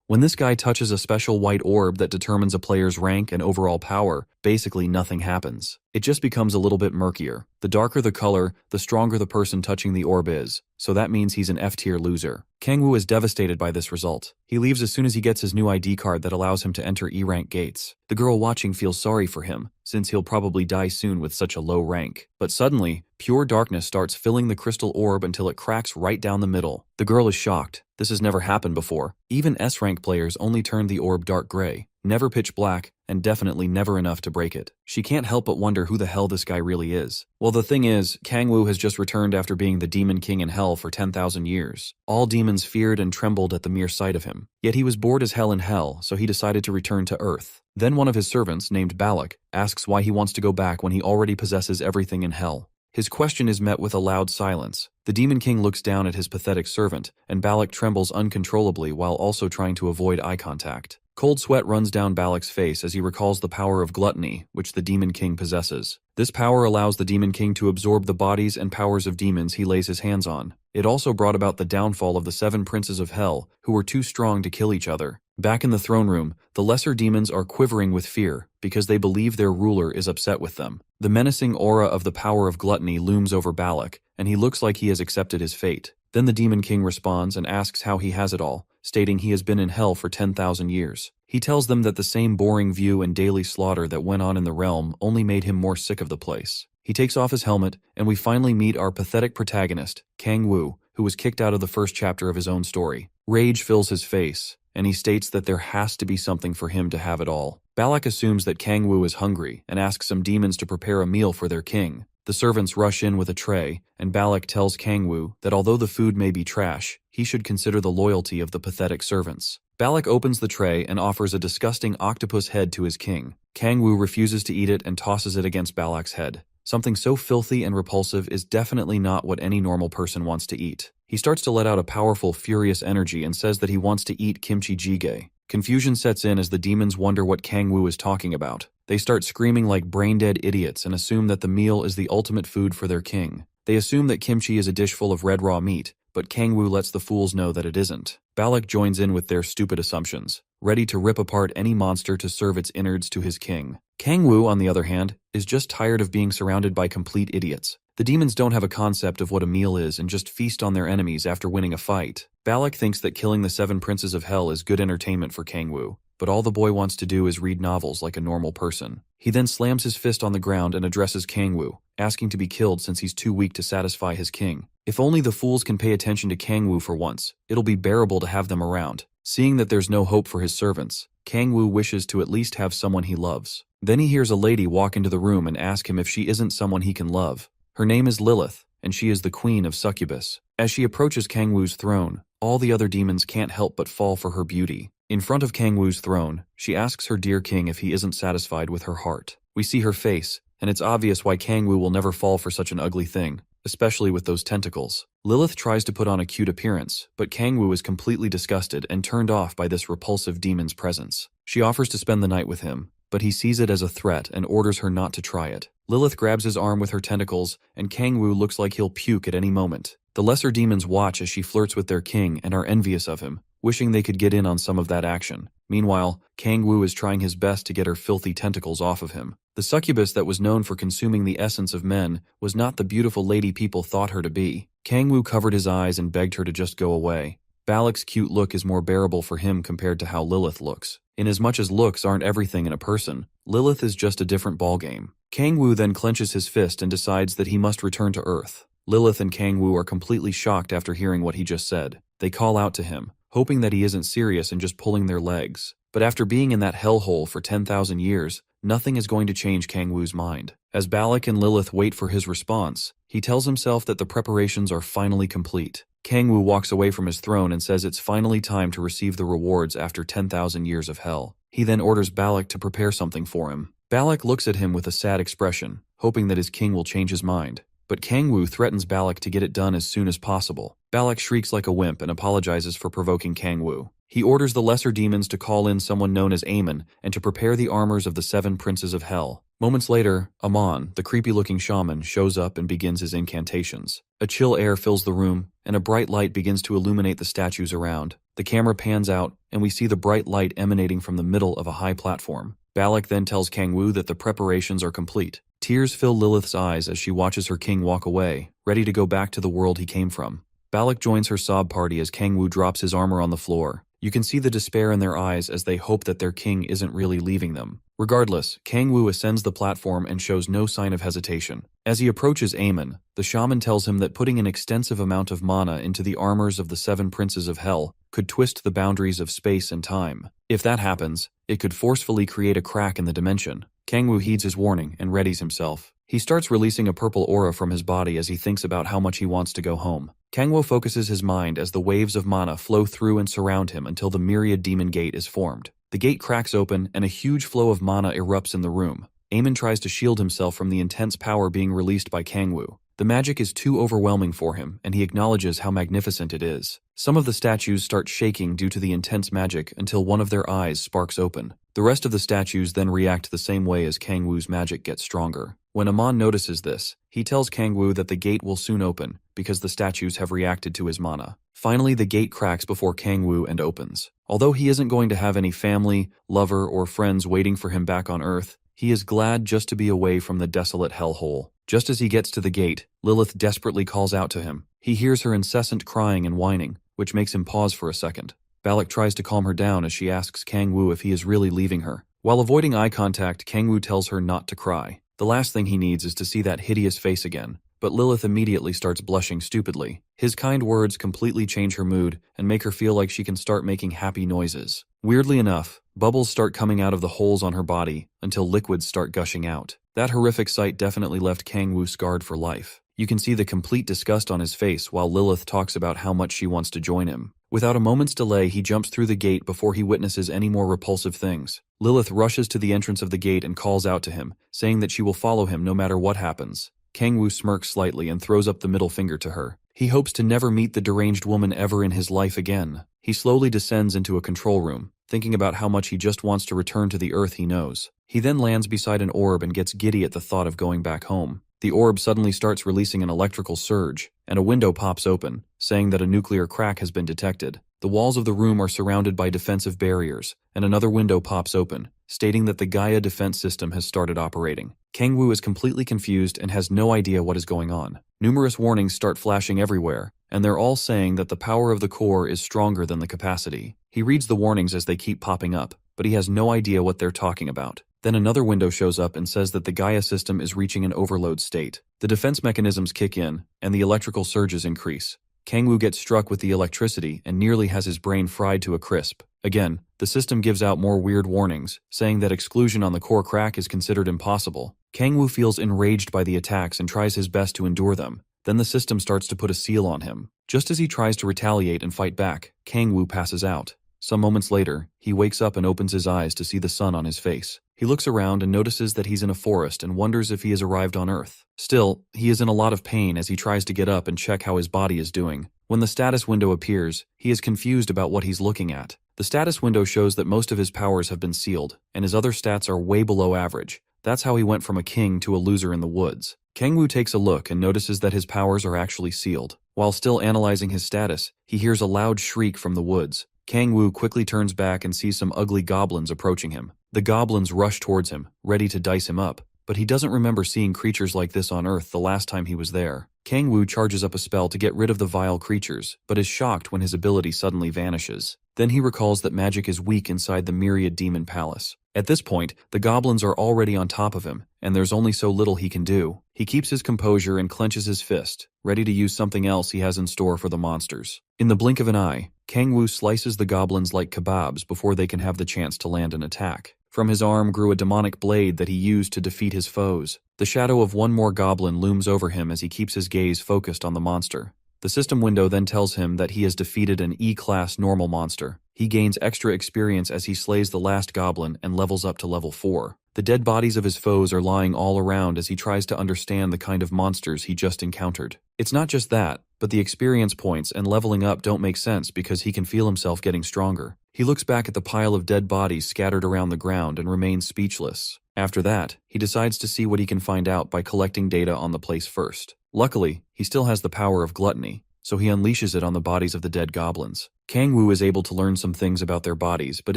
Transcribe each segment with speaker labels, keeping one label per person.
Speaker 1: When this guy touches a special white orb that determines a player's rank and overall power, basically nothing happens. It just becomes a little bit murkier. The darker the color, the stronger the person touching the orb is, so that means he's an F-tier loser. Kangwoo is devastated by this result. He leaves as soon as he gets his new ID card that allows him to enter E-rank gates. The girl watching feels sorry for him, since he'll probably die soon with such a low rank. But suddenly, pure darkness starts filling the crystal orb until it cracks right down the middle. The girl is shocked. This has never happened before. Even S-rank players only turn the orb dark gray, never pitch black, and definitely never enough to break it. She can't help but wonder who the hell this guy really is. Well, the thing is, Kangwoo has just returned after being the demon king in hell for 10,000 years. All demons feared and trembled at the mere sight of him. Yet he was bored as hell in hell, so he decided to return to Earth. Then one of his servants, named Balak, asks why he wants to go back when he already possesses everything in hell. His question is met with a loud silence. The Demon King looks down at his pathetic servant, and Balak trembles uncontrollably while also trying to avoid eye contact. Cold sweat runs down Balak's face as he recalls the power of gluttony, which the Demon King possesses. This power allows the Demon King to absorb the bodies and powers of demons he lays his hands on. It also brought about the downfall of the 7 princes of hell, who were too strong to kill each other. Back in the throne room, the lesser demons are quivering with fear because they believe their ruler is upset with them. The menacing aura of the power of gluttony looms over Balak, and he looks like he has accepted his fate. Then the Demon King responds and asks how he has it all, stating he has been in hell for 10,000 years. He tells them that the same boring view and daily slaughter that went on in the realm only made him more sick of the place. He takes off his helmet, and we finally meet our pathetic protagonist, Kangwoo, who was kicked out of the first chapter of his own story. Rage fills his face, and he states that there has to be something for him to have it all. Balak assumes that Kangwoo is hungry and asks some demons to prepare a meal for their king. The servants rush in with a tray, and Balak tells Kangwoo that although the food may be trash, he should consider the loyalty of the pathetic servants. Balak opens the tray and offers a disgusting octopus head to his king. Kangwoo refuses to eat it and tosses it against Balak's head. Something so filthy and repulsive is definitely not what any normal person wants to eat. He starts to let out a powerful, furious energy and says that he wants to eat kimchi jjigae. Confusion sets in as the demons wonder what Kangwoo is talking about. They start screaming like brain-dead idiots and assume that the meal is the ultimate food for their king. They assume that kimchi is a dish full of red raw meat, but Kangwoo lets the fools know that it isn't. Balak joins in with their stupid assumptions, ready to rip apart any monster to serve its innards to his king. Kangwoo, on the other hand, is just tired of being surrounded by complete idiots. The demons don't have a concept of what a meal is and just feast on their enemies after winning a fight. Balak thinks that killing the 7 princes of hell is good entertainment for Kangwoo, but all the boy wants to do is read novels like a normal person. He then slams his fist on the ground and addresses Kangwoo, asking to be killed since he's too weak to satisfy his king. If only the fools can pay attention to Kangwoo for once, it'll be bearable to have them around. Seeing that there's no hope for his servants, Kangwoo wishes to at least have someone he loves. Then he hears a lady walk into the room and ask him if she isn't someone he can love. Her name is Lilith, and she is the queen of succubus. As she approaches Kangwoo's throne, all the other demons can't help but fall for her beauty. In front of Kangwoo's throne, she asks her dear king if he isn't satisfied with her heart. We see her face, and it's obvious why Kangwoo will never fall for such an ugly thing, especially with those tentacles. Lilith tries to put on a cute appearance, but Kangwoo is completely disgusted and turned off by this repulsive demon's presence. She offers to spend the night with him, but he sees it as a threat and orders her not to try it. Lilith grabs his arm with her tentacles, and Kangwoo looks like he'll puke at any moment. The lesser demons watch as she flirts with their king and are envious of him, wishing they could get in on some of that action. Meanwhile, Kangwoo is trying his best to get her filthy tentacles off of him. The succubus that was known for consuming the essence of men was not the beautiful lady people thought her to be. Kangwoo covered his eyes and begged her to just go away. Balak's cute look is more bearable for him compared to how Lilith looks. Inasmuch as looks aren't everything in a person, Lilith is just a different ballgame. Kangwoo then clenches his fist and decides that he must return to Earth. Lilith and Kangwoo are completely shocked after hearing what he just said. They call out to him, hoping that he isn't serious and just pulling their legs. But after being in that hellhole for 10,000 years, nothing is going to change Kangwoo's mind. As Balak and Lilith wait for his response, he tells himself that the preparations are finally complete. Kangwoo walks away from his throne and says it's finally time to receive the rewards after 10,000 years of hell. He then orders Balak to prepare something for him. Balak looks at him with a sad expression, hoping that his king will change his mind. But Kangwoo threatens Balak to get it done as soon as possible. Balak shrieks like a wimp and apologizes for provoking Kangwoo. He orders the lesser demons to call in someone known as Amon and to prepare the armors of the 7 princes of hell. Moments later, Amon, the creepy-looking shaman, shows up and begins his incantations. A chill air fills the room, and a bright light begins to illuminate the statues around. The camera pans out, and we see the bright light emanating from the middle of a high platform. Balak then tells Kangwoo that the preparations are complete. Tears fill Lilith's eyes as she watches her king walk away, ready to go back to the world he came from. Balak joins her sob party as Kangwoo drops his armor on the floor. You can see the despair in their eyes as they hope that their king isn't really leaving them. Regardless, Kangwoo ascends the platform and shows no sign of hesitation. As he approaches Amon, the shaman tells him that putting an extensive amount of mana into the armors of the 7 princes of hell could twist the boundaries of space and time. If that happens, it could forcefully create a crack in the dimension. Kangwoo heeds his warning and readies himself. He starts releasing a purple aura from his body as he thinks about how much he wants to go home. Kangwoo focuses his mind as the waves of mana flow through and surround him until the myriad demon gate is formed. The gate cracks open and a huge flow of mana erupts in the room. Amon tries to shield himself from the intense power being released by Kangwoo. The magic is too overwhelming for him, and he acknowledges how magnificent it is. Some of the statues start shaking due to the intense magic until one of their eyes sparks open. The rest of the statues then react the same way as Kangwoo's magic gets stronger. When Amon notices this, he tells Kangwoo that the gate will soon open because the statues have reacted to his mana. Finally, the gate cracks before Kangwoo and opens. Although he isn't going to have any family, lover, or friends waiting for him back on Earth, he is glad just to be away from the desolate hellhole. Just as he gets to the gate, Lilith desperately calls out to him. He hears her incessant crying and whining, which makes him pause for a second. Balak tries to calm her down as she asks Kangwoo if he is really leaving her. While avoiding eye contact, Kangwoo tells her not to cry. The last thing he needs is to see that hideous face again, but Lilith immediately starts blushing stupidly. His kind words completely change her mood and make her feel like she can start making happy noises. Weirdly enough, bubbles start coming out of the holes on her body until liquids start gushing out. That horrific sight definitely left Kangwoo scarred for life. You can see the complete disgust on his face while Lilith talks about how much she wants to join him. Without a moment's delay, he jumps through the gate before he witnesses any more repulsive things. Lilith rushes to the entrance of the gate and calls out to him, saying that she will follow him no matter what happens. Kangwoo smirks slightly and throws up the middle finger to her. He hopes to never meet the deranged woman ever in his life again. He slowly descends into a control room, thinking about how much he just wants to return to the Earth he knows. He then lands beside an orb and gets giddy at the thought of going back home. The orb suddenly starts releasing an electrical surge, and a window pops open, saying that a nuclear crack has been detected. The walls of the room are surrounded by defensive barriers, and another window pops open, stating that the Gaia defense system has started operating. Kangwoo is completely confused and has no idea what is going on. Numerous warnings start flashing everywhere, and they're all saying that the power of the core is stronger than the capacity. He reads the warnings as they keep popping up, but he has no idea what they're talking about. Then another window shows up and says that the Gaia system is reaching an overload state. The defense mechanisms kick in, and the electrical surges increase. Kangwoo gets struck with the electricity and nearly has his brain fried to a crisp. Again, the system gives out more weird warnings, saying that exclusion on the core crack is considered impossible. Kangwoo feels enraged by the attacks and tries his best to endure them. Then the system starts to put a seal on him. Just as he tries to retaliate and fight back, Kangwoo passes out. Some moments later, he wakes up and opens his eyes to see the sun on his face. He looks around and notices that he's in a forest and wonders if he has arrived on Earth. Still, he is in a lot of pain as he tries to get up and check how his body is doing. When the status window appears, he is confused about what he's looking at. The status window shows that most of his powers have been sealed, and his other stats are way below average. That's how he went from a king to a loser in the woods. Kangwoo takes a look and notices that his powers are actually sealed. While still analyzing his status, he hears a loud shriek from the woods. Kangwoo quickly turns back and sees some ugly goblins approaching him. The goblins rush towards him, ready to dice him up, but he doesn't remember seeing creatures like this on Earth the last time he was there. Kangwoo charges up a spell to get rid of the vile creatures, but is shocked when his ability suddenly vanishes. Then he recalls that magic is weak inside the myriad demon palace. At this point, the goblins are already on top of him, and there's only so little he can do. He keeps his composure and clenches his fist, ready to use something else he has in store for the monsters. In the blink of an eye, Kangwoo slices the goblins like kebabs before they can have the chance to land an attack. From his arm grew a demonic blade that he used to defeat his foes. The shadow of one more goblin looms over him as he keeps his gaze focused on the monster. The system window then tells him that he has defeated an E-class normal monster. He gains extra experience as he slays the last goblin and levels up to level 4. The dead bodies of his foes are lying all around as he tries to understand the kind of monsters he just encountered. It's not just that, but the experience points and leveling up don't make sense because he can feel himself getting stronger. He looks back at the pile of dead bodies scattered around the ground and remains speechless. After that, he decides to see what he can find out by collecting data on the place first. Luckily, he still has the power of gluttony, so he unleashes it on the bodies of the dead goblins. Kangwoo is able to learn some things about their bodies, but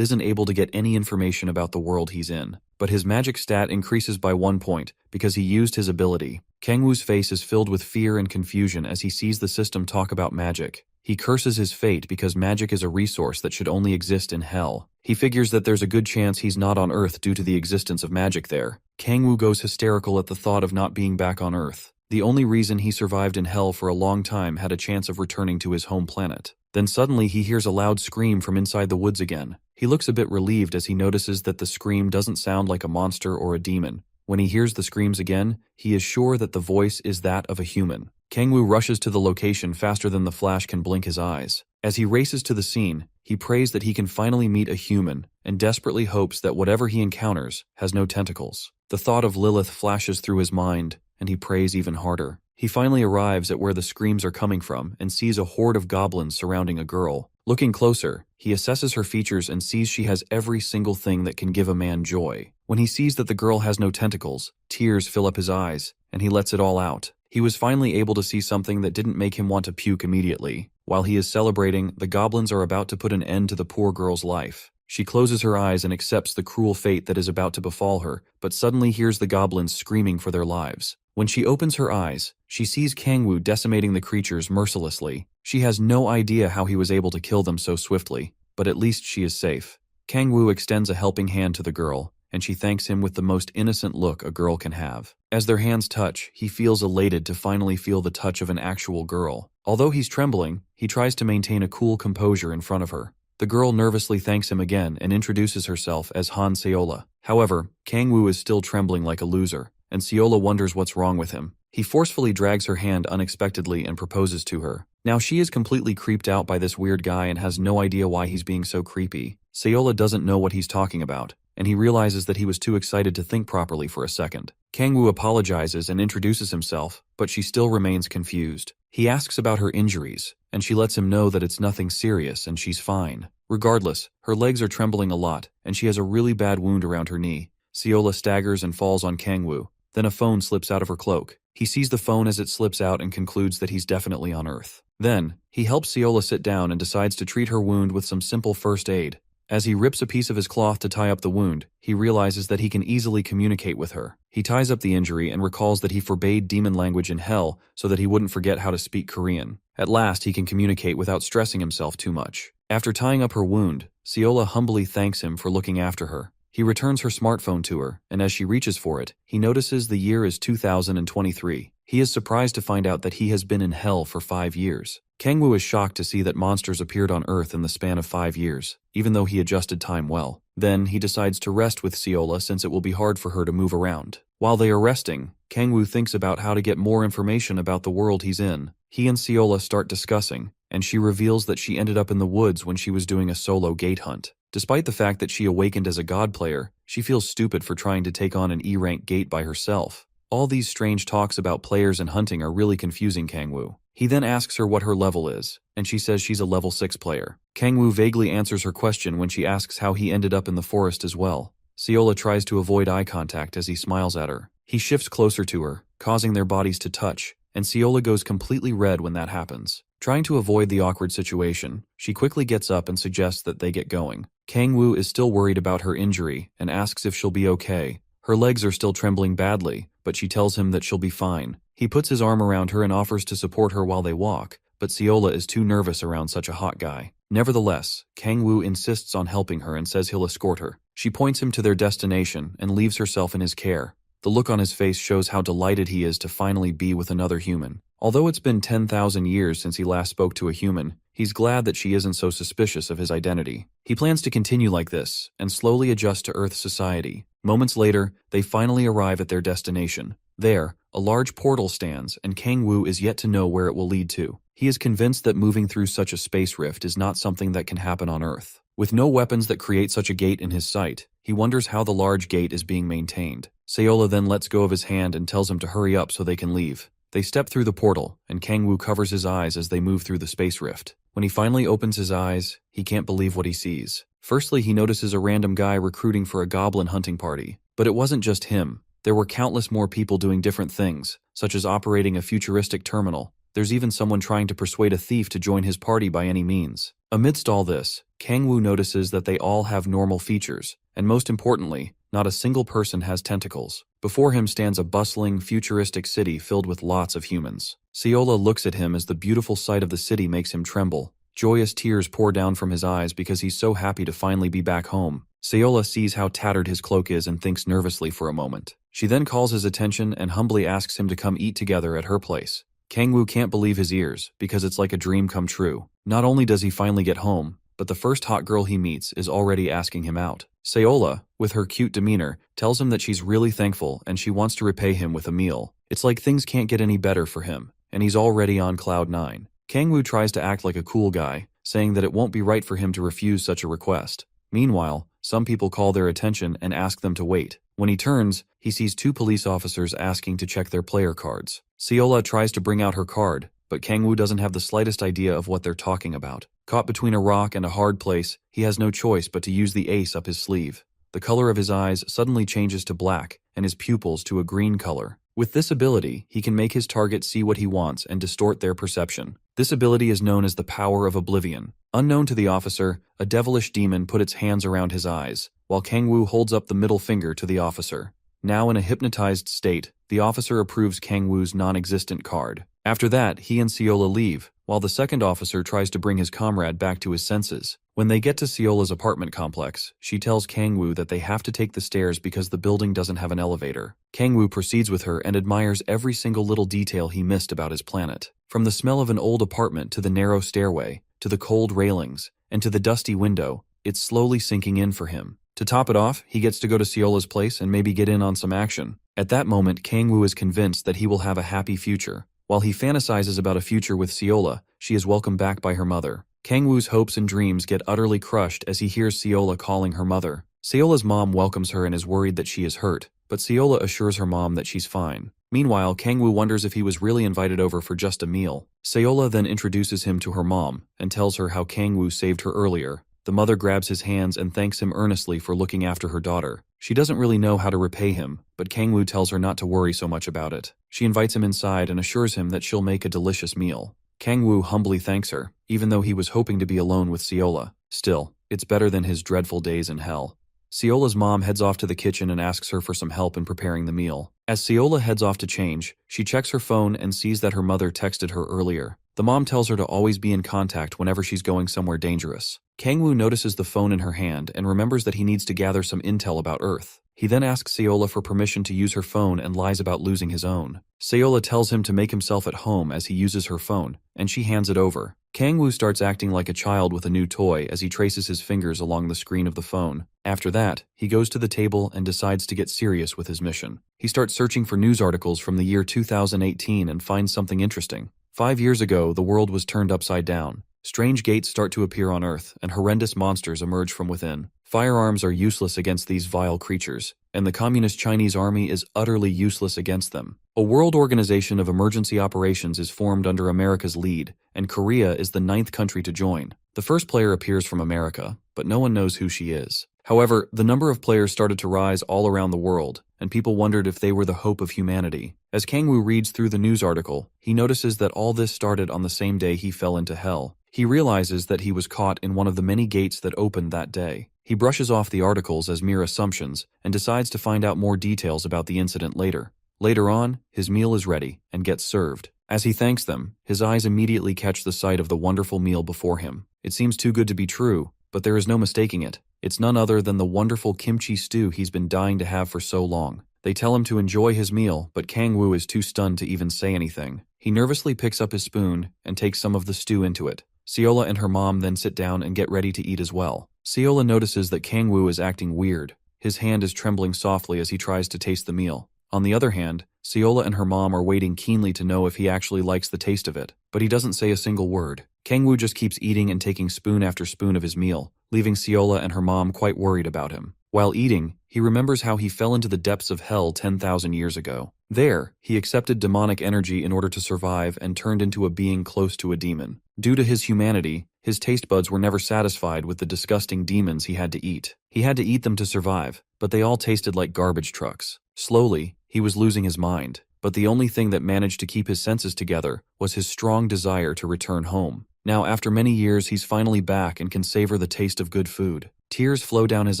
Speaker 1: isn't able to get any information about the world he's in. But his magic stat increases by 1 point because he used his ability. Kangwoo's face is filled with fear and confusion as he sees the system talk about magic. He curses his fate because magic is a resource that should only exist in hell. He figures that there's a good chance he's not on Earth due to the existence of magic there. Kangwoo goes hysterical at the thought of not being back on Earth. The only reason he survived in hell for a long time had a chance of returning to his home planet. Then suddenly he hears a loud scream from inside the woods again. He looks a bit relieved as he notices that the scream doesn't sound like a monster or a demon. When he hears the screams again, he is sure that the voice is that of a human. Kangwoo rushes to the location faster than the Flash can blink his eyes. As he races to the scene, he prays that he can finally meet a human and desperately hopes that whatever he encounters has no tentacles. The thought of Lilith flashes through his mind, and he prays even harder. He finally arrives at where the screams are coming from and sees a horde of goblins surrounding a girl. Looking closer, he assesses her features and sees she has every single thing that can give a man joy. When he sees that the girl has no tentacles, tears fill up his eyes, and he lets it all out. He was finally able to see something that didn't make him want to puke immediately. While he is celebrating, the goblins are about to put an end to the poor girl's life. She closes her eyes and accepts the cruel fate that is about to befall her, but suddenly hears the goblins screaming for their lives. When she opens her eyes, she sees Kangwoo decimating the creatures mercilessly. She has no idea how he was able to kill them so swiftly, but at least she is safe. Kangwoo extends a helping hand to the girl, and she thanks him with the most innocent look a girl can have. As their hands touch, he feels elated to finally feel the touch of an actual girl. Although he's trembling, he tries to maintain a cool composure in front of her. The girl nervously thanks him again and introduces herself as Han Seola. However, Kangwoo is still trembling like a loser, and Seola wonders what's wrong with him. He forcefully drags her hand unexpectedly and proposes to her. Now she is completely creeped out by this weird guy and has no idea why he's being so creepy. Seola doesn't know what he's talking about, and he realizes that he was too excited to think properly for a second. Kangwoo apologizes and introduces himself, but she still remains confused. He asks about her injuries, and she lets him know that it's nothing serious and she's fine. Regardless, her legs are trembling a lot, and she has a really bad wound around her knee. Seola staggers and falls on Kangwoo. Then a phone slips out of her cloak. He sees the phone as it slips out and concludes that he's definitely on Earth. Then, he helps Seola sit down and decides to treat her wound with some simple first aid. As he rips a piece of his cloth to tie up the wound, he realizes that he can easily communicate with her. He ties up the injury and recalls that he forbade demon language in hell so that he wouldn't forget how to speak Korean. At last, he can communicate without stressing himself too much. After tying up her wound, Seola humbly thanks him for looking after her. He returns her smartphone to her, and as she reaches for it, he notices the year is 2023. He is surprised to find out that he has been in hell for 5 years. Kangwoo is shocked to see that monsters appeared on Earth in the span of 5 years, even though he adjusted time well. Then, he decides to rest with Seola since it will be hard for her to move around. While they are resting, Kangwoo thinks about how to get more information about the world he's in. He and Seola start discussing, and she reveals that she ended up in the woods when she was doing a solo gate hunt. Despite the fact that she awakened as a god player, she feels stupid for trying to take on an E-rank gate by herself. All these strange talks about players and hunting are really confusing Kangwoo. He then asks her what her level is, and she says she's a level 6 player. Kangwoo vaguely answers her question when she asks how he ended up in the forest as well. Seola tries to avoid eye contact as he smiles at her. He shifts closer to her, causing their bodies to touch, and Seola goes completely red when that happens. Trying to avoid the awkward situation, she quickly gets up and suggests that they get going. Kangwoo is still worried about her injury and asks if she'll be okay. Her legs are still trembling badly, but she tells him that she'll be fine. He puts his arm around her and offers to support her while they walk, but Seola is too nervous around such a hot guy. Nevertheless, Kangwoo insists on helping her and says he'll escort her. She points him to their destination and leaves herself in his care. The look on his face shows how delighted he is to finally be with another human. Although it's been 10,000 years since he last spoke to a human, he's glad that she isn't so suspicious of his identity. He plans to continue like this and slowly adjust to Earth society. Moments later, they finally arrive at their destination. There, a large portal stands, and Kangwoo is yet to know where it will lead to. He is convinced that moving through such a space rift is not something that can happen on Earth. With no weapons that create such a gate in his sight, he wonders how the large gate is being maintained. Seola then lets go of his hand and tells him to hurry up so they can leave. They step through the portal, and Kangwoo covers his eyes as they move through the space rift. When he finally opens his eyes, he can't believe what he sees. Firstly, he notices a random guy recruiting for a goblin hunting party. But it wasn't just him. There were countless more people doing different things, such as operating a futuristic terminal. There's even someone trying to persuade a thief to join his party by any means. Amidst all this, Kangwoo notices that they all have normal features, and most importantly, not a single person has tentacles. Before him stands a bustling, futuristic city filled with lots of humans. Seola looks at him as the beautiful sight of the city makes him tremble. Joyous tears pour down from his eyes because he's so happy to finally be back home. Seola sees how tattered his cloak is and thinks nervously for a moment. She then calls his attention and humbly asks him to come eat together at her place. Kangwoo can't believe his ears, because it's like a dream come true. Not only does he finally get home, but the first hot girl he meets is already asking him out. Seola, with her cute demeanor, tells him that she's really thankful and she wants to repay him with a meal. It's like things can't get any better for him, and he's already on cloud 9. Kangwoo tries to act like a cool guy, saying that it won't be right for him to refuse such a request. Meanwhile, some people call their attention and ask them to wait. When he turns, he sees 2 police officers asking to check their player cards. Seola tries to bring out her card, but Kangwoo doesn't have the slightest idea of what they're talking about. Caught between a rock and a hard place, he has no choice but to use the ace up his sleeve. The color of his eyes suddenly changes to black, and his pupils to a green color. With this ability, he can make his target see what he wants and distort their perception. This ability is known as the power of oblivion. Unknown to the officer, a devilish demon put its hands around his eyes, while Kangwoo holds up the middle finger to the officer. Now in a hypnotized state, the officer approves Kangwoo's non-existent card. After that, he and Seola leave, while the second officer tries to bring his comrade back to his senses. When they get to Seola's apartment complex, she tells Kangwoo that they have to take the stairs because the building doesn't have an elevator. Kangwoo proceeds with her and admires every single little detail he missed about his planet. From the smell of an old apartment to the narrow stairway, to the cold railings, and to the dusty window, it's slowly sinking in for him. To top it off, he gets to go to Seola's place and maybe get in on some action. At that moment, Kangwoo is convinced that he will have a happy future. While he fantasizes about a future with Seola, she is welcomed back by her mother. Kangwoo's hopes and dreams get utterly crushed as he hears Seola calling her mother. Seola's mom welcomes her and is worried that she is hurt, but Seola assures her mom that she's fine. Meanwhile, Kangwoo wonders if he was really invited over for just a meal. Seola then introduces him to her mom and tells her how Kangwoo saved her earlier. The mother grabs his hands and thanks him earnestly for looking after her daughter. She doesn't really know how to repay him, but Kangwoo tells her not to worry so much about it. She invites him inside and assures him that she'll make a delicious meal. Kangwoo humbly thanks her, even though he was hoping to be alone with Seola. Still, it's better than his dreadful days in hell. Seola's mom heads off to the kitchen and asks her for some help in preparing the meal. As Seola heads off to change, she checks her phone and sees that her mother texted her earlier. The mom tells her to always be in contact whenever she's going somewhere dangerous. Kangwoo notices the phone in her hand and remembers that he needs to gather some intel about Earth. He then asks Seola for permission to use her phone and lies about losing his own. Seola tells him to make himself at home as he uses her phone, and she hands it over. Kangwoo starts acting like a child with a new toy as he traces his fingers along the screen of the phone. After that, he goes to the table and decides to get serious with his mission. He starts searching for news articles from the year 2018 and finds something interesting. 5 years ago, the world was turned upside down. Strange gates start to appear on Earth, and horrendous monsters emerge from within. Firearms are useless against these vile creatures, and the Communist Chinese army is utterly useless against them. A world organization of emergency operations is formed under America's lead, and Korea is the 9th country to join. The first player appears from America, but no one knows who she is. However, the number of players started to rise all around the world, and people wondered if they were the hope of humanity. As Kangwoo reads through the news article, he notices that all this started on the same day he fell into hell. He realizes that he was caught in one of the many gates that opened that day. He brushes off the articles as mere assumptions and decides to find out more details about the incident later. Later on, his meal is ready and gets served. As he thanks them, his eyes immediately catch the sight of the wonderful meal before him. It seems too good to be true, but there is no mistaking it. It's none other than the wonderful kimchi stew he's been dying to have for so long. They tell him to enjoy his meal, but Kangwoo is too stunned to even say anything. He nervously picks up his spoon and takes some of the stew into it. Seola and her mom then sit down and get ready to eat as well. Seola notices that Kangwoo is acting weird. His hand is trembling softly as he tries to taste the meal. On the other hand, Seola and her mom are waiting keenly to know if he actually likes the taste of it, but he doesn't say a single word. Kangwoo just keeps eating and taking spoon after spoon of his meal, leaving Seola and her mom quite worried about him. While eating, he remembers how he fell into the depths of hell 10,000 years ago. There, he accepted demonic energy in order to survive and turned into a being close to a demon. Due to his humanity, his taste buds were never satisfied with the disgusting demons he had to eat. He had to eat them to survive, but they all tasted like garbage trucks. Slowly, he was losing his mind, but the only thing that managed to keep his senses together was his strong desire to return home. Now, after many years, he's finally back and can savor the taste of good food. Tears flow down his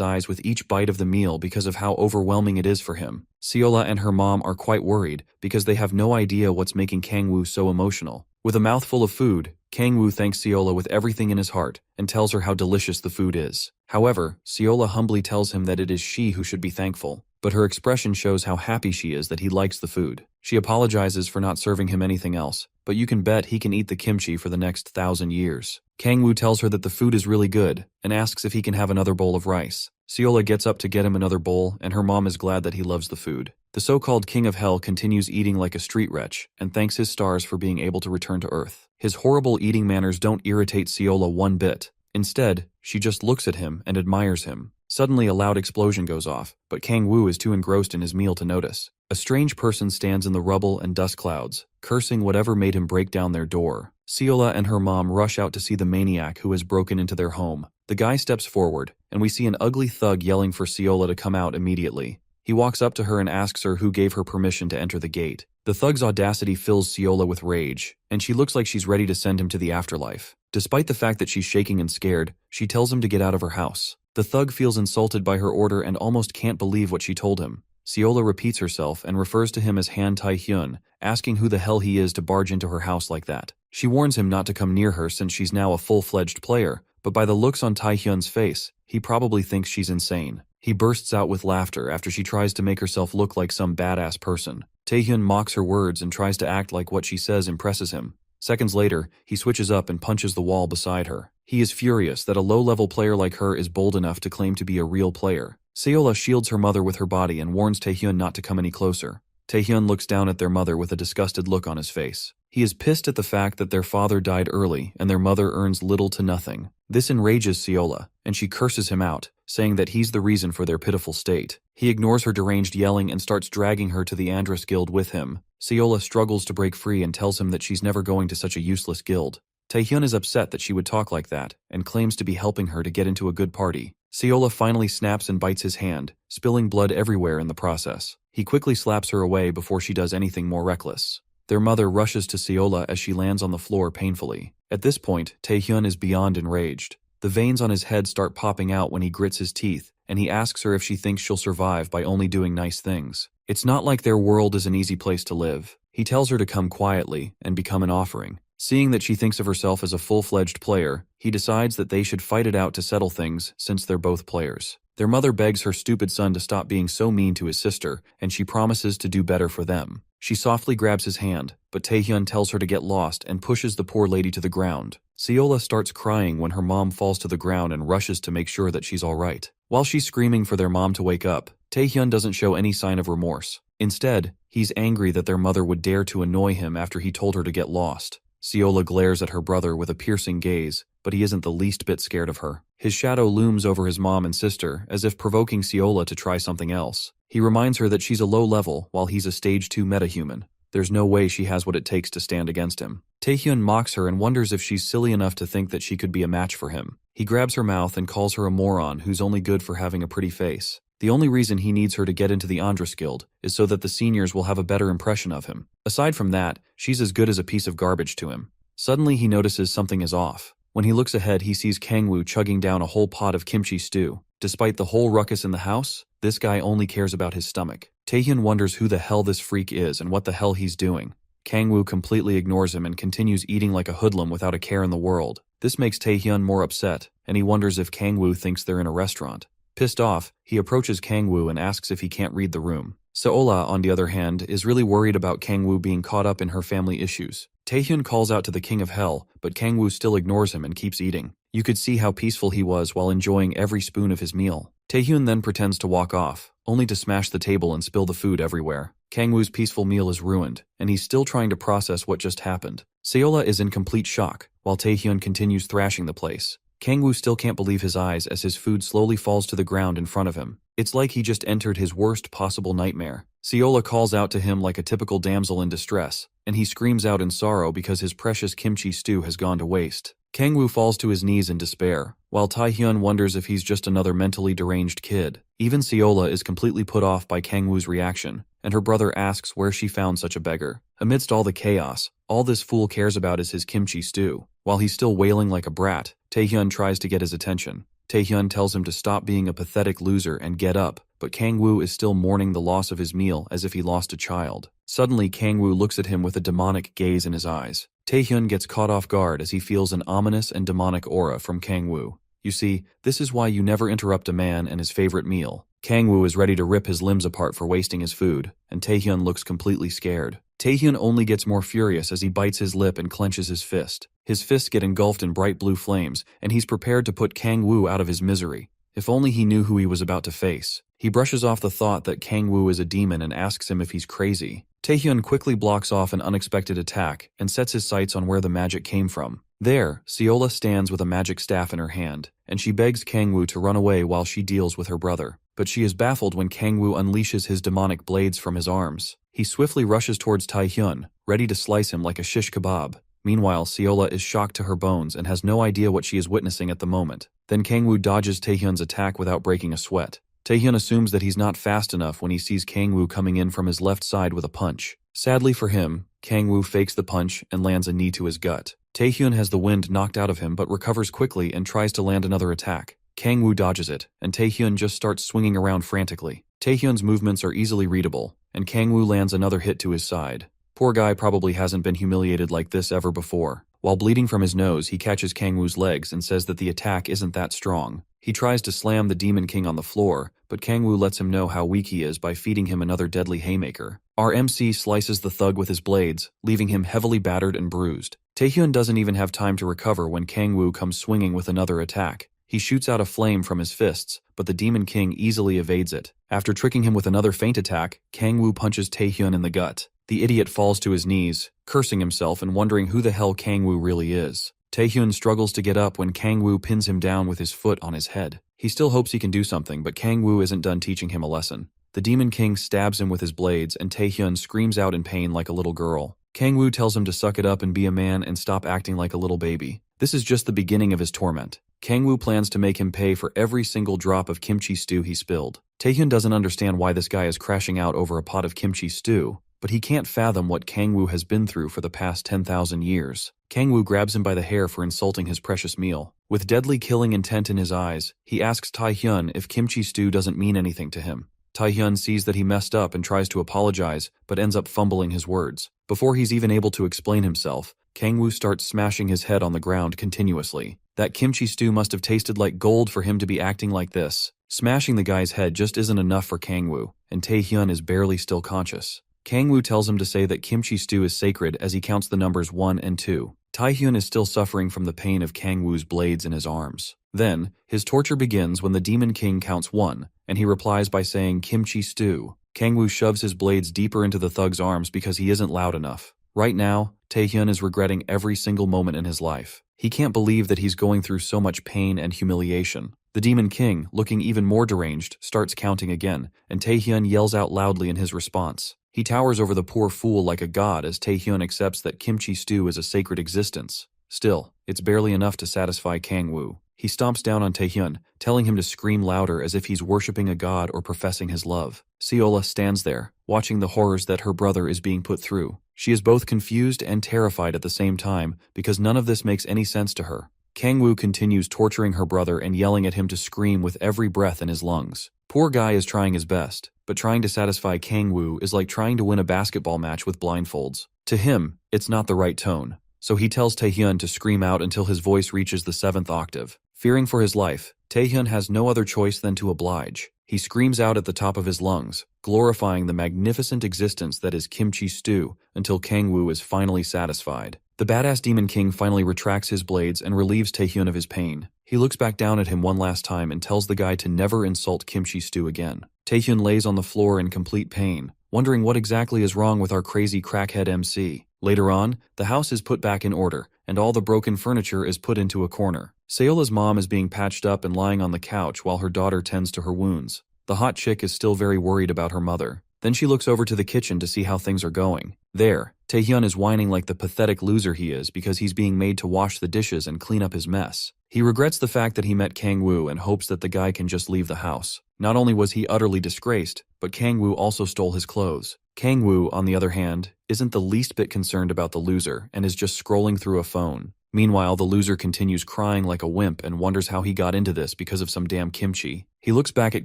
Speaker 1: eyes with each bite of the meal because of how overwhelming it is for him. Seola and her mom are quite worried because they have no idea what's making Kangwoo so emotional. With a mouthful of food, Kangwoo thanks Seola with everything in his heart and tells her how delicious the food is. However, Seola humbly tells him that it is she who should be thankful, but her expression shows how happy she is that he likes the food. She apologizes for not serving him anything else, but you can bet he can eat the kimchi for the next 1,000 years. Kangwoo tells her that the food is really good and asks if he can have another bowl of rice. Seola gets up to get him another bowl, and her mom is glad that he loves the food. The so-called King of Hell continues eating like a street wretch and thanks his stars for being able to return to Earth. His horrible eating manners don't irritate Seola one bit. Instead, she just looks at him and admires him. Suddenly a loud explosion goes off, but Kangwoo is too engrossed in his meal to notice. A strange person stands in the rubble and dust clouds, cursing whatever made him break down their door. Seola and her mom rush out to see the maniac who has broken into their home. The guy steps forward, and we see an ugly thug yelling for Seola to come out immediately. He walks up to her and asks her who gave her permission to enter the gate. The thug's audacity fills Seola with rage, and she looks like she's ready to send him to the afterlife. Despite the fact that she's shaking and scared, she tells him to get out of her house. The thug feels insulted by her order and almost can't believe what she told him. Seola repeats herself and refers to him as Han Tae-hyun, asking who the hell he is to barge into her house like that. She warns him not to come near her since she's now a full-fledged player, but by the looks on Tae-hyun's face, he probably thinks she's insane. He bursts out with laughter after she tries to make herself look like some badass person. Tae-hyun mocks her words and tries to act like what she says impresses him. Seconds later, he switches up and punches the wall beside her. He is furious that a low-level player like her is bold enough to claim to be a real player. Seola shields her mother with her body and warns Tae-hyun not to come any closer. Tae-hyun looks down at their mother with a disgusted look on his face. He is pissed at the fact that their father died early and their mother earns little to nothing. This enrages Seola, and she curses him out, saying that he's the reason for their pitiful state. He ignores her deranged yelling and starts dragging her to the Andress Guild with him. Seola struggles to break free and tells him that she's never going to such a useless guild. Tae-hyun is upset that she would talk like that, and claims to be helping her to get into a good party. Seola finally snaps and bites his hand, spilling blood everywhere in the process. He quickly slaps her away before she does anything more reckless. Their mother rushes to Seola as she lands on the floor painfully. At this point, Tae-hyun is beyond enraged. The veins on his head start popping out when he grits his teeth, and he asks her if she thinks she'll survive by only doing nice things. It's not like their world is an easy place to live. He tells her to come quietly and become an offering. Seeing that she thinks of herself as a full-fledged player, he decides that they should fight it out to settle things since they're both players. Their mother begs her stupid son to stop being so mean to his sister, and she promises to do better for them. She softly grabs his hand, but Tae-hyun tells her to get lost and pushes the poor lady to the ground. Seola starts crying when her mom falls to the ground and rushes to make sure that she's alright. While she's screaming for their mom to wake up, Tae-hyun doesn't show any sign of remorse. Instead, he's angry that their mother would dare to annoy him after he told her to get lost. Seola glares at her brother with a piercing gaze, but he isn't the least bit scared of her. His shadow looms over his mom and sister, as if provoking Seola to try something else. He reminds her that she's a low level, while he's a stage 2 metahuman. There's no way she has what it takes to stand against him. Tae-hyun mocks her and wonders if she's silly enough to think that she could be a match for him. He grabs her mouth and calls her a moron who's only good for having a pretty face. The only reason he needs her to get into the Andress Guild is so that the seniors will have a better impression of him. Aside from that, she's as good as a piece of garbage to him. Suddenly he notices something is off. When he looks ahead, he sees Kangwoo chugging down a whole pot of kimchi stew. Despite the whole ruckus in the house, this guy only cares about his stomach. Tae-hyun wonders who the hell this freak is and what the hell he's doing. Kangwoo completely ignores him and continues eating like a hoodlum without a care in the world. This makes Tae-hyun more upset, and he wonders if Kangwoo thinks they're in a restaurant. Pissed off, he approaches Kangwoo and asks if he can't read the room. Seola, on the other hand, is really worried about Kangwoo being caught up in her family issues. Tae-hyun calls out to the King of Hell, but Kangwoo still ignores him and keeps eating. You could see how peaceful he was while enjoying every spoon of his meal. Tae-hyun then pretends to walk off, only to smash the table and spill the food everywhere. Kangwoo's peaceful meal is ruined, and he's still trying to process what just happened. Seola is in complete shock, while Tae-hyun continues thrashing the place. Kangwoo still can't believe his eyes as his food slowly falls to the ground in front of him. It's like he just entered his worst possible nightmare. Seola calls out to him like a typical damsel in distress, and he screams out in sorrow because his precious kimchi stew has gone to waste. Kangwoo falls to his knees in despair, while Taehyun wonders if he's just another mentally deranged kid. Even Seola is completely put off by Kangwoo's reaction, and her brother asks where she found such a beggar. Amidst all the chaos, all this fool cares about is his kimchi stew. While he's still wailing like a brat, Taehyun tries to get his attention. Taehyun tells him to stop being a pathetic loser and get up, but Kangwoo is still mourning the loss of his meal as if he lost a child. Suddenly, Kangwoo looks at him with a demonic gaze in his eyes. Taehyun gets caught off guard as he feels an ominous and demonic aura from Kangwoo. You see, this is why you never interrupt a man and his favorite meal. Kangwoo is ready to rip his limbs apart for wasting his food, and Taehyun looks completely scared. Taehyun only gets more furious as he bites his lip and clenches his fist. His fists get engulfed in bright blue flames, and he's prepared to put Kangwoo out of his misery. If only he knew who he was about to face. He brushes off the thought that Kangwoo is a demon and asks him if he's crazy. Taehyun quickly blocks off an unexpected attack and sets his sights on where the magic came from. There, Seola stands with a magic staff in her hand, and she begs Kangwoo to run away while she deals with her brother. But she is baffled when Kangwoo unleashes his demonic blades from his arms. He swiftly rushes towards Taehyun, ready to slice him like a shish kebab. Meanwhile, Seola is shocked to her bones and has no idea what she is witnessing at the moment. Then Kangwoo dodges Taehyun's attack without breaking a sweat. Taehyun assumes that he's not fast enough when he sees Kangwoo coming in from his left side with a punch. Sadly for him, Kangwoo fakes the punch and lands a knee to his gut. Taehyun has the wind knocked out of him but recovers quickly and tries to land another attack. Kangwoo dodges it, and Taehyun just starts swinging around frantically. Taehyun's movements are easily readable, and Kangwoo lands another hit to his side. Poor guy probably hasn't been humiliated like this ever before. While bleeding from his nose, he catches Kangwoo's legs and says that the attack isn't that strong. He tries to slam the Demon King on the floor, but Kangwoo lets him know how weak he is by feeding him another deadly haymaker. Our MC slices the thug with his blades, leaving him heavily battered and bruised. Taehyun doesn't even have time to recover when Kangwoo comes swinging with another attack. He shoots out a flame from his fists, but the Demon King easily evades it. After tricking him with another feint attack, Kangwoo punches Taehyun in the gut. The idiot falls to his knees, cursing himself and wondering who the hell Kangwoo really is. Taehyun struggles to get up when Kangwoo pins him down with his foot on his head. He still hopes he can do something, but Kangwoo isn't done teaching him a lesson. The Demon King stabs him with his blades, and Taehyun screams out in pain like a little girl. Kangwoo tells him to suck it up and be a man and stop acting like a little baby. This is just the beginning of his torment. Kangwoo plans to make him pay for every single drop of kimchi stew he spilled. Taehyun doesn't understand why this guy is crashing out over a pot of kimchi stew, but he can't fathom what Kangwoo has been through for the past 10,000 years. Kangwoo grabs him by the hair for insulting his precious meal. With deadly killing intent in his eyes, he asks Taehyun if kimchi stew doesn't mean anything to him. Taehyun sees that he messed up and tries to apologize, but ends up fumbling his words. Before he's even able to explain himself, Kangwoo starts smashing his head on the ground continuously. That kimchi stew must have tasted like gold for him to be acting like this. Smashing the guy's head just isn't enough for Kangwoo, and Taehyun is barely still conscious. Kangwoo tells him to say that kimchi stew is sacred as he counts the numbers 1 and 2. Taehyun is still suffering from the pain of Kangwoo's blades in his arms. Then, his torture begins when the Demon King counts 1, and he replies by saying kimchi stew. Kangwoo shoves his blades deeper into the thug's arms because he isn't loud enough. Right now, Taehyun is regretting every single moment in his life. He can't believe that he's going through so much pain and humiliation. The Demon King, looking even more deranged, starts counting again, and Taehyun yells out loudly in his response. He towers over the poor fool like a god as Taehyun accepts that kimchi stew is a sacred existence. Still, it's barely enough to satisfy Kangwoo. He stomps down on Taehyun, telling him to scream louder as if he's worshipping a god or professing his love. Seola stands there, watching the horrors that her brother is being put through. She is both confused and terrified at the same time because none of this makes any sense to her. Kangwoo continues torturing her brother and yelling at him to scream with every breath in his lungs. Poor guy is trying his best, but trying to satisfy Kangwoo is like trying to win a basketball match with blindfolds. To him, it's not the right tone, so he tells Taehyun to scream out until his voice reaches the 7th octave. Fearing for his life, Taehyun has no other choice than to oblige. He screams out at the top of his lungs, glorifying the magnificent existence that is kimchi stew until Kangwoo is finally satisfied. The badass Demon King finally retracts his blades and relieves Taehyun of his pain. He looks back down at him one last time and tells the guy to never insult kimchi stew again. Taehyun lays on the floor in complete pain, wondering what exactly is wrong with our crazy crackhead MC. Later on, the house is put back in order, and all the broken furniture is put into a corner. Seola's mom is being patched up and lying on the couch while her daughter tends to her wounds. The hot chick is still very worried about her mother. Then she looks over to the kitchen to see how things are going. There, Taehyun is whining like the pathetic loser he is because he's being made to wash the dishes and clean up his mess. He regrets the fact that he met Kang-woo and hopes that the guy can just leave the house. Not only was he utterly disgraced, but Kang-woo also stole his clothes. Kang-woo, on the other hand, isn't the least bit concerned about the loser and is just scrolling through a phone. Meanwhile, the loser continues crying like a wimp and wonders how he got into this because of some damn kimchi. He looks back at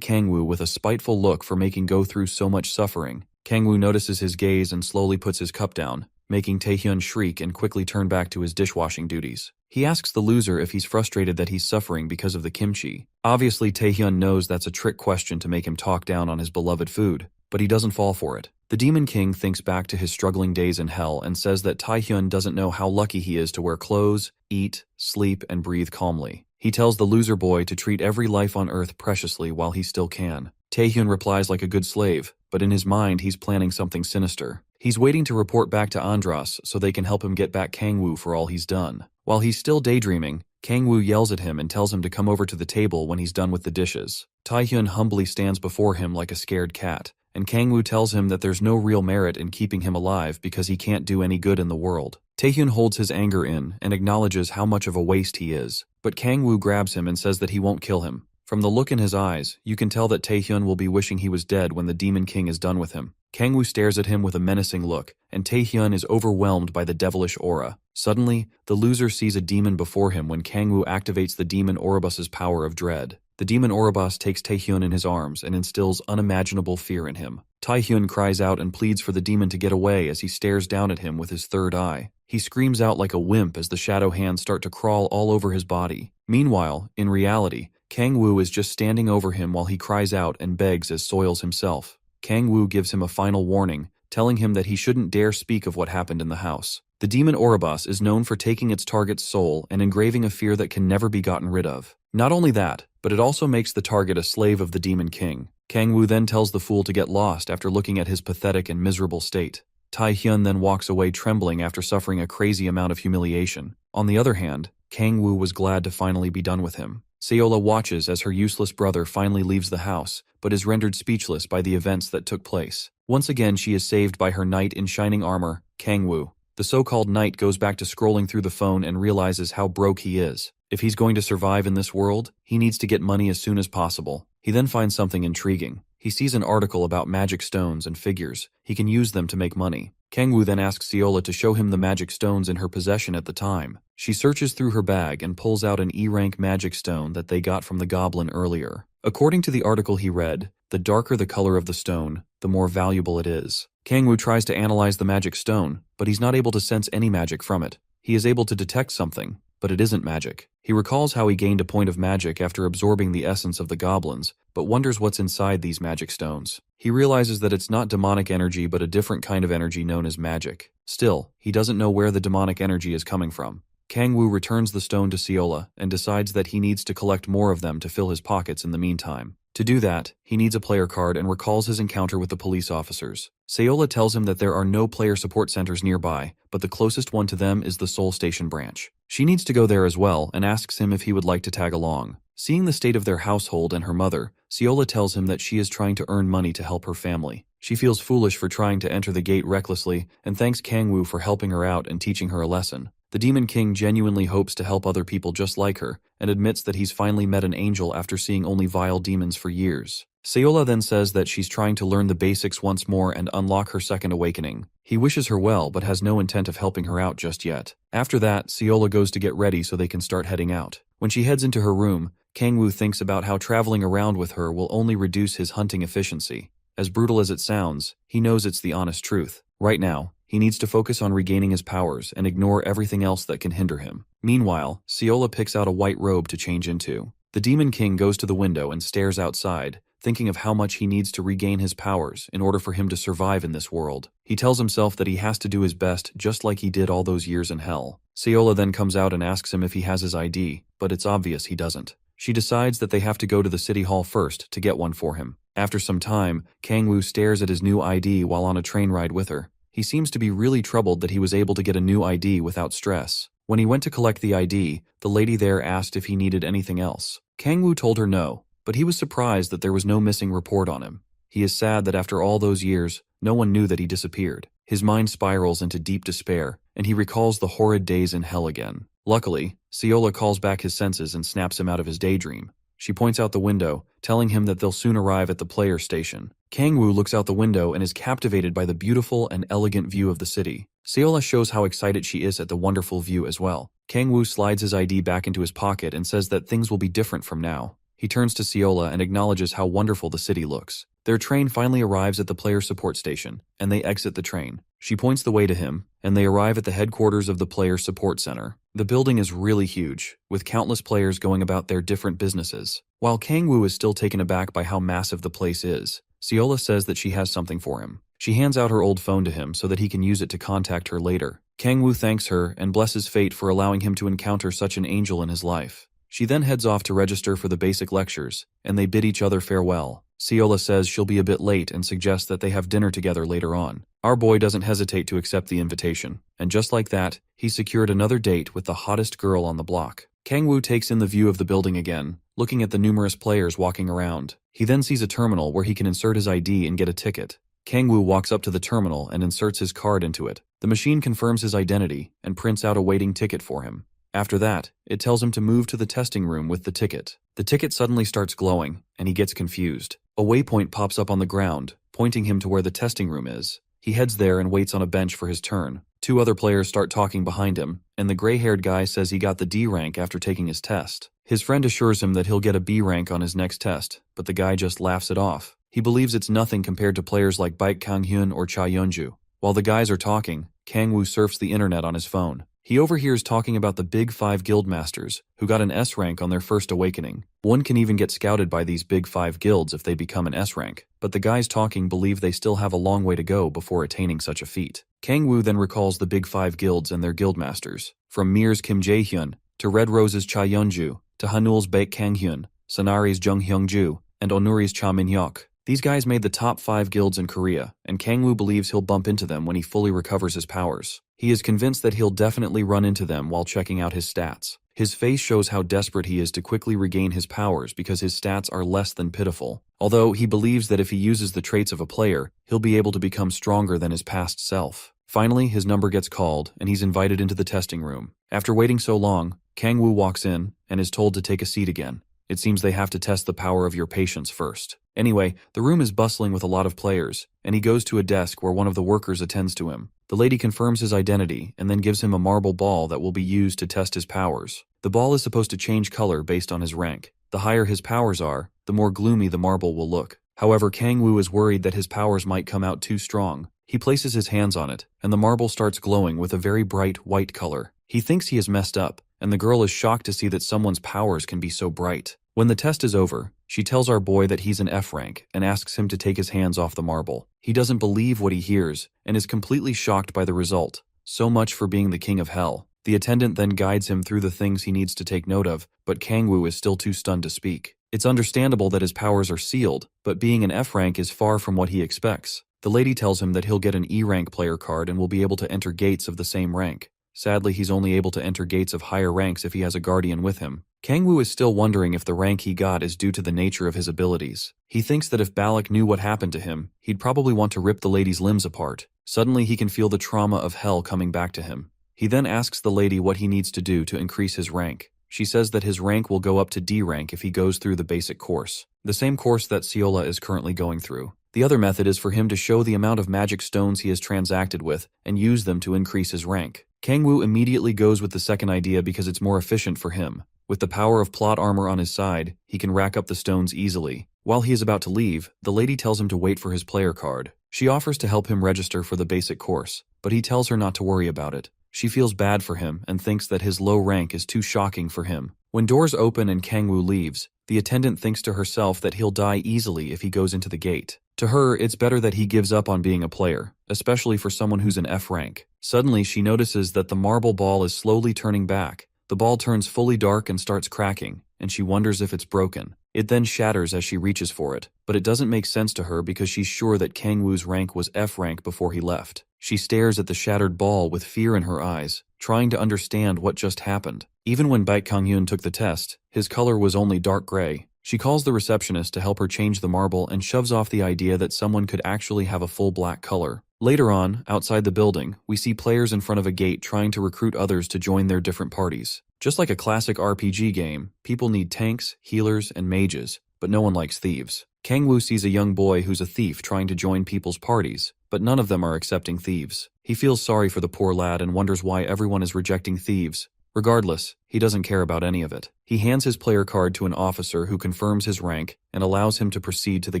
Speaker 1: Kang-woo with a spiteful look for making go through so much suffering. Kang-woo notices his gaze and slowly puts his cup down, making Taehyun shriek and quickly turn back to his dishwashing duties. He asks the loser if he's frustrated that he's suffering because of the kimchi. Obviously, Taehyun knows that's a trick question to make him talk down on his beloved food, but he doesn't fall for it. The Demon King thinks back to his struggling days in hell and says that Taehyun doesn't know how lucky he is to wear clothes, eat, sleep, and breathe calmly. He tells the loser boy to treat every life on earth preciously while he still can. Taehyun replies like a good slave, but in his mind he's planning something sinister. He's waiting to report back to Andras so they can help him get back Kang-woo for all he's done. While he's still daydreaming, Kang-woo yells at him and tells him to come over to the table when he's done with the dishes. Taehyun humbly stands before him like a scared cat, and Kang-woo tells him that there's no real merit in keeping him alive because he can't do any good in the world. Taehyun holds his anger in and acknowledges how much of a waste he is, but Kang-woo grabs him and says that he won't kill him. From the look in his eyes, you can tell that Taehyun will be wishing he was dead when the Demon King is done with him. Kang-woo stares at him with a menacing look, and Taehyun is overwhelmed by the devilish aura. Suddenly, the loser sees a demon before him when Kang-woo activates the demon Oribus's power of dread. The demon Oribus takes Taehyun in his arms and instills unimaginable fear in him. Taehyun cries out and pleads for the demon to get away as he stares down at him with his third eye. He screams out like a wimp as the shadow hands start to crawl all over his body. Meanwhile, in reality, Kang-woo is just standing over him while he cries out and begs as Soils himself. Kang-woo gives him a final warning, telling him that he shouldn't dare speak of what happened in the house. The demon Oribus is known for taking its target's soul and engraving a fear that can never be gotten rid of. Not only that, but it also makes the target a slave of the Demon King. Kang-woo then tells the fool to get lost after looking at his pathetic and miserable state. Taehyun then walks away trembling after suffering a crazy amount of humiliation. On the other hand, Kang-woo was glad to finally be done with him. Seola watches as her useless brother finally leaves the house, but is rendered speechless by the events that took place. Once again, she is saved by her knight in shining armor, Kang-woo. The so-called knight goes back to scrolling through the phone and realizes how broke he is. If he's going to survive in this world, he needs to get money as soon as possible. He then finds something intriguing. He sees an article about magic stones and figures. He can use them to make money. Kang-woo then asks Seola to show him the magic stones in her possession at the time. She searches through her bag and pulls out an E-rank magic stone that they got from the goblin earlier. According to the article he read, the darker the color of the stone, the more valuable it is. Kang-woo tries to analyze the magic stone, but he's not able to sense any magic from it. He is able to detect something, but it isn't magic. He recalls how he gained a point of magic after absorbing the essence of the goblins, but wonders what's inside these magic stones. He realizes that it's not demonic energy but a different kind of energy known as magic. Still, he doesn't know where the demonic energy is coming from. Kang-woo returns the stone to Seola and decides that he needs to collect more of them to fill his pockets in the meantime. To do that, he needs a player card and recalls his encounter with the police officers. Seola tells him that there are no player support centers nearby, but the closest one to them is the Seoul Station branch. She needs to go there as well and asks him if he would like to tag along. Seeing the state of their household and her mother, Seola tells him that she is trying to earn money to help her family. She feels foolish for trying to enter the gate recklessly and thanks Kang-woo for helping her out and teaching her a lesson. The Demon King genuinely hopes to help other people just like her and admits that he's finally met an angel after seeing only vile demons for years. Seola then says that she's trying to learn the basics once more and unlock her second awakening. He wishes her well but has no intent of helping her out just yet. After that, Seola goes to get ready so they can start heading out. When she heads into her room, Kang-woo thinks about how traveling around with her will only reduce his hunting efficiency. As brutal as it sounds, he knows it's the honest truth. Right now, he needs to focus on regaining his powers and ignore everything else that can hinder him. Meanwhile, Seola picks out a white robe to change into. The Demon King goes to the window and stares outside, thinking of how much he needs to regain his powers in order for him to survive in this world. He tells himself that he has to do his best just like he did all those years in hell. Seola then comes out and asks him if he has his ID, but it's obvious he doesn't. She decides that they have to go to the city hall first to get one for him. After some time, Kang-woo stares at his new ID while on a train ride with her. He seems to be really troubled that he was able to get a new ID without stress. When he went to collect the ID, the lady there asked if he needed anything else. Kang-woo told her no, but he was surprised that there was no missing report on him. He is sad that after all those years, no one knew that he disappeared. His mind spirals into deep despair, and he recalls the horrid days in hell again. Luckily, Seola calls back his senses and snaps him out of his daydream. She points out the window, telling him that they'll soon arrive at the player station. Kangwoo looks out the window and is captivated by the beautiful and elegant view of the city. Seola shows how excited she is at the wonderful view as well. Kangwoo slides his ID back into his pocket and says that things will be different from now. He turns to Seola and acknowledges how wonderful the city looks. Their train finally arrives at the player support station, and they exit the train. She points the way to him, and they arrive at the headquarters of the player support center. The building is really huge, with countless players going about their different businesses. While Kangwoo is still taken aback by how massive the place is, Seola says that she has something for him. She hands out her old phone to him so that he can use it to contact her later. Kangwoo thanks her and blesses fate for allowing him to encounter such an angel in his life. She then heads off to register for the basic lectures, and they bid each other farewell. Seola says she'll be a bit late and suggests that they have dinner together later on. Our boy doesn't hesitate to accept the invitation, and just like that, he secured another date with the hottest girl on the block. Kangwoo takes in the view of the building again, looking at the numerous players walking around. He then sees a terminal where he can insert his ID and get a ticket. Kangwoo walks up to the terminal and inserts his card into it. The machine confirms his identity and prints out a waiting ticket for him. After that, it tells him to move to the testing room with the ticket. The ticket suddenly starts glowing, and he gets confused. A waypoint pops up on the ground, pointing him to where the testing room is. He heads there and waits on a bench for his turn. Two other players start talking behind him, and the gray-haired guy says he got the D rank after taking his test. His friend assures him that he'll get a B rank on his next test, but the guy just laughs it off. He believes it's nothing compared to players like Baek Kang-hyun or Cha Yeonju. While the guys are talking, Kangwoo surfs the internet on his phone. He overhears talking about the Big 5 guildmasters, who got an S rank on their first awakening. One can even get scouted by these Big 5 guilds if they become an S rank, but the guys talking believe they still have a long way to go before attaining such a feat. Kangwoo then recalls the Big 5 guilds and their guildmasters, from Mir's Kim Jae-hyun, to Red Rose's Cha Yeonju, to Hanul's Baek Kang-hyun, Sanari's Jung Hyung-ju, and Onuri's Cha Min-hyuk. These guys made the top 5 guilds in Korea, and Kangwoo believes he'll bump into them when he fully recovers his powers. He is convinced that he'll definitely run into them while checking out his stats. His face shows how desperate he is to quickly regain his powers because his stats are less than pitiful. Although he believes that if he uses the traits of a player, he'll be able to become stronger than his past self. Finally, his number gets called, and he's invited into the testing room. After waiting so long, Kangwoo walks in and is told to take a seat again. It seems they have to test the power of your patience first. Anyway, the room is bustling with a lot of players, and he goes to a desk where one of the workers attends to him. The lady confirms his identity and then gives him a marble ball that will be used to test his powers. The ball is supposed to change color based on his rank. The higher his powers are, the more gloomy the marble will look. However, Kangwoo is worried that his powers might come out too strong. He places his hands on it, and the marble starts glowing with a very bright white color. He thinks he is messed up, and the girl is shocked to see that someone's powers can be so bright. When the test is over, she tells our boy that he's an F rank and asks him to take his hands off the marble. He doesn't believe what he hears and is completely shocked by the result. So much for being the king of hell. The attendant then guides him through the things he needs to take note of, but Kangwoo is still too stunned to speak. It's understandable that his powers are sealed, but being an F rank is far from what he expects. The lady tells him that he'll get an E rank player card and will be able to enter gates of the same rank. Sadly, he's only able to enter gates of higher ranks if he has a guardian with him. Kangwoo is still wondering if the rank he got is due to the nature of his abilities. He thinks that if Balak knew what happened to him, he'd probably want to rip the lady's limbs apart. Suddenly, he can feel the trauma of hell coming back to him. He then asks the lady what he needs to do to increase his rank. She says that his rank will go up to D rank if he goes through the basic course, the same course that Seola is currently going through. The other method is for him to show the amount of magic stones he has transacted with and use them to increase his rank. Kangwoo immediately goes with the second idea because it's more efficient for him. With the power of plot armor on his side, he can rack up the stones easily. While he is about to leave, the lady tells him to wait for his player card. She offers to help him register for the basic course, but he tells her not to worry about it. She feels bad for him and thinks that his low rank is too shocking for him. When doors open and Kangwoo leaves, the attendant thinks to herself that he'll die easily if he goes into the gate. To her, it's better that he gives up on being a player, especially for someone who's an F rank. Suddenly, she notices that the marble ball is slowly turning back. The ball turns fully dark and starts cracking, and she wonders if it's broken. It then shatters as she reaches for it, but it doesn't make sense to her because she's sure that Kangwoo's rank was F rank before he left. She stares at the shattered ball with fear in her eyes, trying to understand what just happened. Even when Baek Kang-hyun took the test, his color was only dark gray. She calls the receptionist to help her change the marble and shoves off the idea that someone could actually have a full black color. Later on, outside the building, we see players in front of a gate trying to recruit others to join their different parties. Just like a classic RPG game, people need tanks, healers, and mages, but no one likes thieves. Kangwoo sees a young boy who's a thief trying to join people's parties, but none of them are accepting thieves. He feels sorry for the poor lad and wonders why everyone is rejecting thieves. Regardless, he doesn't care about any of it. He hands his player card to an officer who confirms his rank and allows him to proceed to the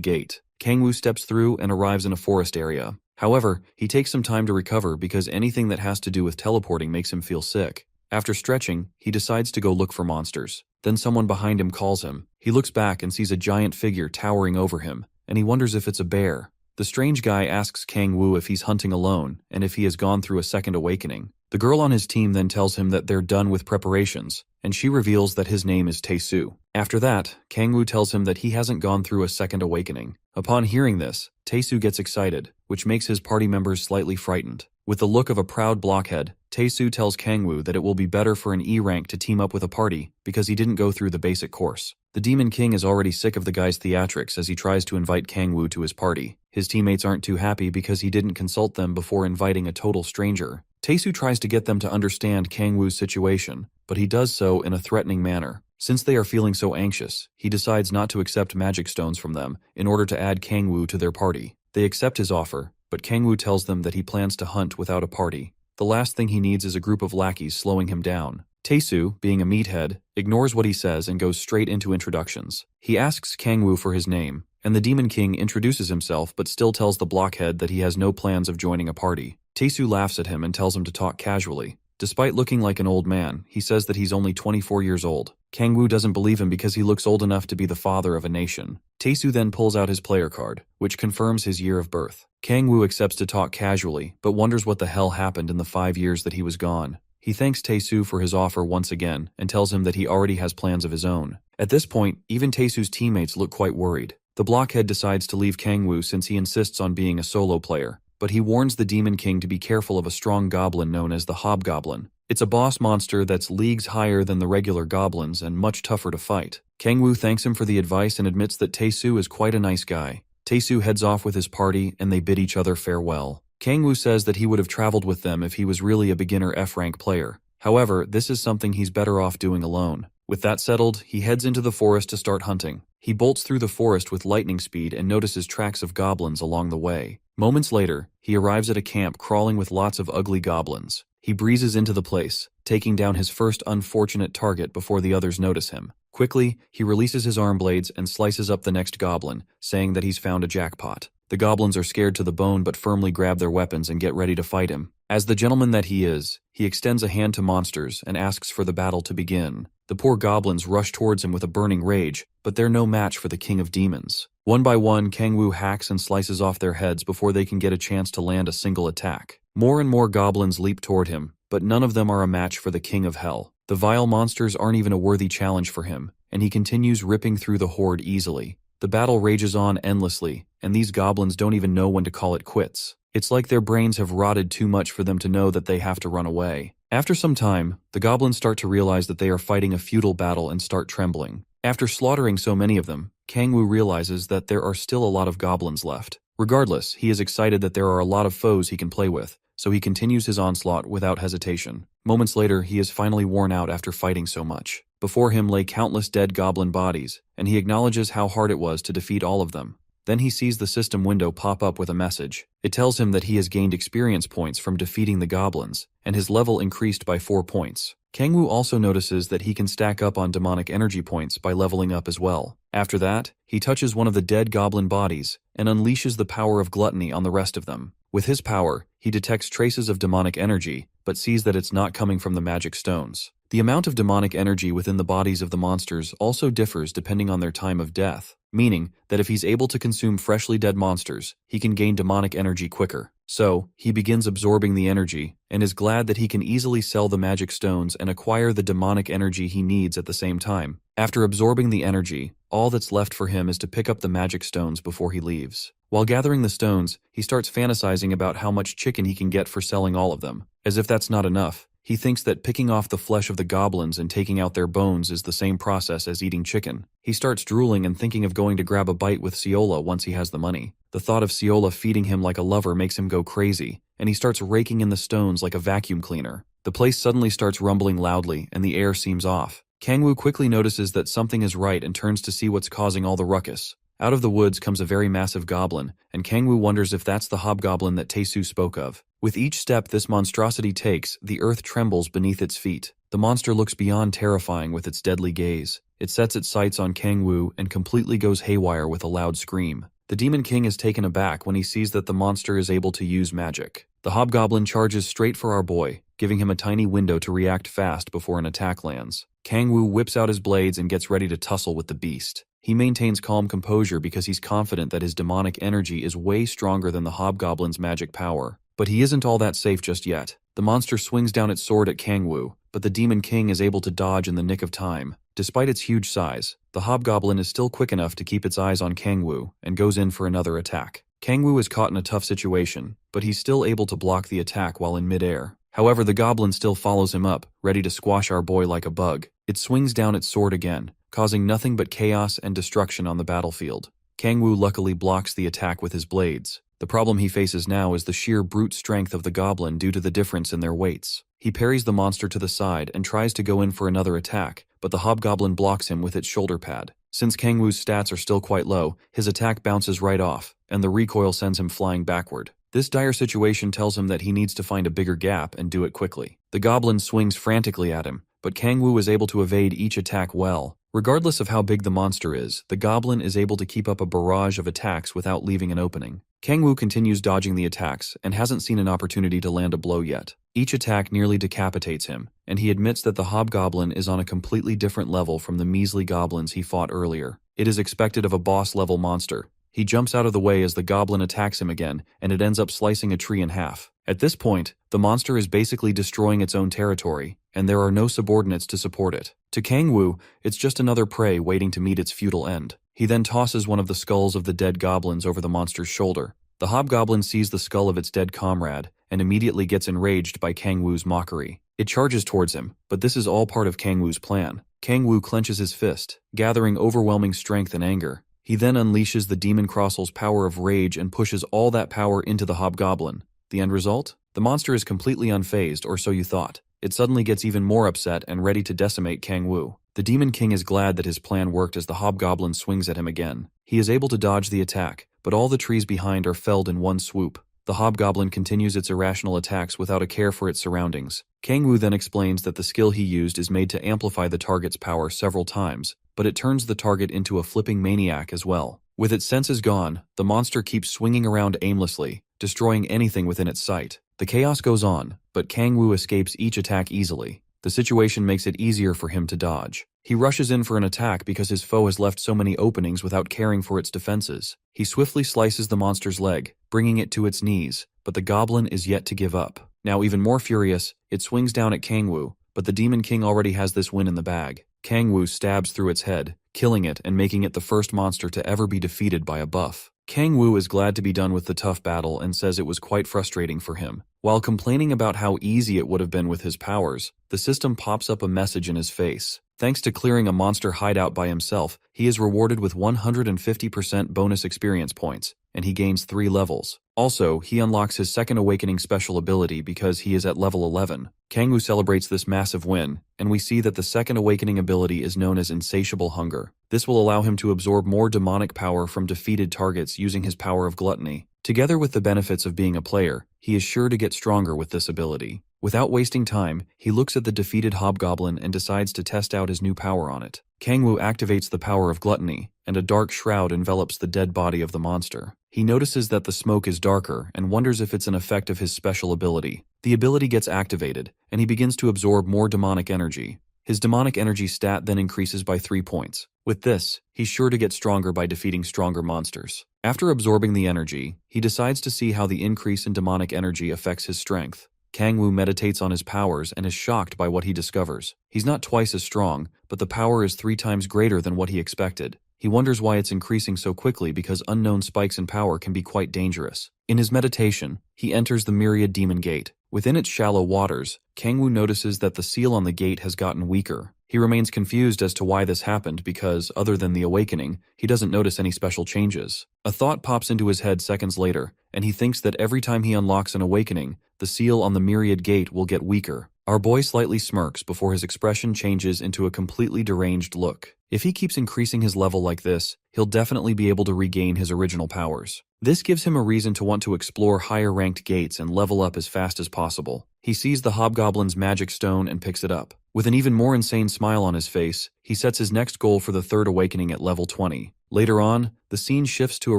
Speaker 1: gate. Kangwoo steps through and arrives in a forest area. However, he takes some time to recover because anything that has to do with teleporting makes him feel sick. After stretching, he decides to go look for monsters. Then someone behind him calls him. He looks back and sees a giant figure towering over him, and he wonders if it's a bear. The strange guy asks Kangwoo if he's hunting alone and if he has gone through a second awakening. The girl on his team then tells him that they're done with preparations, and she reveals that his name is Tae-soo. After that, Kangwoo tells him that he hasn't gone through a second awakening. Upon hearing this, Tae-soo gets excited, which makes his party members slightly frightened. With the look of a proud blockhead, Tae-soo tells Kangwoo that it will be better for an E rank to team up with a party because he didn't go through the basic course. The Demon King is already sick of the guy's theatrics as he tries to invite Kangwoo to his party. His teammates aren't too happy because he didn't consult them before inviting a total stranger. Tae-soo tries to get them to understand Kangwoo's situation, but he does so in a threatening manner. Since they are feeling so anxious, he decides not to accept magic stones from them in order to add Kangwoo to their party. They accept his offer, but Kangwoo tells them that he plans to hunt without a party. The last thing he needs is a group of lackeys slowing him down. Tae-soo, being a meathead, ignores what he says and goes straight into introductions. He asks Kangwoo for his name, and the Demon King introduces himself but still tells the blockhead that he has no plans of joining a party. Tae-soo laughs at him and tells him to talk casually. Despite looking like an old man, he says that he's only 24 years old. Kangwoo doesn't believe him because he looks old enough to be the father of a nation. Tae-soo then pulls out his player card, which confirms his year of birth. Kangwoo accepts to talk casually, but wonders what the hell happened in the 5 years that he was gone. He thanks Tae-soo for his offer once again and tells him that he already has plans of his own. At this point, even Tae-soo's teammates look quite worried. The blockhead decides to leave Kangwoo since he insists on being a solo player, but he warns the Demon King to be careful of a strong goblin known as the Hobgoblin. It's a boss monster that's leagues higher than the regular goblins and much tougher to fight. Kangwoo thanks him for the advice and admits that Tae-soo is quite a nice guy. Tae-soo heads off with his party and they bid each other farewell. Kangwoo says that he would have traveled with them if he was really a beginner F-rank player. However, this is something he's better off doing alone. With that settled, he heads into the forest to start hunting. He bolts through the forest with lightning speed and notices tracks of goblins along the way. Moments later, he arrives at a camp crawling with lots of ugly goblins. He breezes into the place, taking down his first unfortunate target before the others notice him. Quickly, he releases his arm blades and slices up the next goblin, saying that he's found a jackpot. The goblins are scared to the bone but firmly grab their weapons and get ready to fight him. As the gentleman that he is, he extends a hand to monsters and asks for the battle to begin. The poor goblins rush towards him with a burning rage, but they're no match for the king of demons. One by one, Kangwoo hacks and slices off their heads before they can get a chance to land a single attack. More and more goblins leap toward him, but none of them are a match for the king of hell. The vile monsters aren't even a worthy challenge for him, and he continues ripping through the horde easily. The battle rages on endlessly, and these goblins don't even know when to call it quits. It's like their brains have rotted too much for them to know that they have to run away. After some time, the goblins start to realize that they are fighting a futile battle and start trembling. After slaughtering so many of them, Kangwoo realizes that there are still a lot of goblins left. Regardless, he is excited that there are a lot of foes he can play with, so he continues his onslaught without hesitation. Moments later, he is finally worn out after fighting so much. Before him lay countless dead goblin bodies, and he acknowledges how hard it was to defeat all of them. Then he sees the system window pop up with a message. It tells him that he has gained experience points from defeating the goblins, and his level increased by 4 points. Kangwoo also notices that he can stack up on demonic energy points by leveling up as well. After that, he touches one of the dead goblin bodies and unleashes the power of gluttony on the rest of them. With his power, he detects traces of demonic energy, but sees that it's not coming from the magic stones. The amount of demonic energy within the bodies of the monsters also differs depending on their time of death, meaning that if he's able to consume freshly dead monsters, he can gain demonic energy quicker. So, he begins absorbing the energy, and is glad that he can easily sell the magic stones and acquire the demonic energy he needs at the same time. After absorbing the energy, all that's left for him is to pick up the magic stones before he leaves. While gathering the stones, he starts fantasizing about how much chicken he can get for selling all of them. As if that's not enough, He thinks that picking off the flesh of the goblins and taking out their bones is the same process as eating chicken. He starts drooling and thinking of going to grab a bite with Ciola once he has the money. The thought of Ciola feeding him like a lover makes him go crazy, and he starts raking in the stones like a vacuum cleaner. The place suddenly starts rumbling loudly, and the air seems off. Kangwoo quickly notices that something is right and turns to see what's causing all the ruckus. Out of the woods comes a very massive goblin, and Kangwoo wonders if that's the hobgoblin that Taesu spoke of. With each step this monstrosity takes, the earth trembles beneath its feet. The monster looks beyond terrifying with its deadly gaze. It sets its sights on Kangwoo and completely goes haywire with a loud scream. The Demon King is taken aback when he sees that the monster is able to use magic. The hobgoblin charges straight for our boy, giving him a tiny window to react fast before an attack lands. Kangwoo whips out his blades and gets ready to tussle with the beast. He maintains calm composure because he's confident that his demonic energy is way stronger than the hobgoblin's magic power. But he isn't all that safe just yet. The monster swings down its sword at Kangwoo, but the Demon King is able to dodge in the nick of time. Despite its huge size, the hobgoblin is still quick enough to keep its eyes on Kangwoo and goes in for another attack. Kangwoo is caught in a tough situation, but he's still able to block the attack while in midair. However, the goblin still follows him up, ready to squash our boy like a bug. It swings down its sword again, causing nothing but chaos and destruction on the battlefield. Kangwoo luckily blocks the attack with his blades. The problem he faces now is the sheer brute strength of the goblin due to the difference in their weights. He parries the monster to the side and tries to go in for another attack, but the hobgoblin blocks him with its shoulder pad. Since Kangwoo's stats are still quite low, his attack bounces right off, and the recoil sends him flying backward. This dire situation tells him that he needs to find a bigger gap and do it quickly. The goblin swings frantically at him, but Kangwoo is able to evade each attack well. Regardless of how big the monster is, the goblin is able to keep up a barrage of attacks without leaving an opening. Kangwoo continues dodging the attacks and hasn't seen an opportunity to land a blow yet. Each attack nearly decapitates him, and he admits that the hobgoblin is on a completely different level from the measly goblins he fought earlier. It is expected of a boss-level monster. He jumps out of the way as the goblin attacks him again, and it ends up slicing a tree in half. At this point, the monster is basically destroying its own territory, and there are no subordinates to support it. To Kangwoo, it's just another prey waiting to meet its futile end. He then tosses one of the skulls of the dead goblins over the monster's shoulder. The hobgoblin sees the skull of its dead comrade, and immediately gets enraged by Kangwoo's mockery. It charges towards him, but this is all part of Kangwoo's plan. Kangwoo clenches his fist, gathering overwhelming strength and anger. He then unleashes the Demon Crossel's power of rage and pushes all that power into the hobgoblin. The end result? The monster is completely unfazed, or so you thought. It suddenly gets even more upset and ready to decimate Kangwoo. The Demon King is glad that his plan worked as the hobgoblin swings at him again. He is able to dodge the attack, but all the trees behind are felled in one swoop. The hobgoblin continues its irrational attacks without a care for its surroundings. Kangwoo then explains that the skill he used is made to amplify the target's power several times, but it turns the target into a flipping maniac as well. With its senses gone, the monster keeps swinging around aimlessly, destroying anything within its sight. The chaos goes on, but Kangwoo escapes each attack easily. The situation makes it easier for him to dodge. He rushes in for an attack because his foe has left so many openings without caring for its defenses. He swiftly slices the monster's leg, bringing it to its knees, but the goblin is yet to give up. Now even more furious, it swings down at Kangwoo, but the Demon King already has this win in the bag. Kangwoo stabs through its head, killing it and making it the first monster to ever be defeated by a buff. Kangwoo is glad to be done with the tough battle and says it was quite frustrating for him. While complaining about how easy it would have been with his powers, the system pops up a message in his face. Thanks to clearing a monster hideout by himself, he is rewarded with 150% bonus experience points, and he gains 3 levels. Also, he unlocks his second awakening special ability because he is at level 11. Kangwoo celebrates this massive win, and we see that the second awakening ability is known as Insatiable Hunger. This will allow him to absorb more demonic power from defeated targets using his power of gluttony. Together with the benefits of being a player, he is sure to get stronger with this ability. Without wasting time, he looks at the defeated hobgoblin and decides to test out his new power on it. Kangwoo activates the power of gluttony, and a dark shroud envelops the dead body of the monster. He notices that the smoke is darker and wonders if it's an effect of his special ability. The ability gets activated, and he begins to absorb more demonic energy. His demonic energy stat then increases by 3 points. With this, he's sure to get stronger by defeating stronger monsters. After absorbing the energy, he decides to see how the increase in demonic energy affects his strength. Kangwoo meditates on his powers and is shocked by what he discovers. He's not twice as strong, but the power is 3 times greater than what he expected. He wonders why it's increasing so quickly because unknown spikes in power can be quite dangerous. In his meditation, he enters the Myriad Demon Gate. Within its shallow waters, Kangwoo notices that the seal on the gate has gotten weaker. He remains confused as to why this happened because, other than the awakening, he doesn't notice any special changes. A thought pops into his head seconds later, and he thinks that every time he unlocks an awakening, the seal on the Myriad Gate will get weaker. Our boy slightly smirks before his expression changes into a completely deranged look. If he keeps increasing his level like this, he'll definitely be able to regain his original powers. This gives him a reason to want to explore higher-ranked gates and level up as fast as possible. He sees the hobgoblin's magic stone and picks it up. With an even more insane smile on his face, he sets his next goal for the third awakening at level 20. Later on, the scene shifts to a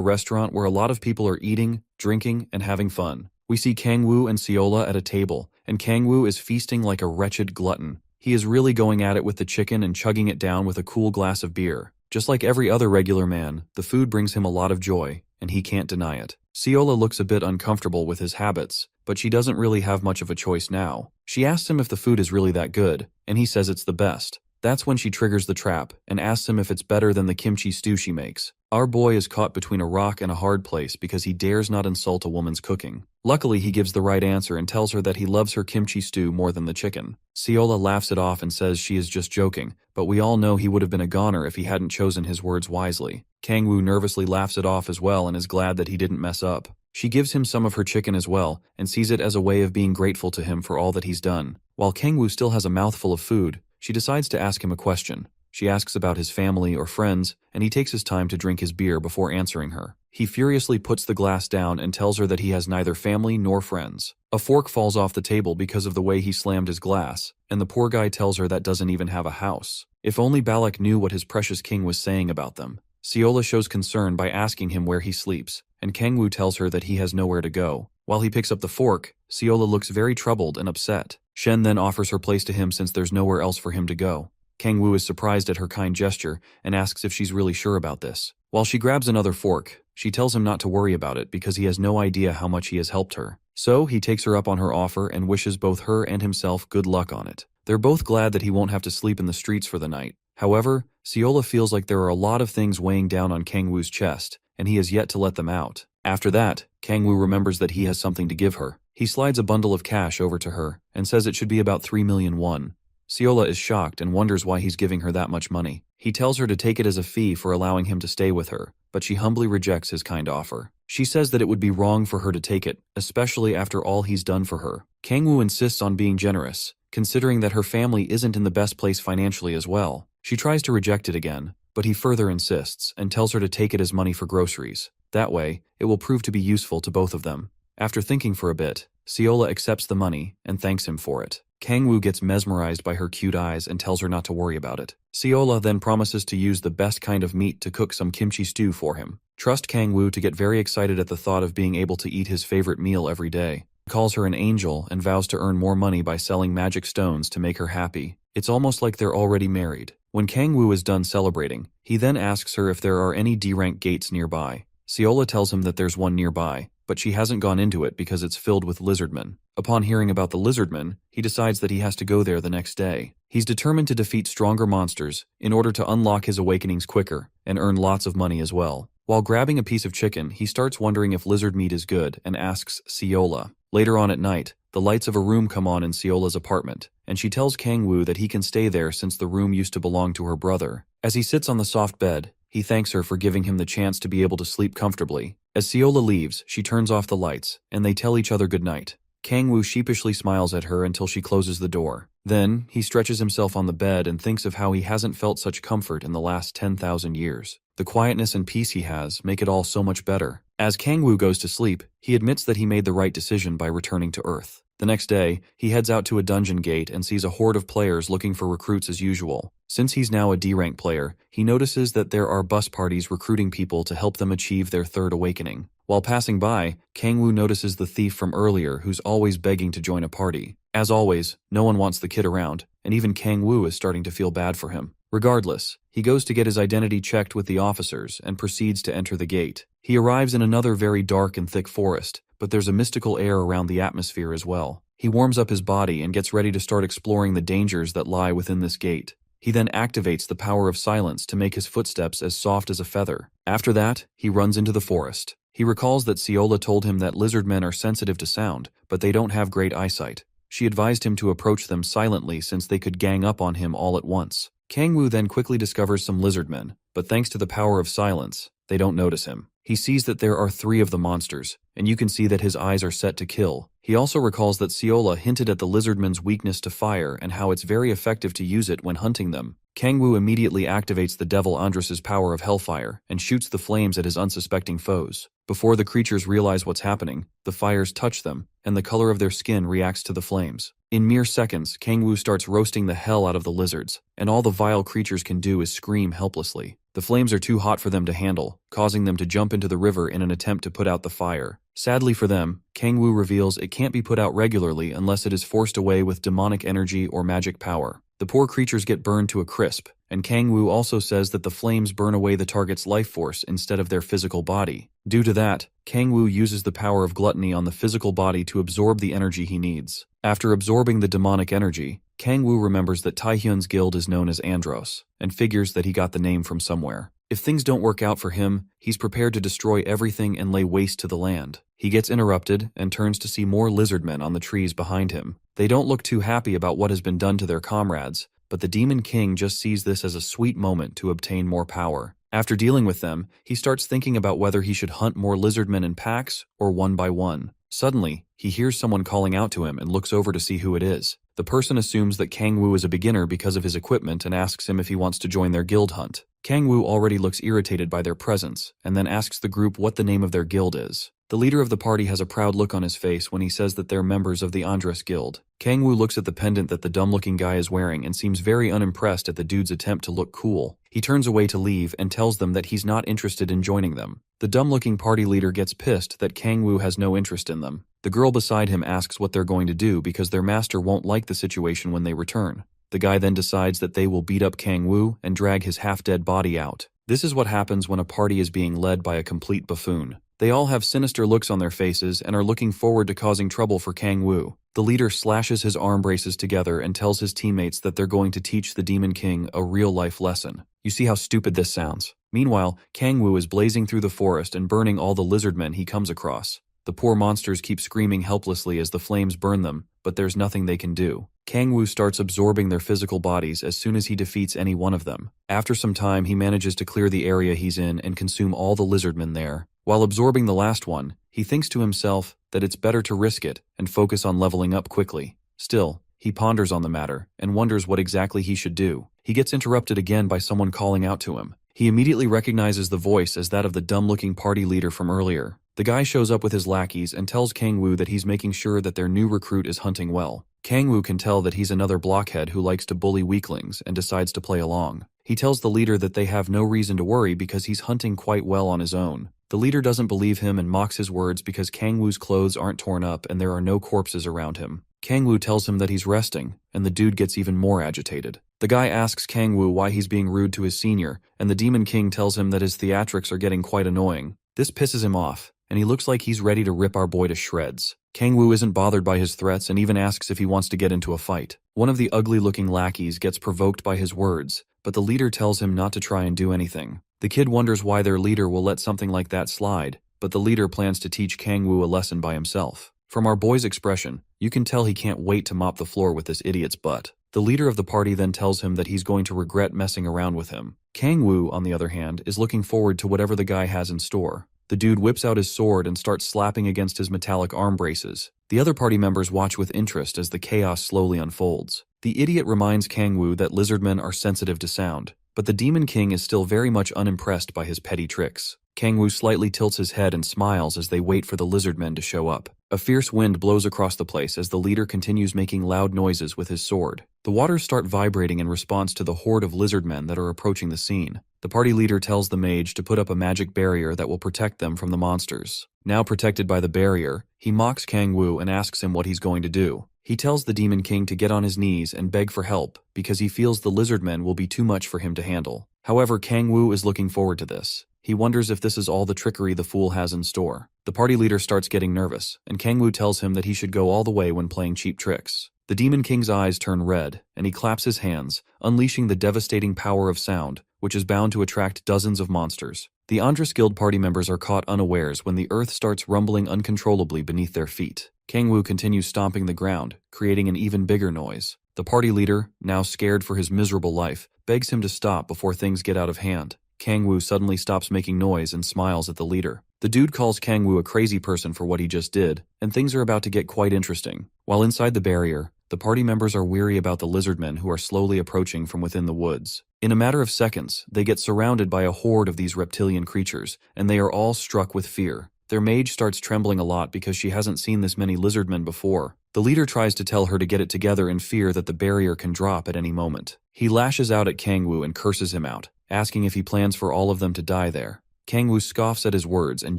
Speaker 1: restaurant where a lot of people are eating, drinking, and having fun. We see Kangwoo and Seola at a table, and Kangwoo is feasting like a wretched glutton. He is really going at it with the chicken and chugging it down with a cool glass of beer. Just like every other regular man, the food brings him a lot of joy, and he can't deny it. Seola looks a bit uncomfortable with his habits, but she doesn't really have much of a choice now. She asks him if the food is really that good, and he says it's the best. That's when she triggers the trap and asks him if it's better than the kimchi stew she makes. Our boy is caught between a rock and a hard place because he dares not insult a woman's cooking. Luckily, he gives the right answer and tells her that he loves her kimchi stew more than the chicken. Seola laughs it off and says she is just joking, but we all know he would have been a goner if he hadn't chosen his words wisely. Kangwoo nervously laughs it off as well and is glad that he didn't mess up. She gives him some of her chicken as well and sees it as a way of being grateful to him for all that he's done. While Kangwoo still has a mouthful of food, she decides to ask him a question. She asks about his family or friends, and he takes his time to drink his beer before answering her. He furiously puts the glass down and tells her that he has neither family nor friends. A fork falls off the table because of the way he slammed his glass, and the poor guy tells her that doesn't even have a house. If only Balak knew what his precious king was saying about them. Seola shows concern by asking him where he sleeps, and Kangwoo tells her that he has nowhere to go. While he picks up the fork, Seola looks very troubled and upset. Shen then offers her place to him since there's nowhere else for him to go. Kangwoo is surprised at her kind gesture and asks if she's really sure about this. While she grabs another fork, she tells him not to worry about it because he has no idea how much he has helped her. So he takes her up on her offer and wishes both her and himself good luck on it. They're both glad that he won't have to sleep in the streets for the night. However, Seola feels like there are a lot of things weighing down on Kangwoo's chest, and he has yet to let them out. After that, Kangwoo remembers that he has something to give her. He slides a bundle of cash over to her and says it should be about 3 million won. Seola is shocked and wonders why he's giving her that much money. He tells her to take it as a fee for allowing him to stay with her, but she humbly rejects his kind offer. She says that it would be wrong for her to take it, especially after all he's done for her. Kangwoo insists on being generous, considering that her family isn't in the best place financially as well. She tries to reject it again, but he further insists and tells her to take it as money for groceries. That way, it will prove to be useful to both of them. After thinking for a bit, Seola accepts the money and thanks him for it. Kangwoo gets mesmerized by her cute eyes and tells her not to worry about it. Seola then promises to use the best kind of meat to cook some kimchi stew for him. Trust Kangwoo to get very excited at the thought of being able to eat his favorite meal every day. He calls her an angel and vows to earn more money by selling magic stones to make her happy. It's almost like they're already married. When Kangwoo is done celebrating, he then asks her if there are any D-rank gates nearby. Seola tells him that there's one nearby, but she hasn't gone into it because it's filled with lizardmen. Upon hearing about the lizardmen, he decides that he has to go there the next day. He's determined to defeat stronger monsters in order to unlock his awakenings quicker and earn lots of money as well. While grabbing a piece of chicken, he starts wondering if lizard meat is good and asks Seola. Later on at night, the lights of a room come on in Seola's apartment, and she tells Kangwoo that he can stay there since the room used to belong to her brother. As he sits on the soft bed, he thanks her for giving him the chance to be able to sleep comfortably. As Seola leaves, she turns off the lights, and they tell each other goodnight. Kangwoo sheepishly smiles at her until she closes the door. Then, he stretches himself on the bed and thinks of how he hasn't felt such comfort in the last 10,000 years. The quietness and peace he has make it all so much better. As Kangwoo goes to sleep, he admits that he made the right decision by returning to Earth. The next day, he heads out to a dungeon gate and sees a horde of players looking for recruits as usual. Since he's now a D-rank player, he notices that there are bus parties recruiting people to help them achieve their third awakening. While passing by, Kangwoo notices the thief from earlier who's always begging to join a party. As always, no one wants the kid around, and even Kangwoo is starting to feel bad for him. Regardless, he goes to get his identity checked with the officers and proceeds to enter the gate. He arrives in another very dark and thick forest, but there's a mystical air around the atmosphere as well. He warms up his body and gets ready to start exploring the dangers that lie within this gate. He then activates the power of silence to make his footsteps as soft as a feather. After that, he runs into the forest. He recalls that Seola told him that lizardmen are sensitive to sound, but they don't have great eyesight. She advised him to approach them silently since they could gang up on him all at once. Kangwoo then quickly discovers some lizardmen, but thanks to the power of silence, they don't notice him. He sees that there are 3 of the monsters, and you can see that his eyes are set to kill. He also recalls that Seola hinted at the lizardmen's weakness to fire and how it's very effective to use it when hunting them. Kangwoo immediately activates the devil Andros's power of hellfire and shoots the flames at his unsuspecting foes. Before the creatures realize what's happening, the fires touch them, and the color of their skin reacts to the flames. In mere seconds, Kangwoo starts roasting the hell out of the lizards, and all the vile creatures can do is scream helplessly. The flames are too hot for them to handle, causing them to jump into the river in an attempt to put out the fire. Sadly for them, Kangwoo reveals it can't be put out regularly unless it is forced away with demonic energy or magic power. The poor creatures get burned to a crisp, and Kangwoo also says that the flames burn away the target's life force instead of their physical body. Due to that, Kangwoo uses the power of gluttony on the physical body to absorb the energy he needs. After absorbing the demonic energy, Kangwoo remembers that Taehyun's guild is known as Andros, and figures that he got the name from somewhere. If things don't work out for him, he's prepared to destroy everything and lay waste to the land. He gets interrupted and turns to see more lizardmen on the trees behind him. They don't look too happy about what has been done to their comrades, but the Demon King just sees this as a sweet moment to obtain more power. After dealing with them, he starts thinking about whether he should hunt more lizardmen in packs or one by one. Suddenly, he hears someone calling out to him and looks over to see who it is. The person assumes that Kangwoo is a beginner because of his equipment and asks him if he wants to join their guild hunt. Kangwoo already looks irritated by their presence, and then asks the group what the name of their guild is. The leader of the party has a proud look on his face when he says that they're members of the Andros Guild. Kangwoo looks at the pendant that the dumb-looking guy is wearing and seems very unimpressed at the dude's attempt to look cool. He turns away to leave and tells them that he's not interested in joining them. The dumb-looking party leader gets pissed that Kangwoo has no interest in them. The girl beside him asks what they're going to do because their master won't like the situation when they return. The guy then decides that they will beat up Kangwoo and drag his half-dead body out. This is what happens when a party is being led by a complete buffoon. They all have sinister looks on their faces and are looking forward to causing trouble for Kangwoo. The leader slashes his arm braces together and tells his teammates that they're going to teach the Demon King a real-life lesson. You see how stupid this sounds. Meanwhile, Kangwoo is blazing through the forest and burning all the lizardmen he comes across. The poor monsters keep screaming helplessly as the flames burn them, but there's nothing they can do. Kangwoo starts absorbing their physical bodies as soon as he defeats any one of them. After some time, he manages to clear the area he's in and consume all the lizardmen there. While absorbing the last one, he thinks to himself that it's better to risk it and focus on leveling up quickly. Still, he ponders on the matter and wonders what exactly he should do. He gets interrupted again by someone calling out to him. He immediately recognizes the voice as that of the dumb-looking party leader from earlier. The guy shows up with his lackeys and tells Kangwoo that he's making sure that their new recruit is hunting well. Kangwoo can tell that he's another blockhead who likes to bully weaklings and decides to play along. He tells the leader that they have no reason to worry because he's hunting quite well on his own. The leader doesn't believe him and mocks his words because Kangwoo's clothes aren't torn up and there are no corpses around him. Kangwoo tells him that he's resting, and the dude gets even more agitated. The guy asks Kangwoo why he's being rude to his senior, and the Demon King tells him that his theatrics are getting quite annoying. This pisses him off, and he looks like he's ready to rip our boy to shreds. Kangwoo isn't bothered by his threats and even asks if he wants to get into a fight. One of the ugly-looking lackeys gets provoked by his words, but the leader tells him not to try and do anything. The kid wonders why their leader will let something like that slide, but the leader plans to teach Kangwoo a lesson by himself. From our boy's expression, you can tell he can't wait to mop the floor with this idiot's butt. The leader of the party then tells him that he's going to regret messing around with him. Kangwoo, on the other hand, is looking forward to whatever the guy has in store. The dude whips out his sword and starts slapping against his metallic arm braces. The other party members watch with interest as the chaos slowly unfolds. The idiot reminds Kangwoo that lizardmen are sensitive to sound, but the Demon King is still very much unimpressed by his petty tricks. Kangwoo slightly tilts his head and smiles as they wait for the lizardmen to show up. A fierce wind blows across the place as the leader continues making loud noises with his sword. The waters start vibrating in response to the horde of lizardmen that are approaching the scene. The party leader tells the mage to put up a magic barrier that will protect them from the monsters. Now protected by the barrier, he mocks Kangwoo and asks him what he's going to do. He tells the Demon King to get on his knees and beg for help because he feels the lizardmen will be too much for him to handle. However, Kangwoo is looking forward to this. He wonders if this is all the trickery the fool has in store. The party leader starts getting nervous, and Kangwoo tells him that he should go all the way when playing cheap tricks. The Demon King's eyes turn red, and he claps his hands, unleashing the devastating power of sound, which is bound to attract dozens of monsters. The Andras Guild party members are caught unawares when the earth starts rumbling uncontrollably beneath their feet. Kangwoo continues stomping the ground, creating an even bigger noise. The party leader, now scared for his miserable life, begs him to stop before things get out of hand. Kangwoo suddenly stops making noise and smiles at the leader. The dude calls Kangwoo a crazy person for what he just did, and things are about to get quite interesting. While inside the barrier, the party members are weary about the lizardmen who are slowly approaching from within the woods. In a matter of seconds, they get surrounded by a horde of these reptilian creatures, and they are all struck with fear. Their mage starts trembling a lot because she hasn't seen this many lizardmen before. The leader tries to tell her to get it together in fear that the barrier can drop at any moment. He lashes out at Kangwoo and curses him out, asking if he plans for all of them to die there. Kangwoo scoffs at his words and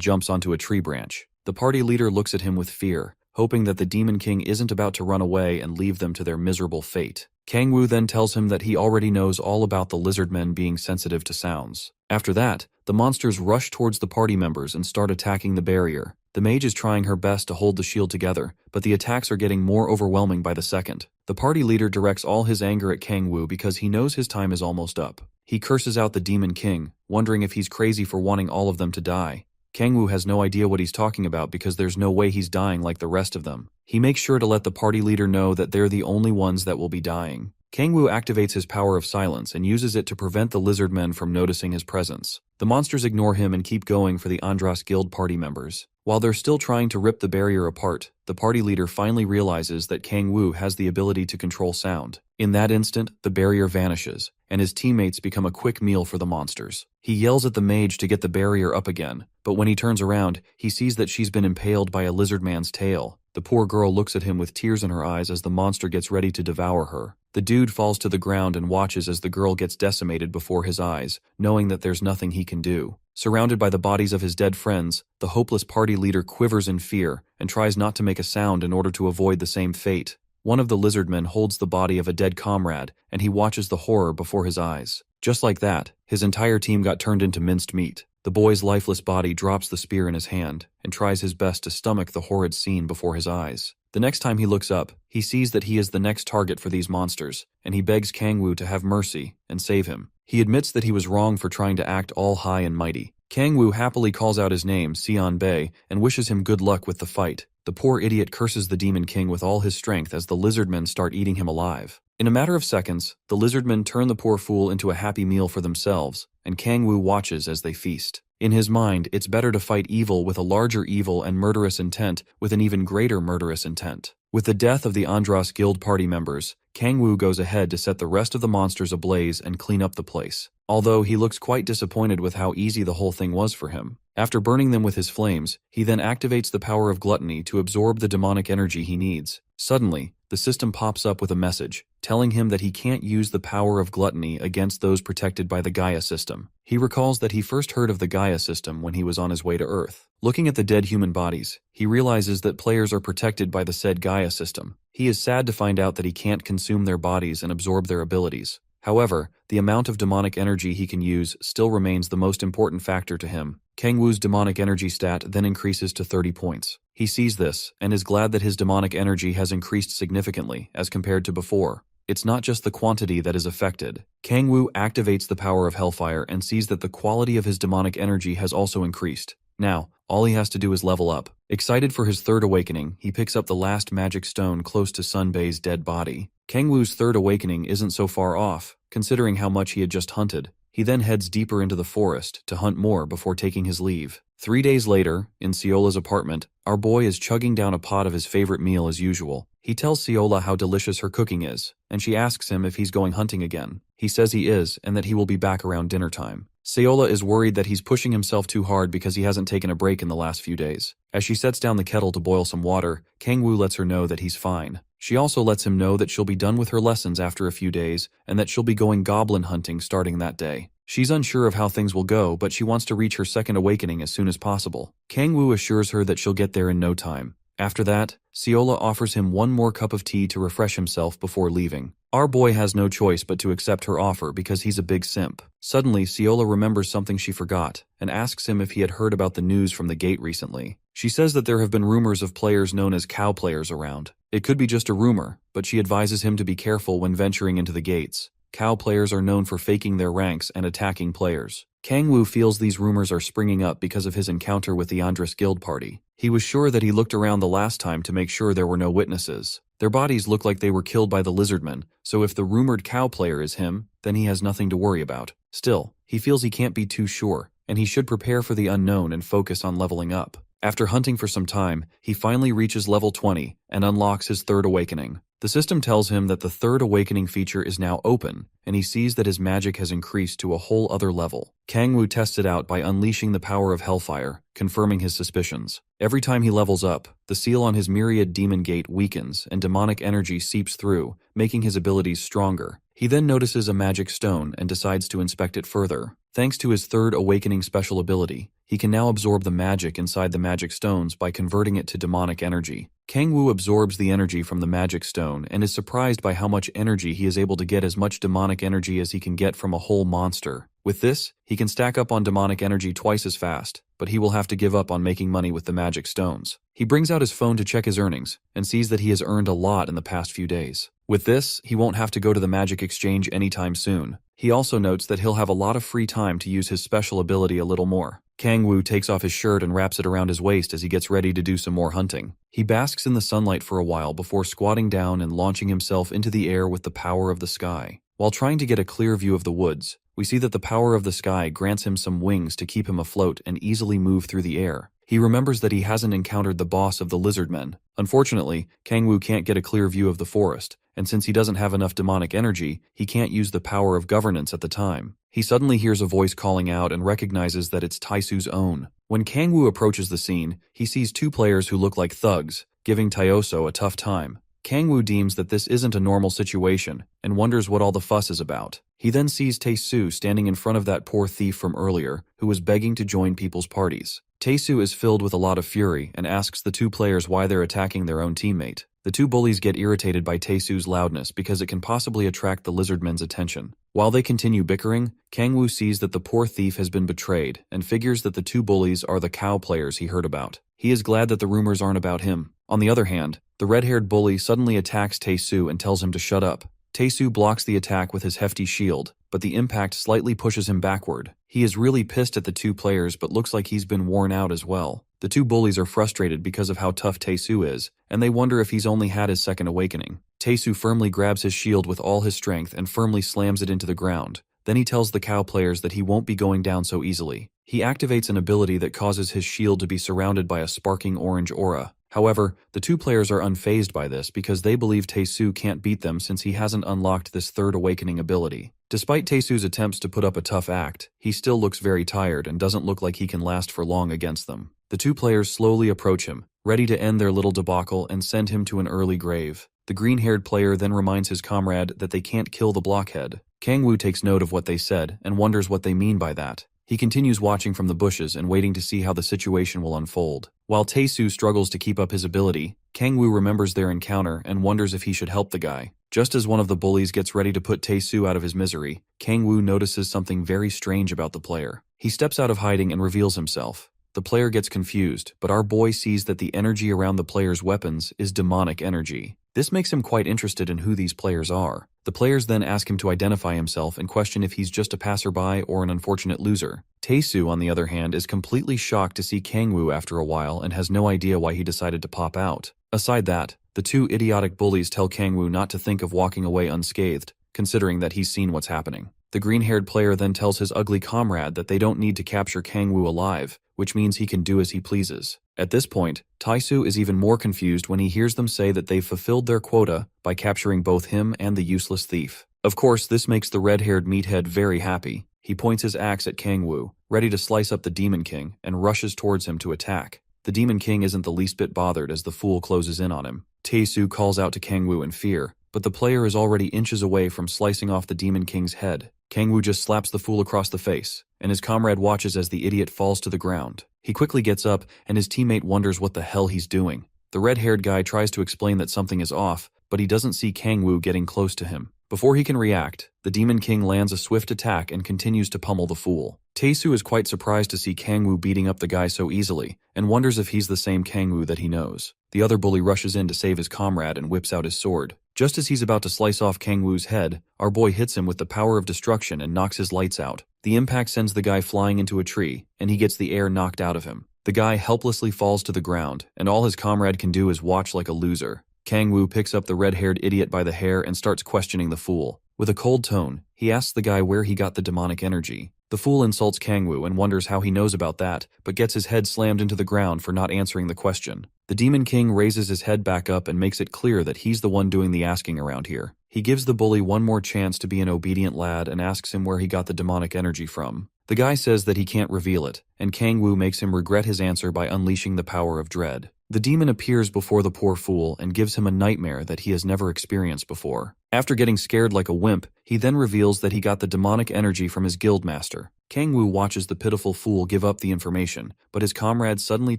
Speaker 1: jumps onto a tree branch. The party leader looks at him with fear, hoping that the Demon King isn't about to run away and leave them to their miserable fate. Kangwoo then tells him that he already knows all about the lizardmen being sensitive to sounds. After that, the monsters rush towards the party members and start attacking the barrier. The mage is trying her best to hold the shield together, but the attacks are getting more overwhelming by the second. The party leader directs all his anger at Kangwoo because he knows his time is almost up. He curses out the Demon King, wondering if he's crazy for wanting all of them to die. Kangwoo has no idea what he's talking about because there's no way he's dying like the rest of them. He makes sure to let the party leader know that they're the only ones that will be dying. Kangwoo activates his power of silence and uses it to prevent the lizardmen from noticing his presence. The monsters ignore him and keep going for the Andras Guild party members. While they're still trying to rip the barrier apart, the party leader finally realizes that Kangwoo has the ability to control sound. In that instant, the barrier vanishes, and his teammates become a quick meal for the monsters. He yells at the mage to get the barrier up again, but when he turns around, he sees that she's been impaled by a lizard man's tail. The poor girl looks at him with tears in her eyes as the monster gets ready to devour her. The dude falls to the ground and watches as the girl gets decimated before his eyes, knowing that there's nothing he can do. Surrounded by the bodies of his dead friends, the hopeless party leader quivers in fear and tries not to make a sound in order to avoid the same fate. One of the lizardmen holds the body of a dead comrade, and he watches the horror before his eyes. Just like that, his entire team got turned into minced meat. The boy's lifeless body drops the spear in his hand and tries his best to stomach the horrid scene before his eyes. The next time he looks up, he sees that he is the next target for these monsters, and he begs Kangwoo to have mercy and save him. He admits that he was wrong for trying to act all high and mighty. Kangwoo happily calls out his name, Sion Bei, and wishes him good luck with the fight. The poor idiot curses the Demon King with all his strength as the lizardmen start eating him alive. In a matter of seconds, the lizardmen turn the poor fool into a happy meal for themselves, and Kangwoo watches as they feast. In his mind, it's better to fight evil with a larger evil and murderous intent with an even greater murderous intent. With the death of the Andras Guild party members, Kangwoo goes ahead to set the rest of the monsters ablaze and clean up the place, although he looks quite disappointed with how easy the whole thing was for him. After burning them with his flames, he then activates the power of gluttony to absorb the demonic energy he needs. Suddenly, the system pops up with a message, telling him that he can't use the power of gluttony against those protected by the Gaia system. He recalls that he first heard of the Gaia system when he was on his way to Earth. Looking at the dead human bodies, he realizes that players are protected by the said Gaia system. He is sad to find out that he can't consume their bodies and absorb their abilities. However, the amount of demonic energy he can use still remains the most important factor to him. Kangwoo's demonic energy stat then increases to 30 points. He sees this, and is glad that his demonic energy has increased significantly as compared to before. It's not just the quantity that is affected. Kangwoo activates the power of Hellfire and sees that the quality of his demonic energy has also increased. Now, all he has to do is level up. Excited for his third awakening, he picks up the last magic stone close to Sunbei's dead body. Kangwoo's third awakening isn't so far off, considering how much he had just hunted. He then heads deeper into the forest to hunt more before taking his leave. 3 days later, in Siola's apartment, our boy is chugging down a pot of his favorite meal as usual. He tells Siola how delicious her cooking is, and she asks him if he's going hunting again. He says he is, and that he will be back around dinner time. Siola is worried that he's pushing himself too hard because he hasn't taken a break in the last few days. As she sets down the kettle to boil some water, Kangwoo lets her know that he's fine. She also lets him know that she'll be done with her lessons after a few days, and that she'll be going goblin hunting starting that day. She's unsure of how things will go, but she wants to reach her second awakening as soon as possible. Kangwoo assures her that she'll get there in no time. After that, Siola offers him one more cup of tea to refresh himself before leaving. Our boy has no choice but to accept her offer because he's a big simp. Suddenly, Siola remembers something she forgot and asks him if he had heard about the news from the gate recently. She says that there have been rumors of players known as cow players around. It could be just a rumor, but she advises him to be careful when venturing into the gates. Cow players are known for faking their ranks and attacking players. Kang Woo feels these rumors are springing up because of his encounter with the Andres Guild party. He was sure that he looked around the last time to make sure there were no witnesses. Their bodies look like they were killed by the lizardmen, so if the rumored cow player is him, then he has nothing to worry about. Still, he feels he can't be too sure, and he should prepare for the unknown and focus on leveling up. After hunting for some time, he finally reaches level 20 and unlocks his third awakening. The system tells him that the third awakening feature is now open, and he sees that his magic has increased to a whole other level. Kang Woo tests it out by unleashing the power of Hellfire, confirming his suspicions. Every time he levels up, the seal on his myriad demon gate weakens and demonic energy seeps through, making his abilities stronger. He then notices a magic stone and decides to inspect it further. Thanks to his third awakening special ability, he can now absorb the magic inside the magic stones by converting it to demonic energy. Kang Woo absorbs the energy from the magic stone and is surprised by how much energy he is able to get, as much demonic energy as he can get from a whole monster. With this, he can stack up on demonic energy twice as fast, but he will have to give up on making money with the magic stones. He brings out his phone to check his earnings and sees that he has earned a lot in the past few days. With this, he won't have to go to the magic exchange anytime soon. He also notes that he'll have a lot of free time to use his special ability a little more. Kang Woo takes off his shirt and wraps it around his waist as he gets ready to do some more hunting. He basks in the sunlight for a while before squatting down and launching himself into the air with the power of the sky. While trying to get a clear view of the woods, we see that the power of the sky grants him some wings to keep him afloat and easily move through the air. He remembers that he hasn't encountered the boss of the lizardmen. Unfortunately, Kang Woo can't get a clear view of the forest, and since he doesn't have enough demonic energy, he can't use the power of governance at the time. He suddenly hears a voice calling out and recognizes that it's Taisu's own. When Kang Woo approaches the scene, he sees two players who look like thugs, giving Taiso a tough time. Kang Woo deems that this isn't a normal situation and wonders what all the fuss is about. He then sees Taesu standing in front of that poor thief from earlier who was begging to join people's parties. Taesu is filled with a lot of fury and asks the two players why they're attacking their own teammate. The two bullies get irritated by Taesu's loudness because it can possibly attract the lizardmen's attention. While they continue bickering, Kang Woo sees that the poor thief has been betrayed and figures that the two bullies are the cow players he heard about. He is glad that the rumors aren't about him. On the other hand, the red-haired bully suddenly attacks Taesu and tells him to shut up. Taesu blocks the attack with his hefty shield, but the impact slightly pushes him backward. He is really pissed at the two players but looks like he's been worn out as well. The two bullies are frustrated because of how tough Taesu is, and they wonder if he's only had his second awakening. Taesu firmly grabs his shield with all his strength and firmly slams it into the ground. Then he tells the cow players that he won't be going down so easily. He activates an ability that causes his shield to be surrounded by a sparking orange aura. However, the two players are unfazed by this because they believe Taesu can't beat them since he hasn't unlocked this third awakening ability. Despite Taesu's attempts to put up a tough act, he still looks very tired and doesn't look like he can last for long against them. The two players slowly approach him, ready to end their little debacle and send him to an early grave. The green-haired player then reminds his comrade that they can't kill the blockhead. Kang Woo takes note of what they said and wonders what they mean by that. He continues watching from the bushes and waiting to see how the situation will unfold. While Taesu struggles to keep up his ability, Kang Woo remembers their encounter and wonders if he should help the guy. Just as one of the bullies gets ready to put Taesu out of his misery, Kang Woo notices something very strange about the player. He steps out of hiding and reveals himself. The player gets confused, but our boy sees that the energy around the player's weapons is demonic energy. This makes him quite interested in who these players are. The players then ask him to identify himself and question if he's just a passerby or an unfortunate loser. Taesu, on the other hand, is completely shocked to see Kang Woo after a while and has no idea why he decided to pop out. Aside that, the two idiotic bullies tell Kang Woo not to think of walking away unscathed, considering that he's seen what's happening. The green-haired player then tells his ugly comrade that they don't need to capture Kang Woo alive, which means he can do as he pleases. At this point, Taesu is even more confused when he hears them say that they've fulfilled their quota by capturing both him and the useless thief. Of course, this makes the red-haired meathead very happy. He points his axe at Kang Woo, ready to slice up the Demon King, and rushes towards him to attack. The Demon King isn't the least bit bothered as the fool closes in on him. Taesu calls out to Kang Woo in fear, but the player is already inches away from slicing off the Demon King's head. Kang Woo just slaps the fool across the face, and his comrade watches as the idiot falls to the ground. He quickly gets up, and his teammate wonders what the hell he's doing. The red-haired guy tries to explain that something is off, but he doesn't see Kang Woo getting close to him. Before he can react, the Demon King lands a swift attack and continues to pummel the fool. Taesu is quite surprised to see Kang Woo beating up the guy so easily, and wonders if he's the same Kang Woo that he knows. The other bully rushes in to save his comrade and whips out his sword. Just as he's about to slice off Kang Woo's head, our boy hits him with the power of destruction and knocks his lights out. The impact sends the guy flying into a tree, and he gets the air knocked out of him. The guy helplessly falls to the ground, and all his comrade can do is watch like a loser. Kang Woo picks up the red-haired idiot by the hair and starts questioning the fool. With a cold tone, he asks the guy where he got the demonic energy. The fool insults Kang Woo and wonders how he knows about that, but gets his head slammed into the ground for not answering the question. The Demon King raises his head back up and makes it clear that he's the one doing the asking around here. He gives the bully one more chance to be an obedient lad and asks him where he got the demonic energy from. The guy says that he can't reveal it, and Kang Woo makes him regret his answer by unleashing the power of dread. The demon appears before the poor fool and gives him a nightmare that he has never experienced before. After getting scared like a wimp, he then reveals that he got the demonic energy from his guildmaster. Kang Woo watches the pitiful fool give up the information, but his comrade suddenly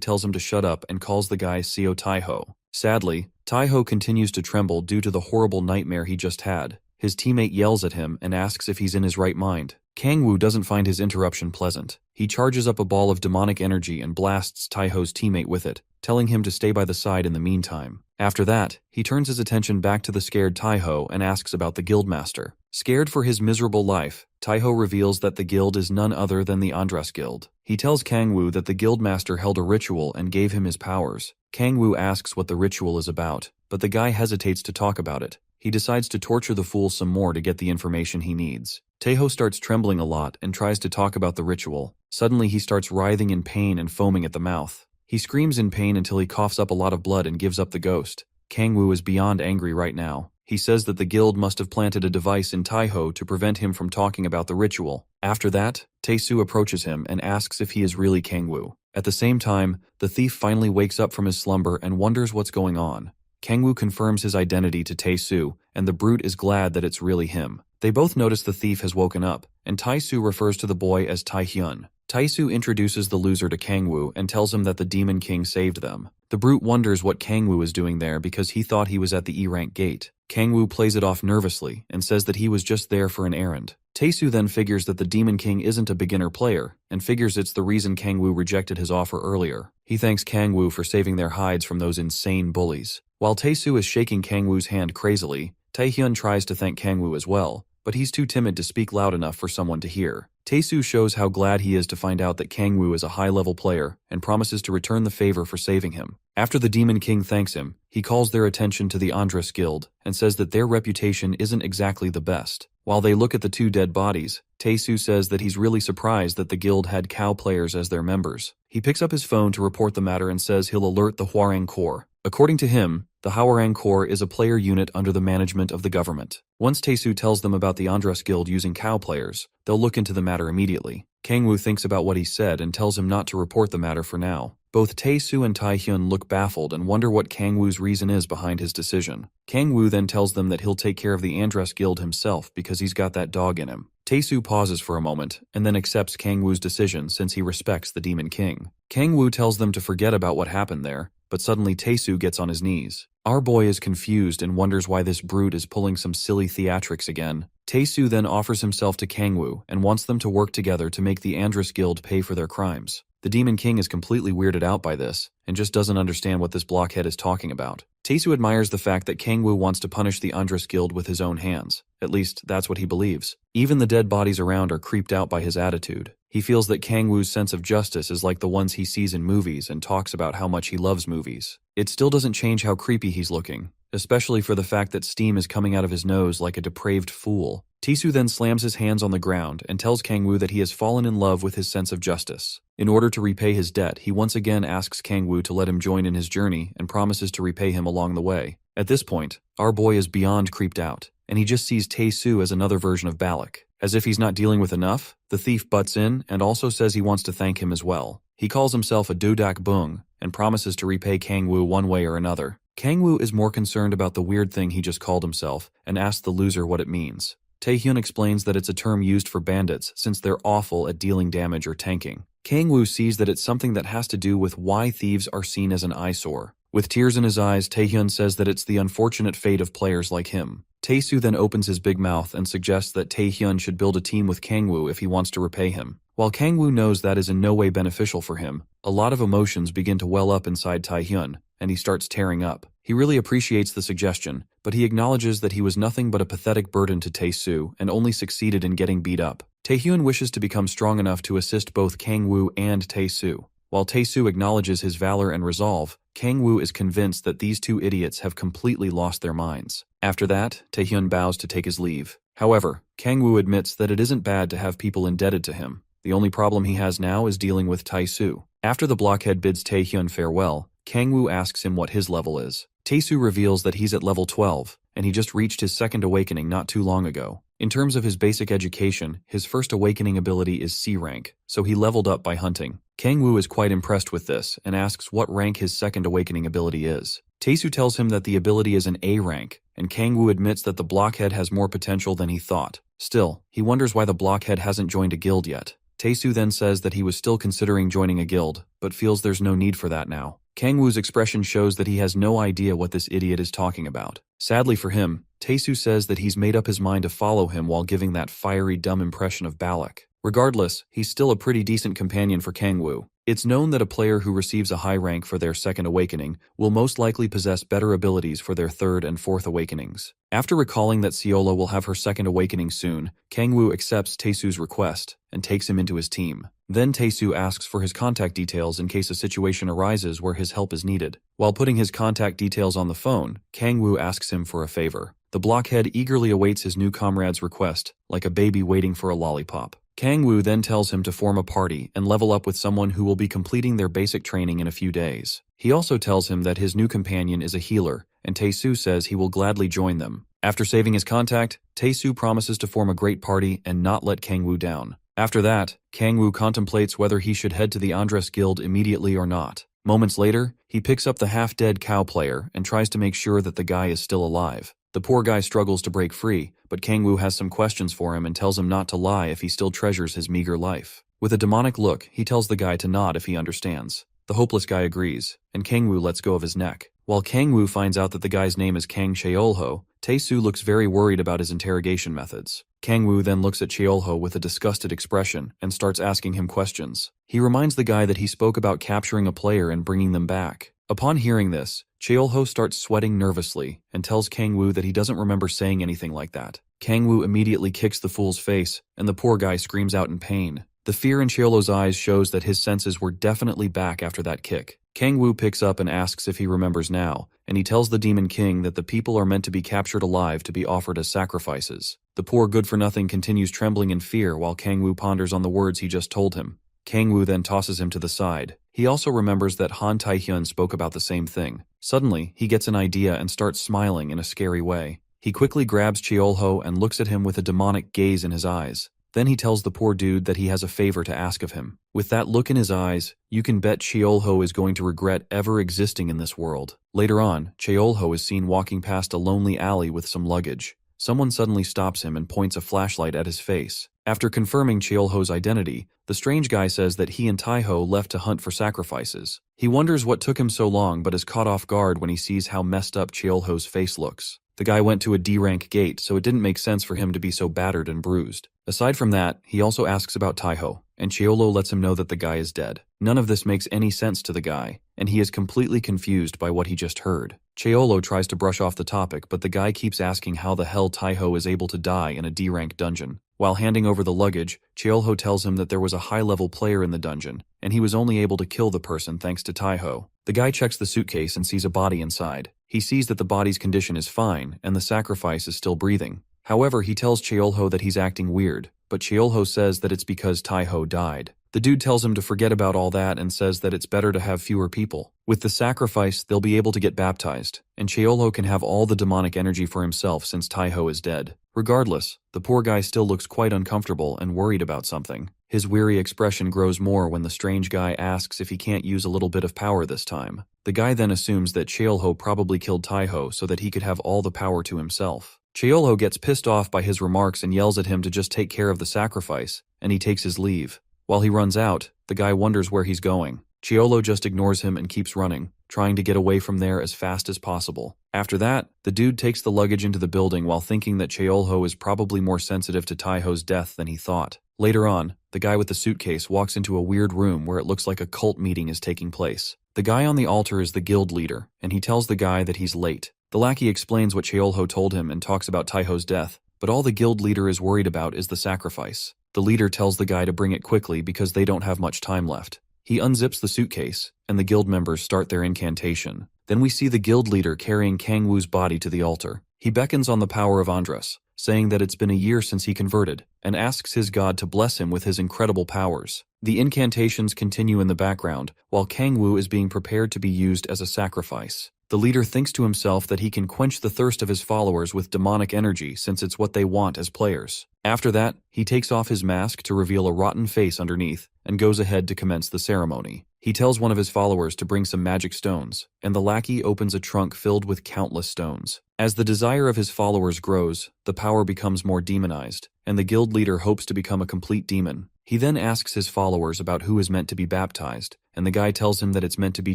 Speaker 1: tells him to shut up and calls the guy Seo Taiho. Sadly, Taiho continues to tremble due to the horrible nightmare he just had. His teammate yells at him and asks if he's in his right mind. Kang Woo doesn't find his interruption pleasant. He charges up a ball of demonic energy and blasts Taiho's teammate with it, telling him to stay by the side in the meantime. After that, he turns his attention back to the scared Taiho and asks about the guildmaster. Scared for his miserable life, Taiho reveals that the guild is none other than the Andras Guild. He tells Kang Woo that the guildmaster held a ritual and gave him his powers. Kang Woo asks what the ritual is about, but the guy hesitates to talk about it. He decides to torture the fool some more to get the information he needs. Taiho starts trembling a lot and tries to talk about the ritual. Suddenly he starts writhing in pain and foaming at the mouth. He screams in pain until he coughs up a lot of blood and gives up the ghost. Kang Woo is beyond angry right now. He says that the guild must have planted a device in Taiho to prevent him from talking about the ritual. After that, Tae-soo approaches him and asks if he is really Kang Woo. At the same time, the thief finally wakes up from his slumber and wonders what's going on. Kang Woo confirms his identity to Tae-soo, and the brute is glad that it's really him. They both notice the thief has woken up, and Tae-soo refers to the boy as Tae-hyun. Tae-soo introduces the loser to Kang Woo and tells him that the Demon King saved them. The brute wonders what Kang Woo is doing there because he thought he was at the E-rank gate. Kang Woo plays it off nervously and says that he was just there for an errand. Tae-soo then figures that the Demon King isn't a beginner player and figures it's the reason Kang Woo rejected his offer earlier. He thanks Kang Woo for saving their hides from those insane bullies. While Tae-soo is shaking Kang Woo's hand crazily, Tae-hyun tries to thank Kang Woo as well, but he's too timid to speak loud enough for someone to hear. Tae-soo shows how glad he is to find out that Kang Woo is a high-level player and promises to return the favor for saving him. After the Demon King thanks him, he calls their attention to the Andras Guild and says that their reputation isn't exactly the best. While they look at the two dead bodies, Tae-soo says that he's really surprised that the guild had cow players as their members. He picks up his phone to report the matter and says he'll alert the Hwarang Corps. According to him, the Hwarang Corps is a player unit under the management of the government. Once Tae-soo tells them about the Andras Guild using cow players, they'll look into the matter immediately. Kang Woo thinks about what he said and tells him not to report the matter for now. Both Tae-soo and Tae-hyun look baffled and wonder what Kang Woo's reason is behind his decision. Kang Woo then tells them that he'll take care of the Andras Guild himself because he's got that dog in him. Tae-soo pauses for a moment and then accepts Kang Woo's decision since he respects the Demon King. Kang Woo tells them to forget about what happened there, but suddenly Tae-soo gets on his knees. Our boy is confused and wonders why this brute is pulling some silly theatrics again. Tae-soo then offers himself to Kang Woo and wants them to work together to make the Andras Guild pay for their crimes. The Demon King is completely weirded out by this and just doesn't understand what this blockhead is talking about. Tae-soo admires the fact that Kang Woo wants to punish the Andras Guild with his own hands. At least, that's what he believes. Even the dead bodies around are creeped out by his attitude. He feels that Kang Woo's sense of justice is like the ones he sees in movies and talks about how much he loves movies. It still doesn't change how creepy he's looking, especially for the fact that steam is coming out of his nose like a depraved fool. Tae-soo then slams his hands on the ground and tells Kang Woo that he has fallen in love with his sense of justice. In order to repay his debt, he once again asks Kang Woo to let him join in his journey and promises to repay him along the way. At this point, our boy is beyond creeped out, and he just sees Tae-soo as another version of Balak. As if he's not dealing with enough, the thief butts in and also says he wants to thank him as well. He calls himself a Dodak Bung and promises to repay Kang Woo one way or another. Kang Woo is more concerned about the weird thing he just called himself and asks the loser what it means. Tae-hyun explains that it's a term used for bandits since they're awful at dealing damage or tanking. Kang Woo sees that it's something that has to do with why thieves are seen as an eyesore. With tears in his eyes, Tae-hyun says that it's the unfortunate fate of players like him. Tae-soo then opens his big mouth and suggests that Tae-hyun should build a team with Kang Woo if he wants to repay him. While Kang Woo knows that is in no way beneficial for him, a lot of emotions begin to well up inside Tae-hyun, and he starts tearing up. He really appreciates the suggestion, but he acknowledges that he was nothing but a pathetic burden to Tae-soo and only succeeded in getting beat up. Taehyun wishes to become strong enough to assist both Kang-woo and Tae-soo. While Tae-soo acknowledges his valor and resolve, Kang-woo is convinced that these two idiots have completely lost their minds. After that, Taehyun bows to take his leave. However, Kang-woo admits that it isn't bad to have people indebted to him. The only problem he has now is dealing with Tae-soo. After the blockhead bids Taehyun farewell, Kang-woo asks him what his level is. Tae-soo reveals that he's at level 12, and he just reached his second awakening not too long ago. In terms of his basic education, his first awakening ability is C rank, so he leveled up by hunting. Kang-woo is quite impressed with this and asks what rank his second awakening ability is. Tae-soo tells him that the ability is an A rank, and Kang-woo admits that the blockhead has more potential than he thought. Still, he wonders why the blockhead hasn't joined a guild yet. Tae-soo then says that he was still considering joining a guild, but feels there's no need for that now. Kang-woo's expression shows that he has no idea what this idiot is talking about. Sadly for him, Tae-soo says that he's made up his mind to follow him while giving that fiery, dumb impression of Balak. Regardless, he's still a pretty decent companion for Kang-woo. It's known that a player who receives a high rank for their second awakening will most likely possess better abilities for their third and fourth awakenings. After recalling that Seola will have her second awakening soon, Kang-woo accepts Tae-soo's request and takes him into his team. Then Tae-soo asks for his contact details in case a situation arises where his help is needed. While putting his contact details on the phone, Kang-woo asks him for a favor. The blockhead eagerly awaits his new comrade's request, like a baby waiting for a lollipop. Kang-woo then tells him to form a party and level up with someone who will be completing their basic training in a few days. He also tells him that his new companion is a healer, and Tae-soo says he will gladly join them. After saving his contact, Tae-soo promises to form a great party and not let Kang-woo down. After that, Kang-woo contemplates whether he should head to the Andres Guild immediately or not. Moments later, he picks up the half-dead cow player and tries to make sure that the guy is still alive. The poor guy struggles to break free, but Kang-woo has some questions for him and tells him not to lie if he still treasures his meager life. With a demonic look, he tells the guy to nod if he understands. The hopeless guy agrees, and Kang-woo lets go of his neck. While Kang-woo finds out that the guy's name is Kang Cheolho, Tae-soo looks very worried about his interrogation methods. Kang-woo then looks at Cheolho with a disgusted expression and starts asking him questions. He reminds the guy that he spoke about capturing a player and bringing them back. Upon hearing this, Cheolho starts sweating nervously and tells Kang-woo that he doesn't remember saying anything like that. Kang-woo immediately kicks the fool's face, and the poor guy screams out in pain. The fear in Cheolho's eyes shows that his senses were definitely back after that kick. Kang-woo picks up and asks if he remembers now, and he tells the Demon King that the people are meant to be captured alive to be offered as sacrifices. The poor good-for-nothing continues trembling in fear while Kang-woo ponders on the words he just told him. Kang-woo then tosses him to the side. He also remembers that Han Tae-hyun spoke about the same thing. Suddenly, he gets an idea and starts smiling in a scary way. He quickly grabs Cheolho and looks at him with a demonic gaze in his eyes. Then he tells the poor dude that he has a favor to ask of him. With that look in his eyes, you can bet Cheolho is going to regret ever existing in this world. Later on, Cheolho is seen walking past a lonely alley with some luggage. Someone suddenly stops him and points a flashlight at his face. After confirming Cheolho's identity, the strange guy says that he and Taiho left to hunt for sacrifices. He wonders what took him so long but is caught off guard when he sees how messed up Cheolho's face looks. The guy went to a D-rank gate, so it didn't make sense for him to be so battered and bruised. Aside from that, he also asks about Taiho, and Cheolho lets him know that the guy is dead. None of this makes any sense to the guy, and he is completely confused by what he just heard. Cheolho tries to brush off the topic, but the guy keeps asking how the hell Taiho is able to die in a D-rank dungeon. While handing over the luggage, Cheolho tells him that there was a high-level player in the dungeon, and he was only able to kill the person thanks to Taiho. The guy checks the suitcase and sees a body inside. He sees that the body's condition is fine, and the sacrifice is still breathing. However, he tells Cheolho that he's acting weird, but Cheolho says that it's because Taiho died. The dude tells him to forget about all that and says that it's better to have fewer people. With the sacrifice, they'll be able to get baptized, and Cheolho can have all the demonic energy for himself since Taiho is dead. Regardless, the poor guy still looks quite uncomfortable and worried about something. His weary expression grows more when the strange guy asks if he can't use a little bit of power this time. The guy then assumes that Cheolho probably killed Taiho so that he could have all the power to himself. Cheolho gets pissed off by his remarks and yells at him to just take care of the sacrifice, and he takes his leave. While he runs out, the guy wonders where he's going. Cheolho just ignores him and keeps running, trying to get away from there as fast as possible. After that, the dude takes the luggage into the building while thinking that Cheolho is probably more sensitive to Taiho's death than he thought. Later on, the guy with the suitcase walks into a weird room where it looks like a cult meeting is taking place. The guy on the altar is the guild leader, and he tells the guy that he's late. The lackey explains what Yahello told him and talks about Taiho's death, but all the guild leader is worried about is the sacrifice. The leader tells the guy to bring it quickly because they don't have much time left. He unzips the suitcase, and the guild members start their incantation. Then we see the guild leader carrying Kangwoo's body to the altar. He beckons on the power of Andras, saying that it's been a year since he converted, and asks his god to bless him with his incredible powers. The incantations continue in the background, while Kangwoo is being prepared to be used as a sacrifice. The leader thinks to himself that he can quench the thirst of his followers with demonic energy since it's what they want as players. After that, he takes off his mask to reveal a rotten face underneath, and goes ahead to commence the ceremony. He tells one of his followers to bring some magic stones, and the lackey opens a trunk filled with countless stones. As the desire of his followers grows, the power becomes more demonized, and the guild leader hopes to become a complete demon. He then asks his followers about who is meant to be baptized, and the guy tells him that it's meant to be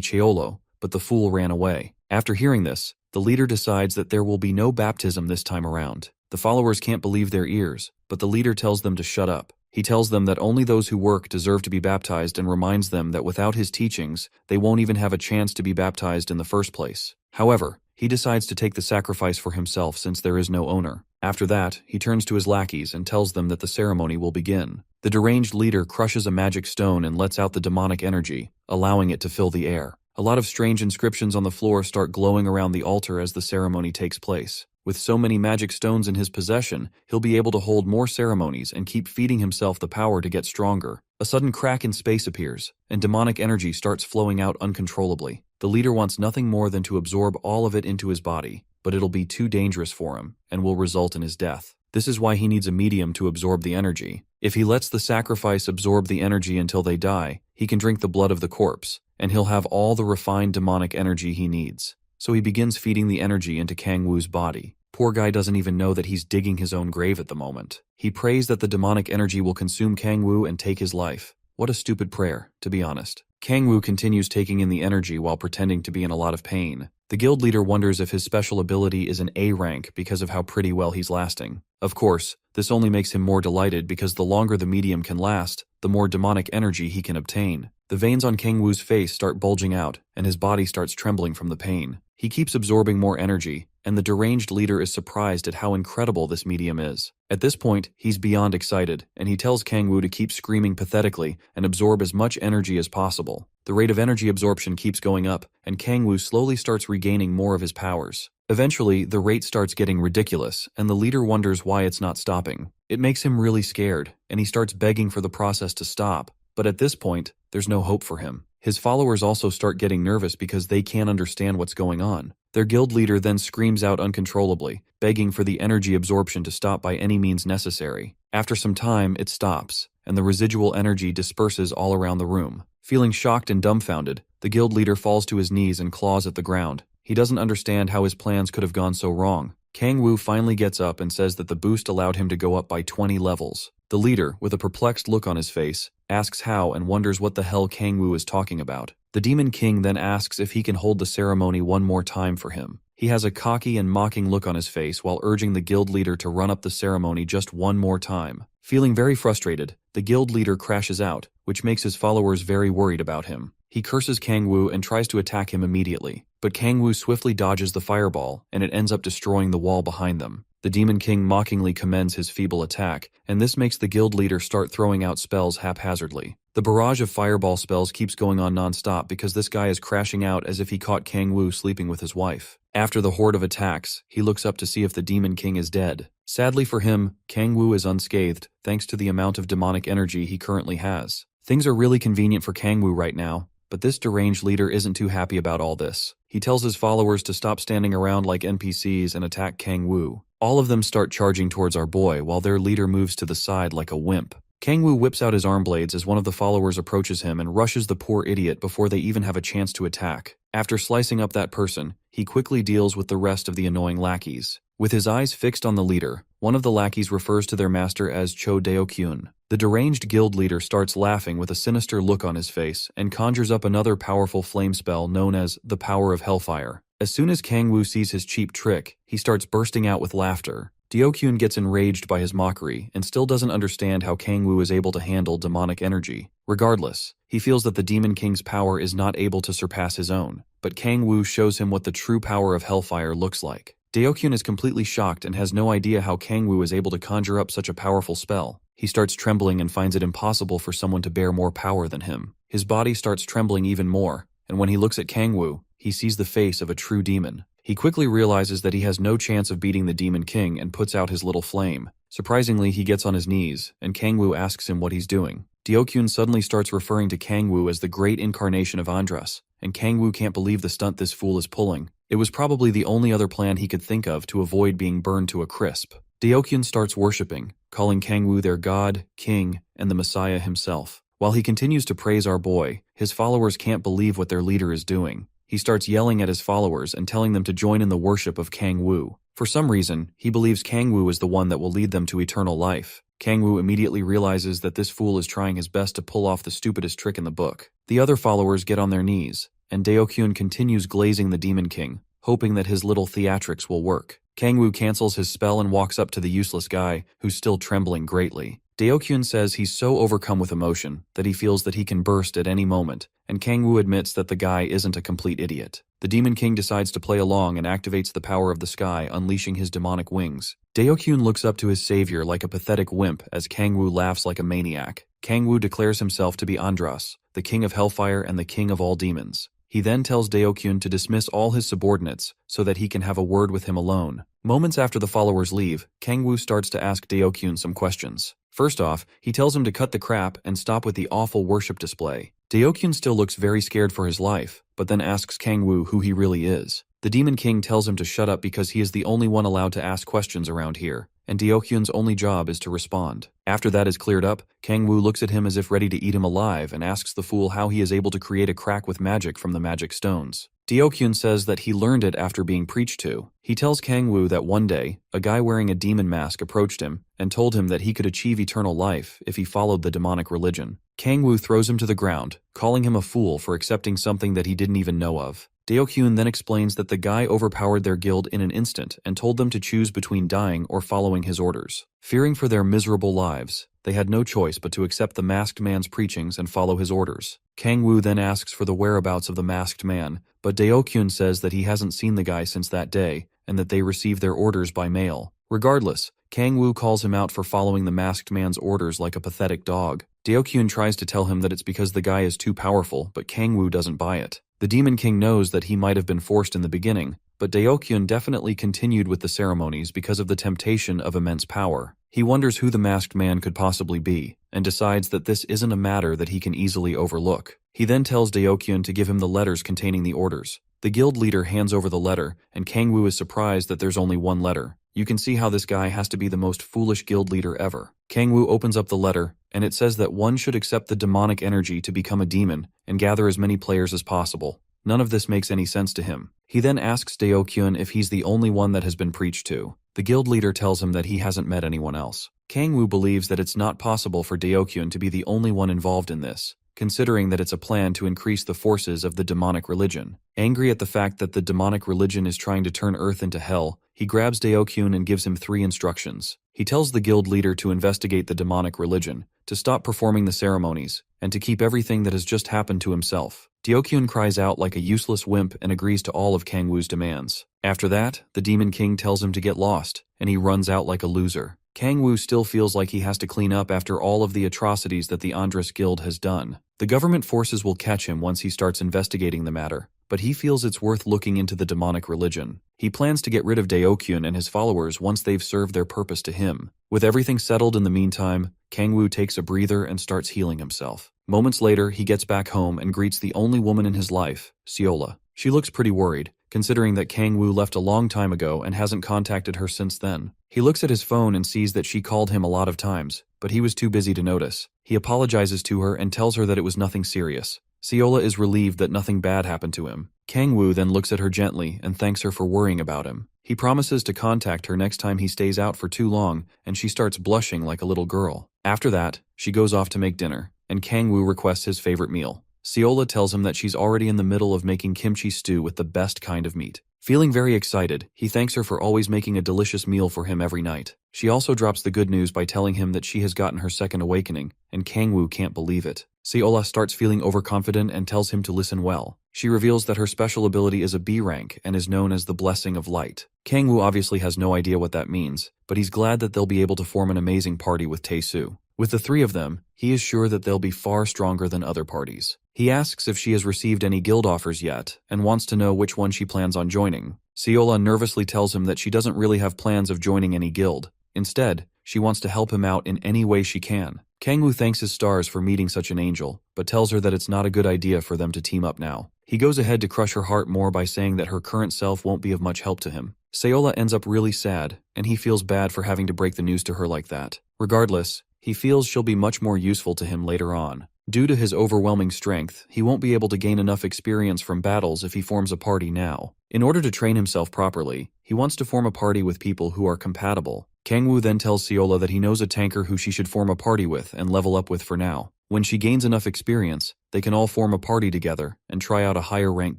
Speaker 1: Yahello, but the fool ran away. After hearing this, the leader decides that there will be no baptism this time around. The followers can't believe their ears, but the leader tells them to shut up. He tells them that only those who work deserve to be baptized and reminds them that without his teachings, they won't even have a chance to be baptized in the first place. However, he decides to take the sacrifice for himself since there is no owner. After that, he turns to his lackeys and tells them that the ceremony will begin. The deranged leader crushes a magic stone and lets out the demonic energy, allowing it to fill the air. A lot of strange inscriptions on the floor start glowing around the altar as the ceremony takes place. With so many magic stones in his possession, he'll be able to hold more ceremonies and keep feeding himself the power to get stronger. A sudden crack in space appears, and demonic energy starts flowing out uncontrollably. The leader wants nothing more than to absorb all of it into his body, but it'll be too dangerous for him, and will result in his death. This is why he needs a medium to absorb the energy. If he lets the sacrifice absorb the energy until they die, he can drink the blood of the corpse, and he'll have all the refined demonic energy he needs. So he begins feeding the energy into Kangwoo's body. Poor guy doesn't even know that he's digging his own grave at the moment. He prays that the demonic energy will consume Kangwoo and take his life. What a stupid prayer, to be honest. Kangwoo continues taking in the energy while pretending to be in a lot of pain. The guild leader wonders if his special ability is an A rank because of how pretty well he's lasting. Of course, this only makes him more delighted because the longer the medium can last, the more demonic energy he can obtain. The veins on Kangwoo's face start bulging out, and his body starts trembling from the pain. He keeps absorbing more energy, and the deranged leader is surprised at how incredible this medium is. At this point, he's beyond excited, and he tells Kangwoo to keep screaming pathetically and absorb as much energy as possible. The rate of energy absorption keeps going up, and Kangwoo slowly starts regaining more of his powers. Eventually, the rate starts getting ridiculous, and the leader wonders why it's not stopping. It makes him really scared, and he starts begging for the process to stop. But at this point, there's no hope for him. His followers also start getting nervous because they can't understand what's going on. Their guild leader then screams out uncontrollably, begging for the energy absorption to stop by any means necessary. After some time, it stops, and the residual energy disperses all around the room. Feeling shocked and dumbfounded, the guild leader falls to his knees and claws at the ground. He doesn't understand how his plans could have gone so wrong. Kangwoo finally gets up and says that the boost allowed him to go up by 20 levels. The leader, with a perplexed look on his face, asks how and wonders what the hell Kangwoo is talking about. The Demon King then asks if he can hold the ceremony one more time for him. He has a cocky and mocking look on his face while urging the guild leader to run up the ceremony just one more time. Feeling very frustrated, the guild leader crashes out, which makes his followers very worried about him. He curses Kangwoo and tries to attack him immediately, but Kangwoo swiftly dodges the fireball, and it ends up destroying the wall behind them. The Demon King mockingly commends his feeble attack, and this makes the guild leader start throwing out spells haphazardly. The barrage of fireball spells keeps going on non-stop because this guy is crashing out as if he caught Kangwoo sleeping with his wife. After the horde of attacks, he looks up to see if the Demon King is dead. Sadly for him, Kangwoo is unscathed thanks to the amount of demonic energy he currently has. Things are really convenient for Kangwoo right now, but this deranged leader isn't too happy about all this. He tells his followers to stop standing around like NPCs and attack Kangwoo. All of them start charging towards our boy while their leader moves to the side like a wimp. Kangwoo whips out his arm blades as one of the followers approaches him and rushes the poor idiot before they even have a chance to attack. After slicing up that person, he quickly deals with the rest of the annoying lackeys. With his eyes fixed on the leader, one of the lackeys refers to their master as Cho Deokyun. The deranged guild leader starts laughing with a sinister look on his face and conjures up another powerful flame spell known as the Power of Hellfire. As soon as Kangwoo sees his cheap trick, he starts bursting out with laughter. Deokyun gets enraged by his mockery and still doesn't understand how Kangwoo is able to handle demonic energy. Regardless, he feels that the Demon King's power is not able to surpass his own. but Kang Woo shows him what the true power of hellfire looks like. Deokyun is completely shocked and has no idea how Kang Woo is able to conjure up such a powerful spell. He starts trembling and finds it impossible for someone to bear more power than him. His body starts trembling even more, and when he looks at Kang Woo, he sees the face of a true demon. He quickly realizes that he has no chance of beating the Demon King and puts out his little flame. Surprisingly, he gets on his knees, and Kang Woo asks him what he's doing. Deokyun suddenly starts referring to Kang Woo as the great incarnation of Andras, and Kang Woo can't believe the stunt this fool is pulling. It was probably the only other plan he could think of to avoid being burned to a crisp. Deokyun starts worshipping, calling Kang Woo their god, king, and the Messiah himself. While he continues to praise our boy, his followers can't believe what their leader is doing. He starts yelling at his followers and telling them to join in the worship of Kang Woo. For some reason, he believes Kang Woo is the one that will lead them to eternal life. Kang Woo immediately realizes that this fool is trying his best to pull off the stupidest trick in the book. The other followers get on their knees, and Deokyun continues glazing the Demon King, hoping that his little theatrics will work. Kang Woo cancels his spell and walks up to the useless guy, who's still trembling greatly. Deokyun says he's so overcome with emotion that he feels that he can burst at any moment, and Kang Woo admits that the guy isn't a complete idiot. The Demon King decides to play along and activates the power of the sky, unleashing his demonic wings. Deokyun looks up to his savior like a pathetic wimp as Kang Woo laughs like a maniac. Kang Woo declares himself to be Andras, the king of hellfire and the king of all demons. He then tells Deokyun to dismiss all his subordinates so that he can have a word with him alone. Moments after the followers leave, Kang Woo starts to ask Deokyun some questions. First off, he tells him to cut the crap and stop with the awful worship display. Deokyun still looks very scared for his life, but then asks Kang Woo who he really is. The Demon King tells him to shut up because he is the only one allowed to ask questions around here, and Deokyun's only job is to respond. After that is cleared up, Kang Woo looks at him as if ready to eat him alive and asks the fool how he is able to create a crack with magic from the magic stones. Deokyun says that he learned it after being preached to. He tells Kang Woo that one day, a guy wearing a demon mask approached him and told him that he could achieve eternal life if he followed the demonic religion. Kang Woo throws him to the ground, calling him a fool for accepting something that he didn't even know of. Deokyun then explains that the guy overpowered their guild in an instant and told them to choose between dying or following his orders. Fearing for their miserable lives, they had no choice but to accept the masked man's preachings and follow his orders. Kang Woo then asks for the whereabouts of the masked man, but Deokyun says that he hasn't seen the guy since that day and that they received their orders by mail. Regardless, Kang Woo calls him out for following the masked man's orders like a pathetic dog. Deokyun tries to tell him that it's because the guy is too powerful, but Kang Woo doesn't buy it. The Demon King knows that he might have been forced in the beginning, but Deokyun definitely continued with the ceremonies because of the temptation of immense power. He wonders who the masked man could possibly be, and decides that this isn't a matter that he can easily overlook. He then tells Deokyun to give him the letters containing the orders. The guild leader hands over the letter, and Kang Woo is surprised that there's only one letter. You can see how this guy has to be the most foolish guild leader ever. Kang Woo opens up the letter, and it says that one should accept the demonic energy to become a demon and gather as many players as possible. None of this makes any sense to him. He then asks Deokyun if he's the only one that has been preached to. The guild leader tells him that he hasn't met anyone else. Kang Woo believes that it's not possible for Deokyun to be the only one involved in this, considering that it's a plan to increase the forces of the demonic religion. Angry at the fact that the demonic religion is trying to turn Earth into hell, he grabs Deokyun and gives him 3 instructions. He tells the guild leader to investigate the demonic religion, to stop performing the ceremonies, and to keep everything that has just happened to himself. Deokyun cries out like a useless wimp and agrees to all of Kang Woo's demands. After that, the Demon King tells him to get lost, and he runs out like a loser. Kang Woo still feels like he has to clean up after all of the atrocities that the Andras Guild has done. The government forces will catch him once he starts investigating the matter, but he feels it's worth looking into the demonic religion. He plans to get rid of Deokyun and his followers once they've served their purpose to him. With everything settled in the meantime, Kang Woo takes a breather and starts healing himself. Moments later, he gets back home and greets the only woman in his life, Seola. She looks pretty worried, considering that Kang Woo left a long time ago and hasn't contacted her since then. He looks at his phone and sees that she called him a lot of times, but he was too busy to notice. He apologizes to her and tells her that it was nothing serious. Seola is relieved that nothing bad happened to him. Kang Woo then looks at her gently and thanks her for worrying about him. He promises to contact her next time he stays out for too long, and she starts blushing like a little girl. After that, she goes off to make dinner, and Kang Woo requests his favorite meal. Seola tells him that she's already in the middle of making kimchi stew with the best kind of meat. Feeling very excited, he thanks her for always making a delicious meal for him every night. She also drops the good news by telling him that she has gotten her second awakening, and Kang Woo can't believe it. Seola starts feeling overconfident and tells him to listen well. She reveals that her special ability is a B rank and is known as the Blessing of Light. Kangwoo obviously has no idea what that means, but he's glad that they'll be able to form an amazing party with Tae-soo. With the three of them, he is sure that they'll be far stronger than other parties. He asks if she has received any guild offers yet, and wants to know which one she plans on joining. Seola nervously tells him that she doesn't really have plans of joining any guild. Instead, she wants to help him out in any way she can. Kangwoo thanks his stars for meeting such an angel, but tells her that it's not a good idea for them to team up now. He goes ahead to crush her heart more by saying that her current self won't be of much help to him. Seola ends up really sad, and he feels bad for having to break the news to her like that. Regardless, he feels she'll be much more useful to him later on. Due to his overwhelming strength, he won't be able to gain enough experience from battles if he forms a party now. In order to train himself properly, he wants to form a party with people who are compatible. Kangwoo then tells Seola that he knows a tanker who she should form a party with and level up with for now. When she gains enough experience, they can all form a party together and try out a higher rank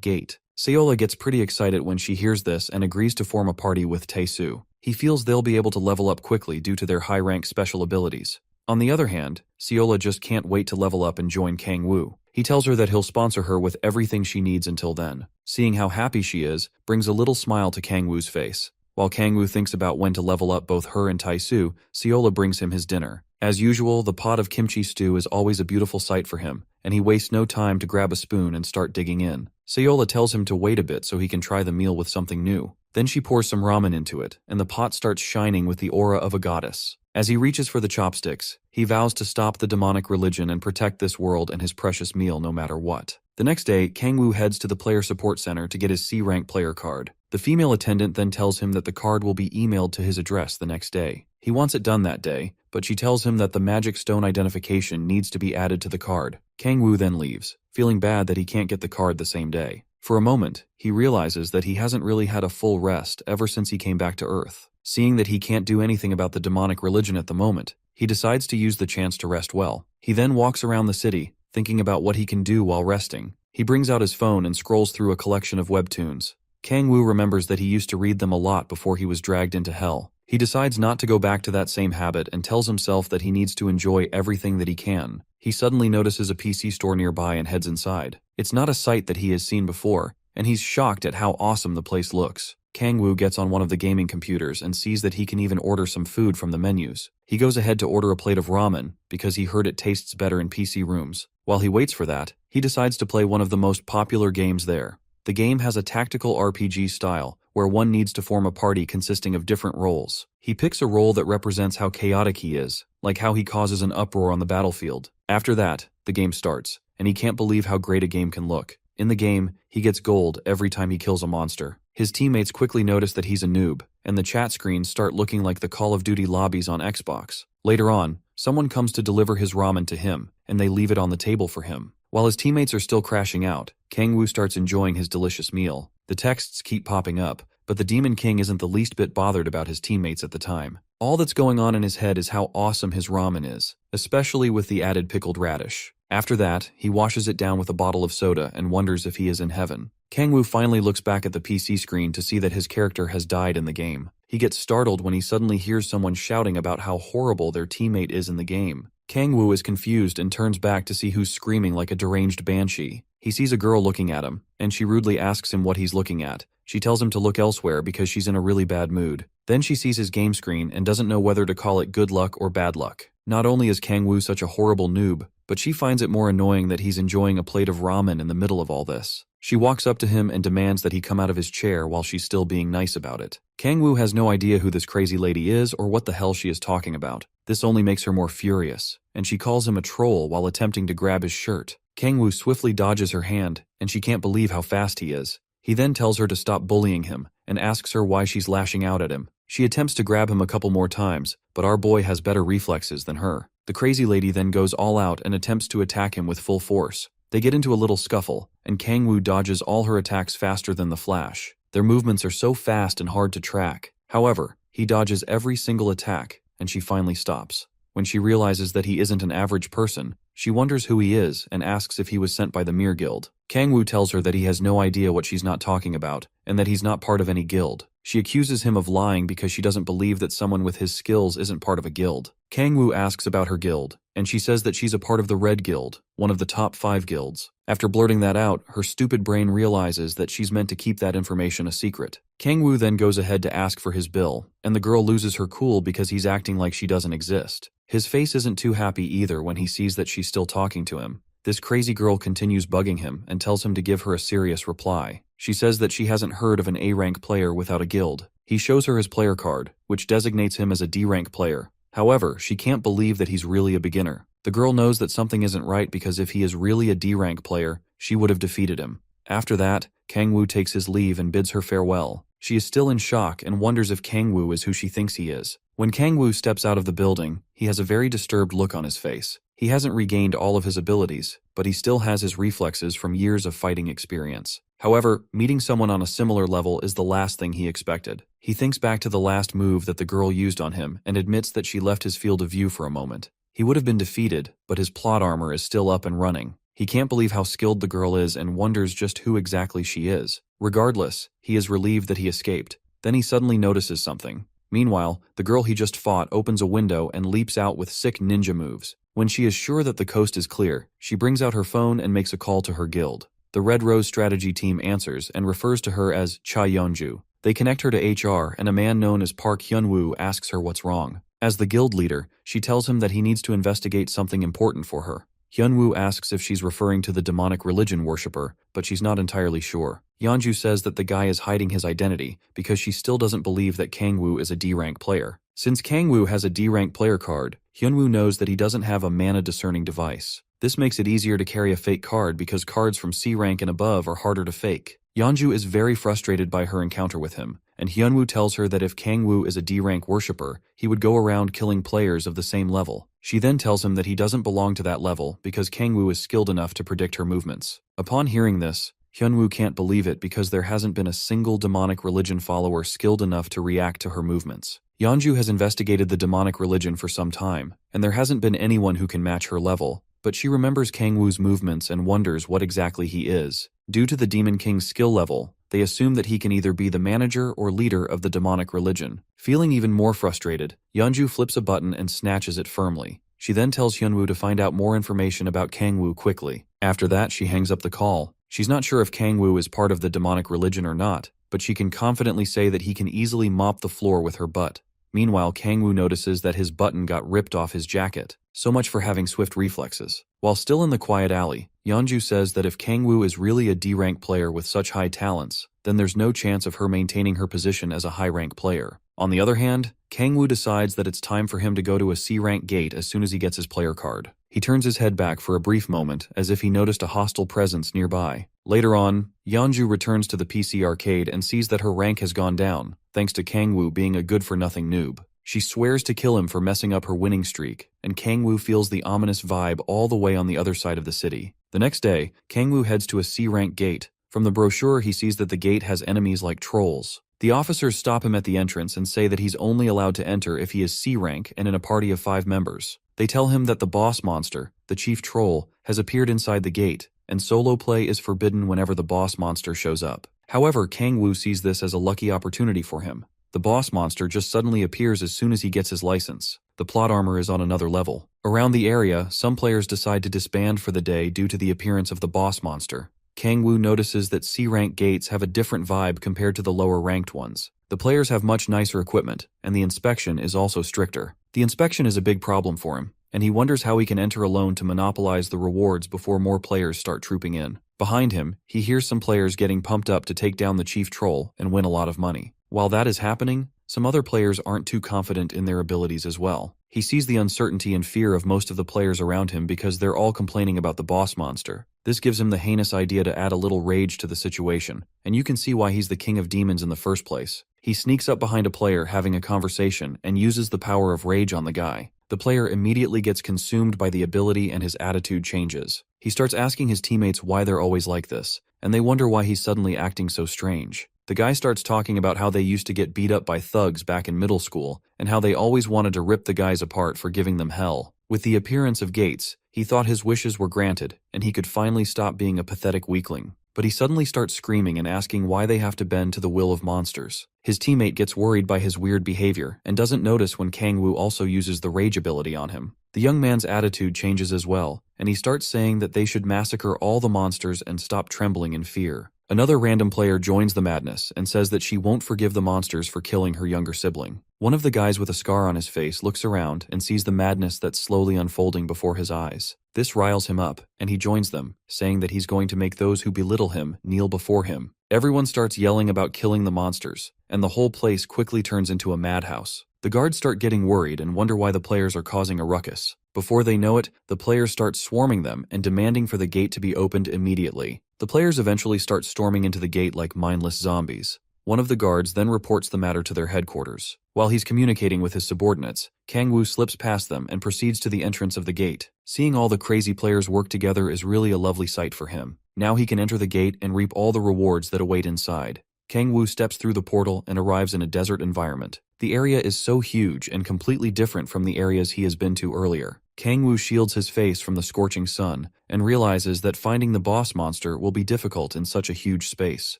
Speaker 1: gate. Seola gets pretty excited when she hears this and agrees to form a party with Tae-soo. He feels they'll be able to level up quickly due to their high rank special abilities. On the other hand, Seola just can't wait to level up and join Kangwoo. He tells her that he'll sponsor her with everything she needs until then. Seeing how happy she is brings a little smile to Kangwoo's face. While Kangwoo thinks about when to level up both her and Tae-soo, Seola brings him his dinner. As usual, the pot of kimchi stew is always a beautiful sight for him, and he wastes no time to grab a spoon and start digging in. Seola tells him to wait a bit so he can try the meal with something new. Then she pours some ramen into it, and the pot starts shining with the aura of a goddess. As he reaches for the chopsticks, he vows to stop the demonic religion and protect this world and his precious meal no matter what. The next day, Kangwoo heads to the player support center to get his C-rank player card. The female attendant then tells him that the card will be emailed to his address the next day. He wants it done that day, but she tells him that the magic stone identification needs to be added to the card. Kangwoo then leaves, feeling bad that he can't get the card the same day. For a moment, he realizes that he hasn't really had a full rest ever since he came back to Earth. Seeing that he can't do anything about the demonic religion at the moment, he decides to use the chance to rest well. He then walks around the city, thinking about what he can do while resting. He brings out his phone and scrolls through a collection of webtoons. Kangwoo remembers that he used to read them a lot before he was dragged into hell. He decides not to go back to that same habit and tells himself that he needs to enjoy everything that he can. He suddenly notices a PC store nearby and heads inside. It's not a sight that he has seen before, and he's shocked at how awesome the place looks. Kangwoo gets on one of the gaming computers and sees that he can even order some food from the menus. He goes ahead to order a plate of ramen because he heard it tastes better in PC rooms. While he waits for that, he decides to play one of the most popular games there. The game has a tactical RPG style, where one needs to form a party consisting of different roles. He picks a role that represents how chaotic he is, like how he causes an uproar on the battlefield. After that, the game starts, and he can't believe how great a game can look. In the game, he gets gold every time he kills a monster. His teammates quickly notice that he's a noob, and the chat screens start looking like the Call of Duty lobbies on Xbox. Later on, someone comes to deliver his ramen to him, and they leave it on the table for him. While his teammates are still crashing out, Kangwoo starts enjoying his delicious meal. The texts keep popping up, but the Demon King isn't the least bit bothered about his teammates at the time. All that's going on in his head is how awesome his ramen is, especially with the added pickled radish. After that, he washes it down with a bottle of soda and wonders if he is in heaven. Kangwoo finally looks back at the PC screen to see that his character has died in the game. He gets startled when he suddenly hears someone shouting about how horrible their teammate is in the game. Kangwoo is confused and turns back to see who's screaming like a deranged banshee. He sees a girl looking at him, and she rudely asks him what he's looking at. She tells him to look elsewhere because she's in a really bad mood. Then she sees his game screen and doesn't know whether to call it good luck or bad luck. Not only is Kangwoo such a horrible noob, but she finds it more annoying that he's enjoying a plate of ramen in the middle of all this. She walks up to him and demands that he come out of his chair while she's still being nice about it. Kangwoo has no idea who this crazy lady is or what the hell she is talking about. This only makes her more furious, and she calls him a troll while attempting to grab his shirt. Kangwoo swiftly dodges her hand, and she can't believe how fast he is. He then tells her to stop bullying him, and asks her why she's lashing out at him. She attempts to grab him a couple more times, but our boy has better reflexes than her. The crazy lady then goes all out and attempts to attack him with full force. They get into a little scuffle, and Kangwoo dodges all her attacks faster than the Flash. Their movements are so fast and hard to track. However, he dodges every single attack, and she finally stops. When she realizes that he isn't an average person, she wonders who he is and asks if he was sent by the Mir Guild. Kangwoo tells her that he has no idea what she's not talking about, and that he's not part of any guild. She accuses him of lying because she doesn't believe that someone with his skills isn't part of a guild. Kangwoo asks about her guild, and she says that she's a part of the Red Guild, one of the top 5 guilds. After blurting that out, her stupid brain realizes that she's meant to keep that information a secret. Kangwoo then goes ahead to ask for his bill, and the girl loses her cool because he's acting like she doesn't exist. His face isn't too happy either when he sees that she's still talking to him. This crazy girl continues bugging him and tells him to give her a serious reply. She says that she hasn't heard of an A-rank player without a guild. He shows her his player card, which designates him as a D-rank player. However, she can't believe that he's really a beginner. The girl knows that something isn't right because if he is really a D-rank player, she would have defeated him. After that, Kangwoo takes his leave and bids her farewell. She is still in shock and wonders if Kangwoo is who she thinks he is. When Kangwoo steps out of the building, he has a very disturbed look on his face. He hasn't regained all of his abilities, but he still has his reflexes from years of fighting experience. However, meeting someone on a similar level is the last thing he expected. He thinks back to the last move that the girl used on him and admits that she left his field of view for a moment. He would have been defeated, but his plot armor is still up and running. He can't believe how skilled the girl is and wonders just who exactly she is. Regardless, he is relieved that he escaped. Then he suddenly notices something. Meanwhile, the girl he just fought opens a window and leaps out with sick ninja moves. When she is sure that the coast is clear, she brings out her phone and makes a call to her guild. The Red Rose strategy team answers and refers to her as Cha Yeonju. They connect her to HR and a man known as Park Hyunwoo asks her what's wrong. As the guild leader, she tells him that he needs to investigate something important for her. Hyunwoo asks if she's referring to the demonic religion worshipper, but she's not entirely sure. Yeonju says that the guy is hiding his identity because she still doesn't believe that Kangwoo is a D-rank player. Since Kangwoo has a D-rank player card, Hyunwoo knows that he doesn't have a mana discerning device. This makes it easier to carry a fake card because cards from C rank and above are harder to fake. Yeonju is very frustrated by her encounter with him, and Hyunwoo tells her that if Kangwoo is a D-rank worshipper, he would go around killing players of the same level. She then tells him that he doesn't belong to that level because Kangwoo is skilled enough to predict her movements. Upon hearing this, Hyunwoo can't believe it because there hasn't been a single demonic religion follower skilled enough to react to her movements. Yeonju has investigated the demonic religion for some time, and there hasn't been anyone who can match her level, but she remembers Kangwoo's movements and wonders what exactly he is. Due to the Demon King's skill level, they assume that he can either be the manager or leader of the demonic religion. Feeling even more frustrated, Yeonju flips a button and snatches it firmly. She then tells Hyunwoo to find out more information about Kangwoo quickly. After that, she hangs up the call. She's not sure if Kangwoo is part of the demonic religion or not, but she can confidently say that he can easily mop the floor with her butt. Meanwhile, Kangwoo notices that his button got ripped off his jacket. So much for having swift reflexes. While still in the quiet alley, Yeonju says that if Kangwoo is really a D-rank player with such high talents, then there's no chance of her maintaining her position as a high-rank player. On the other hand, Kangwoo decides that it's time for him to go to a C-rank gate as soon as he gets his player card. He turns his head back for a brief moment as if he noticed a hostile presence nearby. Later on, Yeonju returns to the PC arcade and sees that her rank has gone down, thanks to Kangwoo being a good-for-nothing noob. She swears to kill him for messing up her winning streak, and Kangwoo feels the ominous vibe all the way on the other side of the city. The next day, Kangwoo heads to a C-rank gate. From the brochure, he sees that the gate has enemies like trolls. The officers stop him at the entrance and say that he's only allowed to enter if he is C-rank and in a party of 5 members. They tell him that the boss monster, the chief troll, has appeared inside the gate, and solo play is forbidden whenever the boss monster shows up. However, Kangwoo sees this as a lucky opportunity for him. The boss monster just suddenly appears as soon as he gets his license. The plot armor is on another level. Around the area, some players decide to disband for the day due to the appearance of the boss monster. Kangwoo notices that C-rank gates have a different vibe compared to the lower-ranked ones. The players have much nicer equipment, and the inspection is also stricter. The inspection is a big problem for him, and he wonders how he can enter alone to monopolize the rewards before more players start trooping in. Behind him, he hears some players getting pumped up to take down the chief troll and win a lot of money. While that is happening, some other players aren't too confident in their abilities as well. He sees the uncertainty and fear of most of the players around him because they're all complaining about the boss monster. This gives him the heinous idea to add a little rage to the situation, and you can see why he's the king of demons in the first place. He sneaks up behind a player having a conversation and uses the power of rage on the guy. The player immediately gets consumed by the ability and his attitude changes. He starts asking his teammates why they're always like this, and they wonder why he's suddenly acting so strange. The guy starts talking about how they used to get beat up by thugs back in middle school, and how they always wanted to rip the guys apart for giving them hell. With the appearance of Gates, he thought his wishes were granted, and he could finally stop being a pathetic weakling. but he suddenly starts screaming and asking why they have to bend to the will of monsters. His teammate gets worried by his weird behavior and doesn't notice when Kangwoo also uses the rage ability on him. The young man's attitude changes as well, and he starts saying that they should massacre all the monsters and stop trembling in fear. Another random player joins the madness and says that she won't forgive the monsters for killing her younger sibling. One of the guys with a scar on his face looks around and sees the madness that's slowly unfolding before his eyes. This riles him up, and he joins them, saying that he's going to make those who belittle him kneel before him. Everyone starts yelling about killing the monsters, and the whole place quickly turns into a madhouse. The guards start getting worried and wonder why the players are causing a ruckus. Before they know it, the players start swarming them and demanding for the gate to be opened immediately. The players eventually start storming into the gate like mindless zombies. One of the guards then reports the matter to their headquarters. While he's communicating with his subordinates, Kangwoo slips past them and proceeds to the entrance of the gate. Seeing all the crazy players work together is really a lovely sight for him. Now he can enter the gate and reap all the rewards that await inside. Kangwoo steps through the portal and arrives in a desert environment. The area is so huge and completely different from the areas he has been to earlier. Kangwoo shields his face from the scorching sun and realizes that finding the boss monster will be difficult in such a huge space.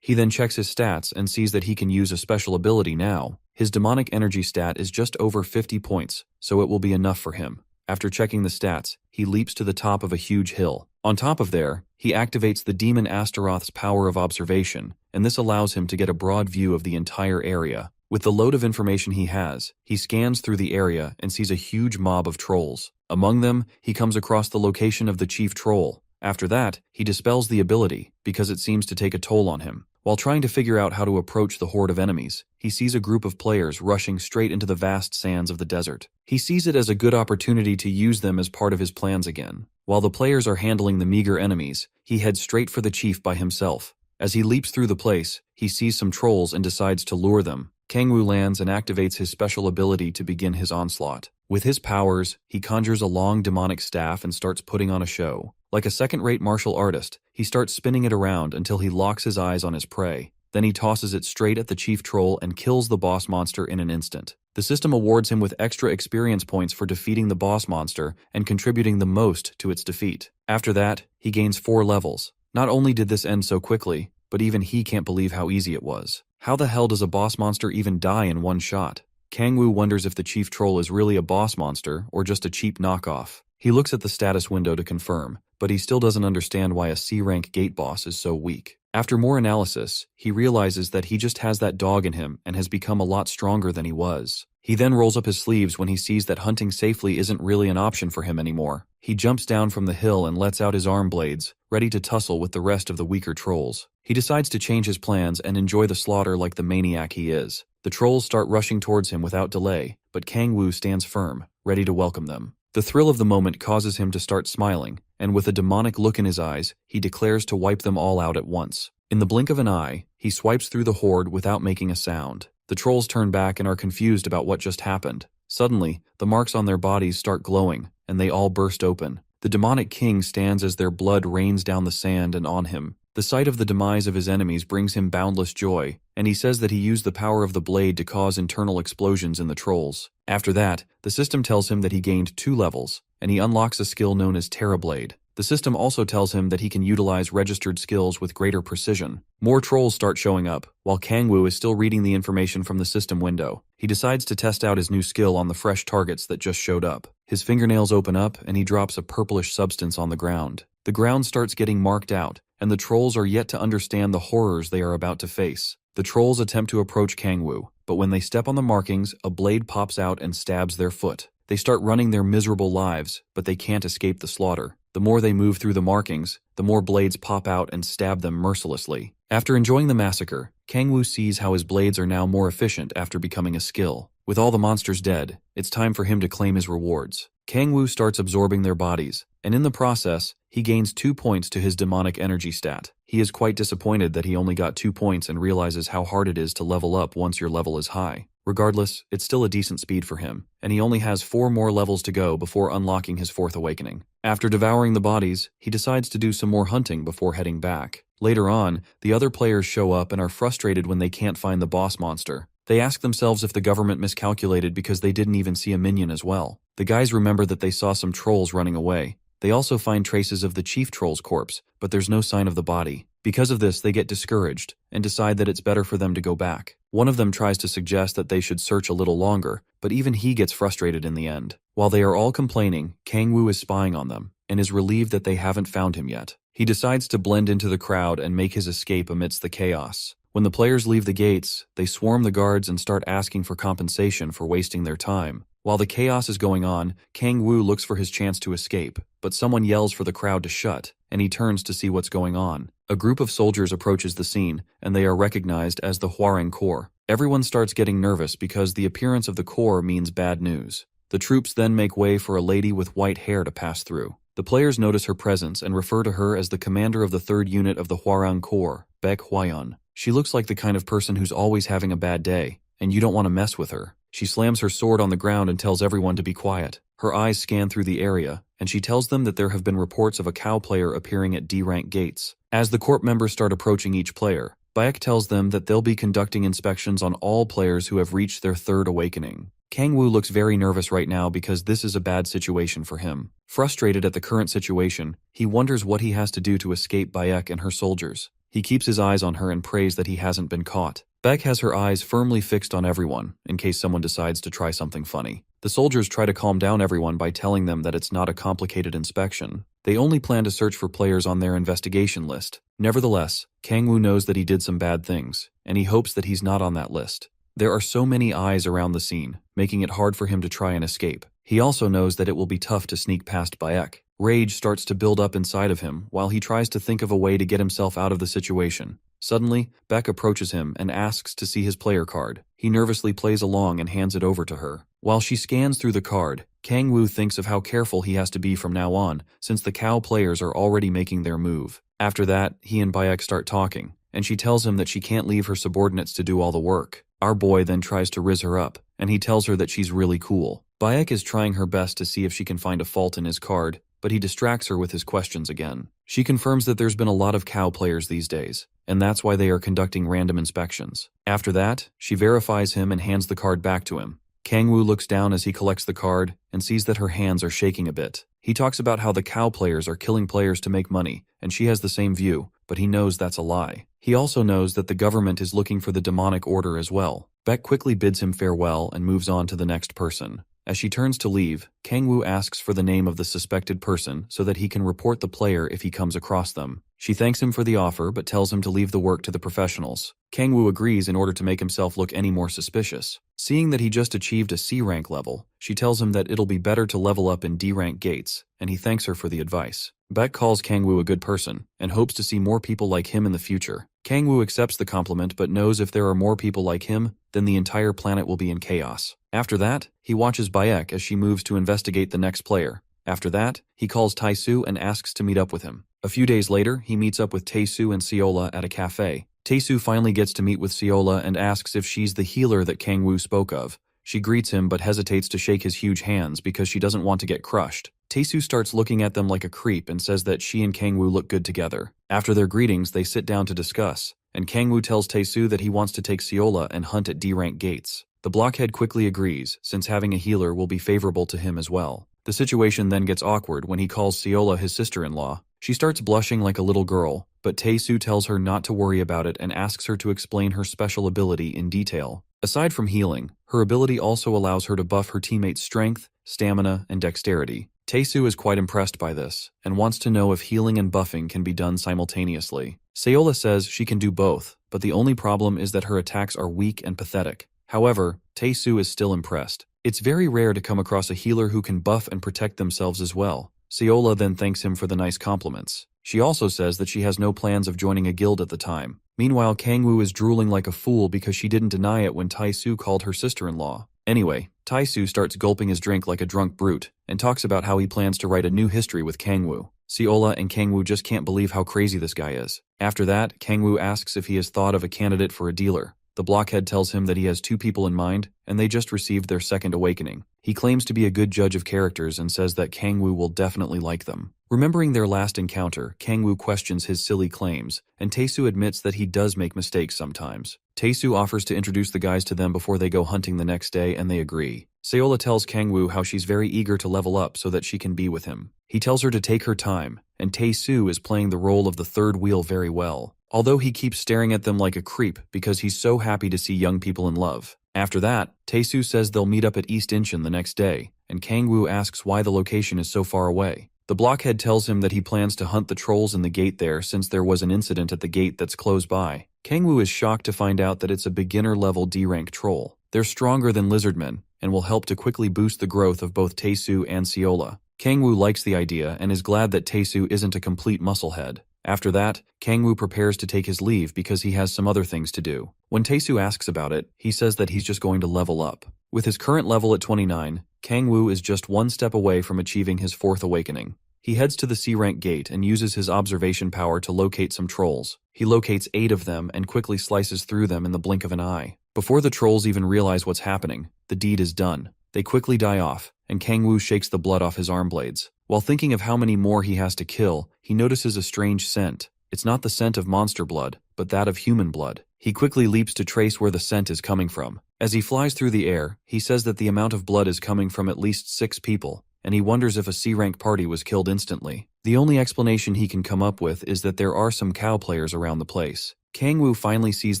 Speaker 1: He then checks his stats and sees that he can use a special ability now. His demonic energy stat is just over 50 points, so it will be enough for him. After checking the stats, he leaps to the top of a huge hill. On top of there, he activates the demon Astaroth's power of observation, and this allows him to get a broad view of the entire area. With the load of information he has, he scans through the area and sees a huge mob of trolls. Among them, he comes across the location of the chief troll. After that, he dispels the ability, because it seems to take a toll on him. While trying to figure out how to approach the horde of enemies, he sees a group of players rushing straight into the vast sands of the desert. He sees it as a good opportunity to use them as part of his plans again. While the players are handling the meager enemies, he heads straight for the chief by himself. As he leaps through the place, he sees some trolls and decides to lure them. Kangwoo lands and activates his special ability to begin his onslaught. With his powers, he conjures a long demonic staff and starts putting on a show. Like a second-rate martial artist, he starts spinning it around until he locks his eyes on his prey. Then he tosses it straight at the chief troll and kills the boss monster in an instant. The system awards him with extra experience points for defeating the boss monster and contributing the most to its defeat. After that, he gains 4 levels. Not only did this end so quickly, but even he can't believe how easy it was. How the hell does a boss monster even die in one shot? Kangwoo wonders if the chief troll is really a boss monster or just a cheap knockoff. He looks at the status window to confirm, but he still doesn't understand why a C-rank gate boss is so weak. After more analysis, he realizes that he just has that dog in him and has become a lot stronger than he was. He then rolls up his sleeves when he sees that hunting safely isn't really an option for him anymore. He jumps down from the hill and lets out his arm blades, ready to tussle with the rest of the weaker trolls. He decides to change his plans and enjoy the slaughter like the maniac he is. The trolls start rushing towards him without delay, but Kangwoo stands firm, ready to welcome them. The thrill of the moment causes him to start smiling, and with a demonic look in his eyes, he declares to wipe them all out at once. In the blink of an eye, he swipes through the horde without making a sound. The trolls turn back and are confused about what just happened. Suddenly, the marks on their bodies start glowing, and they all burst open. The demonic king stands as their blood rains down the sand and on him. The sight of the demise of his enemies brings him boundless joy, and he says that he used the power of the blade to cause internal explosions in the trolls. After that, the system tells him that he gained 2 levels, and he unlocks a skill known as Terra Blade. The system also tells him that he can utilize registered skills with greater precision. More trolls start showing up, while Kangwoo is still reading the information from the system window. He decides to test out his new skill on the fresh targets that just showed up. His fingernails open up and he drops a purplish substance on the ground. The ground starts getting marked out, and the trolls are yet to understand the horrors they are about to face. The trolls attempt to approach Kangwoo, but when they step on the markings, a blade pops out and stabs their foot. They start running their miserable lives, but they can't escape the slaughter. The more they move through the markings, the more blades pop out and stab them mercilessly. After enjoying the massacre, Kangwoo sees how his blades are now more efficient after becoming a skill. With all the monsters dead, it's time for him to claim his rewards. Kangwoo starts absorbing their bodies, and in the process, he gains 2 points to his demonic energy stat. He is quite disappointed that he only got 2 points and realizes how hard it is to level up once your level is high. Regardless, it's still a decent speed for him, and he only has 4 more levels to go before unlocking his 4th awakening. After devouring the bodies, he decides to do some more hunting before heading back. Later on, the other players show up and are frustrated when they can't find the boss monster. They ask themselves if the government miscalculated because they didn't even see a minion as well. The guys remember that they saw some trolls running away. They also find traces of the chief troll's corpse, but there's no sign of the body. Because of this, they get discouraged and decide that it's better for them to go back. One of them tries to suggest that they should search a little longer, but even he gets frustrated in the end. While they are all complaining, Kangwoo is spying on them and is relieved that they haven't found him yet. He decides to blend into the crowd and make his escape amidst the chaos. When the players leave the gates, they swarm the guards and start asking for compensation for wasting their time. While the chaos is going on, Kangwoo looks for his chance to escape, but someone yells for the crowd to shut, and he turns to see what's going on. A group of soldiers approaches the scene, and they are recognized as the Hwarang Corps. Everyone starts getting nervous because the appearance of the Corps means bad news. The troops then make way for a lady with white hair to pass through. The players notice her presence and refer to her as the commander of the 3rd unit of the Hwarang Corps, Baek Hwayeon. She looks like the kind of person who's always having a bad day, and you don't want to mess with her. She slams her sword on the ground and tells everyone to be quiet. Her eyes scan through the area, and she tells them that there have been reports of a cow player appearing at D-rank gates. As the corp members start approaching each player, Baek tells them that they'll be conducting inspections on all players who have reached their 3rd awakening. Kangwoo looks very nervous right now because this is a bad situation for him. Frustrated at the current situation, he wonders what he has to do to escape Baek and her soldiers. He keeps his eyes on her and prays that he hasn't been caught. Baek has her eyes firmly fixed on everyone, in case someone decides to try something funny. The soldiers try to calm down everyone by telling them that it's not a complicated inspection. They only plan to search for players on their investigation list. Nevertheless, Kangwoo knows that he did some bad things, and he hopes that he's not on that list. There are so many eyes around the scene, making it hard for him to try and escape. He also knows that it will be tough to sneak past Baek. Rage starts to build up inside of him while he tries to think of a way to get himself out of the situation. Suddenly, Baek approaches him and asks to see his player card. He nervously plays along and hands it over to her. While she scans through the card, Kangwoo thinks of how careful he has to be from now on, since the cow players are already making their move. After that, he and Baek start talking, and she tells him that she can't leave her subordinates to do all the work. Our boy then tries to rizz her up, and he tells her that she's really cool. Baek is trying her best to see if she can find a fault in his card, but he distracts her with his questions again. She confirms that there's been a lot of cow players these days, and that's why they are conducting random inspections. After that, she verifies him and hands the card back to him. Kangwoo looks down as he collects the card and sees that her hands are shaking a bit. He talks about how the cow players are killing players to make money, and she has the same view, but he knows that's a lie. He also knows that the government is looking for the demonic order as well. Baek quickly bids him farewell and moves on to the next person. As she turns to leave, Kangwoo asks for the name of the suspected person so that he can report the player if he comes across them. She thanks him for the offer but tells him to leave the work to the professionals. Kangwoo agrees in order to make himself look any more suspicious. Seeing that he just achieved a C rank level, she tells him that it'll be better to level up in D rank gates, and he thanks her for the advice. Baek calls Kangwoo a good person and hopes to see more people like him in the future. Kangwoo accepts the compliment but knows if there are more people like him, then the entire planet will be in chaos. After that, he watches Baek as she moves to investigate the next player. After that, he calls Tae-soo and asks to meet up with him. A few days later, he meets up with Tae-soo and Seola at a cafe. Tae-soo finally gets to meet with Seola and asks if she's the healer that Kangwoo spoke of. She greets him but hesitates to shake his huge hands because she doesn't want to get crushed. Tae-soo starts looking at them like a creep and says that she and Kangwoo look good together. After their greetings, they sit down to discuss, and Kangwoo tells Tae-soo that he wants to take Seola and hunt at D-rank gates. The blockhead quickly agrees, since having a healer will be favorable to him as well. The situation then gets awkward when he calls Seola his sister-in-law. She starts blushing like a little girl, but Tae-soo tells her not to worry about it and asks her to explain her special ability in detail. Aside from healing, her ability also allows her to buff her teammates' strength, stamina, and dexterity. Tae-soo is quite impressed by this, and wants to know if healing and buffing can be done simultaneously. Seola says she can do both, but the only problem is that her attacks are weak and pathetic. However, Tae-soo is still impressed. It's very rare to come across a healer who can buff and protect themselves as well. Seola then thanks him for the nice compliments. She also says that she has no plans of joining a guild at the time. Meanwhile, Kangwoo is drooling like a fool because she didn't deny it when Tae-soo called her sister-in-law. Anyway, Tae-soo starts gulping his drink like a drunk brute and talks about how he plans to write a new history with Kangwoo. Seola and Kangwoo just can't believe how crazy this guy is. After that, Kangwoo asks if he has thought of a candidate for a dealer. The blockhead tells him that he has 2 people in mind, and they just received their second awakening. He claims to be a good judge of characters and says that Kangwoo will definitely like them. Remembering their last encounter, Kangwoo questions his silly claims, and Tae-soo admits that he does make mistakes sometimes. Tae-soo offers to introduce the guys to them before they go hunting the next day, and they agree. Seola tells Kangwoo how she's very eager to level up so that she can be with him. He tells her to take her time, and Tae-soo is playing the role of the third wheel very well. although he keeps staring at them like a creep because he's so happy to see young people in love. After that, Taesu says they'll meet up at East Incheon the next day, and Kangwoo asks why the location is so far away. The blockhead tells him that he plans to hunt the trolls in the gate there since there was an incident at the gate that's close by. Kangwoo is shocked to find out that it's a beginner-level D-rank troll. They're stronger than lizardmen, and will help to quickly boost the growth of both Taesu and Seola. Kangwoo likes the idea and is glad that Taesu isn't a complete musclehead. After that, Kangwoo prepares to take his leave because he has some other things to do. When Taesu asks about it, he says that he's just going to level up. With his current level at 29, Kangwoo is just one step away from achieving his 4th awakening. He heads to the C-rank gate and uses his observation power to locate some trolls. He locates 8 of them and quickly slices through them in the blink of an eye. Before the trolls even realize what's happening, the deed is done. They quickly die off, and Kangwoo shakes the blood off his arm blades. While thinking of how many more he has to kill, he notices a strange scent. It's not the scent of monster blood, but that of human blood. He quickly leaps to trace where the scent is coming from. As he flies through the air, he says that the amount of blood is coming from at least 6 people, and he wonders if a C-rank party was killed instantly. The only explanation he can come up with is that there are some cow players around the place. Kangwoo finally sees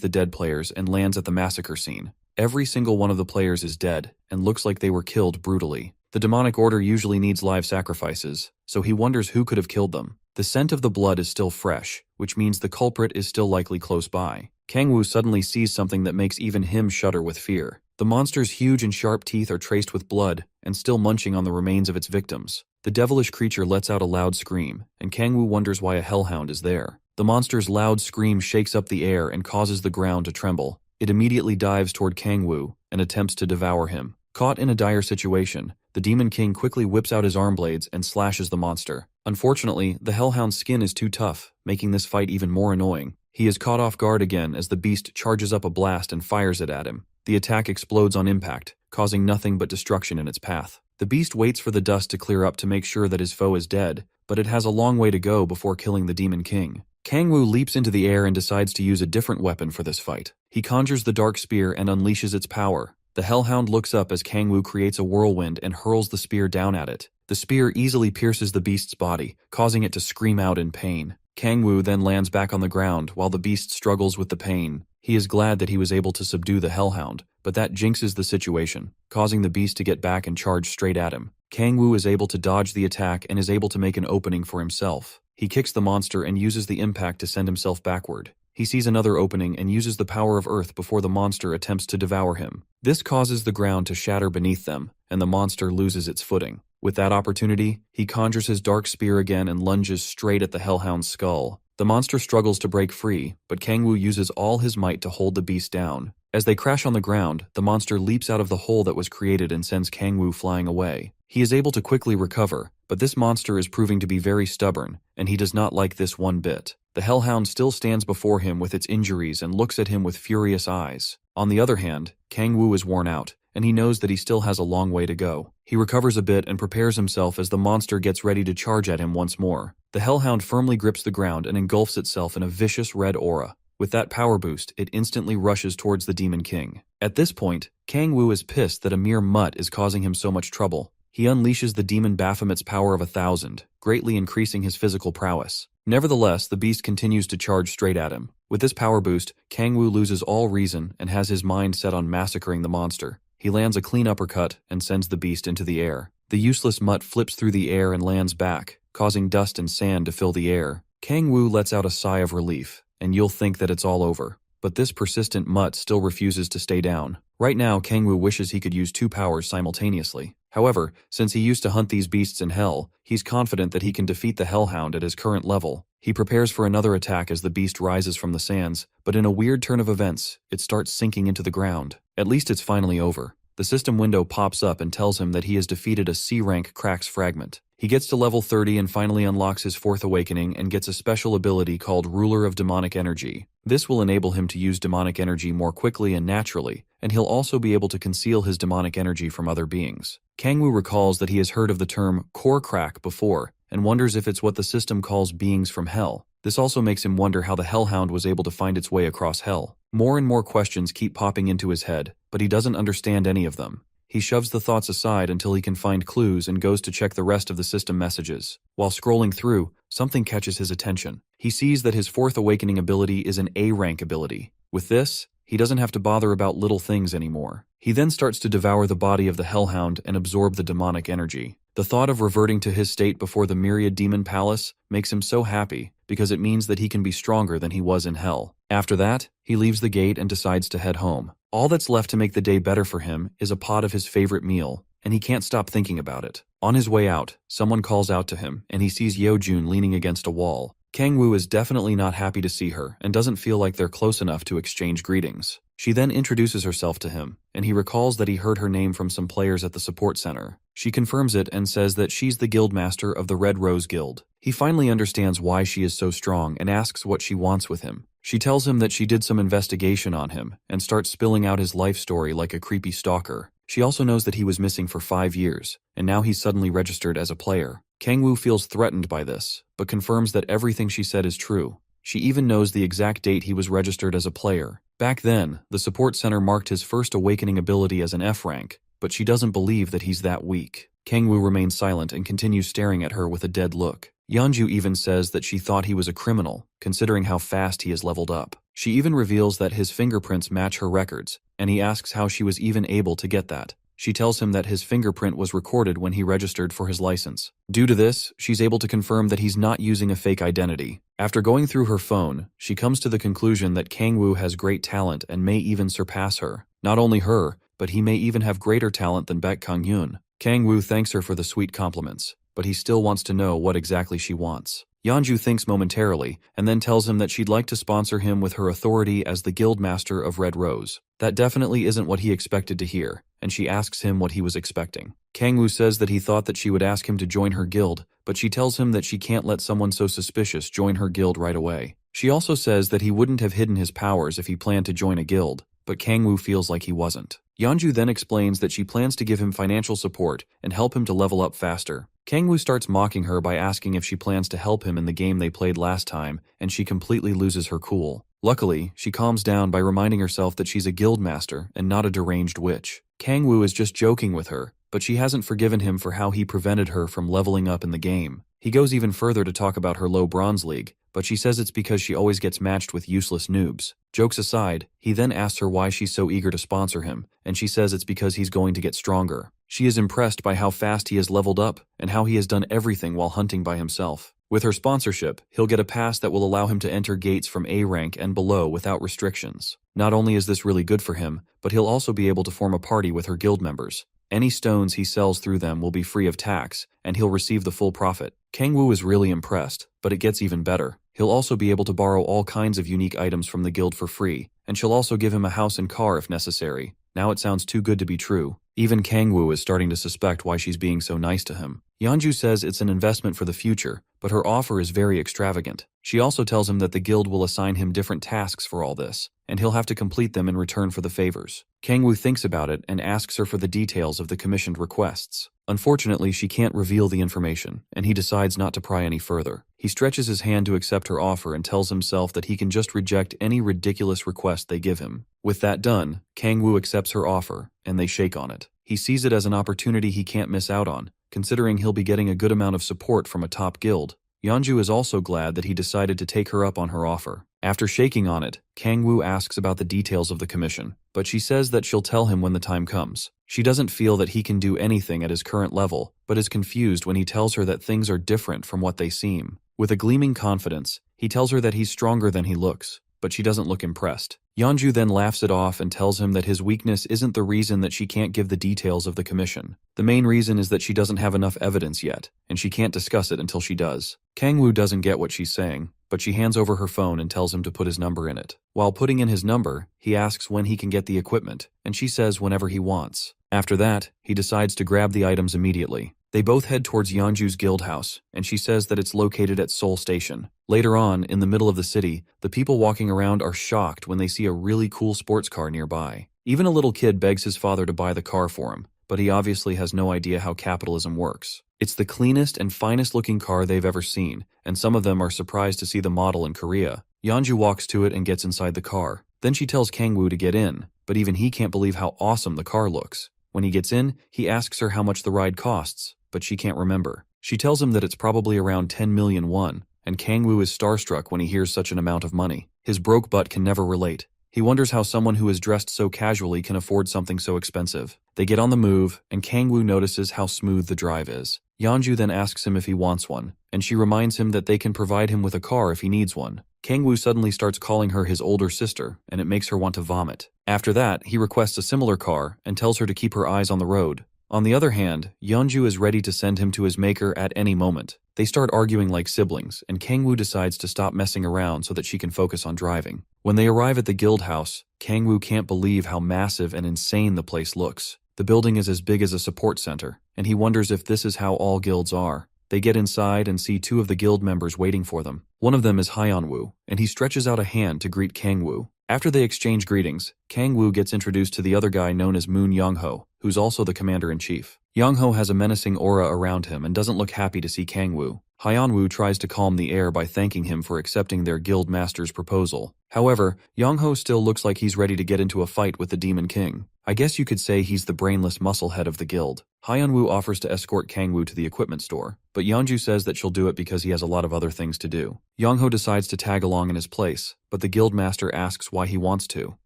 Speaker 1: the dead players and lands at the massacre scene. Every single one of the players is dead, and looks like they were killed brutally. The demonic order usually needs live sacrifices, so he wonders who could have killed them. The scent of the blood is still fresh, which means the culprit is still likely close by. Kangwoo suddenly sees something that makes even him shudder with fear. The monster's huge and sharp teeth are traced with blood, and still munching on the remains of its victims. The devilish creature lets out a loud scream, and Kangwoo wonders why a hellhound is there. The monster's loud scream shakes up the air and causes the ground to tremble. It immediately dives toward Kangwoo and attempts to devour him. Caught in a dire situation, the Demon King quickly whips out his arm blades and slashes the monster. Unfortunately, the hellhound's skin is too tough, making this fight even more annoying. He is caught off guard again as the beast charges up a blast and fires it at him. The attack explodes on impact, causing nothing but destruction in its path. The beast waits for the dust to clear up to make sure that his foe is dead, but it has a long way to go before killing the Demon King. Kangwoo leaps into the air and decides to use a different weapon for this fight. He conjures the dark spear and unleashes its power. The hellhound looks up as Kangwoo creates a whirlwind and hurls the spear down at it. The spear easily pierces the beast's body, causing it to scream out in pain. Kangwoo then lands back on the ground while the beast struggles with the pain. He is glad that he was able to subdue the hellhound, but that jinxes the situation, causing the beast to get back and charge straight at him. Kangwoo is able to dodge the attack and is able to make an opening for himself. He kicks the monster and uses the impact to send himself backward. He sees another opening and uses the power of earth before the monster attempts to devour him. This causes the ground to shatter beneath them, and the monster loses its footing. With that opportunity, he conjures his dark spear again and lunges straight at the hellhound's skull. The monster struggles to break free, but Kangwoo uses all his might to hold the beast down. As they crash on the ground, the monster leaps out of the hole that was created and sends Kangwoo flying away. He is able to quickly recover, but this monster is proving to be very stubborn, and he does not like this one bit. The hellhound still stands before him with its injuries and looks at him with furious eyes. On the other hand, Kangwoo is worn out, and he knows that he still has a long way to go. He recovers a bit and prepares himself as the monster gets ready to charge at him once more. The hellhound firmly grips the ground and engulfs itself in a vicious red aura. With that power boost, it instantly rushes towards the Demon King. At this point, Kangwoo is pissed that a mere mutt is causing him so much trouble. He unleashes the demon Baphomet's power of 1,000, greatly increasing his physical prowess. Nevertheless, the beast continues to charge straight at him. With this power boost, Kangwoo loses all reason and has his mind set on massacring the monster. He lands a clean uppercut and sends the beast into the air. The useless mutt flips through the air and lands back, causing dust and sand to fill the air. Kangwoo lets out a sigh of relief, and you'll think that it's all over. But this persistent mutt still refuses to stay down. Right now, Kangwoo wishes he could use 2 powers simultaneously. However, since he used to hunt these beasts in hell, he's confident that he can defeat the hellhound at his current level. He prepares for another attack as the beast rises from the sands, but in a weird turn of events, it starts sinking into the ground. At least it's finally over. The system window pops up and tells him that he has defeated a C-rank Krax fragment. He gets to level 30 and finally unlocks his 4th awakening and gets a special ability called Ruler of Demonic Energy. This will enable him to use demonic energy more quickly and naturally, and he'll also be able to conceal his demonic energy from other beings. Kangwoo recalls that he has heard of the term core crack before, and wonders if it's what the system calls beings from hell. This also makes him wonder how the hellhound was able to find its way across hell. More and more questions keep popping into his head, but he doesn't understand any of them. He shoves the thoughts aside until he can find clues and goes to check the rest of the system messages. While scrolling through, something catches his attention. He sees that his fourth awakening ability is an A rank ability. With this, he doesn't have to bother about little things anymore. He then starts to devour the body of the Hellhound and absorb the demonic energy. The thought of reverting to his state before the Myriad Demon Palace makes him so happy because it means that he can be stronger than he was in hell. After that, he leaves the gate and decides to head home. All that's left to make the day better for him is a pot of his favorite meal, and he can't stop thinking about it. On his way out, someone calls out to him, and he sees Yeojun leaning against a wall. Kangwoo is definitely not happy to see her and doesn't feel like they're close enough to exchange greetings. She then introduces herself to him, and he recalls that he heard her name from some players at the support center. She confirms it and says that she's the guildmaster of the Red Rose Guild. He finally understands why she is so strong and asks what she wants with him. She tells him that she did some investigation on him and starts spilling out his life story like a creepy stalker. She also knows that he was missing for 5 years, and now he's suddenly registered as a player. Kangwoo feels threatened by this, but confirms that everything she said is true. She even knows the exact date he was registered as a player. Back then, the support center marked his first awakening ability as an F rank, but she doesn't believe that he's that weak. Kangwoo remains silent and continues staring at her with a dead look. Yeonju even says that she thought he was a criminal, considering how fast he has leveled up. She even reveals that his fingerprints match her records, and he asks how she was even able to get that. She tells him that his fingerprint was recorded when he registered for his license. Due to this, she's able to confirm that he's not using a fake identity. After going through her phone, she comes to the conclusion that Kangwoo has great talent and may even surpass her. Not only her, but he may even have greater talent than Baek Kang-yoon. Kangwoo thanks her for the sweet compliments, but he still wants to know what exactly she wants. Yeonju thinks momentarily, and then tells him that she'd like to sponsor him with her authority as the Guildmaster of Red Rose. That definitely isn't what he expected to hear, and she asks him what he was expecting. Kangwoo says that he thought that she would ask him to join her guild, but she tells him that she can't let someone so suspicious join her guild right away. She also says that he wouldn't have hidden his powers if he planned to join a guild, but Kangwoo feels like he wasn't. Yeonju then explains that she plans to give him financial support and help him to level up faster. Kangwoo starts mocking her by asking if she plans to help him in the game they played last time, and she completely loses her cool. Luckily, she calms down by reminding herself that she's a guildmaster and not a deranged witch. Kangwoo is just joking with her, but she hasn't forgiven him for how he prevented her from leveling up in the game. He goes even further to talk about her low bronze league, but she says it's because she always gets matched with useless noobs. Jokes aside, he then asks her why she's so eager to sponsor him, and she says it's because he's going to get stronger. She is impressed by how fast he has leveled up and how he has done everything while hunting by himself. With her sponsorship, he'll get a pass that will allow him to enter gates from A rank and below without restrictions. Not only is this really good for him, but he'll also be able to form a party with her guild members. Any stones he sells through them will be free of tax, and he'll receive the full profit. Kangwoo is really impressed, but it gets even better. He'll also be able to borrow all kinds of unique items from the guild for free, and she'll also give him a house and car if necessary. Now it sounds too good to be true. Even Kangwoo is starting to suspect why she's being so nice to him. Yeonju says it's an investment for the future, but her offer is very extravagant. She also tells him that the guild will assign him different tasks for all this, and he'll have to complete them in return for the favors. Kangwoo thinks about it and asks her for the details of the commissioned requests. Unfortunately, she can't reveal the information, and he decides not to pry any further. He stretches his hand to accept her offer and tells himself that he can just reject any ridiculous request they give him. With that done, Kangwoo accepts her offer, and they shake on it. He sees it as an opportunity he can't miss out on, considering he'll be getting a good amount of support from a top guild. Yeonju is also glad that he decided to take her up on her offer. After shaking on it, Kangwoo asks about the details of the commission, but she says that she'll tell him when the time comes. She doesn't feel that he can do anything at his current level, but is confused when he tells her that things are different from what they seem. With a gleaming confidence, he tells her that he's stronger than he looks, but she doesn't look impressed. Yeonju then laughs it off and tells him that his weakness isn't the reason that she can't give the details of the commission. The main reason is that she doesn't have enough evidence yet, and she can't discuss it until she does. Kangwoo doesn't get what she's saying, but she hands over her phone and tells him to put his number in it. While putting in his number, he asks when he can get the equipment, and she says whenever he wants. After that, he decides to grab the items immediately. They both head towards Yeonju's guild house, and she says that it's located at Seoul Station. Later on, in the middle of the city, the people walking around are shocked when they see a really cool sports car nearby. Even a little kid begs his father to buy the car for him, but he obviously has no idea how capitalism works. It's the cleanest and finest looking car they've ever seen, and some of them are surprised to see the model in Korea. Yeonju walks to it and gets inside the car. Then she tells Kangwoo to get in, but even he can't believe how awesome the car looks. When he gets in, he asks her how much the ride costs, but she can't remember. She tells him that it's probably around 10 million won, and Kang-woo is starstruck when he hears such an amount of money. His broke butt can never relate. He wonders how someone who is dressed so casually can afford something so expensive. They get on the move, and Kang-woo notices how smooth the drive is. Yeonju then asks him if he wants one, and she reminds him that they can provide him with a car if he needs one. Kang-woo suddenly starts calling her his older sister, and it makes her want to vomit. After that, he requests a similar car and tells her to keep her eyes on the road. On the other hand, Yeonju is ready to send him to his maker at any moment. They start arguing like siblings, and Kang-woo decides to stop messing around so that she can focus on driving. When they arrive at the guild house, Kang-woo can't believe how massive and insane the place looks. The building is as big as a support center, and he wonders if this is how all guilds are. They get inside and see two of the guild members waiting for them. One of them is Hyunwoo, and he stretches out a hand to greet Kang-woo. After they exchange greetings, Kang-woo gets introduced to the other guy known as Moon Young-ho, who's also the commander-in-chief. Young-ho has a menacing aura around him and doesn't look happy to see Kang-woo. Hyunwoo tries to calm the air by thanking him for accepting their guild master's proposal. However, Young-ho still looks like he's ready to get into a fight with the Demon King. I guess you could say he's the brainless musclehead of the guild. Hyunwoo offers to escort Kang-woo to the equipment store, but Yeonju says that she'll do it because he has a lot of other things to do. Young-ho decides to tag along in his place, but the guild master asks why he wants to.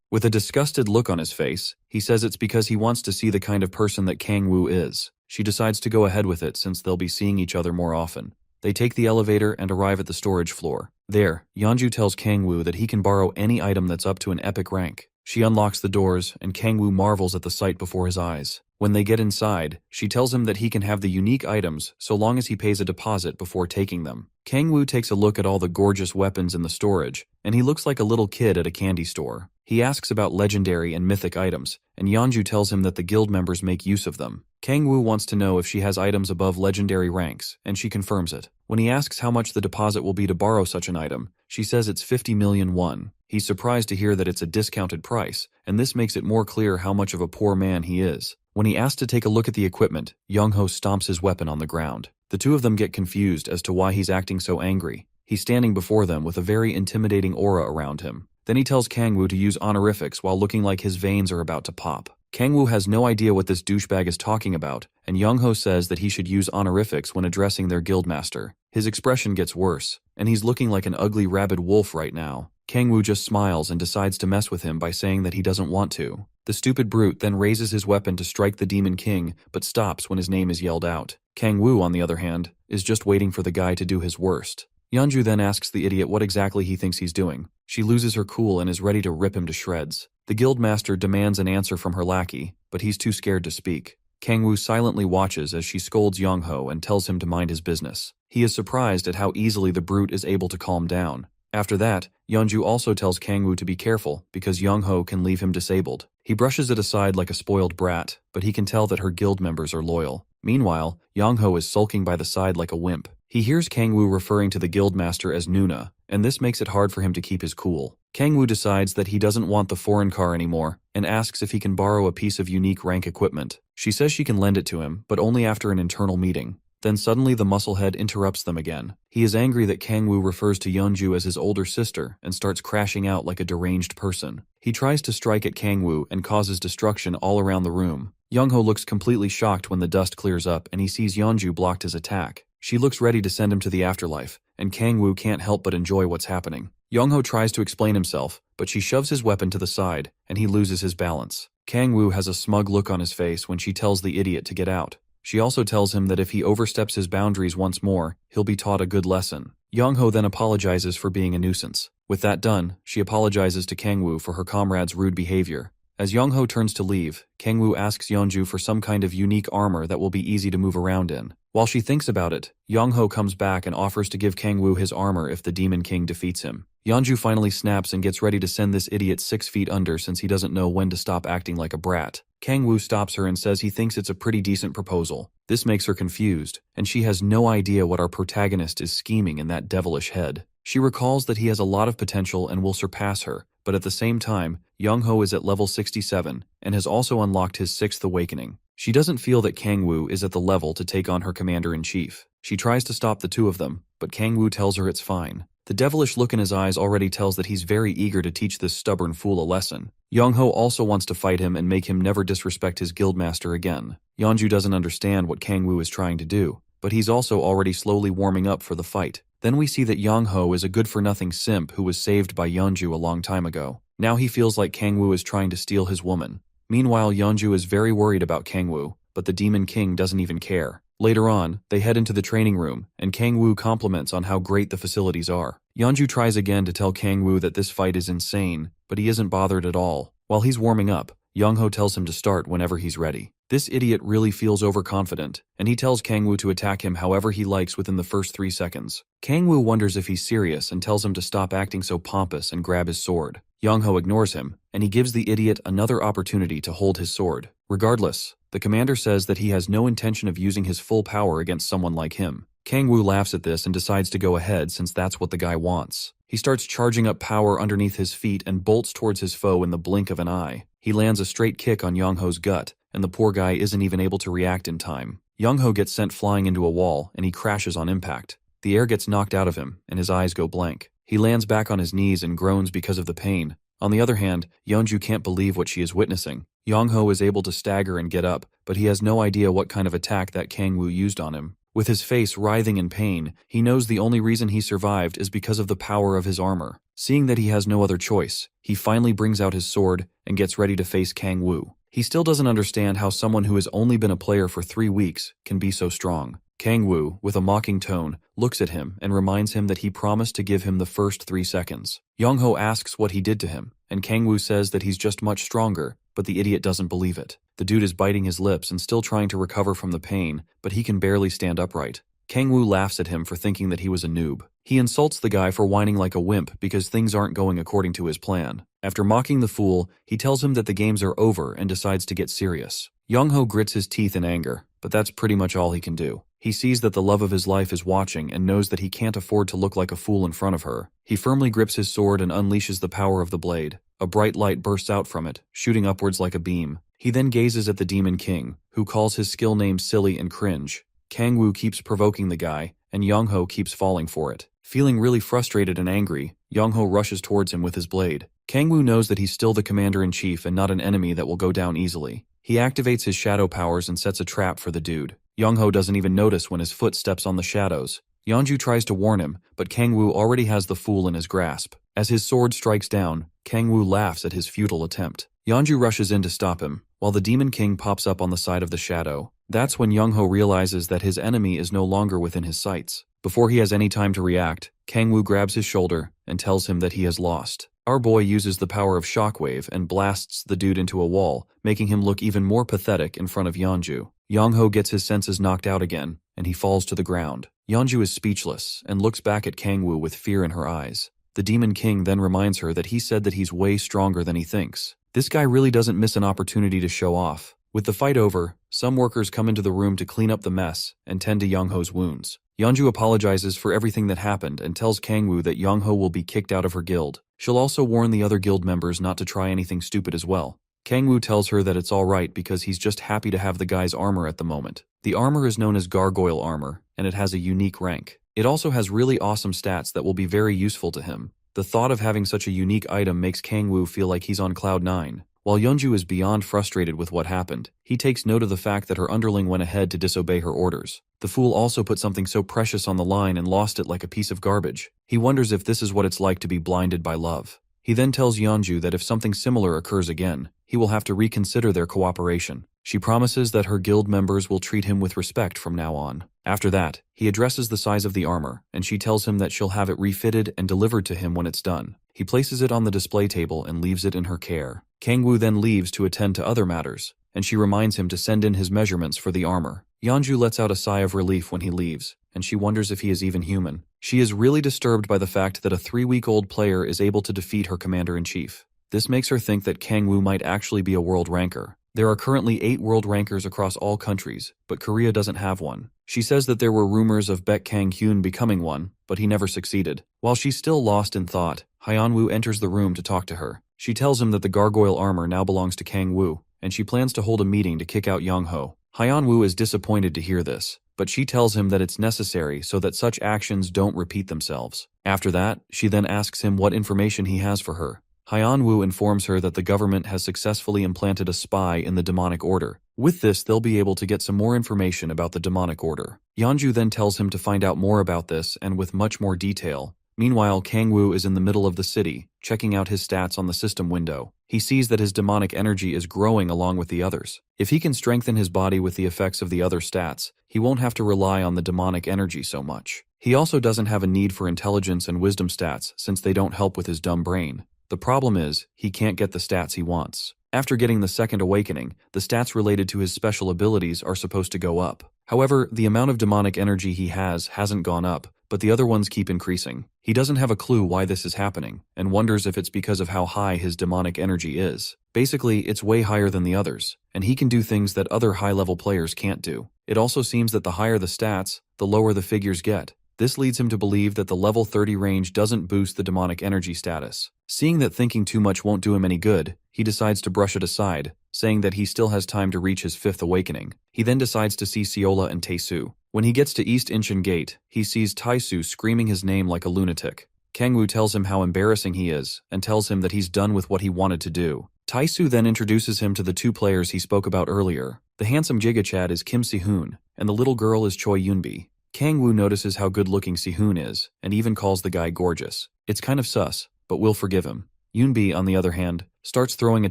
Speaker 1: With a disgusted look on his face, he says it's because he wants to see the kind of person that Kang-woo is. She decides to go ahead with it since they'll be seeing each other more often. They take the elevator and arrive at the storage floor. There, Yeonju tells Kang-woo that he can borrow any item that's up to an epic rank. She unlocks the doors, and Kang-woo marvels at the sight before his eyes. When they get inside, she tells him that he can have the unique items so long as he pays a deposit before taking them. Kang-woo takes a look at all the gorgeous weapons in the storage, and he looks like a little kid at a candy store. He asks about legendary and mythic items, and Yeonju tells him that the guild members make use of them. Kang-woo wants to know if she has items above legendary ranks, and she confirms it. When he asks how much the deposit will be to borrow such an item, she says it's 50 million won. He's surprised to hear that it's a discounted price, and this makes it more clear how much of a poor man he is. When he asks to take a look at the equipment, Young-ho stomps his weapon on the ground. The two of them get confused as to why he's acting so angry. He's standing before them with a very intimidating aura around him. Then he tells Kang-woo to use honorifics while looking like his veins are about to pop. Kang-woo has no idea what this douchebag is talking about, and Young-ho says that he should use honorifics when addressing their guildmaster. His expression gets worse, and he's looking like an ugly rabid wolf right now. Kang-woo just smiles and decides to mess with him by saying that he doesn't want to. The stupid brute then raises his weapon to strike the Demon King, but stops when his name is yelled out. Kang-woo, on the other hand, is just waiting for the guy to do his worst. Yeonju then asks the idiot what exactly he thinks he's doing. She loses her cool and is ready to rip him to shreds. The guildmaster demands an answer from her lackey, but he's too scared to speak. Kang-woo silently watches as she scolds Young-ho and tells him to mind his business. He is surprised at how easily the brute is able to calm down. After that, Yeonju also tells Kang-woo to be careful because Young-ho can leave him disabled. He brushes it aside like a spoiled brat, but he can tell that her guild members are loyal. Meanwhile, Young-ho is sulking by the side like a wimp. He hears Kang-woo referring to the guildmaster as Nuna, and this makes it hard for him to keep his cool. Kang-woo decides that he doesn't want the foreign car anymore and asks if he can borrow a piece of unique rank equipment. She says she can lend it to him, but only after an internal meeting. Then suddenly the musclehead interrupts them again. He is angry that Kang-woo refers to Yeonju as his older sister and starts crashing out like a deranged person. He tries to strike at Kang-woo and causes destruction all around the room. Young-ho looks completely shocked when the dust clears up and he sees Yeonju blocked his attack. She looks ready to send him to the afterlife, and Kang-woo can't help but enjoy what's happening. Young-ho tries to explain himself, but she shoves his weapon to the side, and he loses his balance. Kang-woo has a smug look on his face when she tells the idiot to get out. She also tells him that if he oversteps his boundaries once more, he'll be taught a good lesson. Young-ho then apologizes for being a nuisance. With that done, she apologizes to Kang-woo for her comrade's rude behavior. As Young-ho turns to leave, Kang-woo asks Yeonju for some kind of unique armor that will be easy to move around in. While she thinks about it, Young-ho comes back and offers to give Kang-woo his armor if the Demon King defeats him. Yeonju finally snaps and gets ready to send this idiot 6 feet under since he doesn't know when to stop acting like a brat. Kang-woo stops her and says he thinks it's a pretty decent proposal. This makes her confused, and she has no idea what our protagonist is scheming in that devilish head. She recalls that he has a lot of potential and will surpass her, but at the same time, Young-ho is at level 67 and has also unlocked his 6th awakening. She doesn't feel that Kang-woo is at the level to take on her commander-in-chief. She tries to stop the two of them, but Kang Woo tells her it's fine. The devilish look in his eyes already tells that he's very eager to teach this stubborn fool a lesson. Young-ho also wants to fight him and make him never disrespect his guildmaster again. Yeonju doesn't understand what Kang Woo is trying to do, but he's also already slowly warming up for the fight. Then we see that Young-ho is a good-for-nothing simp who was saved by Yeonju a long time ago. Now he feels like Kang Woo is trying to steal his woman. Meanwhile, Yeonju is very worried about Kang Woo, but the Demon King doesn't even care. Later on, they head into the training room, and Kang Woo compliments on how great the facilities are. Yeonju tries again to tell Kang Woo that this fight is insane, but he isn't bothered at all. While he's warming up, Young-ho tells him to start whenever he's ready. This idiot really feels overconfident, and he tells Kang Woo to attack him however he likes within the first 3 seconds. Kang Woo wonders if he's serious and tells him to stop acting so pompous and grab his sword. Young-ho ignores him, and he gives the idiot another opportunity to hold his sword. Regardless, the commander says that he has no intention of using his full power against someone like him. Kang Woo laughs at this and decides to go ahead since that's what the guy wants. He starts charging up power underneath his feet and bolts towards his foe in the blink of an eye. He lands a straight kick on Young-ho's gut, and the poor guy isn't even able to react in time. Young-ho gets sent flying into a wall, and he crashes on impact. The air gets knocked out of him, and his eyes go blank. He lands back on his knees and groans because of the pain. On the other hand, Yeonju can't believe what she is witnessing. Young-ho is able to stagger and get up, but he has no idea what kind of attack that Kang Woo used on him. With his face writhing in pain, he knows the only reason he survived is because of the power of his armor. Seeing that he has no other choice, he finally brings out his sword and gets ready to face Kang Woo. He still doesn't understand how someone who has only been a player for 3 weeks can be so strong. Kang Woo, with a mocking tone, looks at him and reminds him that he promised to give him the first 3 seconds. Young-ho asks what he did to him, and Kang Woo says that he's just much stronger, but the idiot doesn't believe it. The dude is biting his lips and still trying to recover from the pain, but he can barely stand upright. Kang Woo laughs at him for thinking that he was a noob. He insults the guy for whining like a wimp because things aren't going according to his plan. After mocking the fool, he tells him that the games are over and decides to get serious. Young-ho grits his teeth in anger, but that's pretty much all he can do. He sees that the love of his life is watching and knows that he can't afford to look like a fool in front of her. He firmly grips his sword and unleashes the power of the blade. A bright light bursts out from it, shooting upwards like a beam. He then gazes at the Demon King, who calls his skill name silly and cringe. Kang Woo keeps provoking the guy, and Young-ho keeps falling for it. Feeling really frustrated and angry, Young-ho rushes towards him with his blade. Kang Woo knows that he's still the commander-in-chief and not an enemy that will go down easily. He activates his shadow powers and sets a trap for the dude. Young-ho doesn't even notice when his foot steps on the shadows. Yeonju tries to warn him, but Kang Woo already has the fool in his grasp. As his sword strikes down, Kang Woo laughs at his futile attempt. Yeonju rushes in to stop him, while the Demon King pops up on the side of the shadow. That's when Young-ho realizes that his enemy is no longer within his sights. Before he has any time to react, Kang Woo grabs his shoulder and tells him that he has lost. Our boy uses the power of shockwave and blasts the dude into a wall, making him look even more pathetic in front of Yeonju. Young-ho gets his senses knocked out again, and he falls to the ground. Yeonju is speechless and looks back at Kang Woo with fear in her eyes. The Demon King then reminds her that he said that he's way stronger than he thinks. This guy really doesn't miss an opportunity to show off. With the fight over, some workers come into the room to clean up the mess and tend to Young-ho's wounds. Yeonju apologizes for everything that happened and tells Kang Woo that Young-ho will be kicked out of her guild. She'll also warn the other guild members not to try anything stupid as well. Kang Woo tells her that it's alright because he's just happy to have the guy's armor at the moment. The armor is known as gargoyle armor, and it has a unique rank. It also has really awesome stats that will be very useful to him. The thought of having such a unique item makes Kang Woo feel like he's on cloud 9. While Yeonju is beyond frustrated with what happened, he takes note of the fact that her underling went ahead to disobey her orders. The fool also put something so precious on the line and lost it like a piece of garbage. He wonders if this is what it's like to be blinded by love. He then tells Yeonju that if something similar occurs again, he will have to reconsider their cooperation. She promises that her guild members will treat him with respect from now on. After that, he addresses the size of the armor, and she tells him that she'll have it refitted and delivered to him when it's done. He places it on the display table and leaves it in her care. Kang Woo then leaves to attend to other matters, and she reminds him to send in his measurements for the armor. Yeonju lets out a sigh of relief when he leaves, and she wonders if he is even human. She is really disturbed by the fact that a 3-week-old player is able to defeat her commander-in-chief. This makes her think that Kang Woo might actually be a world ranker. There are currently 8 world rankers across all countries, but Korea doesn't have one. She says that there were rumors of Baek Kang-hyun becoming one, but he never succeeded. While she's still lost in thought, Hyun-woo enters the room to talk to her. She tells him that the gargoyle armor now belongs to Kang Woo, and she plans to hold a meeting to kick out Young-ho. Hyun-woo is disappointed to hear this, but she tells him that it's necessary so that such actions don't repeat themselves. After that, she then asks him what information he has for her. Hyunwoo informs her that the government has successfully implanted a spy in the demonic order. With this, they'll be able to get some more information about the demonic order. Yeonju then tells him to find out more about this and with much more detail. Meanwhile, Kangwoo is in the middle of the city, checking out his stats on the system window. He sees that his demonic energy is growing along with the others. If he can strengthen his body with the effects of the other stats, he won't have to rely on the demonic energy so much. He also doesn't have a need for intelligence and wisdom stats since they don't help with his dumb brain. The problem is, he can't get the stats he wants. After getting the second awakening, the stats related to his special abilities are supposed to go up. However, the amount of demonic energy he hasn't gone up, but the other ones keep increasing. He doesn't have a clue why this is happening, and wonders if it's because of how high his demonic energy is. Basically, it's way higher than the others, and he can do things that other high-level players can't do. It also seems that the higher the stats, the lower the figures get. This leads him to believe that the level 30 range doesn't boost the demonic energy status. Seeing that thinking too much won't do him any good, he decides to brush it aside, saying that he still has time to reach his fifth awakening. He then decides to see Seola and Taesu. When he gets to East Incheon Gate, he sees Taesu screaming his name like a lunatic. Kangwoo tells him how embarrassing he is, and tells him that he's done with what he wanted to do. Taesu then introduces him to the two players he spoke about earlier. The handsome Jigachad is Kim Si-hoon, and the little girl is Choi Yoonbi. Kangwoo notices how good-looking Si-hoon is, and even calls the guy gorgeous. It's kind of sus, but we'll forgive him. Yoonbi, on the other hand, starts throwing a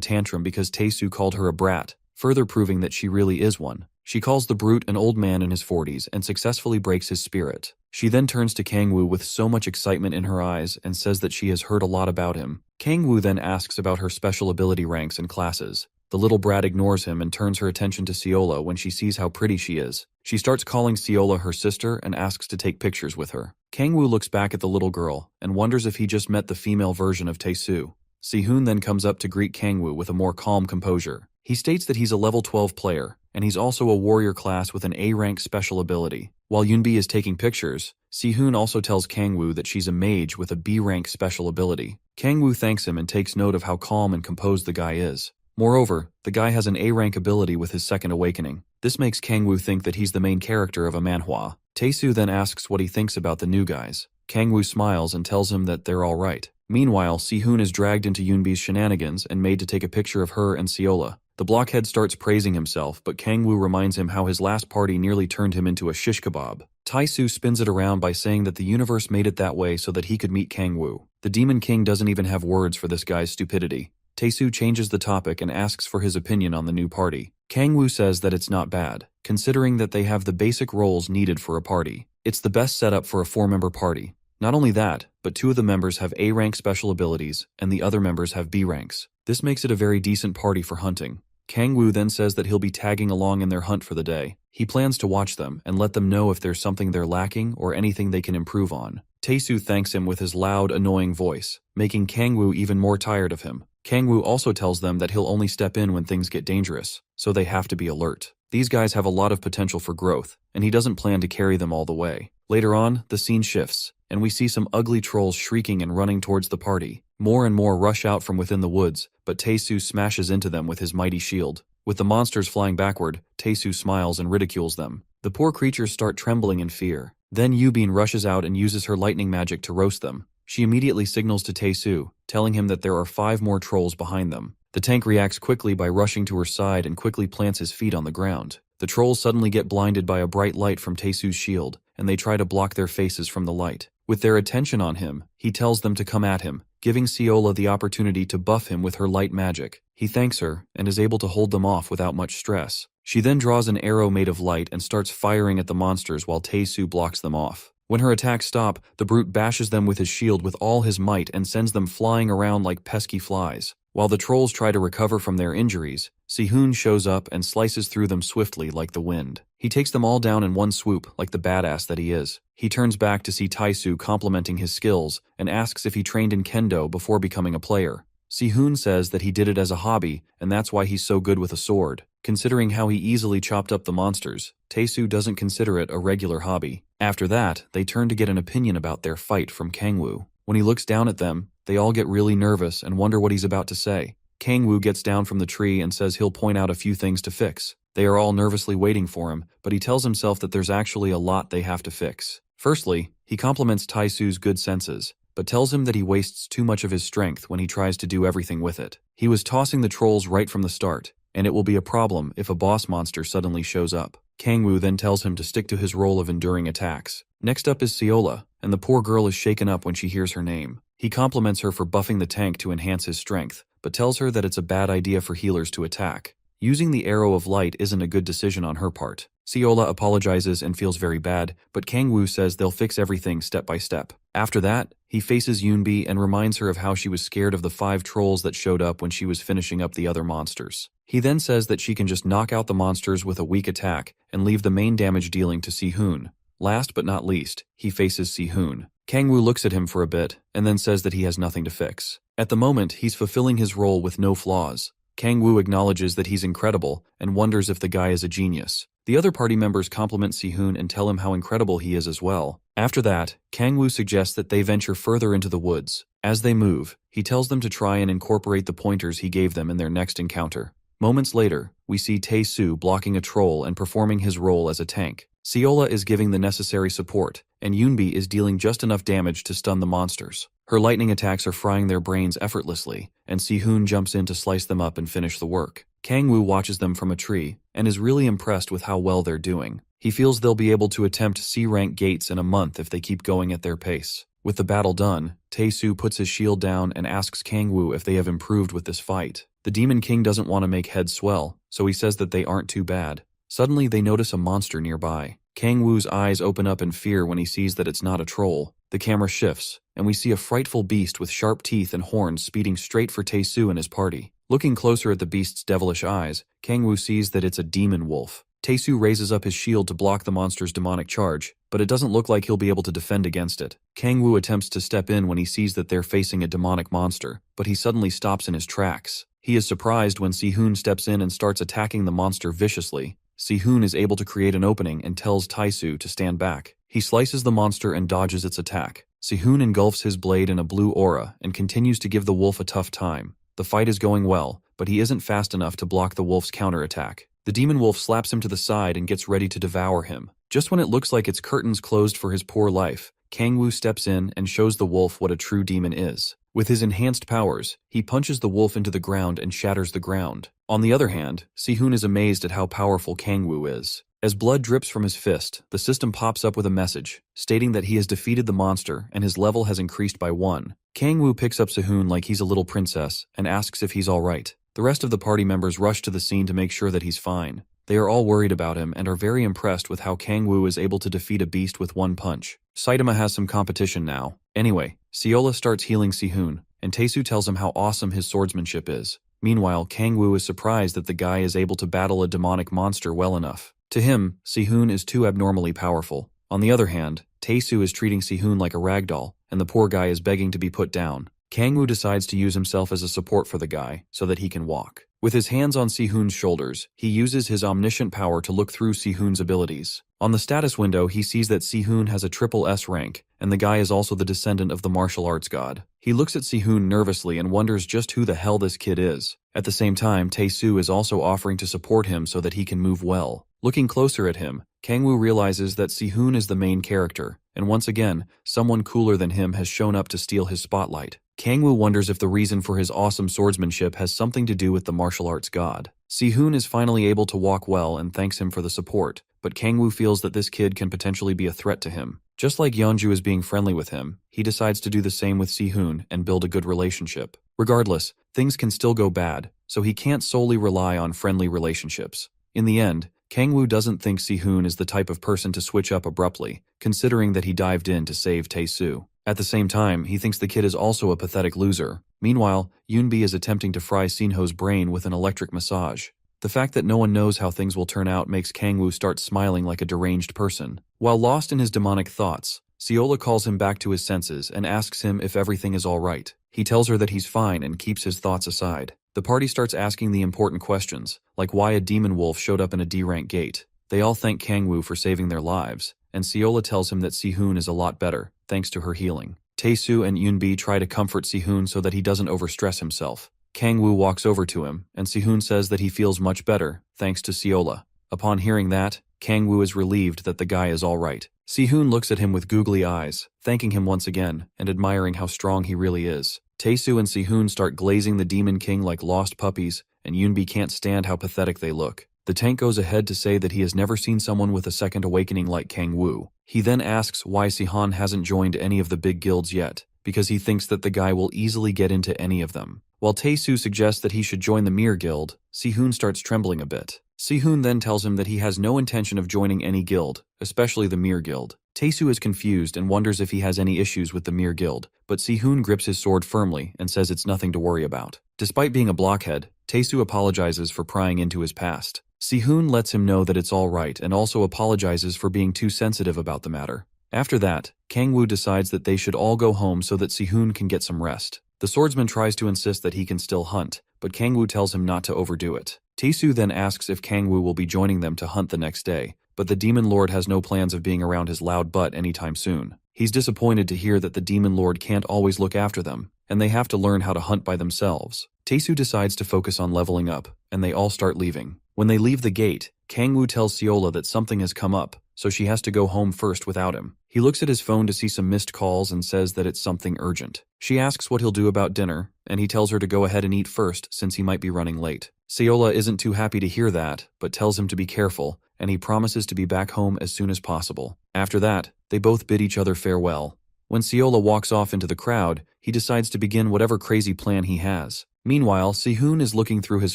Speaker 1: tantrum because Taesu called her a brat, further proving that she really is one. She calls the brute an old man in his 40s and successfully breaks his spirit. She then turns to Kangwoo with so much excitement in her eyes and says that she has heard a lot about him. Kangwoo then asks about her special ability ranks and classes. The little brat ignores him and turns her attention to Seola when she sees how pretty she is. She starts calling Seola her sister and asks to take pictures with her. Kangwoo looks back at the little girl and wonders if he just met the female version of Taesu. Si-hoon then comes up to greet Kangwoo with a more calm composure. He states that he's a level 12 player, and he's also a warrior class with an A-rank special ability. While Yoonbi is taking pictures, Si-hoon also tells Kangwoo that she's a mage with a B-rank special ability. Kangwoo thanks him and takes note of how calm and composed the guy is. Moreover, the guy has an A-rank ability with his second awakening. This makes Kangwoo think that he's the main character of a manhwa. Taesu then asks what he thinks about the new guys. Kangwoo smiles and tells him that they're alright. Meanwhile, Si-hoon is dragged into Yoonbi's shenanigans and made to take a picture of her and Seola. The blockhead starts praising himself, but Kangwoo reminds him how his last party nearly turned him into a shish kebab. Taesu spins it around by saying that the universe made it that way so that he could meet Kangwoo. The Demon King doesn't even have words for this guy's stupidity. Taesu changes the topic and asks for his opinion on the new party. Kangwoo says that it's not bad, considering that they have the basic roles needed for a party. It's the best setup for a 4-member party. Not only that, but 2 of the members have A-rank special abilities, and the other members have B ranks. This makes it a very decent party for hunting. Kangwoo then says that he'll be tagging along in their hunt for the day. He plans to watch them and let them know if there's something they're lacking or anything they can improve on. Taesu thanks him with his loud, annoying voice, making Kangwoo even more tired of him. Kangwoo also tells them that he'll only step in when things get dangerous, so they have to be alert. These guys have a lot of potential for growth, and he doesn't plan to carry them all the way. Later on, the scene shifts, and we see some ugly trolls shrieking and running towards the party. More and more rush out from within the woods, but Taesu smashes into them with his mighty shield. With the monsters flying backward, Taesu smiles and ridicules them. The poor creatures start trembling in fear. Then Yubin rushes out and uses her lightning magic to roast them. She immediately signals to Taesu, telling him that there are 5 more trolls behind them. The tank reacts quickly by rushing to her side and quickly plants his feet on the ground. The trolls suddenly get blinded by a bright light from Taesu's shield, and they try to block their faces from the light. With their attention on him, he tells them to come at him, giving Seola the opportunity to buff him with her light magic. He thanks her, and is able to hold them off without much stress. She then draws an arrow made of light and starts firing at the monsters while Taesu blocks them off. When her attacks stop, the brute bashes them with his shield with all his might and sends them flying around like pesky flies. While the trolls try to recover from their injuries, Si-hoon shows up and slices through them swiftly like the wind. He takes them all down in one swoop like the badass that he is. He turns back to see Taesu complimenting his skills and asks if he trained in kendo before becoming a player. Si-hoon says that he did it as a hobby and that's why he's so good with a sword. Considering how he easily chopped up the monsters, Taesu doesn't consider it a regular hobby. After that, they turn to get an opinion about their fight from Kangwoo. When he looks down at them, they all get really nervous and wonder what he's about to say. Kangwoo gets down from the tree and says he'll point out a few things to fix. They are all nervously waiting for him, but he tells himself that there's actually a lot they have to fix. Firstly, he compliments Taisu's good senses, but tells him that he wastes too much of his strength when he tries to do everything with it. He was tossing the trolls right from the start, and it will be a problem if a boss monster suddenly shows up. Kangwoo then tells him to stick to his role of enduring attacks. Next up is Seola, and the poor girl is shaken up when she hears her name. He compliments her for buffing the tank to enhance his strength, but tells her that it's a bad idea for healers to attack. Using the arrow of light isn't a good decision on her part. Seola apologizes and feels very bad, but Kangwoo says they'll fix everything step by step. After that, he faces Yoonbi and reminds her of how she was scared of the 5 trolls that showed up when she was finishing up the other monsters. He then says that she can just knock out the monsters with a weak attack and leave the main damage dealing to Si-hoon. Last but not least, he faces Si-hoon. Kangwoo looks at him for a bit and then says that he has nothing to fix. At the moment, he's fulfilling his role with no flaws. Kangwoo acknowledges that he's incredible and wonders if the guy is a genius. The other party members compliment Si-hoon and tell him how incredible he is as well. After that, Kangwoo suggests that they venture further into the woods. As they move, he tells them to try and incorporate the pointers he gave them in their next encounter. Moments later, we see Tae-soo blocking a troll and performing his role as a tank. Seola is giving the necessary support, and Yoonbi is dealing just enough damage to stun the monsters. Her lightning attacks are frying their brains effortlessly, and Si-hoon jumps in to slice them up and finish the work. Kangwoo watches them from a tree, and is really impressed with how well they're doing. He feels they'll be able to attempt C-rank gates in a month if they keep going at their pace. With the battle done, Tae-soo puts his shield down and asks Kangwoo if they have improved with this fight. The Demon King doesn't want to make heads swell, so he says that they aren't too bad. Suddenly they notice a monster nearby. Kangwoo's eyes open up in fear when he sees that it's not a troll. The camera shifts, and we see a frightful beast with sharp teeth and horns speeding straight for Tae-soo and his party. Looking closer at the beast's devilish eyes, Kangwoo sees that it's a demon wolf. Tae-soo raises up his shield to block the monster's demonic charge, but it doesn't look like he'll be able to defend against it. Kangwoo attempts to step in when he sees that they're facing a demonic monster, but he suddenly stops in his tracks. He is surprised when Si-hoon steps in and starts attacking the monster viciously. Si-hoon is able to create an opening and tells Tae-soo to stand back. He slices the monster and dodges its attack. Si-hoon engulfs his blade in a blue aura and continues to give the wolf a tough time. The fight is going well, but he isn't fast enough to block the wolf's counterattack. The demon wolf slaps him to the side and gets ready to devour him. Just when it looks like its curtains closed for his poor life, Kangwoo steps in and shows the wolf what a true demon is. With his enhanced powers, he punches the wolf into the ground and shatters the ground. On the other hand, Si-hoon is amazed at how powerful Kangwoo is. As blood drips from his fist, the system pops up with a message, stating that he has defeated the monster and his level has increased by 1. Kangwoo picks up Si-hoon like he's a little princess and asks if he's alright. The rest of the party members rush to the scene to make sure that he's fine. They are all worried about him and are very impressed with how Kangwoo is able to defeat a beast with 1 punch. Saitama has some competition now. Anyway, Seola starts healing Si-hoon, and Tae-soo tells him how awesome his swordsmanship is. Meanwhile, Kangwoo is surprised that the guy is able to battle a demonic monster well enough. To him, Si-hoon is too abnormally powerful. On the other hand, Tae-soo is treating Si-hoon like a ragdoll, and the poor guy is begging to be put down. Kangwoo decides to use himself as a support for the guy, so that he can walk. With his hands on Si-hoon's shoulders, he uses his omniscient power to look through Si-hoon's abilities. On the status window, he sees that Si-hoon has a triple S rank, and the guy is also the descendant of the martial arts god. He looks at Si-hoon nervously and wonders just who the hell this kid is. At the same time, Tae-soo is also offering to support him so that he can move well. Looking closer at him, Kangwoo realizes that Si-hoon is the main character, and once again, someone cooler than him has shown up to steal his spotlight. Kangwoo wonders if the reason for his awesome swordsmanship has something to do with the martial arts god. Si-hoon is finally able to walk well and thanks him for the support, but Kangwoo feels that this kid can potentially be a threat to him. Just like Yeonju is being friendly with him, he decides to do the same with Si-hoon and build a good relationship. Regardless, things can still go bad, so he can't solely rely on friendly relationships. In the end, Kangwoo doesn't think Si-hoon is the type of person to switch up abruptly, considering that he dived in to save Tae-soo. At the same time, he thinks the kid is also a pathetic loser. Meanwhile, Yoonbi is attempting to fry Sinho's brain with an electric massage. The fact that no one knows how things will turn out makes Kangwoo start smiling like a deranged person. While lost in his demonic thoughts, Seola calls him back to his senses and asks him if everything is alright. He tells her that he's fine and keeps his thoughts aside. The party starts asking the important questions, like why a demon wolf showed up in a D-rank gate. They all thank Kangwoo for saving their lives, and Seola tells him that Si-hoon is a lot better, thanks to her healing. Tae-soo and Yoonbi try to comfort Si-hoon so that he doesn't overstress himself. Kang-woo walks over to him, and Sehun says that he feels much better, thanks to Seola. Upon hearing that, Kang-woo is relieved that the guy is alright. Sehun looks at him with googly eyes, thanking him once again, and admiring how strong he really is. Tae-soo and Sehun start glazing the Demon King like lost puppies, and Yoonbi can't stand how pathetic they look. The tank goes ahead to say that he has never seen someone with a second awakening like Kang-woo. He then asks why Sehun hasn't joined any of the big guilds yet, because he thinks that the guy will easily get into any of them. While Tae-soo suggests that he should join the Mir Guild, Sehun starts trembling a bit. Sehun then tells him that he has no intention of joining any guild, especially the Mir Guild. Tae-soo is confused and wonders if he has any issues with the Mir Guild, but Sehun grips his sword firmly and says it's nothing to worry about. Despite being a blockhead, Tae-soo apologizes for prying into his past. Sehun lets him know that it's all right and also apologizes for being too sensitive about the matter. After that, Kang-woo decides that they should all go home so that Sehun can get some rest. The swordsman tries to insist that he can still hunt, but Kang-woo tells him not to overdo it. Tae-soo then asks if Kang-woo will be joining them to hunt the next day, but the Demon Lord has no plans of being around his loud butt anytime soon. He's disappointed to hear that the Demon Lord can't always look after them, and they have to learn how to hunt by themselves. Tae-soo decides to focus on leveling up, and they all start leaving. When they leave the gate, Kang-woo tells Seola that something has come up, so she has to go home first without him. He looks at his phone to see some missed calls and says that it's something urgent. She asks what he'll do about dinner, and he tells her to go ahead and eat first since he might be running late. Seola isn't too happy to hear that, but tells him to be careful, and he promises to be back home as soon as possible. After that, they both bid each other farewell. When Seola walks off into the crowd, he decides to begin whatever crazy plan he has. Meanwhile, Sehun is looking through his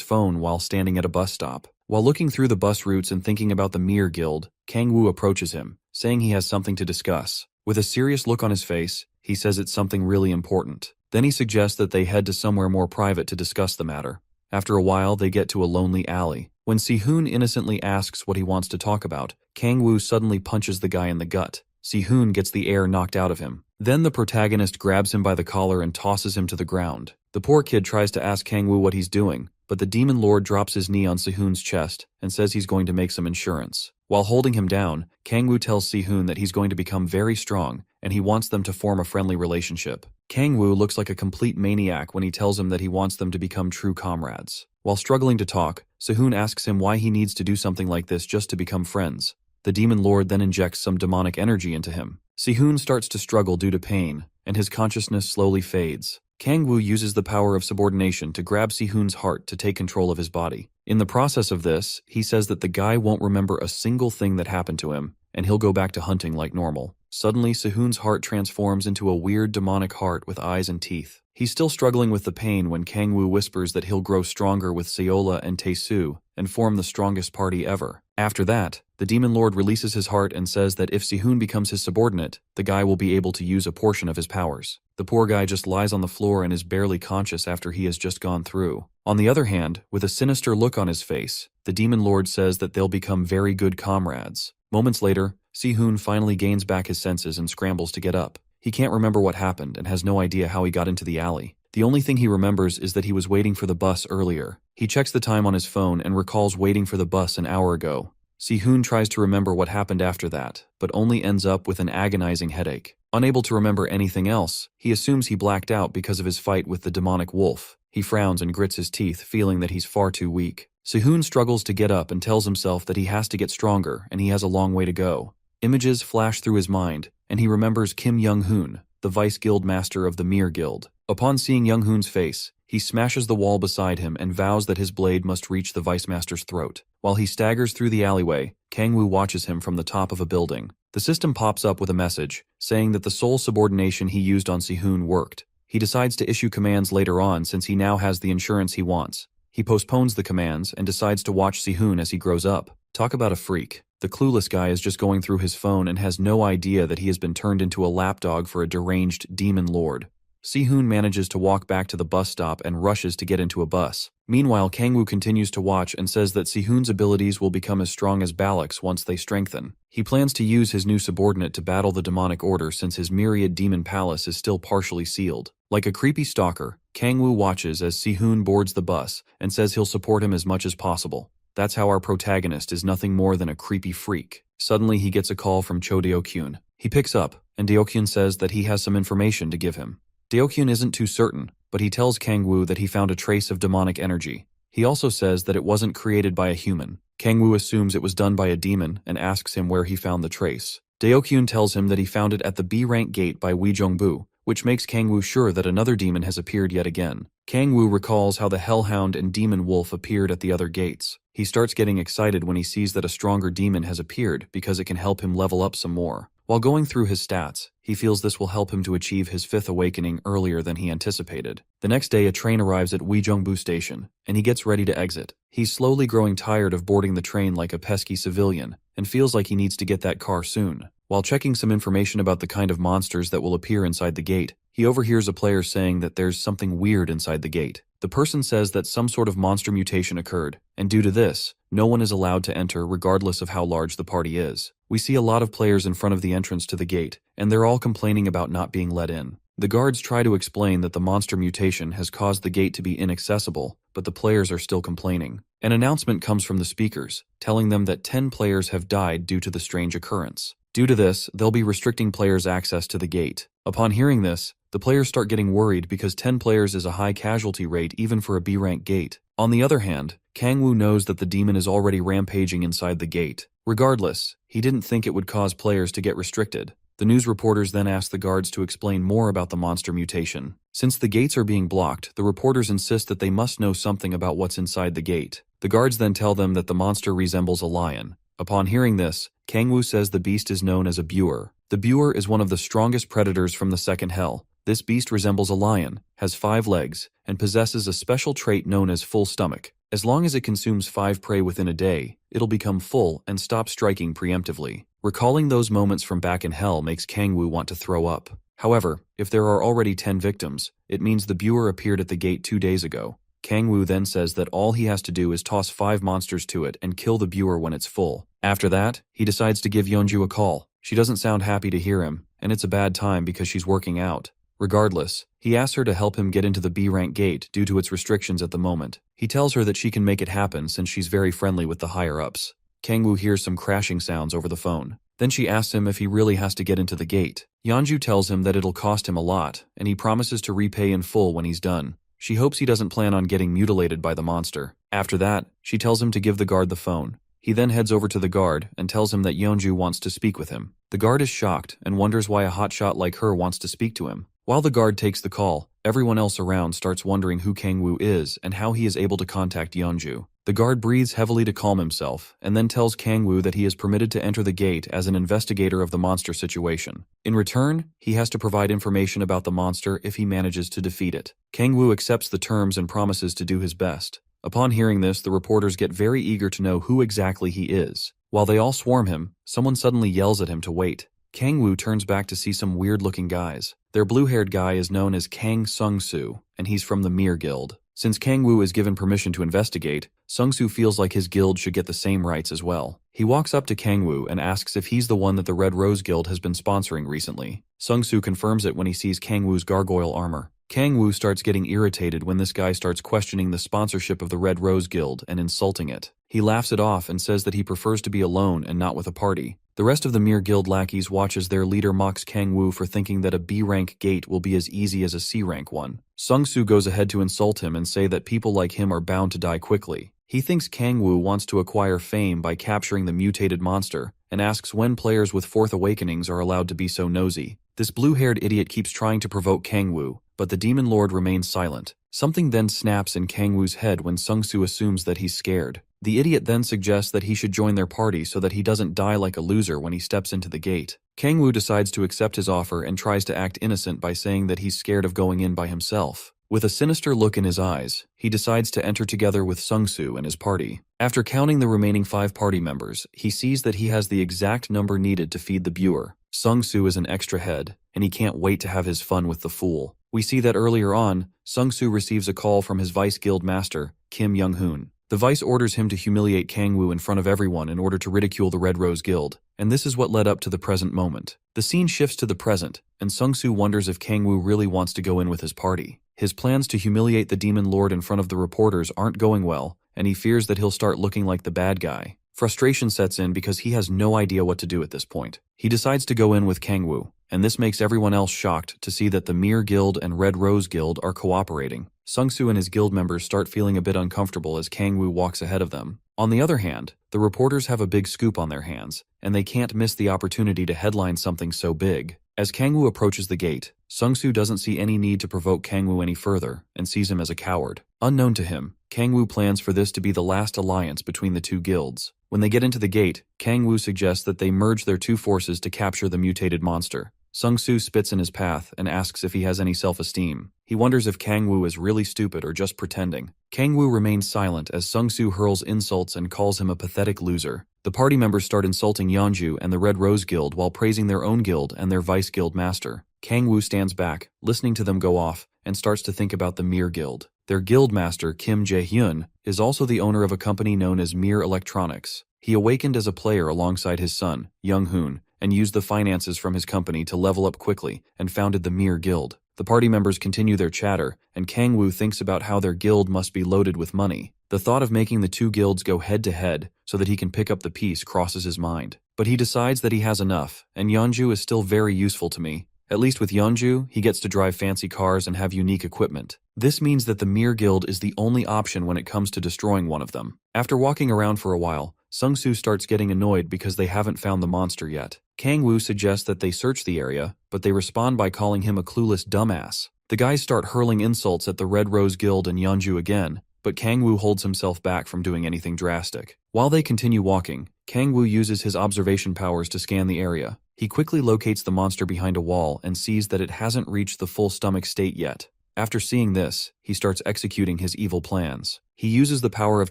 Speaker 1: phone while standing at a bus stop. While looking through the bus routes and thinking about the Mir Guild, Kang-woo approaches him, saying he has something to discuss. With a serious look on his face, he says it's something really important. Then he suggests that they head to somewhere more private to discuss the matter. After a while, they get to a lonely alley. When Sehun innocently asks what he wants to talk about, Kang-woo suddenly punches the guy in the gut. Sehun gets the air knocked out of him. Then the protagonist grabs him by the collar and tosses him to the ground. The poor kid tries to ask Kang-woo what he's doing, but the Demon Lord drops his knee on Sehun's chest and says he's going to make some insurance. While holding him down, Kang-woo tells Sehun that he's going to become very strong and he wants them to form a friendly relationship. Kang-woo looks like a complete maniac when he tells him that he wants them to become true comrades. While struggling to talk, Sehun asks him why he needs to do something like this just to become friends. The Demon Lord then injects some demonic energy into him. Sehun starts to struggle due to pain, and his consciousness slowly fades. Kang-woo uses the power of subordination to grab Sehun's heart to take control of his body. In the process of this, he says that the guy won't remember a single thing that happened to him, and he'll go back to hunting like normal. Suddenly, Sehun's heart transforms into a weird demonic heart with eyes and teeth. He's still struggling with the pain when Kang-woo whispers that he'll grow stronger with Seola and Tae-soo and form the strongest party ever. After that, the Demon Lord releases his heart and says that if Sehun becomes his subordinate, the guy will be able to use a portion of his powers. The poor guy just lies on the floor and is barely conscious after he has just gone through. On the other hand, with a sinister look on his face, the Demon Lord says that they'll become very good comrades. Moments later, Sehun finally gains back his senses and scrambles to get up. He can't remember what happened and has no idea how he got into the alley. The only thing he remembers is that he was waiting for the bus earlier. He checks the time on his phone and recalls waiting for the bus an hour ago. Sehun tries to remember what happened after that, but only ends up with an agonizing headache. Unable to remember anything else, he assumes he blacked out because of his fight with the demonic wolf. He frowns and grits his teeth, feeling that he's far too weak. Sehun struggles to get up and tells himself that he has to get stronger and he has a long way to go. Images flash through his mind, and he remembers Kim Young-hoon, the vice guild master of the Mir Guild. Upon seeing Young-hoon's face, he smashes the wall beside him and vows that his blade must reach the vice master's throat. While he staggers through the alleyway, Kang-woo watches him from the top of a building. The system pops up with a message, saying that the soul subordination he used on Sehun worked. He decides to issue commands later on since he now has the insurance he wants. He postpones the commands and decides to watch Sehun as he grows up. Talk about a freak. The clueless guy is just going through his phone and has no idea that he has been turned into a lapdog for a deranged demon lord. Sehun manages to walk back to the bus stop and rushes to get into a bus. Meanwhile, Kang-woo continues to watch and says that Sehun's abilities will become as strong as Balak's once they strengthen. He plans to use his new subordinate to battle the demonic order since his myriad demon palace is still partially sealed. Like a creepy stalker, Kang-woo watches as Sehun boards the bus and says he'll support him as much as possible. That's how our protagonist is nothing more than a creepy freak. Suddenly he gets a call from Cho Deokyun. He picks up, and Deokyun says that he has some information to give him. Deokyun isn't too certain, but he tells Kang Woo that he found a trace of demonic energy. He also says that it wasn't created by a human. Kang Woo assumes it was done by a demon and asks him where he found the trace. Deokyun tells him that he found it at the B-rank gate by Weijongbu, which makes Kang Woo sure that another demon has appeared yet again. Kang Woo recalls how the Hellhound and Demon Wolf appeared at the other gates. He starts getting excited when he sees that a stronger demon has appeared because it can help him level up some more. While going through his stats, he feels this will help him to achieve his 5th awakening earlier than he anticipated. The next day, a train arrives at Weijongbu Station, and he gets ready to exit. He's slowly growing tired of boarding the train like a pesky civilian, and feels like he needs to get that car soon. While checking some information about the kind of monsters that will appear inside the gate, he overhears a player saying that there's something weird inside the gate. The person says that some sort of monster mutation occurred, and due to this, no one is allowed to enter regardless of how large the party is. We see a lot of players in front of the entrance to the gate, and they're all complaining about not being let in. The guards try to explain that the monster mutation has caused the gate to be inaccessible, but the players are still complaining. An announcement comes from the speakers, telling them that 10 players have died due to the strange occurrence. Due to this, they'll be restricting players' access to the gate. Upon hearing this, the players start getting worried because 10 players is a high casualty rate even for a B-rank gate. On the other hand, Kang Woo knows that the demon is already rampaging inside the gate. Regardless, he didn't think it would cause players to get restricted. The news reporters then ask the guards to explain more about the monster mutation. Since the gates are being blocked, the reporters insist that they must know something about what's inside the gate. The guards then tell them that the monster resembles a lion. Upon hearing this, Kang Woo says the beast is known as a Buer. The Buer is one of the strongest predators from the second hell. This beast resembles a lion, has 5 legs, and possesses a special trait known as full stomach. As long as it consumes 5 prey within a day, it'll become full and stop striking preemptively. Recalling those moments from back in hell makes Kang Woo want to throw up. However, if there are already 10 victims, it means the Buer appeared at the gate 2 days ago. Kang Woo then says that all he has to do is toss 5 monsters to it and kill the Buer when it's full. After that, he decides to give Yeonju a call. She doesn't sound happy to hear him, and it's a bad time because she's working out. Regardless, he asks her to help him get into the B-rank gate due to its restrictions at the moment. He tells her that she can make it happen since she's very friendly with the higher-ups. Kang Woo hears some crashing sounds over the phone. Then she asks him if he really has to get into the gate. Yeonju tells him that it'll cost him a lot, and he promises to repay in full when he's done. She hopes he doesn't plan on getting mutilated by the monster. After that, she tells him to give the guard the phone. He then heads over to the guard and tells him that Yeonju wants to speak with him. The guard is shocked and wonders why a hotshot like her wants to speak to him. While the guard takes the call, everyone else around starts wondering who Kang Woo is and how he is able to contact Yeonju. The guard breathes heavily to calm himself and then tells Kang Woo that he is permitted to enter the gate as an investigator of the monster situation. In return, he has to provide information about the monster if he manages to defeat it. Kang Woo accepts the terms and promises to do his best. Upon hearing this, the reporters get very eager to know who exactly he is. While they all swarm him, someone suddenly yells at him to wait. Kang Woo turns back to see some weird-looking guys. Their blue-haired guy is known as Kang Sung-soo, and he's from the Mir Guild. Since Kang Woo is given permission to investigate, Sung-soo feels like his guild should get the same rights as well. He walks up to Kang Woo and asks if he's the one that the Red Rose Guild has been sponsoring recently. Sung-soo confirms it when he sees Kang Woo's gargoyle armor. Kang Woo starts getting irritated when this guy starts questioning the sponsorship of the Red Rose Guild and insulting it. He laughs it off and says that he prefers to be alone and not with a party. The rest of the Mir Guild lackeys watch as their leader mocks Kang Woo for thinking that a B-rank gate will be as easy as a C-rank one. Sung-soo goes ahead to insult him and say that people like him are bound to die quickly. He thinks Kang Woo wants to acquire fame by capturing the mutated monster and asks when players with 4th awakenings are allowed to be so nosy. This blue-haired idiot keeps trying to provoke Kang Woo, but the Demon Lord remains silent. Something then snaps in Kang Woo's head when Sung-soo assumes that he's scared. The idiot then suggests that he should join their party so that he doesn't die like a loser when he steps into the gate. Kang Woo decides to accept his offer and tries to act innocent by saying that he's scared of going in by himself. With a sinister look in his eyes, he decides to enter together with Sung-soo and his party. After counting the remaining 5 party members, he sees that he has the exact number needed to feed the Buer. Sung-soo is an extra head, and he can't wait to have his fun with the fool. We see that earlier on, Sung-soo receives a call from his vice guild master, Kim Young-hoon. The vice orders him to humiliate Kang Woo in front of everyone in order to ridicule the Red Rose Guild, and this is what led up to the present moment. The scene shifts to the present, and Sung-soo wonders if Kang Woo really wants to go in with his party. His plans to humiliate the Demon Lord in front of the reporters aren't going well, and he fears that he'll start looking like the bad guy. Frustration sets in because he has no idea what to do at this point. He decides to go in with Kang Woo, and this makes everyone else shocked to see that the Mir Guild and Red Rose Guild are cooperating. Sung-soo and his guild members start feeling a bit uncomfortable as Kang-woo walks ahead of them. On the other hand, the reporters have a big scoop on their hands, and they can't miss the opportunity to headline something so big. As Kang-woo approaches the gate, Sung-soo doesn't see any need to provoke Kang-woo any further and sees him as a coward. Unknown to him, Kang-woo plans for this to be the last alliance between the two guilds. When they get into the gate, Kang-woo suggests that they merge their two forces to capture the mutated monster. Sung-soo spits in his path and asks if he has any self-esteem. He wonders if Kang-woo is really stupid or just pretending. Kang-woo remains silent as Sung-soo hurls insults and calls him a pathetic loser. The party members start insulting Yeonju and the Red Rose Guild while praising their own guild and their vice guild master. Kang-woo stands back, listening to them go off, and starts to think about the Mir Guild. Their guild master, Kim Jae-hyun, is also the owner of a company known as Mir Electronics. He awakened as a player alongside his son, Young-hoon, and used the finances from his company to level up quickly and founded the Mir Guild. The party members continue their chatter, and Kang-woo thinks about how their guild must be loaded with money. The thought of making the two guilds go head-to-head so that he can pick up the piece crosses his mind. But he decides that he has enough, and Yeonju is still very useful to me. At least with Yeonju, he gets to drive fancy cars and have unique equipment. This means that the Mir Guild is the only option when it comes to destroying one of them. After walking around for a while, Sung-soo starts getting annoyed because they haven't found the monster yet. Kang-woo suggests that they search the area, but they respond by calling him a clueless dumbass. The guys start hurling insults at the Red Rose Guild and Yeonju again, but Kang-woo holds himself back from doing anything drastic. While they continue walking, Kang-woo uses his observation powers to scan the area. He quickly locates the monster behind a wall and sees that it hasn't reached the full stomach state yet. After seeing this, he starts executing his evil plans. He uses the power of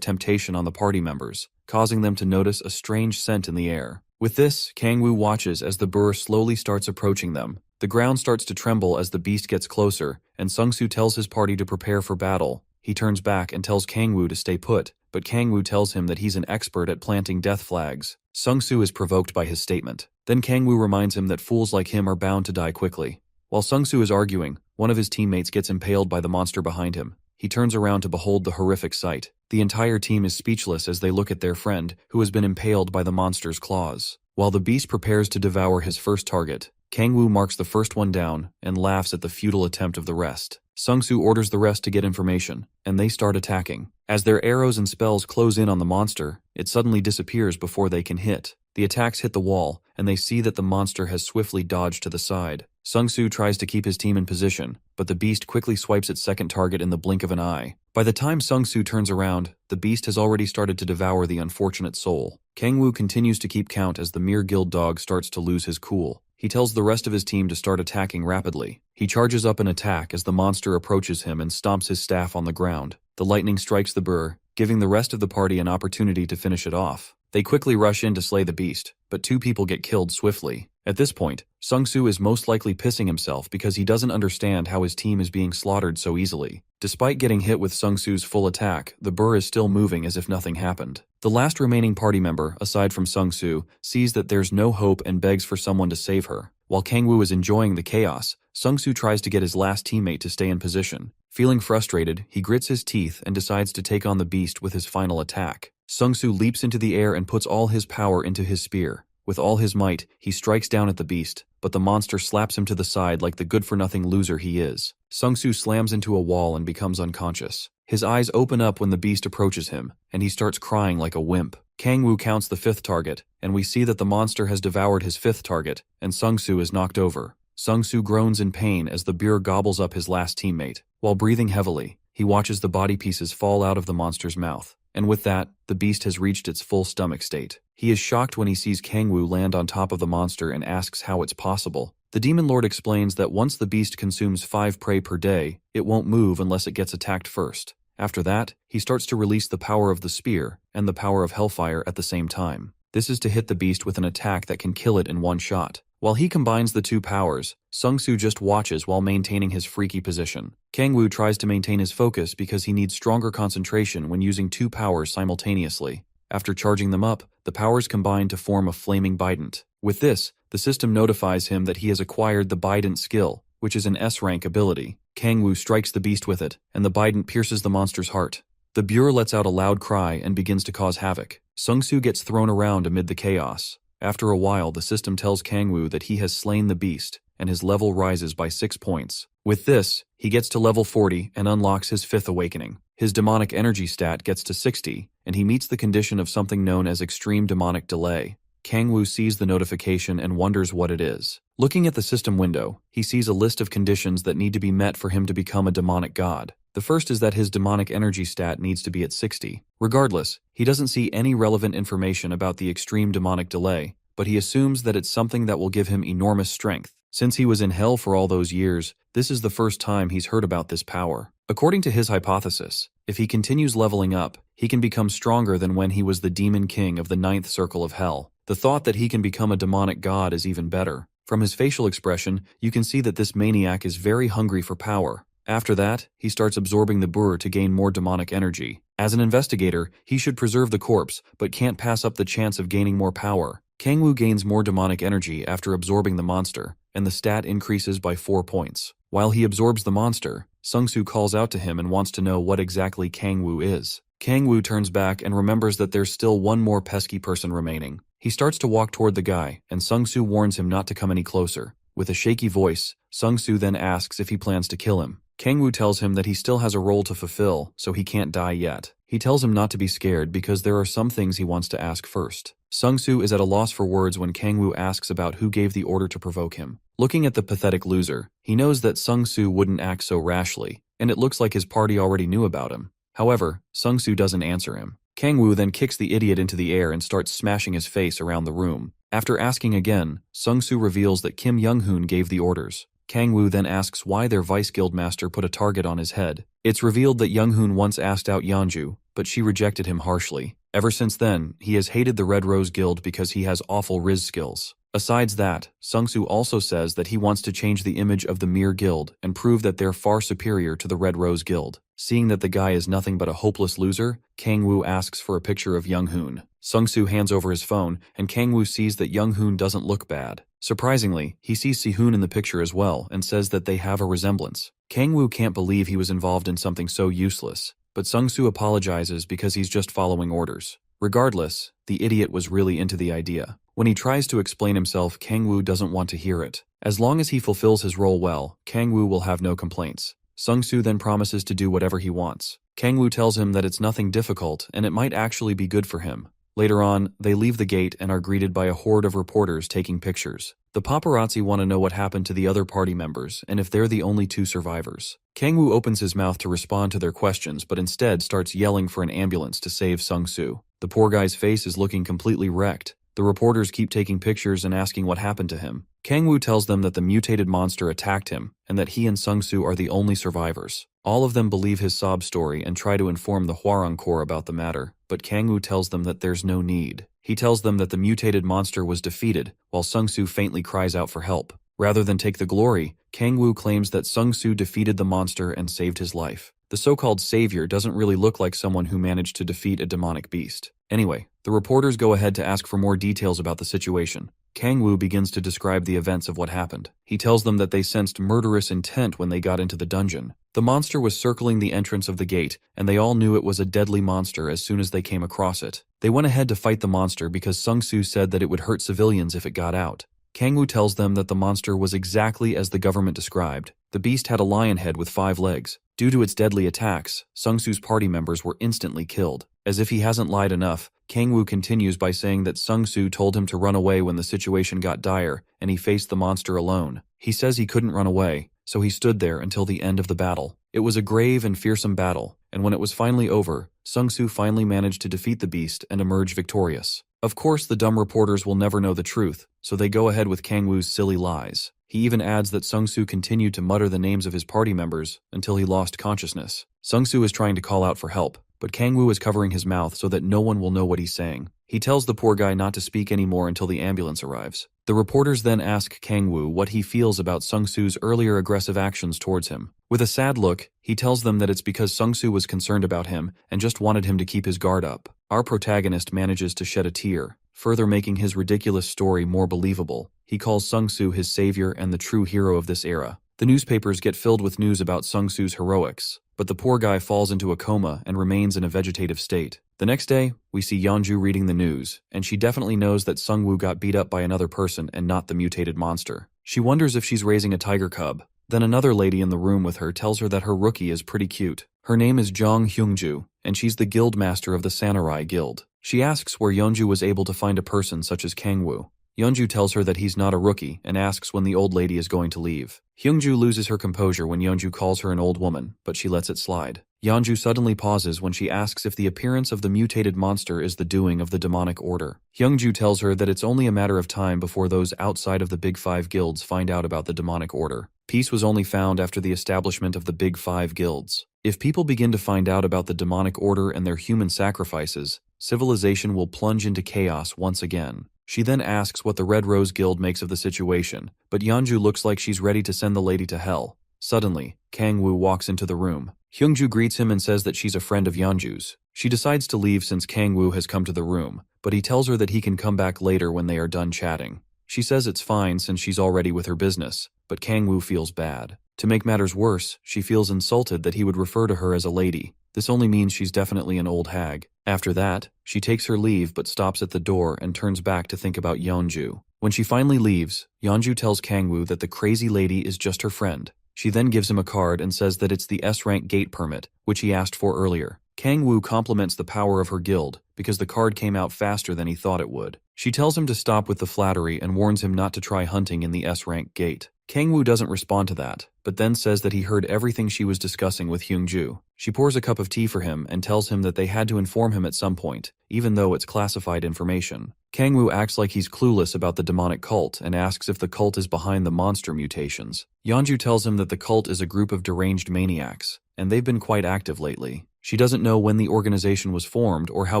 Speaker 1: temptation on the party members, causing them to notice a strange scent in the air. With this, Kang-woo watches as the burr slowly starts approaching them. The ground starts to tremble as the beast gets closer, and Sung-soo tells his party to prepare for battle. He turns back and tells Kang-woo to stay put, but Kang-woo tells him that he's an expert at planting death flags. Sung-soo is provoked by his statement. Then Kang-woo reminds him that fools like him are bound to die quickly. While Sung-soo is arguing, one of his teammates gets impaled by the monster behind him. He turns around to behold the horrific sight. The entire team is speechless as they look at their friend, who has been impaled by the monster's claws. While the beast prepares to devour his first target, Kang-woo marks the first one down and laughs at the futile attempt of the rest. Sung-soo orders the rest to get information, and they start attacking. As their arrows and spells close in on the monster, it suddenly disappears before they can hit. The attacks hit the wall, and they see that the monster has swiftly dodged to the side. Sung-soo tries to keep his team in position, but the beast quickly swipes its second target in the blink of an eye. By the time Sung-soo turns around, the beast has already started to devour the unfortunate soul. Kang-woo continues to keep count as the Mir Guild dog starts to lose his cool. He tells the rest of his team to start attacking rapidly. He charges up an attack as the monster approaches him and stomps his staff on the ground. The lightning strikes the burr, giving the rest of the party an opportunity to finish it off. They quickly rush in to slay the beast, but two people get killed swiftly. At this point, Sung-soo is most likely pissing himself because he doesn't understand how his team is being slaughtered so easily. Despite getting hit with Sung-soo's full attack, the burr is still moving as if nothing happened. The last remaining party member, aside from Sung-soo, sees that there's no hope and begs for someone to save her. While Kang-woo is enjoying the chaos, Sung-soo tries to get his last teammate to stay in position. Feeling frustrated, he grits his teeth and decides to take on the beast with his final attack. Sung-soo leaps into the air and puts all his power into his spear. With all his might, he strikes down at the beast, but the monster slaps him to the side like the good-for-nothing loser he is. Sung-soo slams into a wall and becomes unconscious. His eyes open up when the beast approaches him, and he starts crying like a wimp. Kang-woo counts the fifth target, and we see that the monster has devoured his fifth target, and Sung-soo is knocked over. Sung-soo groans in pain as the bear gobbles up his last teammate. While breathing heavily, he watches the body pieces fall out of the monster's mouth. And with that, the beast has reached its full stomach state. He is shocked when he sees Kang-woo land on top of the monster and asks how it's possible. The Demon Lord explains that once the beast consumes 5 prey per day, it won't move unless it gets attacked first. After that, he starts to release the power of the spear and the power of hellfire at the same time. This is to hit the beast with an attack that can kill it in one shot. While he combines the two powers, Sung-soo just watches while maintaining his freaky position. Kang-woo tries to maintain his focus because he needs stronger concentration when using two powers simultaneously. After charging them up, the powers combine to form a flaming bident. With this, the system notifies him that he has acquired the bident skill, which is an S-rank ability. Kang-woo strikes the beast with it, and the bident pierces the monster's heart. The Buer lets out a loud cry and begins to cause havoc. Sung-soo gets thrown around amid the chaos. After a while, the system tells Kang-woo that he has slain the beast, and his level rises by 6 points. With this, he gets to level 40 and unlocks his 5th awakening. His demonic energy stat gets to 60, and he meets the condition of something known as extreme demonic delay. Kangwoo sees the notification and wonders what it is. Looking at the system window, he sees a list of conditions that need to be met for him to become a demonic god. The first is that his demonic energy stat needs to be at 60. Regardless, he doesn't see any relevant information about the extreme demonic delay, but he assumes that it's something that will give him enormous strength. Since he was in hell for all those years, this is the first time he's heard about this power. According to his hypothesis, if he continues leveling up, he can become stronger than when he was the demon king of the 9th circle of hell. The thought that he can become a demonic god is even better. From his facial expression, you can see that this maniac is very hungry for power. After that, he starts absorbing the bur to gain more demonic energy. As an investigator, he should preserve the corpse, but can't pass up the chance of gaining more power. Kangwoo gains more demonic energy after absorbing the monster, and the stat increases by 4 points. While he absorbs the monster, Sungsu calls out to him and wants to know what exactly Kangwoo is. Kangwoo turns back and remembers that there's still one more pesky person remaining. He starts to walk toward the guy, and Sungsu warns him not to come any closer. With a shaky voice, Sungsu then asks if he plans to kill him. Kangwoo tells him that he still has a role to fulfill, so he can't die yet. He tells him not to be scared because there are some things he wants to ask first. Sungsu is at a loss for words when Kangwoo asks about who gave the order to provoke him. Looking at the pathetic loser, he knows that Sungsu wouldn't act so rashly, and it looks like his party already knew about him. However, Sungsu doesn't answer him. Kangwoo then kicks the idiot into the air and starts smashing his face around the room. After asking again, Sungsu reveals that Kim Young-hoon gave the orders. Kangwoo then asks why their vice guildmaster put a target on his head. It's revealed that Young-hoon once asked out Yeonju, but she rejected him harshly. Ever since then, he has hated the Red Rose Guild because he has awful Riz skills. Besides that, Sungsu also says that he wants to change the image of the Mir Guild and prove that they're far superior to the Red Rose Guild. Seeing that the guy is nothing but a hopeless loser, Kangwoo asks for a picture of Young-hoon. Sungsu hands over his phone, and Kangwoo sees that Young-hoon doesn't look bad. Surprisingly, he sees Si-hoon in the picture as well and says that they have a resemblance. Kangwoo can't believe he was involved in something so useless, but Sungsu apologizes because he's just following orders. Regardless, the idiot was really into the idea. When he tries to explain himself, Kangwoo doesn't want to hear it. As long as he fulfills his role well, Kangwoo will have no complaints. Sungsu then promises to do whatever he wants. Kangwoo tells him that it's nothing difficult and it might actually be good for him. Later on, they leave the gate and are greeted by a horde of reporters taking pictures. The paparazzi want to know what happened to the other party members and if they're the only 2 survivors. Kangwoo opens his mouth to respond to their questions but instead starts yelling for an ambulance to save Sungsu. The poor guy's face is looking completely wrecked. The reporters keep taking pictures and asking what happened to him. Kangwoo tells them that the mutated monster attacked him and that he and Sungsu are the only survivors. All of them believe his sob story and try to inform the Hwarang Corps about the matter, but Kangwoo tells them that there's no need. He tells them that the mutated monster was defeated, while Sungsu faintly cries out for help. Rather than take the glory, Kangwoo claims that Sungsu defeated the monster and saved his life. The so-called savior doesn't really look like someone who managed to defeat a demonic beast. Anyway, the reporters go ahead to ask for more details about the situation. Kangwoo begins to describe the events of what happened. He tells them that they sensed murderous intent when they got into the dungeon. The monster was circling the entrance of the gate, and they all knew it was a deadly monster as soon as they came across it. They went ahead to fight the monster because Sungsu said that it would hurt civilians if it got out. Kangwoo tells them that the monster was exactly as the government described. The beast had a lion head with 5 legs. Due to its deadly attacks, Sungsu's party members were instantly killed. As if he hasn't lied enough, Kangwoo continues by saying that Sungsu told him to run away when the situation got dire, and he faced the monster alone. He says he couldn't run away, so he stood there until the end of the battle. It was a grave and fearsome battle, and when it was finally over, Sungsu finally managed to defeat the beast and emerge victorious. Of course, the dumb reporters will never know the truth, so they go ahead with Kangwoo's silly lies. He even adds that Sungsu continued to mutter the names of his party members until he lost consciousness. Sungsu is trying to call out for help, but Kangwoo is covering his mouth so that no one will know what he's saying. He tells the poor guy not to speak anymore until the ambulance arrives. The reporters then ask Kangwoo what he feels about Sungsu's earlier aggressive actions towards him. With a sad look, he tells them that it's because Sungsu was concerned about him and just wanted him to keep his guard up. Our protagonist manages to shed a tear, further making his ridiculous story more believable. He calls Sungsu his savior and the true hero of this era. The newspapers get filled with news about Sungsu's heroics, but the poor guy falls into a coma and remains in a vegetative state. The next day, we see Yeonju reading the news, and she definitely knows that Sungwoo got beat up by another person and not the mutated monster. She wonders if she's raising a tiger cub. Then another lady in the room with her tells her that her rookie is pretty cute. Her name is Jong Hyungju, and she's the guild master of the Samurai Guild. She asks where Yeonju was able to find a person such as Kangwoo. Yeonju tells her that he's not a rookie and asks when the old lady is going to leave. Hyungju loses her composure when Yeonju calls her an old woman, but she lets it slide. Yeonju suddenly pauses when she asks if the appearance of the mutated monster is the doing of the demonic order. Hyungju tells her that it's only a matter of time before those outside of the Big Five guilds find out about the demonic order. Peace was only found after the establishment of the Big Five guilds. If people begin to find out about the demonic order and their human sacrifices, civilization will plunge into chaos once again. She then asks what the Red Rose Guild makes of the situation, but Yeonju looks like she's ready to send the lady to hell. Suddenly, Kangwoo walks into the room. Hyungju greets him and says that she's a friend of Yeonju's. She decides to leave since Kangwoo has come to the room, but he tells her that he can come back later when they are done chatting. She says it's fine since she's already with her business, but Kangwoo feels bad. To make matters worse, she feels insulted that he would refer to her as a lady. This only means she's definitely an old hag. After that, she takes her leave but stops at the door and turns back to think about Yeonju. When she finally leaves, Yeonju tells Kangwoo that the crazy lady is just her friend. She then gives him a card and says that it's the S-rank gate permit, which he asked for earlier. Kangwoo compliments the power of her guild, because the card came out faster than he thought it would. She tells him to stop with the flattery and warns him not to try hunting in the S-rank gate. Kangwoo doesn't respond to that, but then says that he heard everything she was discussing with Hyungju. She pours a cup of tea for him and tells him that they had to inform him at some point, even though it's classified information. Kangwoo acts like he's clueless about the demonic cult and asks if the cult is behind the monster mutations. Yeonju tells him that the cult is a group of deranged maniacs, and they've been quite active lately. She doesn't know when the organization was formed or how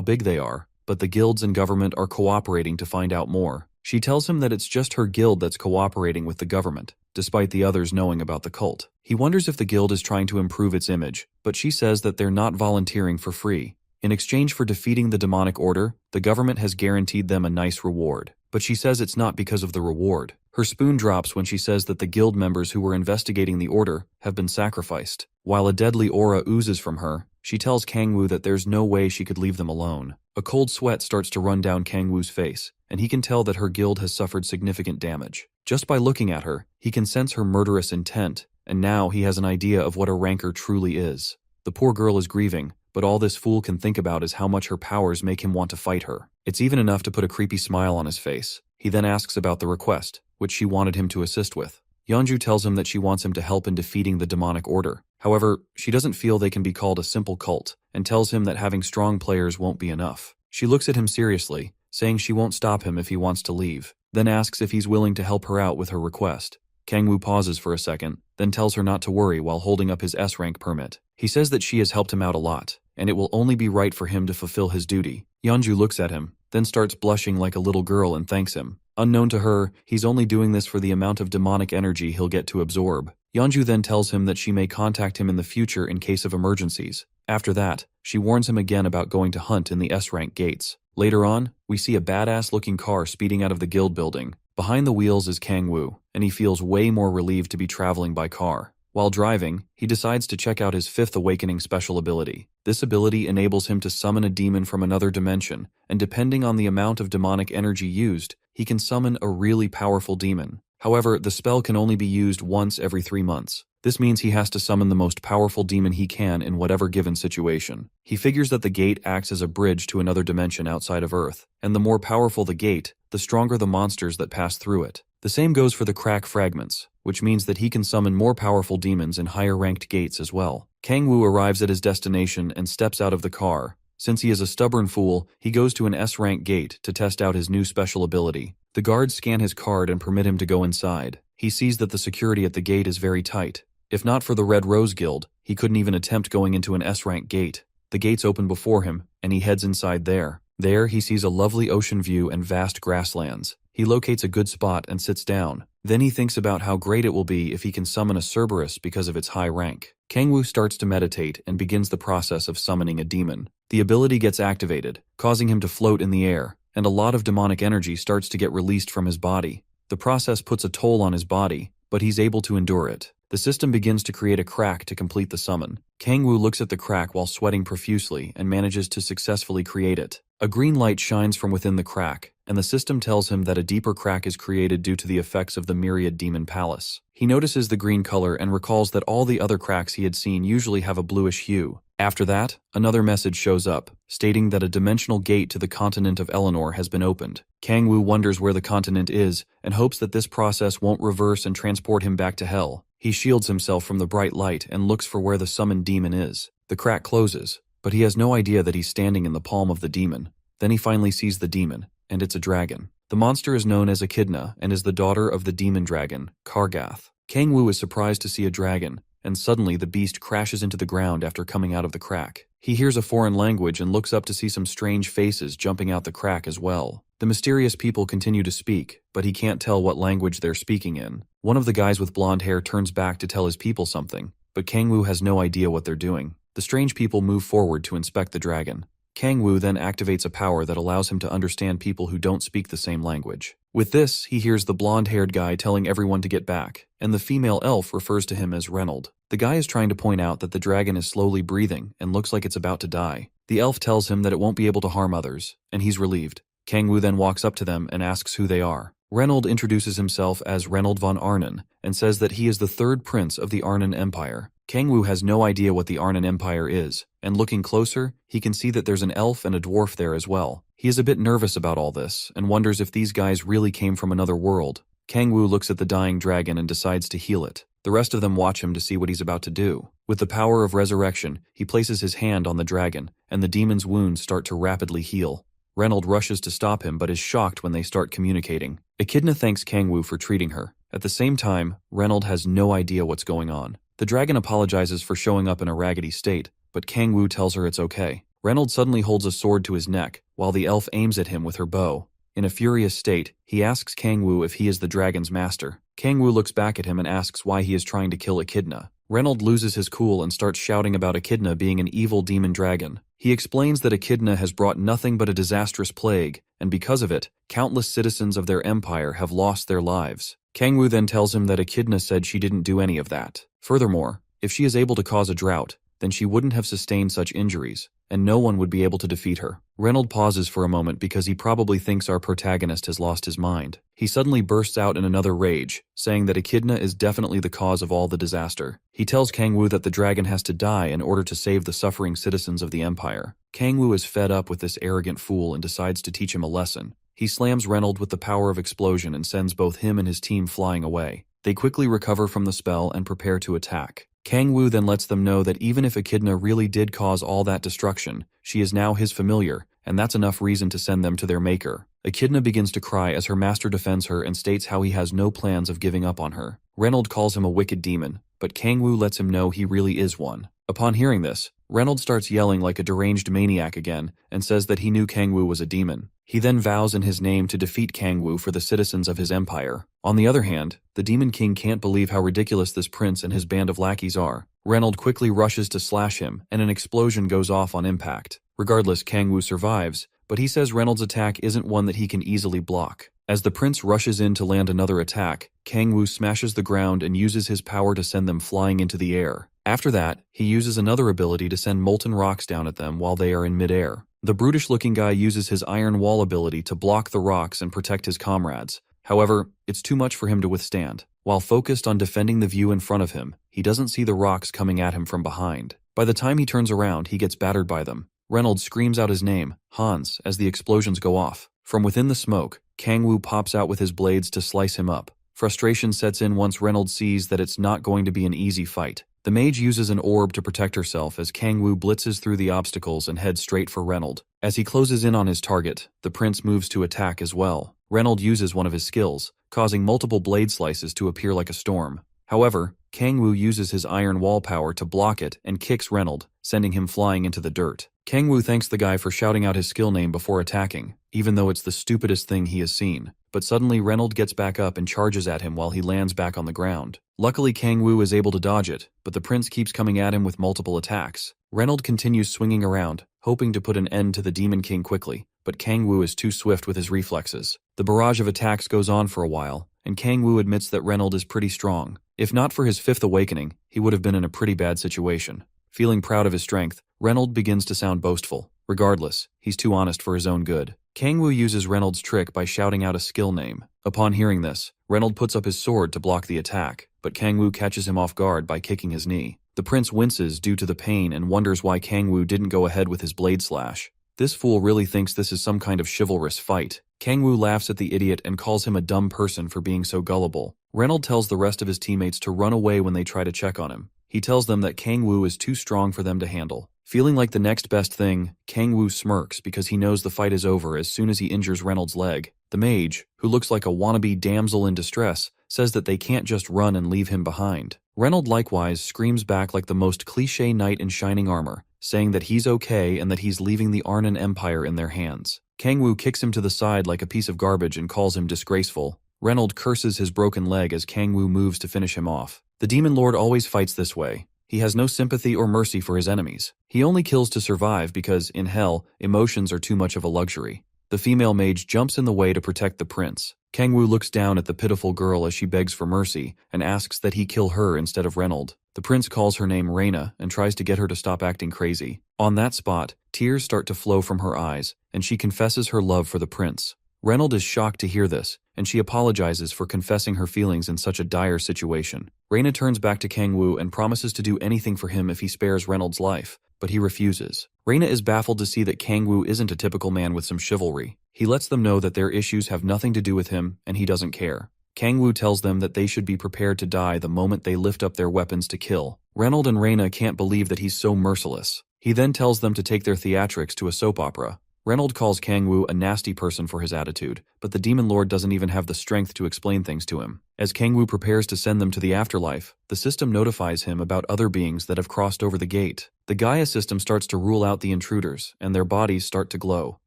Speaker 1: big they are, but the guilds and government are cooperating to find out more. She tells him that it's just her guild that's cooperating with the government, despite the others knowing about the cult. He wonders if the guild is trying to improve its image, but she says that they're not volunteering for free. In exchange for defeating the demonic order, the government has guaranteed them a nice reward. But she says it's not because of the reward. Her spoon drops when she says that the guild members who were investigating the order have been sacrificed. While a deadly aura oozes from her, she tells Kangwoo that there's no way she could leave them alone. A cold sweat starts to run down Kangwoo's face, and he can tell that her guild has suffered significant damage. Just by looking at her, he can sense her murderous intent, and now he has an idea of what a rancor truly is. The poor girl is grieving, but all this fool can think about is how much her powers make him want to fight her. It's even enough to put a creepy smile on his face. He then asks about the request, which she wanted him to assist with. Yeonju tells him that she wants him to help in defeating the demonic order. However, she doesn't feel they can be called a simple cult, and tells him that having strong players won't be enough. She looks at him seriously, saying she won't stop him if he wants to leave, then asks if he's willing to help her out with her request. Kangwoo pauses for a second, then tells her not to worry while holding up his S-rank permit. He says that she has helped him out a lot, and it will only be right for him to fulfill his duty. Yeonju looks at him, then starts blushing like a little girl and thanks him. Unknown to her, he's only doing this for the amount of demonic energy he'll get to absorb. Yeonju then tells him that she may contact him in the future in case of emergencies. After that, she warns him again about going to hunt in the S-rank gates. Later on, we see a badass-looking car speeding out of the guild building. Behind the wheels is Kangwoo, and he feels way more relieved to be traveling by car. While driving, he decides to check out his 5th awakening special ability. This ability enables him to summon a demon from another dimension, and depending on the amount of demonic energy used, he can summon a really powerful demon. However, the spell can only be used once every 3 months. This means he has to summon the most powerful demon he can in whatever given situation. He figures that the gate acts as a bridge to another dimension outside of Earth, and the more powerful the gate, the stronger the monsters that pass through it. The same goes for the crack fragments, which means that he can summon more powerful demons in higher-ranked gates as well. Kangwoo arrives at his destination and steps out of the car. Since he is a stubborn fool, he goes to an S-rank gate to test out his new special ability. The guards scan his card and permit him to go inside. He sees that the security at the gate is very tight. If not for the Red Rose Guild, he couldn't even attempt going into an S-rank gate. The gates open before him, and he heads inside there. There, he sees a lovely ocean view and vast grasslands. He locates a good spot and sits down. Then he thinks about how great it will be if he can summon a Cerberus because of its high rank. Kangwoo starts to meditate and begins the process of summoning a demon. The ability gets activated, causing him to float in the air, and a lot of demonic energy starts to get released from his body. The process puts a toll on his body, but he's able to endure it. The system begins to create a crack to complete the summon. Kang Wu looks at the crack while sweating profusely and manages to successfully create it. A green light shines from within the crack, and the system tells him that a deeper crack is created due to the effects of the Myriad Demon Palace. He notices the green color and recalls that all the other cracks he had seen usually have a bluish hue. After that, another message shows up, stating that a dimensional gate to the continent of Eleanor has been opened. Kang Wu wonders where the continent is and hopes that this process won't reverse and transport him back to hell. He shields himself from the bright light and looks for where the summoned demon is. The crack closes, but he has no idea that he's standing in the palm of the demon. Then he finally sees the demon, and it's a dragon. The monster is known as Echidna and is the daughter of the demon dragon, Kargath. Kang Wu is surprised to see a dragon, and suddenly the beast crashes into the ground after coming out of the crack. He hears a foreign language and looks up to see some strange faces jumping out the crack as well. The mysterious people continue to speak, but he can't tell what language they're speaking in. One of the guys with blonde hair turns back to tell his people something, but Kang Wu has no idea what they're doing. The strange people move forward to inspect the dragon. Kang Wu then activates a power that allows him to understand people who don't speak the same language. With this, he hears the blonde-haired guy telling everyone to get back, and the female elf refers to him as Reynold. The guy is trying to point out that the dragon is slowly breathing and looks like it's about to die. The elf tells him that it won't be able to harm others, and he's relieved. Kang Wu then walks up to them and asks who they are. Reynold introduces himself as Reynold von Arnon and says that he is the third prince of the Arnon Empire. Kang Wu has no idea what the Arnon Empire is, and looking closer, he can see that there's an elf and a dwarf there as well. He is a bit nervous about all this, and wonders if these guys really came from another world. Kang Wu looks at the dying dragon and decides to heal it. The rest of them watch him to see what he's about to do. With the power of resurrection, he places his hand on the dragon, and the demon's wounds start to rapidly heal. Reynold rushes to stop him but is shocked when they start communicating. Echidna thanks Kang Wu for treating her. At the same time, Reynold has no idea what's going on. The dragon apologizes for showing up in a raggedy state, but Kang Wu tells her it's okay. Reynold suddenly holds a sword to his neck, while the elf aims at him with her bow. In a furious state, he asks Kang Wu if he is the dragon's master. Kang Wu looks back at him and asks why he is trying to kill Echidna. Reynold loses his cool and starts shouting about Echidna being an evil demon dragon. He explains that Echidna has brought nothing but a disastrous plague, and because of it, countless citizens of their empire have lost their lives. Kang Wu then tells him that Echidna said she didn't do any of that. Furthermore, if she is able to cause a drought, then she wouldn't have sustained such injuries, and no one would be able to defeat her. Reynold pauses for a moment because he probably thinks our protagonist has lost his mind. He suddenly bursts out in another rage, saying that Echidna is definitely the cause of all the disaster. He tells Kang Wu that the dragon has to die in order to save the suffering citizens of the empire. Kang Wu is fed up with this arrogant fool and decides to teach him a lesson. He slams Reynold with the power of explosion and sends both him and his team flying away. They quickly recover from the spell and prepare to attack. Kang Wu then lets them know that even if Echidna really did cause all that destruction, she is now his familiar, and that's enough reason to send them to their maker. Echidna begins to cry as her master defends her and states how he has no plans of giving up on her. Reynold calls him a wicked demon, but Kang Wu lets him know he really is one. Upon hearing this, Reynold starts yelling like a deranged maniac again and says that he knew Kang Wu was a demon. He then vows in his name to defeat Kang Wu for the citizens of his empire. On the other hand, the Demon King can't believe how ridiculous this prince and his band of lackeys are. Reynold quickly rushes to slash him, and an explosion goes off on impact. Regardless, Kang Wu survives, but he says Reynold's attack isn't one that he can easily block. As the prince rushes in to land another attack, Kang Wu smashes the ground and uses his power to send them flying into the air. After that, he uses another ability to send molten rocks down at them while they are in midair. The brutish-looking guy uses his iron wall ability to block the rocks and protect his comrades. However, it's too much for him to withstand. While focused on defending the view in front of him, he doesn't see the rocks coming at him from behind. By the time he turns around, he gets battered by them. Reynold screams out his name, Hans, as the explosions go off. From within the smoke, Kang Wu pops out with his blades to slice him up. Frustration sets in once Reynold sees that it's not going to be an easy fight. The mage uses an orb to protect herself as Kang Wu blitzes through the obstacles and heads straight for Reynold. As he closes in on his target, the prince moves to attack as well. Reynold uses one of his skills, causing multiple blade slices to appear like a storm. However, Kang Wu uses his iron wall power to block it and kicks Reynold, sending him flying into the dirt. Kang Wu thanks the guy for shouting out his skill name before attacking, even though it's the stupidest thing he has seen. But suddenly Reynold gets back up and charges at him while he lands back on the ground. Luckily, Kang Wu is able to dodge it, but the prince keeps coming at him with multiple attacks. Reynold continues swinging around, hoping to put an end to the Demon King quickly, but Kang Wu is too swift with his reflexes. The barrage of attacks goes on for a while, and Kangwoo admits that Reynold is pretty strong. If not for his 5th awakening, he would have been in a pretty bad situation. Feeling proud of his strength, Reynold begins to sound boastful. Regardless, he's too honest for his own good. Kangwoo uses Reynold's trick by shouting out a skill name. Upon hearing this, Reynold puts up his sword to block the attack, but Kangwoo catches him off guard by kicking his knee. The prince winces due to the pain and wonders why Kangwoo didn't go ahead with his blade slash. This fool really thinks this is some kind of chivalrous fight. Kangwoo laughs at the idiot and calls him a dumb person for being so gullible. Reynold tells the rest of his teammates to run away when they try to check on him. He tells them that Kangwoo is too strong for them to handle. Feeling like the next best thing, Kangwoo smirks because he knows the fight is over as soon as he injures Reynold's leg. The mage, who looks like a wannabe damsel in distress, says that they can't just run and leave him behind. Reynold likewise screams back like the most cliché knight in shining armor, saying that he's okay and that he's leaving the Arnon Empire in their hands. Kangwoo kicks him to the side like a piece of garbage and calls him disgraceful. Reynold curses his broken leg as Kangwoo moves to finish him off. The Demon Lord always fights this way. He has no sympathy or mercy for his enemies. He only kills to survive because, in hell, emotions are too much of a luxury. The female mage jumps in the way to protect the prince. Kangwoo looks down at the pitiful girl as she begs for mercy and asks that he kill her instead of Reynold. The prince calls her name Reina and tries to get her to stop acting crazy. On that spot, tears start to flow from her eyes, and she confesses her love for the prince. Reynold is shocked to hear this, and she apologizes for confessing her feelings in such a dire situation. Reina turns back to Kangwoo and promises to do anything for him if he spares Reynold's life, but he refuses. Reina is baffled to see that Kangwoo isn't a typical man with some chivalry. He lets them know that their issues have nothing to do with him, and he doesn't care. Kangwoo tells them that they should be prepared to die the moment they lift up their weapons to kill. Reynold and Reina can't believe that he's so merciless. He then tells them to take their theatrics to a soap opera. Reynold calls Kangwoo a nasty person for his attitude, but the Demon Lord doesn't even have the strength to explain things to him. As Kangwoo prepares to send them to the afterlife, the system notifies him about other beings that have crossed over the gate. The Gaia system starts to rule out the intruders, and their bodies start to glow.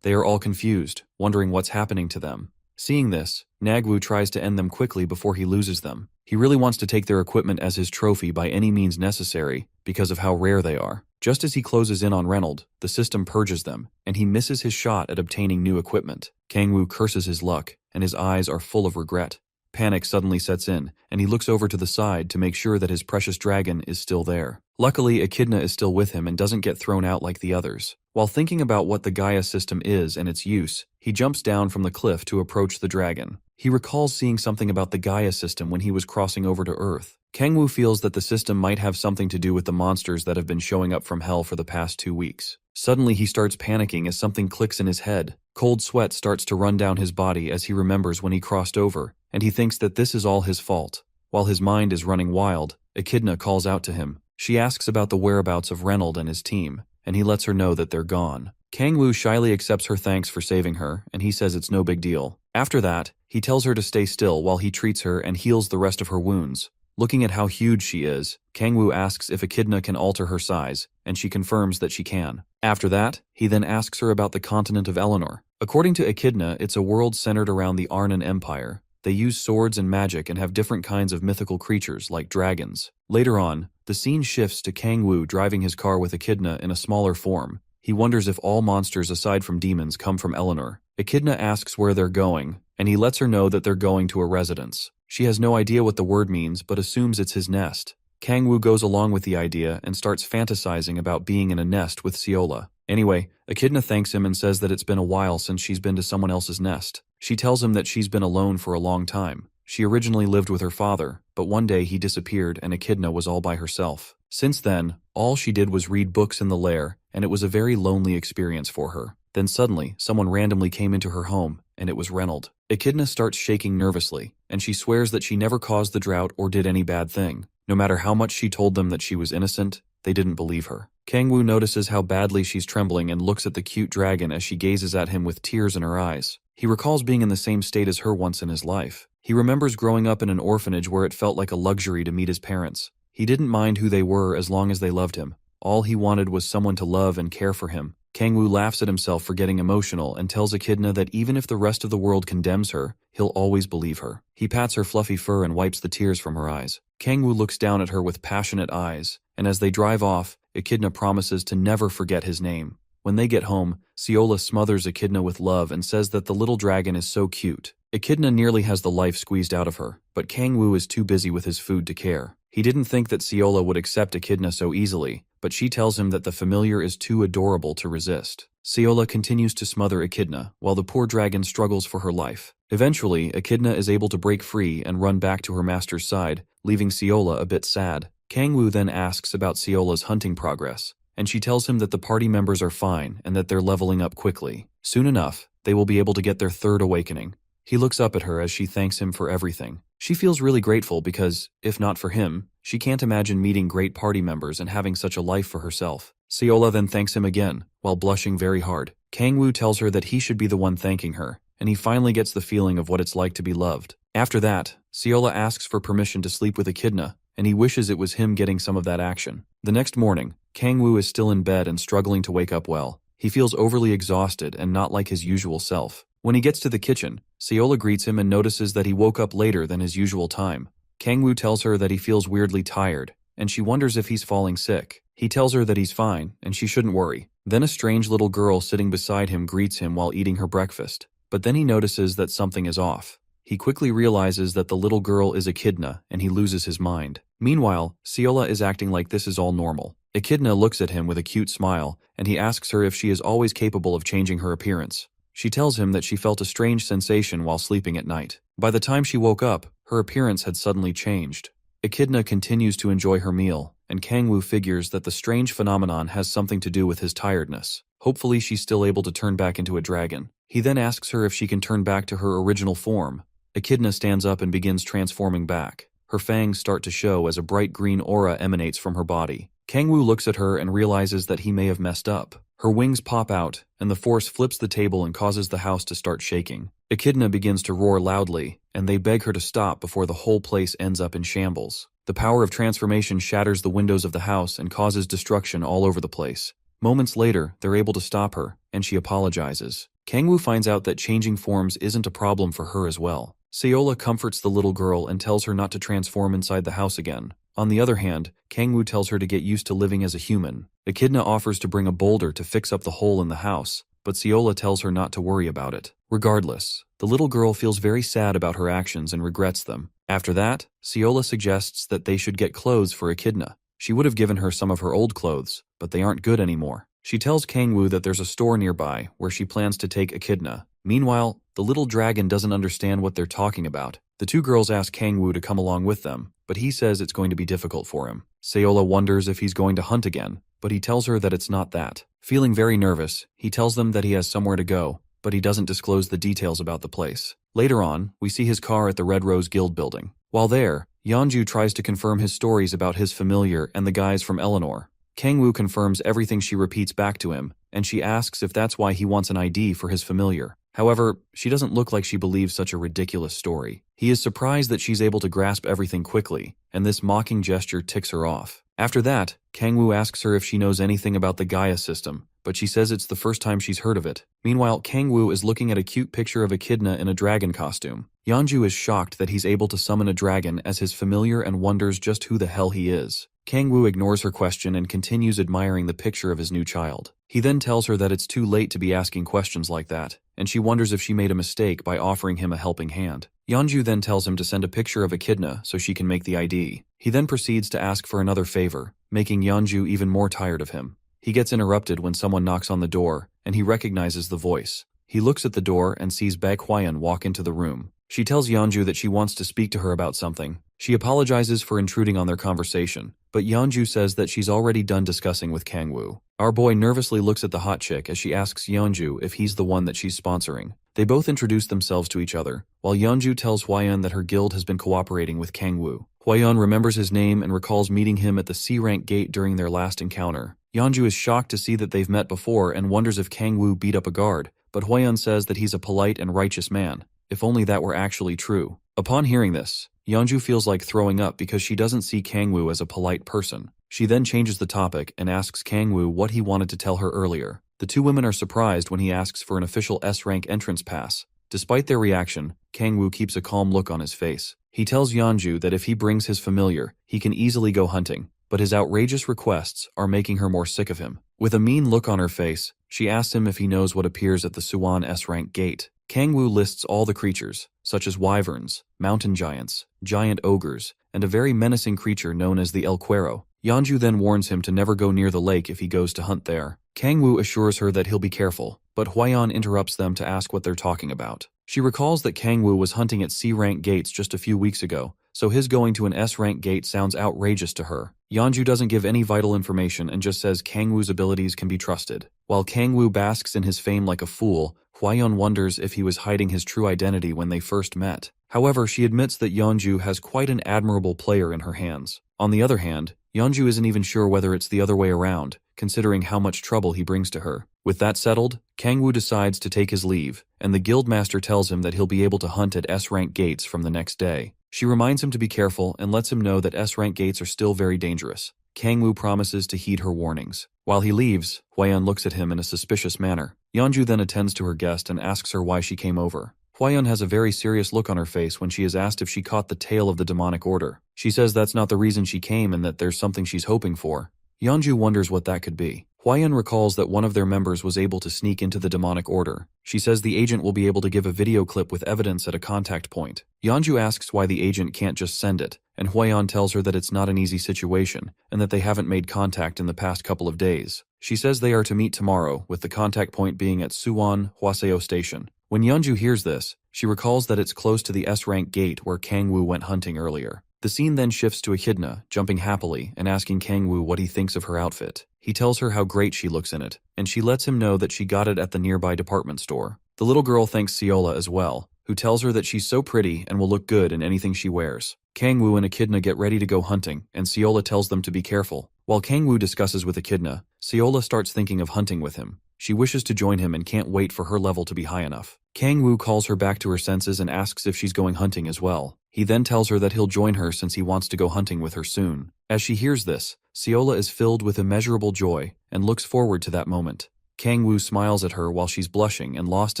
Speaker 1: They are all confused, wondering what's happening to them. Seeing this, Nagwoo tries to end them quickly before he loses them. He really wants to take their equipment as his trophy by any means necessary, because of how rare they are. Just as he closes in on Reynold, the system purges them, and he misses his shot at obtaining new equipment. Kangwoo curses his luck, and his eyes are full of regret. Panic suddenly sets in, and he looks over to the side to make sure that his precious dragon is still there. Luckily, Echidna is still with him and doesn't get thrown out like the others. While thinking about what the Gaia system is and its use, he jumps down from the cliff to approach the dragon. He recalls seeing something about the Gaia system when he was crossing over to Earth. Kangwoo feels that the system might have something to do with the monsters that have been showing up from hell for the past 2 weeks. Suddenly he starts panicking as something clicks in his head. Cold sweat starts to run down his body as he remembers when he crossed over, and he thinks that this is all his fault. While his mind is running wild, Echidna calls out to him. She asks about the whereabouts of Reynold and his team, and he lets her know that they're gone. Kangwoo shyly accepts her thanks for saving her, and he says it's no big deal. After that, he tells her to stay still while he treats her and heals the rest of her wounds. Looking at how huge she is, Kangwoo asks if Echidna can alter her size, and she confirms that she can. After that, he then asks her about the continent of Eleanor. According to Echidna, it's a world centered around the Arnon Empire. They use swords and magic and have different kinds of mythical creatures like dragons. Later on, the scene shifts to Kangwoo driving his car with Echidna in a smaller form. He wonders if all monsters aside from demons come from Eleanor. Echidna asks where they're going, and he lets her know that they're going to a residence. She has no idea what the word means, but assumes it's his nest. Kangwoo goes along with the idea and starts fantasizing about being in a nest with Seola. Anyway, Echidna thanks him and says that it's been a while since she's been to someone else's nest. She tells him that she's been alone for a long time. She originally lived with her father, but one day he disappeared and Echidna was all by herself. Since then, all she did was read books in the lair, and it was a very lonely experience for her. Then suddenly, someone randomly came into her home, and it was Reynold. Echidna starts shaking nervously, and she swears that she never caused the drought or did any bad thing. No matter how much she told them that she was innocent, they didn't believe her. Kangwoo notices how badly she's trembling and looks at the cute dragon as she gazes at him with tears in her eyes. He recalls being in the same state as her once in his life. He remembers growing up in an orphanage where it felt like a luxury to meet his parents. He didn't mind who they were as long as they loved him. All he wanted was someone to love and care for him. Kangwoo laughs at himself for getting emotional and tells Echidna that even if the rest of the world condemns her, he'll always believe her. He pats her fluffy fur and wipes the tears from her eyes. Kangwoo looks down at her with passionate eyes, and as they drive off, Echidna promises to never forget his name. When they get home, Seola smothers Echidna with love and says that the little dragon is so cute. Echidna nearly has the life squeezed out of her, but Kangwoo is too busy with his food to care. He didn't think that Seola would accept Echidna so easily, but she tells him that the familiar is too adorable to resist. Seola continues to smother Echidna, while the poor dragon struggles for her life. Eventually, Echidna is able to break free and run back to her master's side, leaving Seola a bit sad. Kangwoo then asks about Seola's hunting progress, and she tells him that the party members are fine and that they're leveling up quickly. Soon enough, they will be able to get their third awakening. He looks up at her as she thanks him for everything. She feels really grateful because, if not for him, she can't imagine meeting great party members and having such a life for herself. Seola then thanks him again, while blushing very hard. Kangwoo tells her that he should be the one thanking her, and he finally gets the feeling of what it's like to be loved. After that, Seola asks for permission to sleep with Echidna, and he wishes it was him getting some of that action. The next morning, Kangwoo is still in bed and struggling to wake up well. He feels overly exhausted and not like his usual self. When he gets to the kitchen, Seola greets him and notices that he woke up later than his usual time. Kangwoo tells her that he feels weirdly tired, and she wonders if he's falling sick. He tells her that he's fine, and she shouldn't worry. Then a strange little girl sitting beside him greets him while eating her breakfast. But then he notices that something is off. He quickly realizes that the little girl is Echidna, and he loses his mind. Meanwhile, Seola is acting like this is all normal. Echidna looks at him with a cute smile, and he asks her if she is always capable of changing her appearance. She tells him that she felt a strange sensation while sleeping at night. By the time she woke up, her appearance had suddenly changed. Echidna continues to enjoy her meal, and Kangwoo figures that the strange phenomenon has something to do with his tiredness. Hopefully she's still able to turn back into a dragon. He then asks her if she can turn back to her original form. Echidna stands up and begins transforming back. Her fangs start to show as a bright green aura emanates from her body. Kangwoo looks at her and realizes that he may have messed up. Her wings pop out, and the force flips the table and causes the house to start shaking. Echidna begins to roar loudly, and they beg her to stop before the whole place ends up in shambles. The power of transformation shatters the windows of the house and causes destruction all over the place. Moments later, they're able to stop her, and she apologizes. Kangwoo finds out that changing forms isn't a problem for her as well. Seola comforts the little girl and tells her not to transform inside the house again. On the other hand, Kangwoo tells her to get used to living as a human. Echidna offers to bring a boulder to fix up the hole in the house, but Seola tells her not to worry about it. Regardless, the little girl feels very sad about her actions and regrets them. After that, Seola suggests that they should get clothes for Echidna. She would have given her some of her old clothes, but they aren't good anymore. She tells Kangwoo that there's a store nearby where she plans to take Echidna. Meanwhile, the little dragon doesn't understand what they're talking about. The two girls ask Kangwoo to come along with them, but he says it's going to be difficult for him. Seola wonders if he's going to hunt again, but he tells her that it's not that. Feeling very nervous, he tells them that he has somewhere to go, but he doesn't disclose the details about the place. Later on, we see his car at the Red Rose Guild building. While there, Yeonju tries to confirm his stories about his familiar and the guys from Eleanor. Kangwoo confirms everything she repeats back to him, and she asks if that's why he wants an ID for his familiar. However, she doesn't look like she believes such a ridiculous story. He is surprised that she's able to grasp everything quickly, and this mocking gesture ticks her off. After that, Kangwoo asks her if she knows anything about the Gaia system, but she says it's the first time she's heard of it. Meanwhile, Kangwoo is looking at a cute picture of Echidna in a dragon costume. Yeonju is shocked that he's able to summon a dragon as his familiar and wonders just who the hell he is. Kangwoo ignores her question and continues admiring the picture of his new child. He then tells her that it's too late to be asking questions like that, and she wonders if she made a mistake by offering him a helping hand. Yeonju then tells him to send a picture of Echidna so she can make the ID. He then proceeds to ask for another favor, making Yeonju even more tired of him. He gets interrupted when someone knocks on the door, and he recognizes the voice. He looks at the door and sees Baek Hwaeun walk into the room. She tells Yeonju that she wants to speak to her about something. She apologizes for intruding on their conversation, but Yeonju says that she's already done discussing with Kangwoo. Our boy nervously looks at the hot chick as she asks Yeonju if he's the one that she's sponsoring. They both introduce themselves to each other, while Yeonju tells Hwaeun that her guild has been cooperating with Kangwoo. Hwaeun remembers his name and recalls meeting him at the C-rank gate during their last encounter. Yeonju is shocked to see that they've met before and wonders if Kangwoo beat up a guard, but Hwaeun says that he's a polite and righteous man. If only that were actually true. Upon hearing this, Yeonju feels like throwing up because she doesn't see Kangwoo as a polite person. She then changes the topic and asks Kangwoo what he wanted to tell her earlier. The two women are surprised when he asks for an official S-rank entrance pass. Despite their reaction, Kangwoo keeps a calm look on his face. He tells Yeonju that if he brings his familiar, he can easily go hunting, but his outrageous requests are making her more sick of him. With a mean look on her face, she asks him if he knows what appears at the Suwon S-rank gate. Kangwoo lists all the creatures, such as wyverns, mountain giants, giant ogres, and a very menacing creature known as the El Cuero. Yeonju then warns him to never go near the lake if he goes to hunt there. Kangwoo assures her that he'll be careful, but Hwayeon interrupts them to ask what they're talking about. She recalls that Kangwoo was hunting at C-rank gates just a few weeks ago, so his going to an S-rank gate sounds outrageous to her. Yeonju doesn't give any vital information and just says Kangwoo's abilities can be trusted. While Kangwoo basks in his fame like a fool, Hwayeon wonders if he was hiding his true identity when they first met. However, she admits that Yeonju has quite an admirable player in her hands. On the other hand, Yeonju isn't even sure whether it's the other way around, considering how much trouble he brings to her. With that settled, Kangwoo decides to take his leave, and the guildmaster tells him that he'll be able to hunt at S-rank gates from the next day. She reminds him to be careful and lets him know that S-rank gates are still very dangerous. Kangwoo promises to heed her warnings. While he leaves, Hwayeon looks at him in a suspicious manner. Yeonju then attends to her guest and asks her why she came over. Hwayeon has a very serious look on her face when she is asked if she caught the tail of the demonic order. She says that's not the reason she came and that there's something she's hoping for. Yeonju wonders what that could be. Hwayeon recalls that one of their members was able to sneak into the demonic order. She says the agent will be able to give a video clip with evidence at a contact point. Yeonju asks why the agent can't just send it, and Hwayeon tells her that it's not an easy situation, and that they haven't made contact in the past couple of days. She says they are to meet tomorrow, with the contact point being at Suwon Hwaseo Station. When Yeonju hears this, she recalls that it's close to the S-rank gate where Kangwoo went hunting earlier. The scene then shifts to Echidna, jumping happily and asking Kangwoo what he thinks of her outfit. He tells her how great she looks in it, and she lets him know that she got it at the nearby department store. The little girl thanks Seola as well, who tells her that she's so pretty and will look good in anything she wears. Kangwoo and Echidna get ready to go hunting, and Seola tells them to be careful. While Kangwoo discusses with Echidna, Seola starts thinking of hunting with him. She wishes to join him and can't wait for her level to be high enough. Kangwoo calls her back to her senses and asks if she's going hunting as well. He then tells her that he'll join her since he wants to go hunting with her soon. As she hears this, Seola is filled with immeasurable joy and looks forward to that moment. Kangwoo smiles at her while she's blushing and lost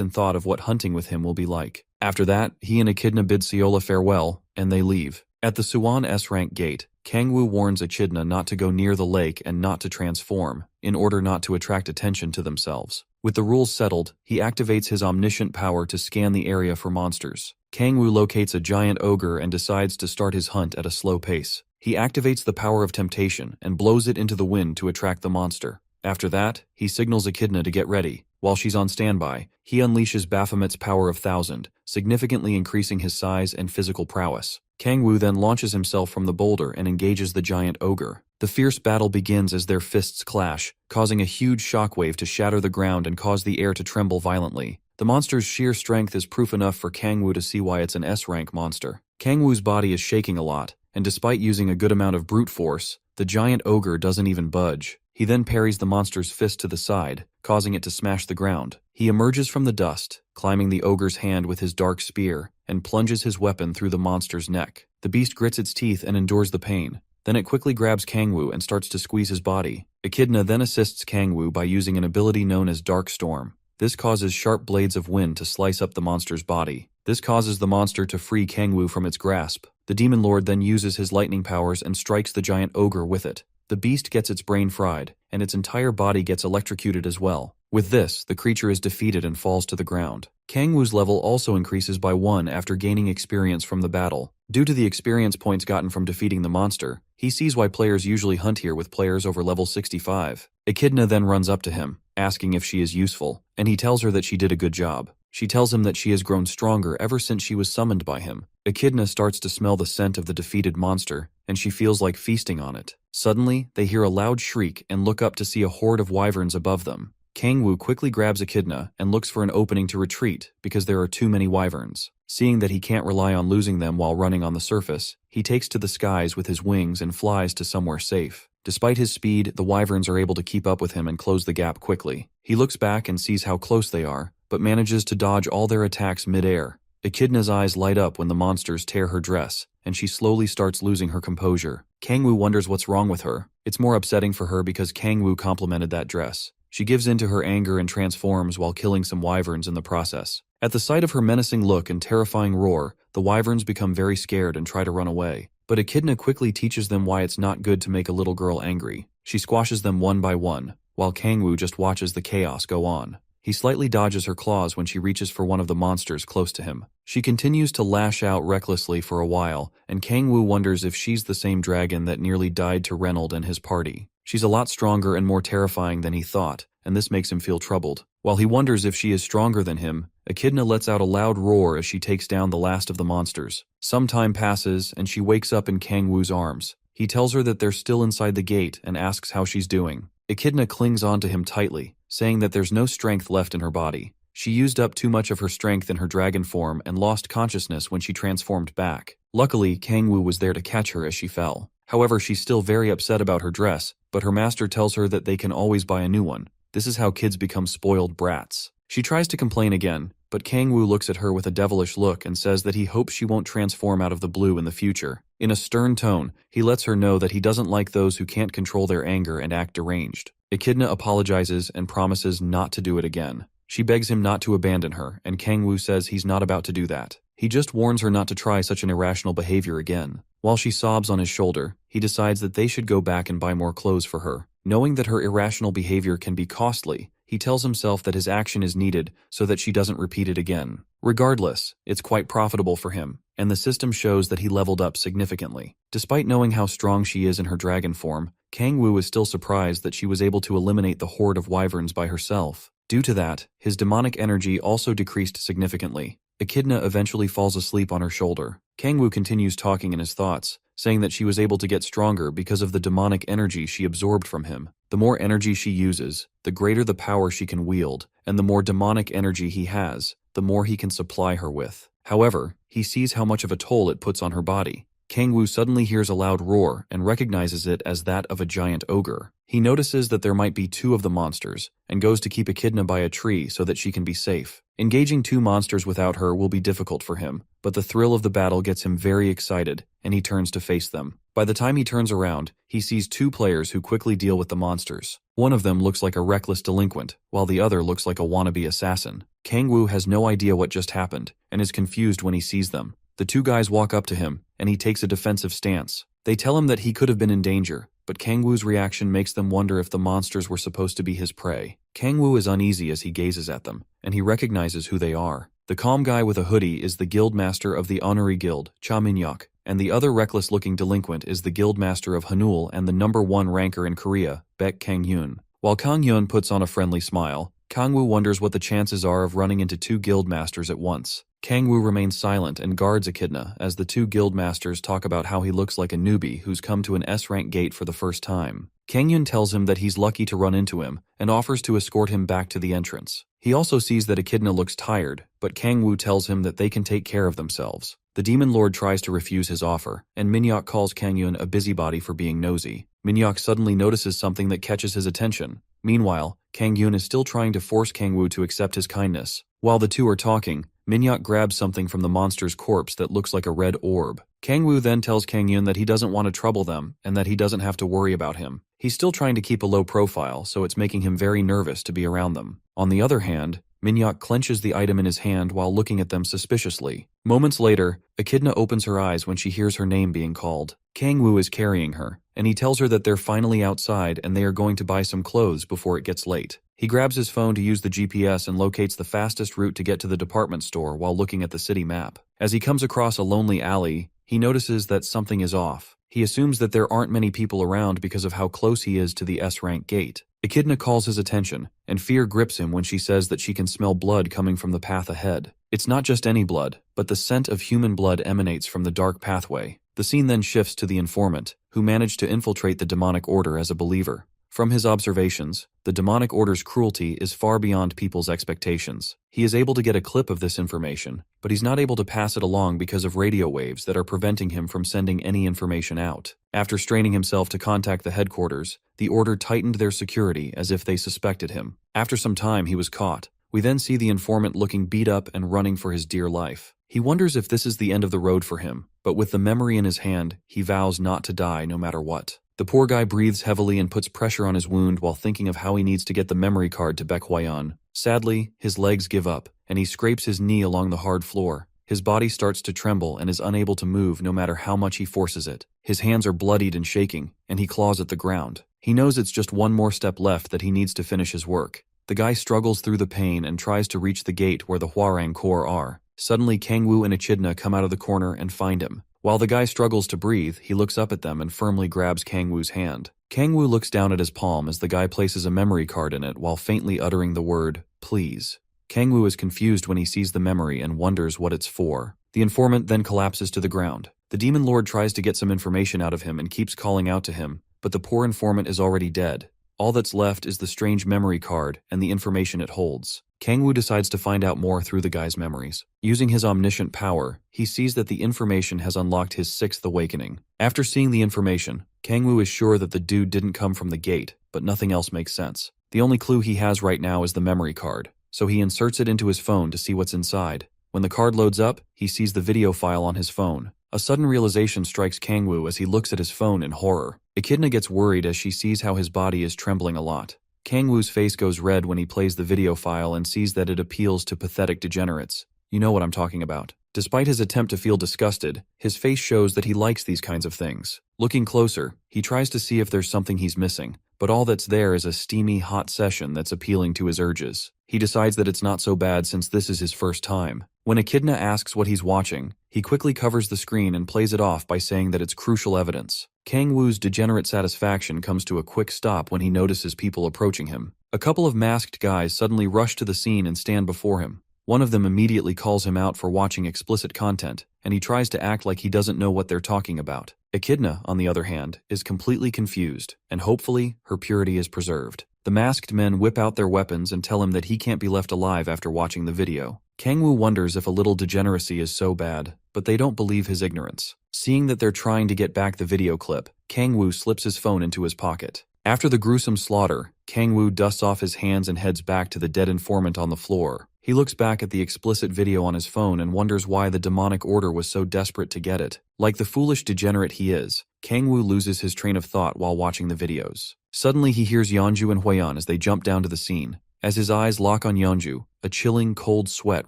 Speaker 1: in thought of what hunting with him will be like. After that, he and Echidna bid Seola farewell, and they leave. At the Suwon S-rank gate, Kangwoo warns Echidna not to go near the lake and not to transform, in order not to attract attention to themselves. With the rules settled, he activates his omniscient power to scan the area for monsters. Kangwoo locates a giant ogre and decides to start his hunt at a slow pace. He activates the power of temptation and blows it into the wind to attract the monster. After that, he signals Echidna to get ready. While she's on standby, he unleashes Baphomet's power of 1000, significantly increasing his size and physical prowess. Kangwoo then launches himself from the boulder and engages the giant ogre. The fierce battle begins as their fists clash, causing a huge shockwave to shatter the ground and cause the air to tremble violently. The monster's sheer strength is proof enough for Kangwoo to see why it's an S-rank monster. Kangwoo's body is shaking a lot, and despite using a good amount of brute force, the giant ogre doesn't even budge. He then parries the monster's fist to the side, causing it to smash the ground. He emerges from the dust, climbing the ogre's hand with his dark spear, and plunges his weapon through the monster's neck. The beast grits its teeth and endures the pain. Then it quickly grabs Kangwoo and starts to squeeze his body. Echidna then assists Kangwoo by using an ability known as Dark Storm. This causes sharp blades of wind to slice up the monster's body. This causes the monster to free Kangwoo from its grasp. The Demon Lord then uses his lightning powers and strikes the giant ogre with it. The beast gets its brain fried, and its entire body gets electrocuted as well. With this, the creature is defeated and falls to the ground. Kangwoo's level also increases by 1 after gaining experience from the battle. Due to the experience points gotten from defeating the monster, he sees why players usually hunt here with players over level 65. Echidna then runs up to him, asking if she is useful, and he tells her that she did a good job. She tells him that she has grown stronger ever since she was summoned by him. Echidna starts to smell the scent of the defeated monster, and she feels like feasting on it. Suddenly, they hear a loud shriek and look up to see a horde of wyverns above them. Kangwoo quickly grabs Echidna and looks for an opening to retreat because there are too many wyverns. Seeing that he can't rely on losing them while running on the surface, he takes to the skies with his wings and flies to somewhere safe. Despite his speed, the wyverns are able to keep up with him and close the gap quickly. He looks back and sees how close they are, but manages to dodge all their attacks mid-air. Echidna's eyes light up when the monsters tear her dress, and she slowly starts losing her composure. Kangwoo wonders what's wrong with her. It's more upsetting for her because Kangwoo complimented that dress. She gives in to her anger and transforms while killing some wyverns in the process. At the sight of her menacing look and terrifying roar, the wyverns become very scared and try to run away. But Echidna quickly teaches them why it's not good to make a little girl angry. She squashes them one by one, while Kangwoo just watches the chaos go on. He slightly dodges her claws when she reaches for one of the monsters close to him. She continues to lash out recklessly for a while, and Kangwoo wonders if she's the same dragon that nearly died to Reynolds and his party. She's a lot stronger and more terrifying than he thought, and this makes him feel troubled. While he wonders if she is stronger than him, Echidna lets out a loud roar as she takes down the last of the monsters. Some time passes, and she wakes up in Kangwoo's arms. He tells her that they're still inside the gate and asks how she's doing. Echidna clings onto him tightly, saying that there's no strength left in her body. She used up too much of her strength in her dragon form and lost consciousness when she transformed back. Luckily, Kangwoo was there to catch her as she fell. However, she's still very upset about her dress, but her master tells her that they can always buy a new one. This is how kids become spoiled brats. She tries to complain again, but Kangwoo looks at her with a devilish look and says that he hopes she won't transform out of the blue in the future. In a stern tone, he lets her know that he doesn't like those who can't control their anger and act deranged. Echidna apologizes and promises not to do it again. She begs him not to abandon her, and Kangwoo says he's not about to do that. He just warns her not to try such an irrational behavior again. While she sobs on his shoulder, he decides that they should go back and buy more clothes for her. Knowing that her irrational behavior can be costly, he tells himself that his action is needed so that she doesn't repeat it again. Regardless, it's quite profitable for him, and the system shows that he leveled up significantly. Despite knowing how strong she is in her dragon form, Kangwoo is still surprised that she was able to eliminate the horde of wyverns by herself. Due to that, his demonic energy also decreased significantly. Echidna eventually falls asleep on her shoulder. Kangwoo continues talking in his thoughts, saying that she was able to get stronger because of the demonic energy she absorbed from him. The more energy she uses, the greater the power she can wield, and the more demonic energy he has, the more he can supply her with. However, he sees how much of a toll it puts on her body. Kangwoo suddenly hears a loud roar and recognizes it as that of a giant ogre. He notices that there might be two of the monsters, and goes to keep Echidna by a tree so that she can be safe. Engaging two monsters without her will be difficult for him, but the thrill of the battle gets him very excited, and he turns to face them. By the time he turns around, he sees two players who quickly deal with the monsters. One of them looks like a reckless delinquent, while the other looks like a wannabe assassin. Kangwoo has no idea what just happened, and is confused when he sees them. The two guys walk up to him, and he takes a defensive stance. They tell him that he could have been in danger, but Kangwoo's reaction makes them wonder if the monsters were supposed to be his prey. Kangwoo is uneasy as he gazes at them, and he recognizes who they are. The calm guy with a hoodie is the guild master of the Honorary Guild, Cha Min-hyuk, and the other reckless-looking delinquent is the guild master of Hanul and the #1 ranker in Korea, Baek Kang-hyun. While Kang-hyun puts on a friendly smile, Kangwoo wonders what the chances are of running into two guild masters at once. Kangwoo remains silent and guards Echidna as the two guild masters talk about how he looks like a newbie who's come to an S-rank gate for the first time. Kang-hyun tells him that he's lucky to run into him and offers to escort him back to the entrance. He also sees that Echidna looks tired, but Kangwoo tells him that they can take care of themselves. The Demon Lord tries to refuse his offer, and Min-hyuk calls Kang-hyun a busybody for being nosy. Min-hyuk suddenly notices something that catches his attention. Meanwhile, Kang-hyun is still trying to force Kangwoo to accept his kindness. While the two are talking, Min-hyuk grabs something from the monster's corpse that looks like a red orb. Kangwoo then tells Kang-hyun that he doesn't want to trouble them and that he doesn't have to worry about him. He's still trying to keep a low profile, so it's making him very nervous to be around them. On the other hand, Min-hyuk clenches the item in his hand while looking at them suspiciously. Moments later, Echidna opens her eyes when she hears her name being called. Kangwoo is carrying her, and he tells her that they're finally outside and they are going to buy some clothes before it gets late. He grabs his phone to use the GPS and locates the fastest route to get to the department store while looking at the city map. As he comes across a lonely alley, he notices that something is off. He assumes that there aren't many people around because of how close he is to the S-rank gate. Echidna calls his attention, and fear grips him when she says that she can smell blood coming from the path ahead. It's not just any blood, but the scent of human blood emanates from the dark pathway. The scene then shifts to the informant, who managed to infiltrate the demonic order as a believer. From his observations, the demonic order's cruelty is far beyond people's expectations. He is able to get a clip of this information, but he's not able to pass it along because of radio waves that are preventing him from sending any information out. After straining himself to contact the headquarters, the order tightened their security as if they suspected him. After some time, he was caught. We then see the informant looking beat up and running for his dear life. He wonders if this is the end of the road for him, but with the memory in his hand, he vows not to die no matter what. The poor guy breathes heavily and puts pressure on his wound while thinking of how he needs to get the memory card to Baek. Sadly, his legs give up, and he scrapes his knee along the hard floor. His body starts to tremble and is unable to move no matter how much he forces it. His hands are bloodied and shaking, and he claws at the ground. He knows it's just one more step left that he needs to finish his work. The guy struggles through the pain and tries to reach the gate where the Hwarang Core are. Suddenly Kangwoo and Echidna come out of the corner and find him. While the guy struggles to breathe, he looks up at them and firmly grabs Kangwoo's hand. Kangwoo looks down at his palm as the guy places a memory card in it while faintly uttering the word, please. Kangwoo is confused when he sees the memory and wonders what it's for. The informant then collapses to the ground. The demon lord tries to get some information out of him and keeps calling out to him, but the poor informant is already dead. All that's left is the strange memory card and the information it holds. Kangwoo decides to find out more through the guy's memories. Using his omniscient power, he sees that the information has unlocked his sixth awakening. After seeing the information, Kangwoo is sure that the dude didn't come from the gate, but nothing else makes sense. The only clue he has right now is the memory card, so he inserts it into his phone to see what's inside. When the card loads up, he sees the video file on his phone. A sudden realization strikes Kangwoo as he looks at his phone in horror. Echidna gets worried as she sees how his body is trembling a lot. Kangwoo's face goes red when he plays the video file and sees that it appeals to pathetic degenerates. You know what I'm talking about. Despite his attempt to feel disgusted, his face shows that he likes these kinds of things. Looking closer, he tries to see if there's something he's missing, but all that's there is a steamy, hot session that's appealing to his urges. He decides that it's not so bad since this is his first time. When Echidna asks what he's watching, he quickly covers the screen and plays it off by saying that it's crucial evidence. Kangwoo's degenerate satisfaction comes to a quick stop when he notices people approaching him. A couple of masked guys suddenly rush to the scene and stand before him. One of them immediately calls him out for watching explicit content, and he tries to act like he doesn't know what they're talking about. Echidna, on the other hand, is completely confused, and hopefully, her purity is preserved. The masked men whip out their weapons and tell him that he can't be left alive after watching the video. Kangwoo wonders if a little degeneracy is so bad, but they don't believe his ignorance. Seeing that they're trying to get back the video clip, Kangwoo slips his phone into his pocket. After the gruesome slaughter, Kangwoo dusts off his hands and heads back to the dead informant on the floor. He looks back at the explicit video on his phone and wonders why the demonic order was so desperate to get it. Like the foolish degenerate he is, Kangwoo loses his train of thought while watching the videos. Suddenly he hears Yeonju and Hwaeyeon as they jump down to the scene. As his eyes lock on Yeonju, a chilling, cold sweat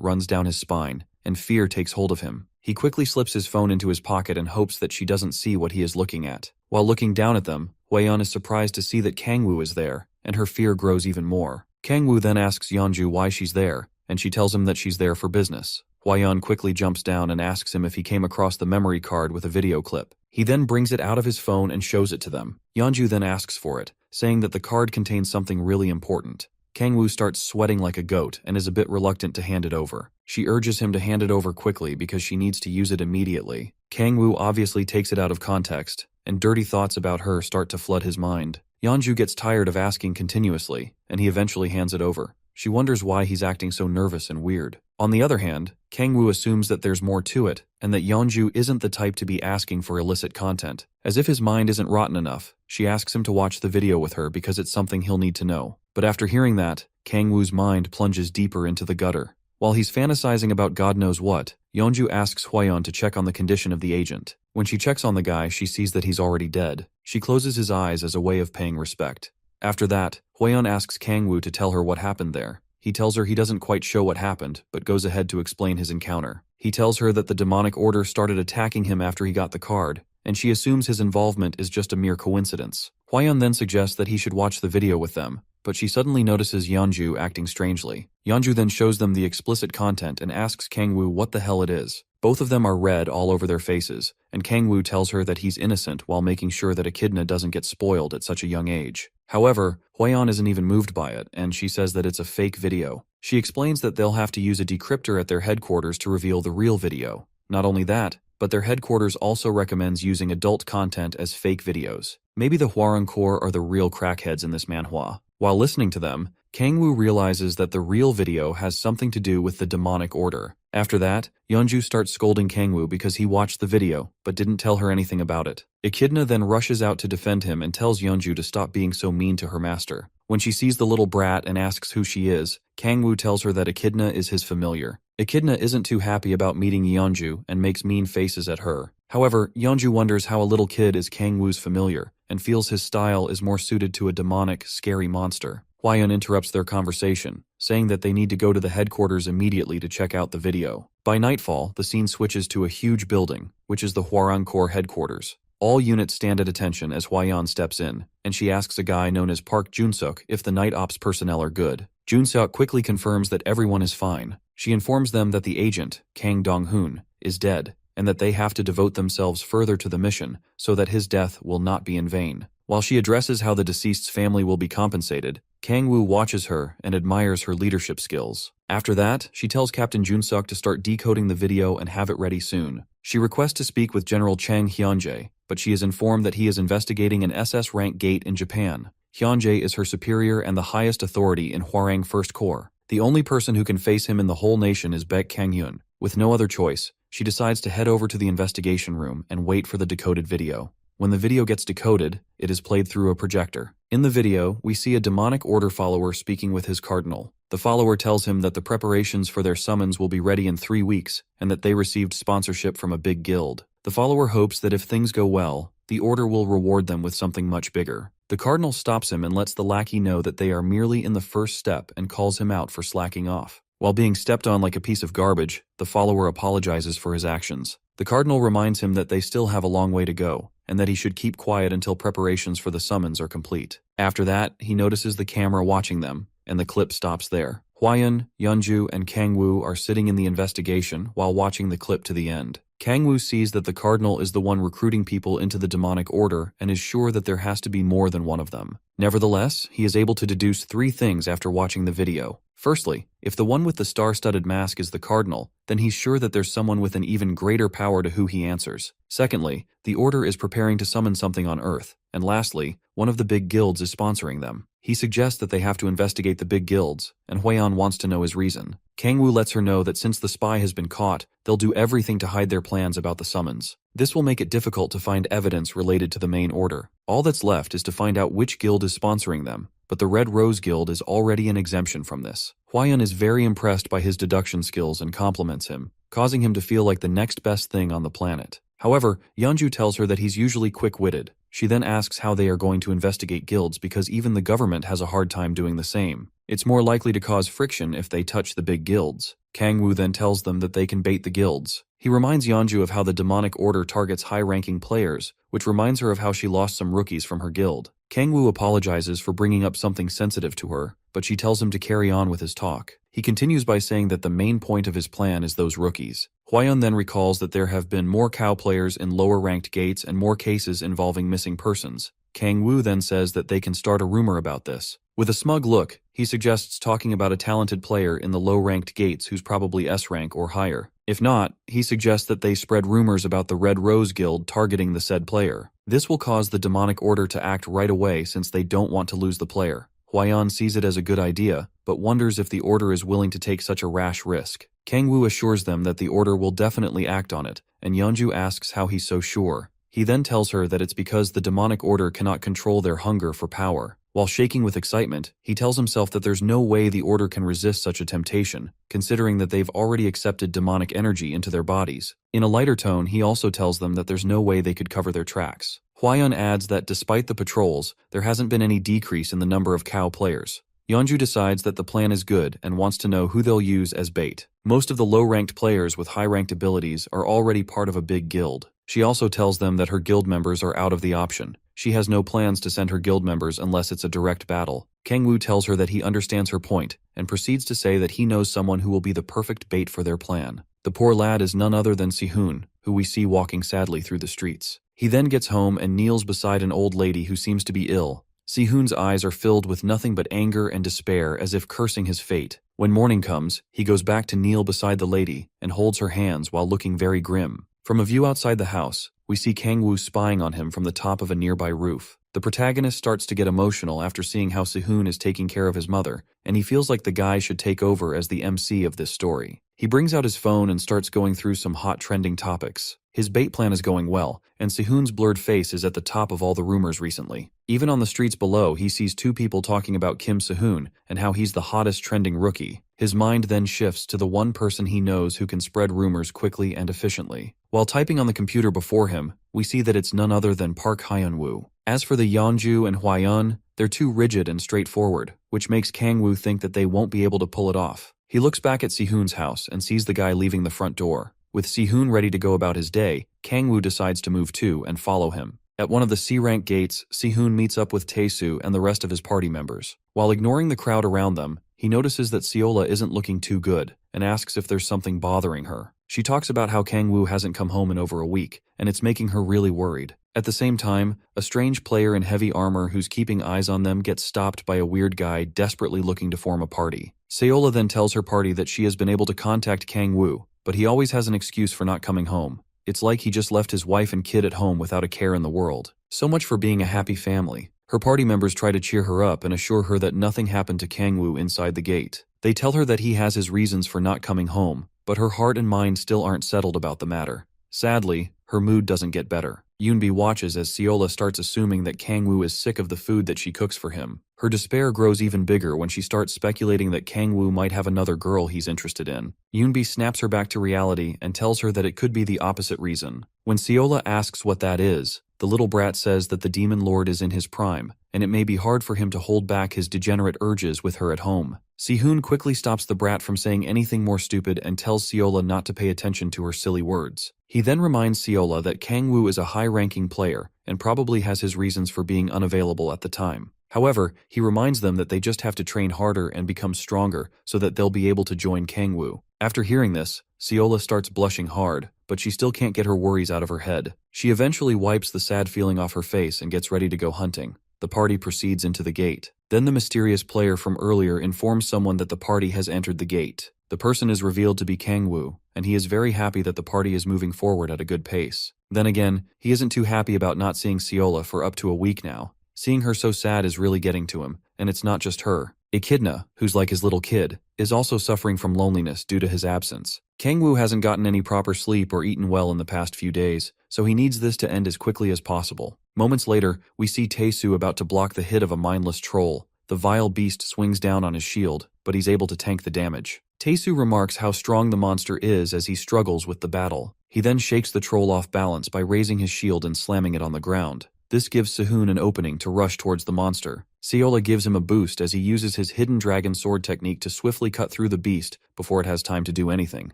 Speaker 1: runs down his spine, and fear takes hold of him. He quickly slips his phone into his pocket and hopes that she doesn't see what he is looking at. While looking down at them, Hwaeyeon is surprised to see that Kangwoo is there, and her fear grows even more. Kangwoo then asks Yeonju why she's there, and she tells him that she's there for business. Hwaeyeon quickly jumps down and asks him if he came across the memory card with a video clip. He then brings it out of his phone and shows it to them. Yeonju then asks for it, saying that the card contains something really important. Kangwoo starts sweating like a goat and is a bit reluctant to hand it over. She urges him to hand it over quickly because she needs to use it immediately. Kangwoo obviously takes it out of context, and dirty thoughts about her start to flood his mind. Yeonju gets tired of asking continuously, and he eventually hands it over. She wonders why he's acting so nervous and weird. On the other hand, Kangwoo assumes that there's more to it, and that Yeonju isn't the type to be asking for illicit content. As if his mind isn't rotten enough, she asks him to watch the video with her because it's something he'll need to know. But after hearing that, Kangwoo's mind plunges deeper into the gutter. While he's fantasizing about God knows what, Yeonju asks Hwaeyeon to check on the condition of the agent. When she checks on the guy, she sees that he's already dead. She closes his eyes as a way of paying respect. After that, Hwaeyeon asks Kangwoo to tell her what happened there. He tells her he doesn't quite show what happened, but goes ahead to explain his encounter. He tells her that the demonic order started attacking him after he got the card, and she assumes his involvement is just a mere coincidence. Hwaeyeon then suggests that he should watch the video with them, but she suddenly notices Yeonju acting strangely. Yeonju then shows them the explicit content and asks Kangwoo what the hell it is. Both of them are red all over their faces, and Kangwoo tells her that he's innocent while making sure that Echidna doesn't get spoiled at such a young age. However, Hwaeyeon isn't even moved by it, and she says that it's a fake video. She explains that they'll have to use a decryptor at their headquarters to reveal the real video. Not only that, but their headquarters also recommends using adult content as fake videos. Maybe the Hwarang Core are the real crackheads in this manhwa. While listening to them, Kangwoo realizes that the real video has something to do with the demonic order. After that, Yeonju starts scolding Kangwoo because he watched the video, but didn't tell her anything about it. Echidna then rushes out to defend him and tells Yeonju to stop being so mean to her master. When she sees the little brat and asks who she is, Kangwoo tells her that Echidna is his familiar. Echidna isn't too happy about meeting Yeonju and makes mean faces at her. However, Yeonju wonders how a little kid is Kangwoo's familiar, and feels his style is more suited to a demonic, scary monster. Hwaeyeon interrupts their conversation, saying that they need to go to the headquarters immediately to check out the video. By nightfall, the scene switches to a huge building, which is the Hwarang Core headquarters. All units stand at attention as Hwayeon steps in, and she asks a guy known as Park Junseok if the night ops personnel are good. Junseok quickly confirms that everyone is fine. She informs them that the agent, Kang Dong-hoon, is dead, and that they have to devote themselves further to the mission so that his death will not be in vain. While she addresses how the deceased's family will be compensated, Kang-woo watches her and admires her leadership skills. After that, she tells Captain Junseok to start decoding the video and have it ready soon. She requests to speak with General Chang Hyunjae, but she is informed that he is investigating an SS rank gate in Japan. Hyunjae is her superior and the highest authority in Hwarang First Corps. The only person who can face him in the whole nation is Baek Kang-hyun. With no other choice, she decides to head over to the investigation room and wait for the decoded video. When the video gets decoded, it is played through a projector. In the video, we see a demonic order follower speaking with his cardinal. The follower tells him that the preparations for their summons will be ready in 3 weeks, and that they received sponsorship from a big guild. The follower hopes that if things go well, the order will reward them with something much bigger. The cardinal stops him and lets the lackey know that they are merely in the first step and calls him out for slacking off. While being stepped on like a piece of garbage, the follower apologizes for his actions. The cardinal reminds him that they still have a long way to go, and that he should keep quiet until preparations for the summons are complete. After that, he notices the camera watching them, and the clip stops there. Hwayeon, Yeonju, and Kang-woo are sitting in the investigation while watching the clip to the end. Kang-woo sees that the cardinal is the one recruiting people into the demonic order and is sure that there has to be more than one of them. Nevertheless, he is able to deduce 3 things after watching the video. Firstly, if the one with the star-studded mask is the cardinal, then he's sure that there's someone with an even greater power to who he answers. Secondly, the order is preparing to summon something on Earth. And lastly, one of the big guilds is sponsoring them. He suggests that they have to investigate the big guilds, and Hwayeon wants to know his reason. Kang-woo lets her know that since the spy has been caught, they'll do everything to hide their plans about the summons. This will make it difficult to find evidence related to the main order. All that's left is to find out which guild is sponsoring them, but the Red Rose Guild is already an exemption from this. Hwayeon is very impressed by his deduction skills and compliments him, causing him to feel like the next best thing on the planet. However, Yeonju tells her that he's usually quick-witted. She then asks how they are going to investigate guilds because even the government has a hard time doing the same. It's more likely to cause friction if they touch the big guilds. Kang-woo then tells them that they can bait the guilds. He reminds Yeonju of how the demonic order targets high-ranking players, which reminds her of how she lost some rookies from her guild. Kang-woo apologizes for bringing up something sensitive to her, but she tells him to carry on with his talk. He continues by saying that the main point of his plan is those rookies. Hwayeon then recalls that there have been more cow players in lower-ranked gates and more cases involving missing persons. Kang-woo then says that they can start a rumor about this. With a smug look, he suggests talking about a talented player in the low-ranked gates who's probably S-rank or higher. If not, he suggests that they spread rumors about the Red Rose Guild targeting the said player. This will cause the demonic order to act right away since they don't want to lose the player. Hwayeon sees it as a good idea, but wonders if the order is willing to take such a rash risk. Kang-woo assures them that the order will definitely act on it, and Yeonju asks how he's so sure. He then tells her that it's because the demonic order cannot control their hunger for power. While shaking with excitement, he tells himself that there's no way the order can resist such a temptation, considering that they've already accepted demonic energy into their bodies. In a lighter tone, he also tells them that there's no way they could cover their tracks. Hwayeon adds that despite the patrols, there hasn't been any decrease in the number of cow players. Yeonju decides that the plan is good and wants to know who they'll use as bait. Most of the low-ranked players with high-ranked abilities are already part of a big guild. She also tells them that her guild members are out of the option. She has no plans to send her guild members unless it's a direct battle. Kang-woo tells her that he understands her point and proceeds to say that he knows someone who will be the perfect bait for their plan. The poor lad is none other than Si-hoon, who we see walking sadly through the streets. He then gets home and kneels beside an old lady who seems to be ill. Si-hoon's eyes are filled with nothing but anger and despair as if cursing his fate. When morning comes, he goes back to kneel beside the lady and holds her hands while looking very grim. From a view outside the house, we see Kang-woo spying on him from the top of a nearby roof. The protagonist starts to get emotional after seeing how Si-hoon is taking care of his mother, and he feels like the guy should take over as the MC of this story. He brings out his phone and starts going through some hot trending topics. His bait plan is going well, and Si-hoon's blurred face is at the top of all the rumors recently. Even on the streets below, he sees 2 people talking about Kim Si-hoon and how he's the hottest trending rookie. His mind then shifts to the one person he knows who can spread rumors quickly and efficiently. While typing on the computer before him, we see that it's none other than Park Hyun-woo. As for the Yeonju and Hwayeon, they're too rigid and straightforward, which makes Kang-woo think that they won't be able to pull it off. He looks back at Si-hoon's house and sees the guy leaving the front door. With Si-hoon ready to go about his day, Kangwoo decides to move too and follow him. At one of the C-rank gates, Sehun meets up with Taesu and the rest of his party members. While ignoring the crowd around them, he notices that Seola isn't looking too good and asks if there's something bothering her. She talks about how Kangwoo hasn't come home in over a week, and it's making her really worried. At the same time, a strange player in heavy armor who's keeping eyes on them gets stopped by a weird guy desperately looking to form a party. Seola then tells her party that she has been able to contact Kangwoo, but he always has an excuse for not coming home. It's like he just left his wife and kid at home without a care in the world. So much for being a happy family. Her party members try to cheer her up and assure her that nothing happened to Kangwoo inside the gate. They tell her that he has his reasons for not coming home, but her heart and mind still aren't settled about the matter. Sadly, her mood doesn't get better. Yoonbi watches as Seola starts assuming that Kangwoo is sick of the food that she cooks for him. Her despair grows even bigger when she starts speculating that Kangwoo might have another girl he's interested in. Yoonbi snaps her back to reality and tells her that it could be the opposite reason. When Seola asks what that is, the little brat says that the demon lord is in his prime, and it may be hard for him to hold back his degenerate urges with her at home. Sehun quickly stops the brat from saying anything more stupid and tells Seola not to pay attention to her silly words. He then reminds Seola that Kangwoo is a high-ranking player and probably has his reasons for being unavailable at the time. However, he reminds them that they just have to train harder and become stronger so that they'll be able to join Kangwoo. After hearing this, Seola starts blushing hard, but she still can't get her worries out of her head. She eventually wipes the sad feeling off her face and gets ready to go hunting. The party proceeds into the gate. Then the mysterious player from earlier informs someone that the party has entered the gate. The person is revealed to be Kangwoo, and he is very happy that the party is moving forward at a good pace. Then again, he isn't too happy about not seeing Seola for up to a week now. Seeing her so sad is really getting to him, and it's not just her. Echidna, who's like his little kid, is also suffering from loneliness due to his absence. Kangwoo hasn't gotten any proper sleep or eaten well in the past few days, so he needs this to end as quickly as possible. Moments later, we see Taesu about to block the hit of a mindless troll. The vile beast swings down on his shield, but he's able to tank the damage. Taesu remarks how strong the monster is as he struggles with the battle. He then shakes the troll off balance by raising his shield and slamming it on the ground. This gives Sehun an opening to rush towards the monster. Seola gives him a boost as he uses his hidden dragon sword technique to swiftly cut through the beast before it has time to do anything.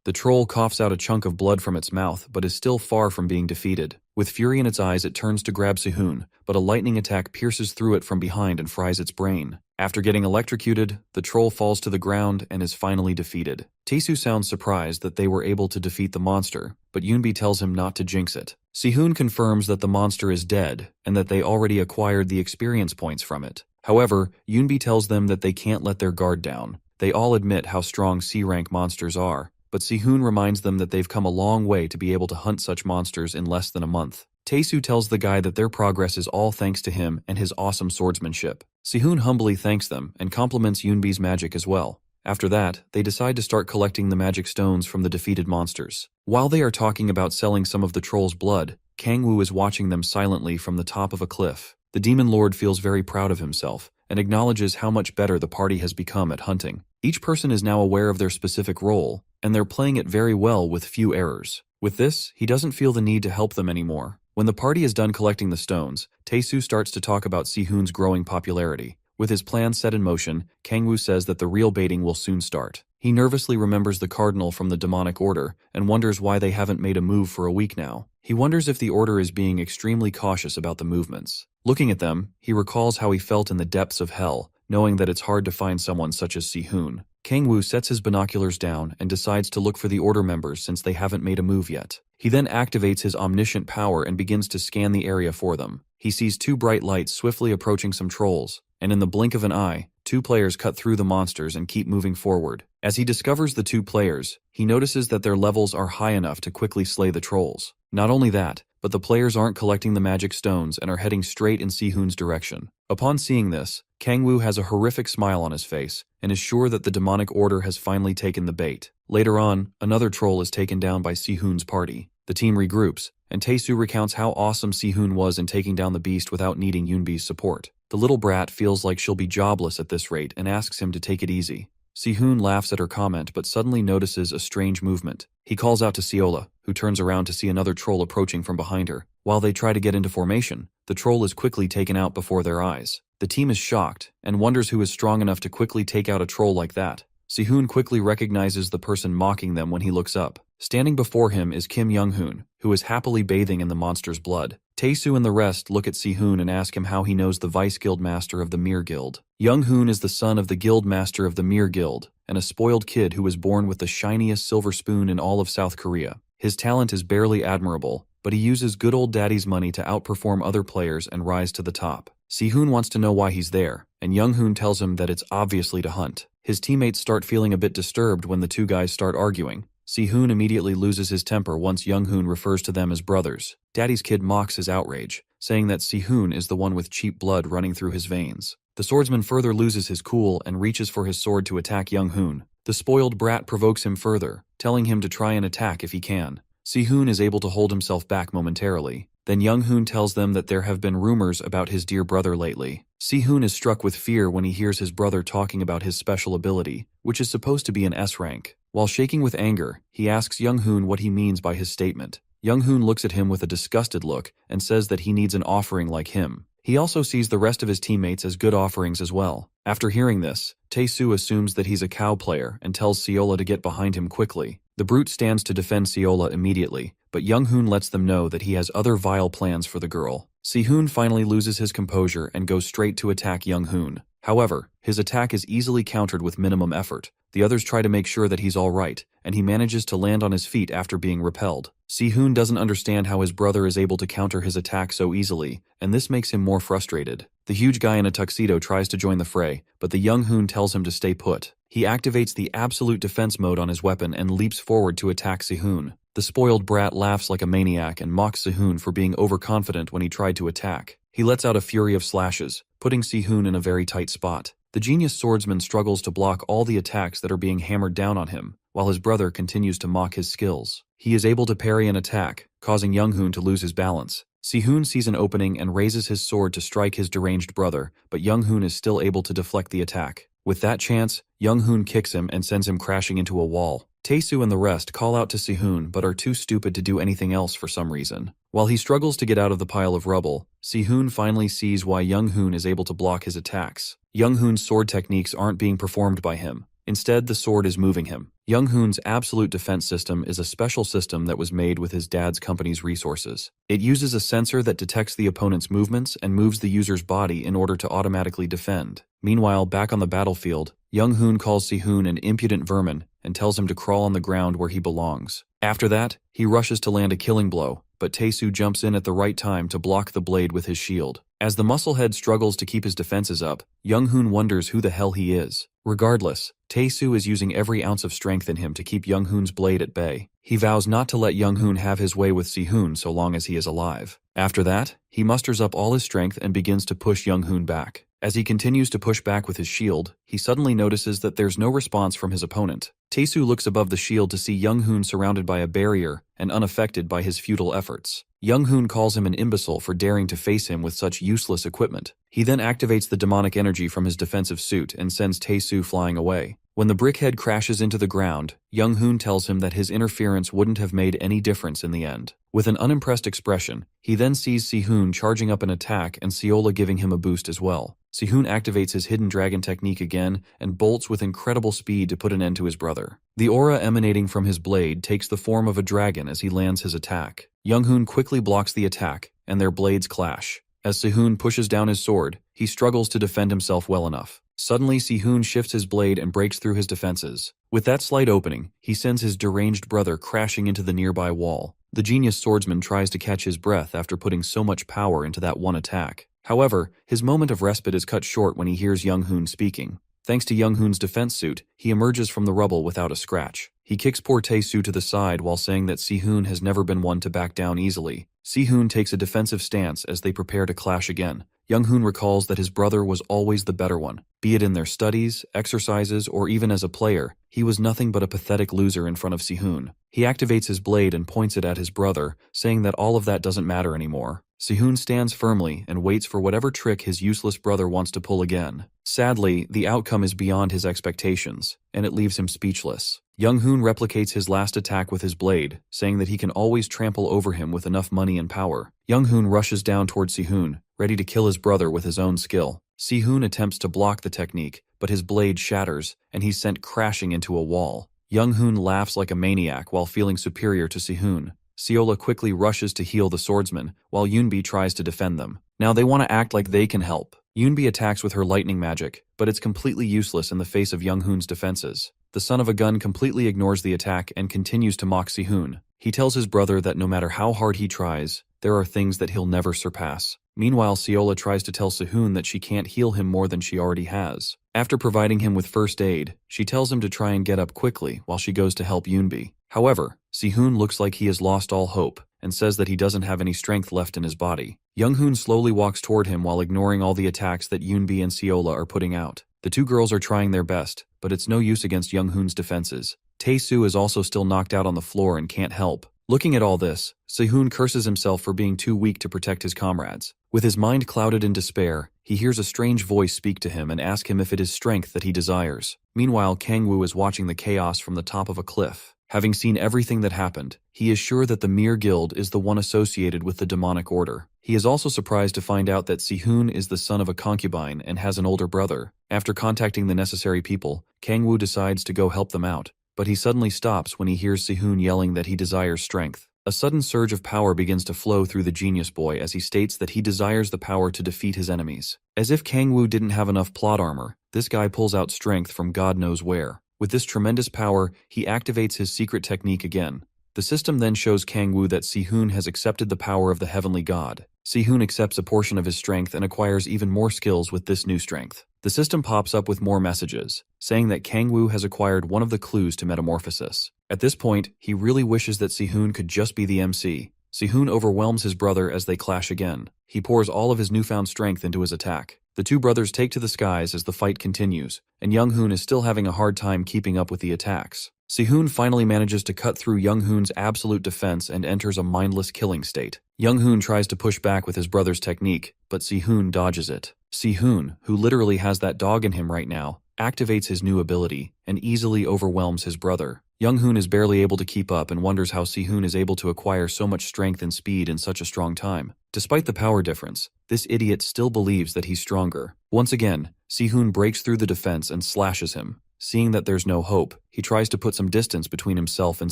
Speaker 1: The troll coughs out a chunk of blood from its mouth but is still far from being defeated. With fury in its eyes, it turns to grab Sehun, but a lightning attack pierces through it from behind and fries its brain. After getting electrocuted, the troll falls to the ground and is finally defeated. Taesu sounds surprised that they were able to defeat the monster, but Yoonbi tells him not to jinx it. Sehun confirms that the monster is dead and that they already acquired the experience points from it. However, Yoonbi tells them that they can't let their guard down. They all admit how strong C-rank monsters are, but Sehun reminds them that they've come a long way to be able to hunt such monsters in less than a month. Taesu tells the guy that their progress is all thanks to him and his awesome swordsmanship. Sehun humbly thanks them and compliments Yoonbi's magic as well. After that, they decide to start collecting the magic stones from the defeated monsters. While they are talking about selling some of the troll's blood, Kangwoo is watching them silently from the top of a cliff. The demon lord feels very proud of himself and acknowledges how much better the party has become at hunting. Each person is now aware of their specific role, and they're playing it very well with few errors. With this, he doesn't feel the need to help them anymore. When the party is done collecting the stones, Taesu starts to talk about Sehun's growing popularity. With his plan set in motion, Kangwoo says that the real baiting will soon start. He nervously remembers the cardinal from the demonic order and wonders why they haven't made a move for a week now. He wonders if the order is being extremely cautious about the movements. Looking at them, he recalls how he felt in the depths of hell, knowing that it's hard to find someone such as Sehun. Kangwoo sets his binoculars down and decides to look for the order members since they haven't made a move yet. He then activates his omniscient power and begins to scan the area for them. He sees two bright lights swiftly approaching some trolls, and in the blink of an eye, two players cut through the monsters and keep moving forward. As he discovers the two players, he notices that their levels are high enough to quickly slay the trolls. Not only that, but the players aren't collecting the magic stones and are heading straight in Sehun's direction. Upon seeing this, Kangwoo has a horrific smile on his face and is sure that the demonic order has finally taken the bait. Later on, another troll is taken down by Sehun's party. The team regroups, and Taesu recounts how awesome Sehun was in taking down the beast without needing Yoonbi's support. The little brat feels like she'll be jobless at this rate and asks him to take it easy. Sehun laughs at her comment but suddenly notices a strange movement. He calls out to Seola, who turns around to see another troll approaching from behind her. While they try to get into formation, the troll is quickly taken out before their eyes. The team is shocked and wonders who is strong enough to quickly take out a troll like that. Sehun quickly recognizes the person mocking them when he looks up. Standing before him is Kim Young-hoon, who is happily bathing in the monster's blood. Tae-soo and the rest look at Si-hoon and ask him how he knows the Vice Guild Master of the Mir Guild. Young-hoon is the son of the Guild Master of the Mir Guild, and a spoiled kid who was born with the shiniest silver spoon in all of South Korea. His talent is barely admirable, but he uses good old daddy's money to outperform other players and rise to the top. Si-hoon wants to know why he's there, and Young-hoon tells him that it's obviously to hunt. His teammates start feeling a bit disturbed when the two guys start arguing. Si-hoon immediately loses his temper once Young-hoon refers to them as brothers. Daddy's kid mocks his outrage, saying that Si-hoon is the one with cheap blood running through his veins. The swordsman further loses his cool and reaches for his sword to attack Young-hoon. The spoiled brat provokes him further, telling him to try and attack if he can. Si-hoon is able to hold himself back momentarily. Then Young-hoon tells them that there have been rumors about his dear brother lately. Si-hoon is struck with fear when he hears his brother talking about his special ability, which is supposed to be an S rank. While shaking with anger, he asks Young-hoon what he means by his statement. Young-hoon looks at him with a disgusted look and says that he needs an offering like him. He also sees the rest of his teammates as good offerings as well. After hearing this, Tae-soo assumes that he's a cow player and tells Seola to get behind him quickly. The brute stands to defend Seola immediately, but Young-hoon lets them know that he has other vile plans for the girl. Si-hoon finally loses his composure and goes straight to attack Young-hoon. However, his attack is easily countered with minimum effort. The others try to make sure that he's alright, and he manages to land on his feet after being repelled. Si-hoon doesn't understand how his brother is able to counter his attack so easily, and this makes him more frustrated. The huge guy in a tuxedo tries to join the fray, but the Young-hoon tells him to stay put. He activates the absolute defense mode on his weapon and leaps forward to attack Si-hoon. The spoiled brat laughs like a maniac and mocks Si-hoon for being overconfident when he tried to attack. He lets out a fury of slashes, putting Si-hoon in a very tight spot. The genius swordsman struggles to block all the attacks that are being hammered down on him, while his brother continues to mock his skills. He is able to parry an attack, causing Young-hoon to lose his balance. Si-hoon sees an opening and raises his sword to strike his deranged brother, but Young-hoon is still able to deflect the attack. With that chance, Young-hoon kicks him and sends him crashing into a wall. Tae-soo and the rest call out to Si-hoon but are too stupid to do anything else for some reason. While he struggles to get out of the pile of rubble, Si-hoon finally sees why Young-hoon is able to block his attacks. Young-hoon's sword techniques aren't being performed by him. Instead, the sword is moving him. Young-hoon's absolute defense system is a special system that was made with his dad's company's resources. It uses a sensor that detects the opponent's movements and moves the user's body in order to automatically defend. Meanwhile, back on the battlefield, Young-hoon calls Si-hoon an impudent vermin and tells him to crawl on the ground where he belongs. After that, he rushes to land a killing blow, but Tae-soo jumps in at the right time to block the blade with his shield. As the musclehead struggles to keep his defenses up, Young-hoon wonders who the hell he is. Regardless, Tae-soo is using every ounce of strength in him to keep Young-hoon's blade at bay. He vows not to let Young-hoon have his way with Si-hoon so long as he is alive. After that, he musters up all his strength and begins to push Young-hoon back. As he continues to push back with his shield, he suddenly notices that there's no response from his opponent. Tae-soo looks above the shield to see Young-hoon surrounded by a barrier and unaffected by his futile efforts. Young-hoon calls him an imbecile for daring to face him with such useless equipment. He then activates the demonic energy from his defensive suit and sends Tae-soo flying away. When the brickhead crashes into the ground, Young-hoon tells him that his interference wouldn't have made any difference in the end. With an unimpressed expression, he then sees Si-hoon charging up an attack and Seola giving him a boost as well. Si-hoon activates his hidden dragon technique again and bolts with incredible speed to put an end to his brother. The aura emanating from his blade takes the form of a dragon as he lands his attack. Young-hoon quickly blocks the attack, and their blades clash. As Si-hoon pushes down his sword, he struggles to defend himself well enough. Suddenly, Si-hoon shifts his blade and breaks through his defenses. With that slight opening, he sends his deranged brother crashing into the nearby wall. The genius swordsman tries to catch his breath after putting so much power into that one attack. However, his moment of respite is cut short when he hears Young-hoon speaking. Thanks to Young-hoon's defense suit, he emerges from the rubble without a scratch. He kicks poor Tae-soo to the side while saying that Si-hoon has never been one to back down easily. Si-hoon takes a defensive stance as they prepare to clash again. Young-hoon recalls that his brother was always the better one. Be it in their studies, exercises, or even as a player, he was nothing but a pathetic loser in front of Si-hoon. He activates his blade and points it at his brother, saying that all of that doesn't matter anymore. Si-hoon stands firmly and waits for whatever trick his useless brother wants to pull again. Sadly, the outcome is beyond his expectations, and it leaves him speechless. Young-hoon replicates his last attack with his blade, saying that he can always trample over him with enough money and power. Young-hoon rushes down towards Si-hoon, ready to kill his brother with his own skill. Si-hoon attempts to block the technique, but his blade shatters, and he's sent crashing into a wall. Young-hoon laughs like a maniac while feeling superior to Si-hoon. Seola quickly rushes to heal the swordsman, while Yoonbi tries to defend them. Now they want to act like they can help. Yoonbi attacks with her lightning magic, but it's completely useless in the face of Young-hoon's defenses. The son of a gun completely ignores the attack and continues to mock Si-hoon. He tells his brother that no matter how hard he tries, there are things that he'll never surpass. Meanwhile, Seola tries to tell Si-hoon that she can't heal him more than she already has. After providing him with first aid, she tells him to try and get up quickly while she goes to help Yoonbi. However, Si-hoon looks like he has lost all hope and says that he doesn't have any strength left in his body. Young-hoon slowly walks toward him while ignoring all the attacks that Yoonbi and Seola are putting out. The two girls are trying their best, but it's no use against Young-hoon's defenses. Tae-soo is also still knocked out on the floor and can't help. Looking at all this, Si-hoon curses himself for being too weak to protect his comrades. With his mind clouded in despair, he hears a strange voice speak to him and ask him if it is strength that he desires. Meanwhile, Kang-woo is watching the chaos from the top of a cliff. Having seen everything that happened, he is sure that the Mere Guild is the one associated with the demonic order. He is also surprised to find out that Si-hoon is the son of a concubine and has an older brother. After contacting the necessary people, Kang-woo decides to go help them out, but he suddenly stops when he hears Si-hoon yelling that he desires strength. A sudden surge of power begins to flow through the genius boy as he states that he desires the power to defeat his enemies. As if Kang-woo didn't have enough plot armor, this guy pulls out strength from God knows where. With this tremendous power, he activates his secret technique again. The system then shows Kang-woo that Si-hoon has accepted the power of the heavenly god. Si-hoon accepts a portion of his strength and acquires even more skills with this new strength. The system pops up with more messages, saying that Kang-woo has acquired one of the clues to metamorphosis. At this point, he really wishes that Si-hoon could just be the MC. Si-hoon overwhelms his brother as they clash again. He pours all of his newfound strength into his attack. The two brothers take to the skies as the fight continues, and Young-hoon is still having a hard time keeping up with the attacks. Si-hoon finally manages to cut through Young-hoon's absolute defense and enters a mindless killing state. Young-hoon tries to push back with his brother's technique, but Si-hoon dodges it. Si-hoon, who literally has that dog in him right now, activates his new ability and easily overwhelms his brother. Young-hoon is barely able to keep up and wonders how Si-hoon is able to acquire so much strength and speed in such a strong time. Despite the power difference, this idiot still believes that he's stronger. Once again, Si-hoon breaks through the defense and slashes him. Seeing that there's no hope, he tries to put some distance between himself and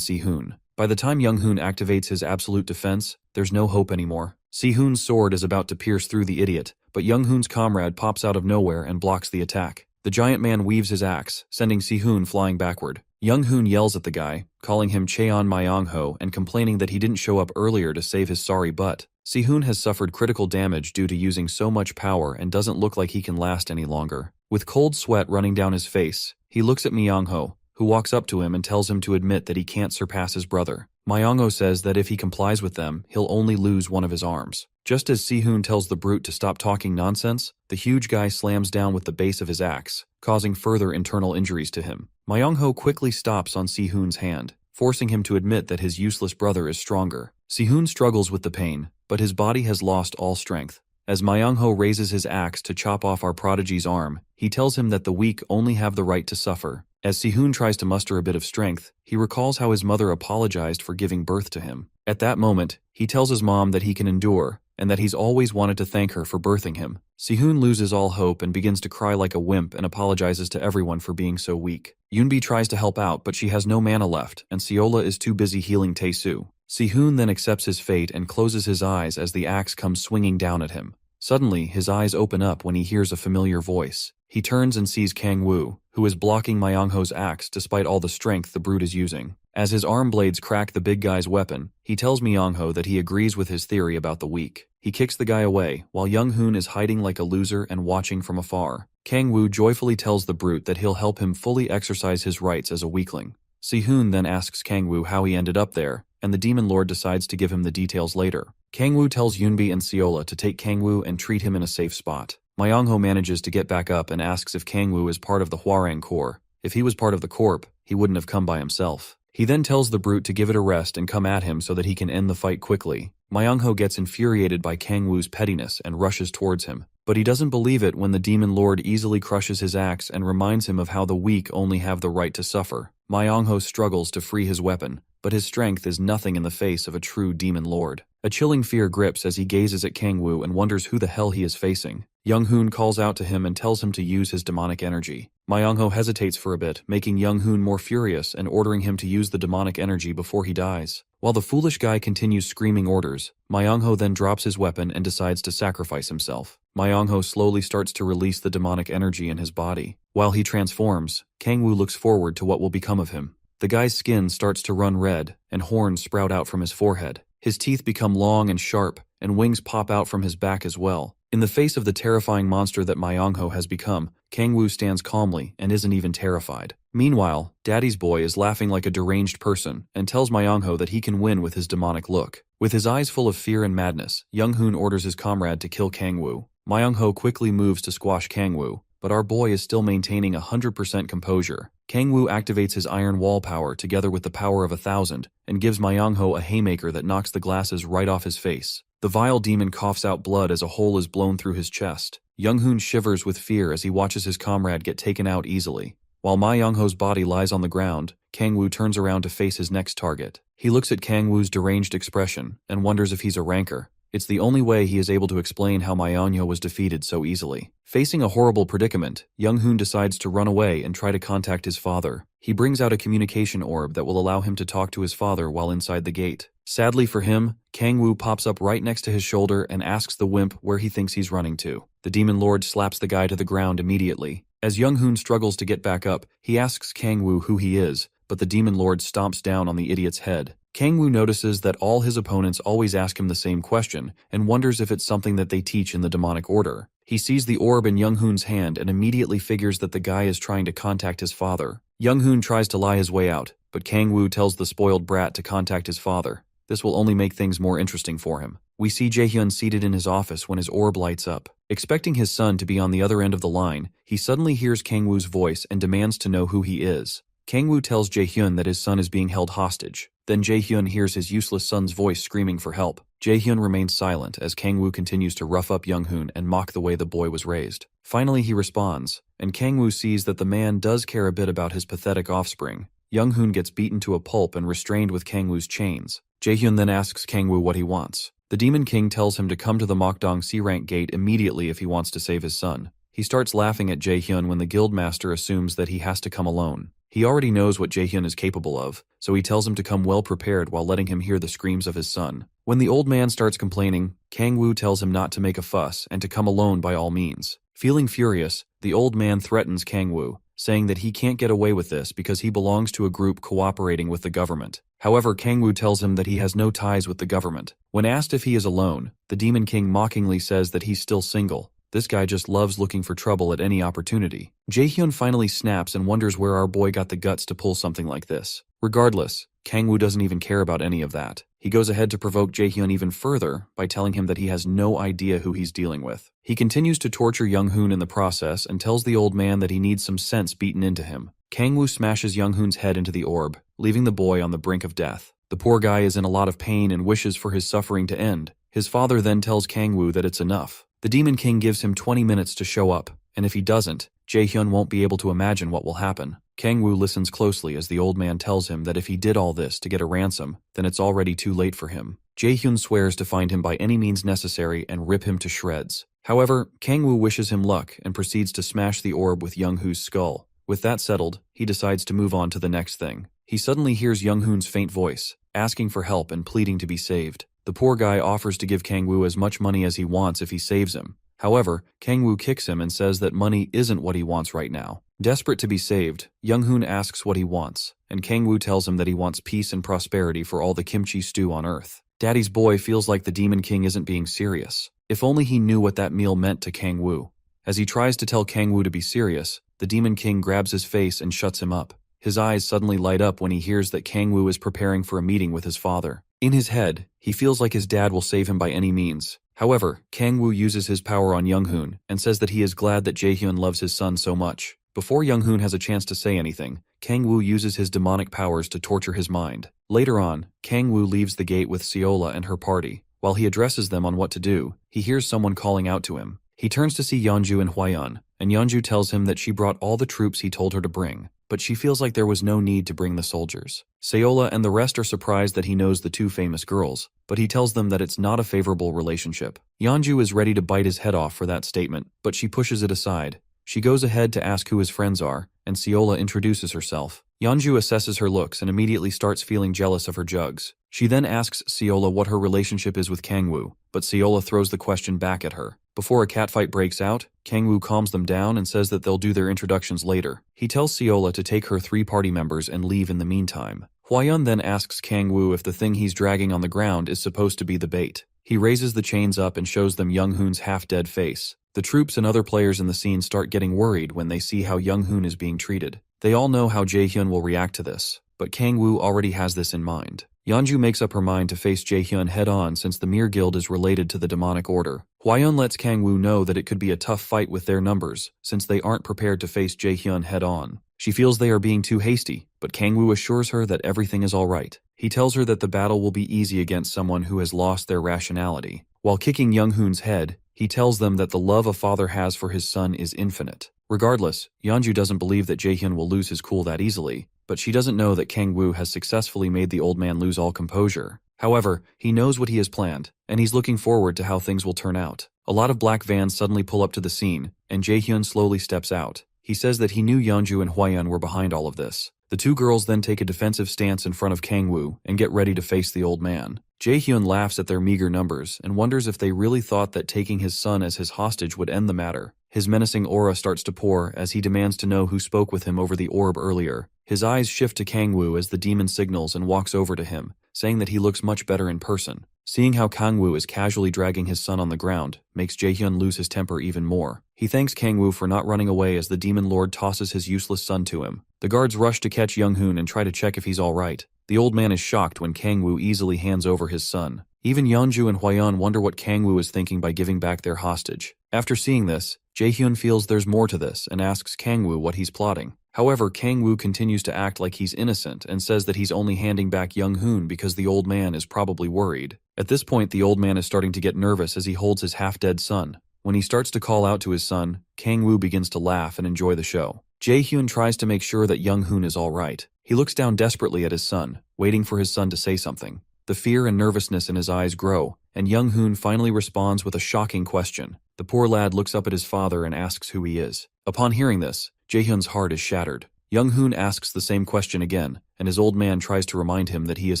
Speaker 1: Si-hoon. By the time Young-hoon activates his absolute defense, there's no hope anymore. Si-hoon's sword is about to pierce through the idiot, but Young-hoon's comrade pops out of nowhere and blocks the attack. The giant man weaves his axe, sending Si-hoon flying backward. Young-hoon yells at the guy, calling him Cheon Myong-ho and complaining that he didn't show up earlier to save his sorry butt. Si-hoon has suffered critical damage due to using so much power and doesn't look like he can last any longer. With cold sweat running down his face, he looks at Myong-ho, who walks up to him and tells him to admit that he can't surpass his brother. Myong-ho says that if he complies with them, he'll only lose one of his arms. Just as Si-hoon tells the brute to stop talking nonsense, the huge guy slams down with the base of his axe, causing further internal injuries to him. Myong-ho quickly stops on Si-hoon's hand, forcing him to admit that his useless brother is stronger. Si-hoon struggles with the pain, but his body has lost all strength. As Myong-ho raises his axe to chop off our prodigy's arm, he tells him that the weak only have the right to suffer. As Si-hoon tries to muster a bit of strength, he recalls how his mother apologized for giving birth to him. At that moment, he tells his mom that he can endure, and that he's always wanted to thank her for birthing him. Si-hoon loses all hope and begins to cry like a wimp and apologizes to everyone for being so weak. Yoonbi tries to help out, but she has no mana left, and Seola is too busy healing Tae-soo. Si-hoon then accepts his fate and closes his eyes as the axe comes swinging down at him. Suddenly, his eyes open up when he hears a familiar voice. He turns and sees Kang-woo, who is blocking Myong-ho's axe despite all the strength the brute is using. As his arm blades crack the big guy's weapon, he tells Myong-ho that he agrees with his theory about the weak. He kicks the guy away, while Young-hoon is hiding like a loser and watching from afar. Kang-woo joyfully tells the brute that he'll help him fully exercise his rights as a weakling. Si-hoon then asks Kang-woo how he ended up there, and the Demon Lord decides to give him the details later. Kang-woo tells Yoonbi and Seola to take Kang-woo and treat him in a safe spot. Myong-ho manages to get back up and asks if Kang-woo is part of the Hwarang Corps. If he was part of the Corp, he wouldn't have come by himself. He then tells the brute to give it a rest and come at him so that he can end the fight quickly. Myong-ho gets infuriated by Kang-woo's pettiness and rushes towards him. But he doesn't believe it when the Demon Lord easily crushes his axe and reminds him of how the weak only have the right to suffer. Myong-ho struggles to free his weapon, but his strength is nothing in the face of a true demon lord. A chilling fear grips as he gazes at Kangwoo and wonders who the hell he is facing. Young-hoon calls out to him and tells him to use his demonic energy. Myung-ho hesitates for a bit, making Young-hoon more furious and ordering him to use the demonic energy before he dies. While the foolish guy continues screaming orders, Myung-ho then drops his weapon and decides to sacrifice himself. Myung-ho slowly starts to release the demonic energy in his body. While he transforms, Kangwoo looks forward to what will become of him. The guy's skin starts to run red, and horns sprout out from his forehead. His teeth become long and sharp, and wings pop out from his back as well. In the face of the terrifying monster that Myung-ho has become, Kangwoo stands calmly and isn't even terrified. Meanwhile, Daddy's boy is laughing like a deranged person and tells Myung-ho that he can win with his demonic look. With his eyes full of fear and madness, Young-hoon orders his comrade to kill Kangwoo. Myung-ho quickly moves to squash Kangwoo, but our boy is still maintaining 100% composure. Kangwoo activates his iron wall power together with the power of 1,000 and gives Myung-ho a haymaker that knocks the glasses right off his face. The vile demon coughs out blood as a hole is blown through his chest. Young-hoon shivers with fear as he watches his comrade get taken out easily. While Myung-ho's body lies on the ground, Kangwoo turns around to face his next target. He looks at Kangwoo's deranged expression and wonders if he's a ranker. It's the only way he is able to explain how Myung-ho was defeated so easily. Facing a horrible predicament, Young-hoon decides to run away and try to contact his father. He brings out a communication orb that will allow him to talk to his father while inside the gate. Sadly for him, Kangwoo pops up right next to his shoulder and asks the wimp where he thinks he's running to. The demon lord slaps the guy to the ground immediately. As Young-hoon struggles to get back up, he asks Kangwoo who he is, but the demon lord stomps down on the idiot's head. Kangwoo notices that all his opponents always ask him the same question and wonders if it's something that they teach in the demonic order. He sees the orb in Young-hoon's hand and immediately figures that the guy is trying to contact his father. Young-hoon tries to lie his way out, but Kangwoo tells the spoiled brat to contact his father. This will only make things more interesting for him. We see Jae-hyun seated in his office when his orb lights up. Expecting his son to be on the other end of the line, he suddenly hears Kangwoo's voice and demands to know who he is. Kangwoo tells Jae-hyun that his son is being held hostage. Then Jae-hyun hears his useless son's voice screaming for help. Jae-hyun remains silent as Kangwoo continues to rough up Young-hoon and mock the way the boy was raised. Finally he responds, and Kangwoo sees that the man does care a bit about his pathetic offspring. Young-hoon gets beaten to a pulp and restrained with Kangwoo's chains. Jae-hyun then asks Kangwoo what he wants. The Demon King tells him to come to the Mokdong C-rank gate immediately if he wants to save his son. He starts laughing at Jae-hyun when the guildmaster assumes that he has to come alone. He already knows what Jae-hyun is capable of, so he tells him to come well prepared while letting him hear the screams of his son. When the old man starts complaining, Kangwoo tells him not to make a fuss and to come alone by all means. Feeling furious, the old man threatens Kangwoo, saying that he can't get away with this because he belongs to a group cooperating with the government. However, Kangwoo tells him that he has no ties with the government. When asked if he is alone, the Demon King mockingly says that he's still single. This guy just loves looking for trouble at any opportunity. Jae-hyun finally snaps and wonders where our boy got the guts to pull something like this. Regardless, Kangwoo doesn't even care about any of that. He goes ahead to provoke Jae-hyun even further by telling him that he has no idea who he's dealing with. He continues to torture Young-hoon in the process and tells the old man that he needs some sense beaten into him. Kangwoo smashes Young-hoon's head into the orb, leaving the boy on the brink of death. The poor guy is in a lot of pain and wishes for his suffering to end. His father then tells Kangwoo that it's enough. The Demon King gives him 20 minutes to show up, and if he doesn't, Jae-hyun won't be able to imagine what will happen. Kangwoo listens closely as the old man tells him that if he did all this to get a ransom, then it's already too late for him. Jae-hyun swears to find him by any means necessary and rip him to shreds. However, Kangwoo wishes him luck and proceeds to smash the orb with Young-hoo's skull. With that settled, he decides to move on to the next thing. He suddenly hears Young-hoon's faint voice, asking for help and pleading to be saved. The poor guy offers to give Kangwoo as much money as he wants if he saves him. However, Kangwoo kicks him and says that money isn't what he wants right now. Desperate to be saved, Young-hoon asks what he wants, and Kangwoo tells him that he wants peace and prosperity for all the kimchi stew on Earth. Daddy's boy feels like the Demon King isn't being serious. If only he knew what that meal meant to Kangwoo. As he tries to tell Kangwoo to be serious, the Demon King grabs his face and shuts him up. His eyes suddenly light up when he hears that Kangwoo is preparing for a meeting with his father. In his head, he feels like his dad will save him by any means. However, Kangwoo uses his power on Young-hoon and says that he is glad that Jae-hyun loves his son so much. Before Young-hoon has a chance to say anything, Kangwoo uses his demonic powers to torture his mind. Later on, Kangwoo leaves the gate with Seola and her party. While he addresses them on what to do, he hears someone calling out to him. He turns to see Yeonju and Hwayeon, and Yeonju tells him that she brought all the troops he told her to bring, but she feels like there was no need to bring the soldiers. Seola and the rest are surprised that he knows the two famous girls, but he tells them that it's not a favorable relationship. Yeonju is ready to bite his head off for that statement, but she pushes it aside. She goes ahead to ask who his friends are, and Seola introduces herself. Yeonju assesses her looks and immediately starts feeling jealous of her jugs. She then asks Seola what her relationship is with Kangwoo, but Seola throws the question back at her. Before a catfight breaks out, Kangwoo calms them down and says that they'll do their introductions later. He tells Seola to take her 3 party members and leave in the meantime. Hwayeon then asks Kangwoo if the thing he's dragging on the ground is supposed to be the bait. He raises the chains up and shows them Young-hoon's half-dead face. The troops and other players in the scene start getting worried when they see how Young-hoon is being treated. They all know how Jaehyun will react to this, but Kangwoo already has this in mind. Yeonju makes up her mind to face Jaehyun head-on since the Mir Guild is related to the demonic order. Hwayeon lets Kangwoo know that it could be a tough fight with their numbers, since they aren't prepared to face Jaehyun head-on. She feels they are being too hasty, but Kangwoo assures her that everything is alright. He tells her that the battle will be easy against someone who has lost their rationality. While kicking Young-hoon's head, he tells them that the love a father has for his son is infinite. Regardless, Yeonju doesn't believe that Jaehyun will lose his cool that easily, but she doesn't know that Kangwoo has successfully made the old man lose all composure. However, he knows what he has planned, and he's looking forward to how things will turn out. A lot of black vans suddenly pull up to the scene, and Jaehyun slowly steps out. He says that he knew Yeonju and Hwayeon were behind all of this. The two girls then take a defensive stance in front of Kangwoo and get ready to face the old man. Jaehyun laughs at their meager numbers and wonders if they really thought that taking his son as his hostage would end the matter. His menacing aura starts to pour as he demands to know who spoke with him over the orb earlier. His eyes shift to Kangwoo as the demon signals and walks over to him, saying that he looks much better in person. Seeing how Kangwoo is casually dragging his son on the ground makes Jaehyun lose his temper even more. He thanks Kangwoo for not running away as the demon lord tosses his useless son to him. The guards rush to catch Young-hoon and try to check if he's alright. The old man is shocked when Kangwoo easily hands over his son. Even Yeonju and Hwayeon wonder what Kangwoo is thinking by giving back their hostage. After seeing this, Jaehyun feels there's more to this and asks Kangwoo what he's plotting. However, Kangwoo continues to act like he's innocent and says that he's only handing back Young-hoon because the old man is probably worried. At this point, the old man is starting to get nervous as he holds his half-dead son. When he starts to call out to his son, Kangwoo begins to laugh and enjoy the show. Jaehyun tries to make sure that Young-hoon is alright. He looks down desperately at his son, waiting for his son to say something. The fear and nervousness in his eyes grow, and Young-hoon finally responds with a shocking question. The poor lad looks up at his father and asks who he is. Upon hearing this, Jaehyun's heart is shattered. Young-hoon asks the same question again, and his old man tries to remind him that he is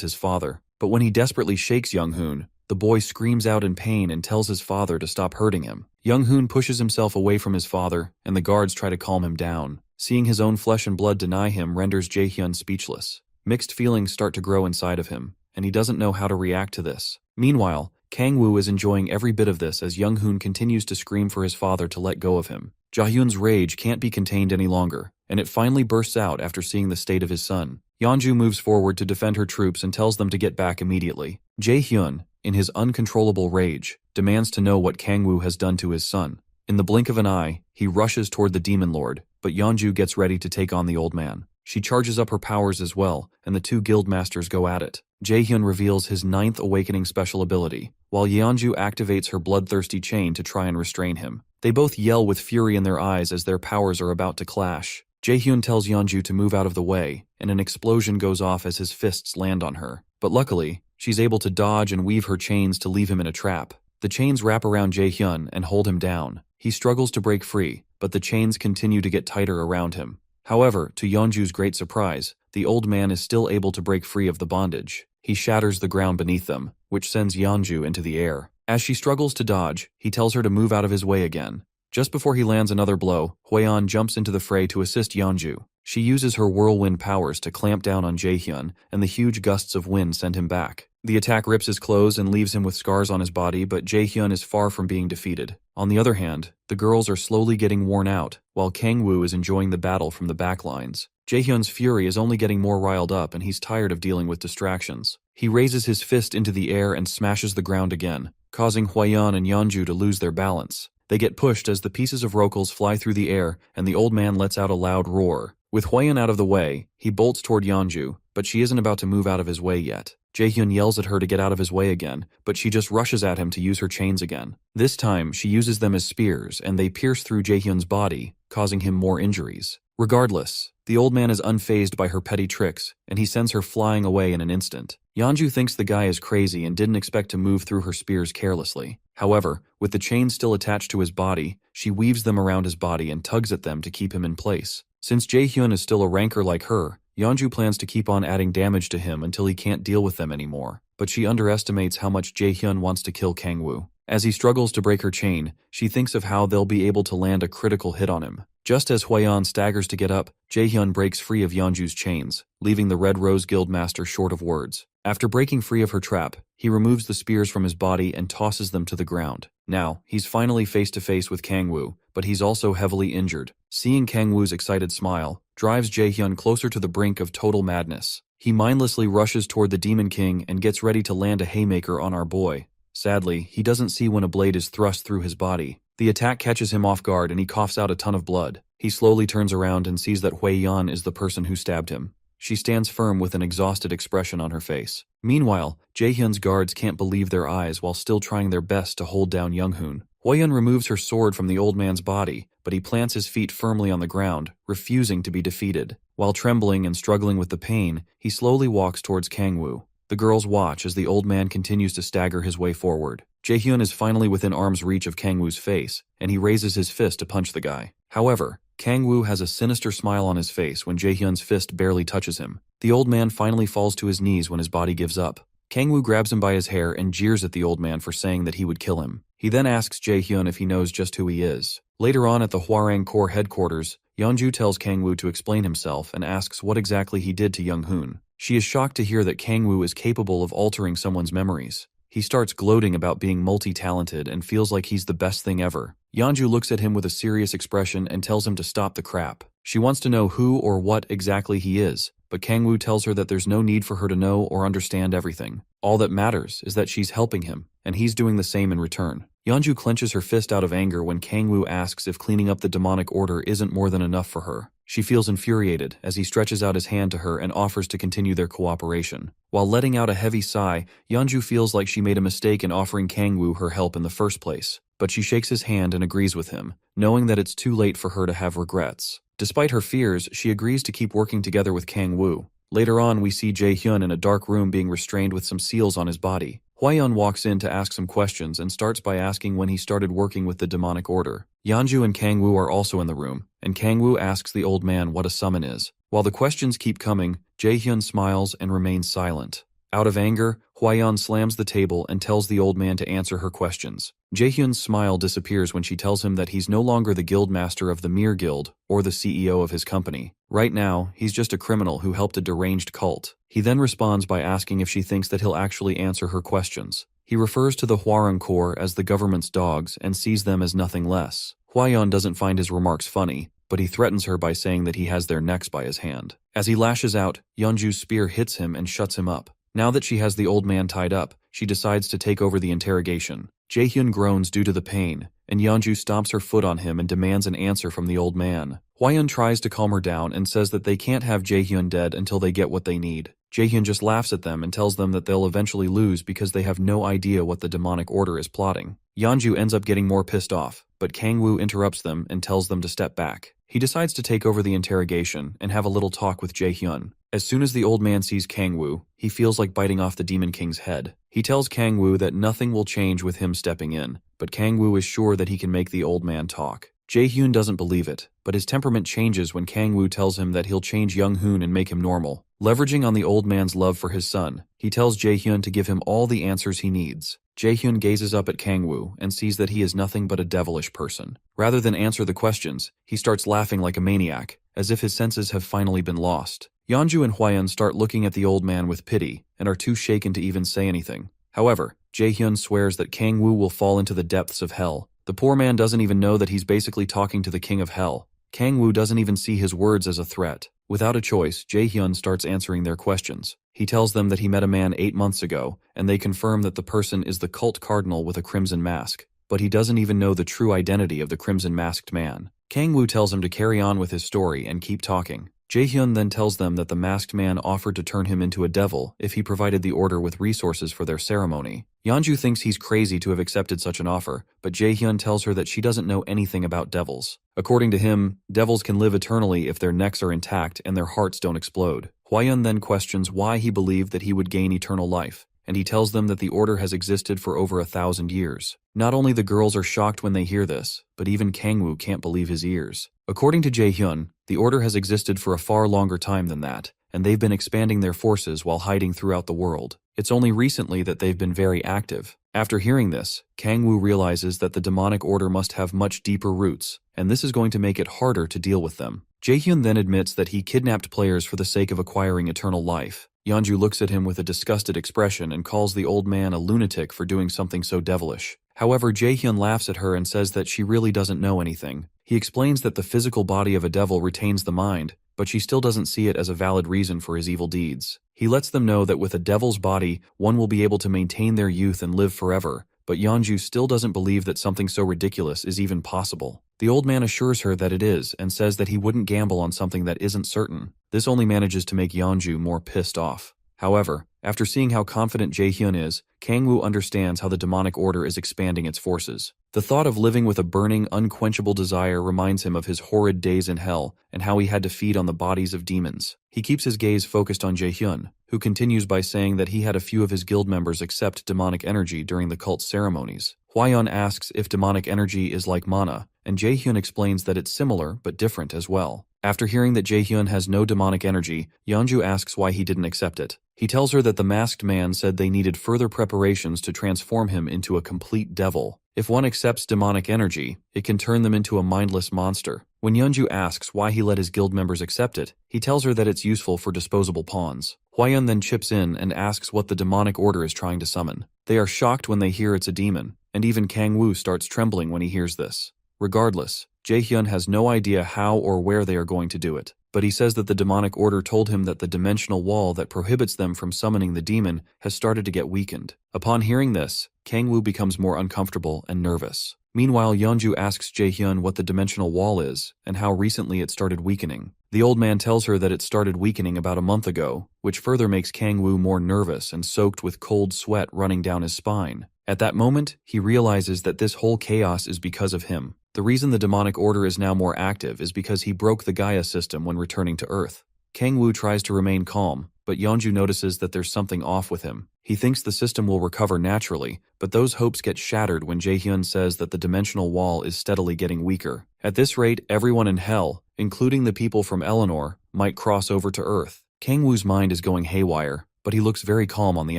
Speaker 1: his father. But when he desperately shakes Young-hoon, the boy screams out in pain and tells his father to stop hurting him. Young-hoon pushes himself away from his father, and the guards try to calm him down. Seeing his own flesh and blood deny him renders Jaehyun speechless. Mixed feelings start to grow inside of him, and he doesn't know how to react to this. Meanwhile, Kangwoo is enjoying every bit of this as Young-hoon continues to scream for his father to let go of him. Jaehyun's rage can't be contained any longer, and it finally bursts out after seeing the state of his son. Yeonju moves forward to defend her troops and tells them to get back immediately. Jaehyun, in his uncontrollable rage, demands to know what Kangwoo has done to his son. In the blink of an eye, he rushes toward the demon lord, but Yeonju gets ready to take on the old man. She charges up her powers as well, and the two guild masters go at it. Jaehyun reveals his 9th awakening special ability, while Yeonju activates her bloodthirsty chain to try and restrain him. They both yell with fury in their eyes as their powers are about to clash. Jaehyun tells Yeonju to move out of the way, and an explosion goes off as his fists land on her. But luckily, she's able to dodge and weave her chains to leave him in a trap. The chains wrap around Jaehyun and hold him down. He struggles to break free, but the chains continue to get tighter around him. However, to Yeonju's great surprise, the old man is still able to break free of the bondage. He shatters the ground beneath them, which sends Yeonju into the air. As she struggles to dodge, he tells her to move out of his way again. Just before he lands another blow, Hwayeon jumps into the fray to assist Yeonju. She uses her whirlwind powers to clamp down on Jaehyun, and the huge gusts of wind send him back. The attack rips his clothes and leaves him with scars on his body, but Jaehyun is far from being defeated. On the other hand, the girls are slowly getting worn out, while Kangwoo is enjoying the battle from the backlines. Jaehyun's fury is only getting more riled up and he's tired of dealing with distractions. He raises his fist into the air and smashes the ground again, causing Hwayeon and Yeonju to lose their balance. They get pushed as the pieces of rokels fly through the air and the old man lets out a loud roar. With Hwayeon out of the way, he bolts toward Yeonju, but she isn't about to move out of his way yet. Jaehyun yells at her to get out of his way again, but she just rushes at him to use her chains again. This time, she uses them as spears, and they pierce through Jaehyun's body, causing him more injuries. Regardless, the old man is unfazed by her petty tricks, and he sends her flying away in an instant. Yeonju thinks the guy is crazy and didn't expect to move through her spears carelessly. However, with the chains still attached to his body, she weaves them around his body and tugs at them to keep him in place. Since Jaehyun is still a ranker like her, Yeonju plans to keep on adding damage to him until he can't deal with them anymore, but she underestimates how much Jaehyun wants to kill Kangwoo. As he struggles to break her chain, she thinks of how they'll be able to land a critical hit on him. Just as Hwayeon staggers to get up, Jaehyun breaks free of Yeonju's chains, leaving the Red Rose Guild master short of words. After breaking free of her trap, he removes the spears from his body and tosses them to the ground. Now, he's finally face to face with Kangwoo, but he's also heavily injured. Seeing Kangwoo's excited smile drives Jaehyun closer to the brink of total madness. He mindlessly rushes toward the Demon King and gets ready to land a haymaker on our boy. Sadly, he doesn't see when a blade is thrust through his body. The attack catches him off guard and he coughs out a ton of blood. He slowly turns around and sees that Hwayeon is the person who stabbed him. She stands firm with an exhausted expression on her face. Meanwhile, Jaehyun's guards can't believe their eyes while still trying their best to hold down Younghoon. Hwayeon removes her sword from the old man's body, but he plants his feet firmly on the ground, refusing to be defeated. While trembling and struggling with the pain, he slowly walks towards Kangwoo. The girls watch as the old man continues to stagger his way forward. Jaehyun is finally within arm's reach of Kangwoo's face, and he raises his fist to punch the guy. However, Kangwoo has a sinister smile on his face when Jaehyun's fist barely touches him. The old man finally falls to his knees when his body gives up. Kangwoo grabs him by his hair and jeers at the old man for saying that he would kill him. He then asks Jaehyun if he knows just who he is. Later on at the Hwarang Corps headquarters, Yeonju tells Kangwoo to explain himself and asks what exactly he did to Younghoon. She is shocked to hear that Kangwoo is capable of altering someone's memories. He starts gloating about being multi-talented and feels like he's the best thing ever. Yeonju looks at him with a serious expression and tells him to stop the crap. She wants to know who or what exactly he is, but Kangwoo tells her that there's no need for her to know or understand everything. All that matters is that she's helping him, and he's doing the same in return. Yeonju clenches her fist out of anger when Kangwoo asks if cleaning up the demonic order isn't more than enough for her. She feels infuriated as he stretches out his hand to her and offers to continue their cooperation. While letting out a heavy sigh, Yeonju feels like she made a mistake in offering Kangwoo her help in the first place. But she shakes his hand and agrees with him, knowing that it's too late for her to have regrets. Despite her fears, she agrees to keep working together with Kangwoo. Later on, we see Jaehyun in a dark room being restrained with some seals on his body. Hwayeon walks in to ask some questions and starts by asking when he started working with the demonic order. Yeonju and Kangwoo are also in the room, and Kangwoo asks the old man what a summon is. While the questions keep coming, Jaehyun smiles and remains silent. Out of anger, Hwayeon slams the table and tells the old man to answer her questions. Jaehyun's smile disappears when she tells him that he's no longer the guild master of the Mir Guild or the CEO of his company. Right now, he's just a criminal who helped a deranged cult. He then responds by asking if she thinks that he'll actually answer her questions. He refers to the Hwarang Corps as the government's dogs and sees them as nothing less. Hwayeon doesn't find his remarks funny, but he threatens her by saying that he has their necks by his hand. As he lashes out, Yeonju's spear hits him and shuts him up. Now that she has the old man tied up, she decides to take over the interrogation. Jaehyun groans due to the pain, and Yeonju stomps her foot on him and demands an answer from the old man. Hwayeon tries to calm her down and says that they can't have Jaehyun dead until they get what they need. Jaehyun just laughs at them and tells them that they'll eventually lose because they have no idea what the demonic order is plotting. Yeonju ends up getting more pissed off, but Kangwoo interrupts them and tells them to step back. He decides to take over the interrogation and have a little talk with Jaehyun. As soon as the old man sees Kangwoo, he feels like biting off the Demon King's head. He tells Kangwoo that nothing will change with him stepping in, but Kangwoo is sure that he can make the old man talk. Jaehyun doesn't believe it, but his temperament changes when Kangwoo tells him that he'll change Younghoon and make him normal. Leveraging on the old man's love for his son, he tells Jaehyun to give him all the answers he needs. Jaehyun gazes up at Kangwoo and sees that he is nothing but a devilish person. Rather than answer the questions, he starts laughing like a maniac, as if his senses have finally been lost. Yeonju and Hwayeon start looking at the old man with pity and are too shaken to even say anything. However, Jaehyun swears that Kangwoo will fall into the depths of hell. The poor man doesn't even know that he's basically talking to the king of hell. Kangwoo doesn't even see his words as a threat. Without a choice, Jaehyun starts answering their questions. He tells them that he met a man 8 months ago, and they confirm that the person is the cult cardinal with a crimson mask. But he doesn't even know the true identity of the crimson masked man. Kangwoo tells him to carry on with his story and keep talking. Jaehyun then tells them that the masked man offered to turn him into a devil if he provided the order with resources for their ceremony. Yeonju thinks he's crazy to have accepted such an offer, but Jaehyun tells her that she doesn't know anything about devils. According to him, devils can live eternally if their necks are intact and their hearts don't explode. Hwayeon then questions why he believed that he would gain eternal life, and he tells them that the order has existed for over 1,000 years. Not only the girls are shocked when they hear this, but even Kangwoo can't believe his ears. According to Jaehyun, the order has existed for a far longer time than that, and they've been expanding their forces while hiding throughout the world. It's only recently that they've been very active. After hearing this, Kangwoo realizes that the demonic order must have much deeper roots, and this is going to make it harder to deal with them. Jaehyun then admits that he kidnapped players for the sake of acquiring eternal life. Yeonju looks at him with a disgusted expression and calls the old man a lunatic for doing something so devilish. However, Jaehyun laughs at her and says that she really doesn't know anything. He explains that the physical body of a devil retains the mind, but she still doesn't see it as a valid reason for his evil deeds. He lets them know that with a devil's body, one will be able to maintain their youth and live forever, but Yeonju still doesn't believe that something so ridiculous is even possible. The old man assures her that it is and says that he wouldn't gamble on something that isn't certain. This only manages to make Yeonju more pissed off. However, after seeing how confident Jaehyun is, Kangwoo understands how the demonic order is expanding its forces. The thought of living with a burning, unquenchable desire reminds him of his horrid days in hell and how he had to feed on the bodies of demons. He keeps his gaze focused on Jaehyun, who continues by saying that he had a few of his guild members accept demonic energy during the cult ceremonies. Hwayeon asks if demonic energy is like mana, and Jaehyun explains that it's similar but different as well. After hearing that Jaehyun has no demonic energy, Yeonju asks why he didn't accept it. He tells her that the masked man said they needed further preparations to transform him into a complete devil. If one accepts demonic energy, it can turn them into a mindless monster. When Yeonju asks why he let his guild members accept it, he tells her that it's useful for disposable pawns. Hwayeon then chips in and asks what the demonic order is trying to summon. They are shocked when they hear it's a demon, and even Kangwoo starts trembling when he hears this. Regardless, Jaehyun has no idea how or where they are going to do it, but he says that the demonic order told him that the dimensional wall that prohibits them from summoning the demon has started to get weakened. Upon hearing this, Kangwoo becomes more uncomfortable and nervous. Meanwhile, Yeonju asks Jaehyun what the dimensional wall is and how recently it started weakening. The old man tells her that it started weakening about a month ago, which further makes Kangwoo more nervous and soaked with cold sweat running down his spine. At that moment, he realizes that this whole chaos is because of him. The reason the demonic order is now more active is because he broke the Gaia system when returning to Earth. Kangwoo tries to remain calm, but Yeonju notices that there's something off with him. He thinks the system will recover naturally, but those hopes get shattered when Jaehyun says that the dimensional wall is steadily getting weaker. At this rate, everyone in Hell, including the people from Eleanor, might cross over to Earth. Kangwoo's mind is going haywire, but he looks very calm on the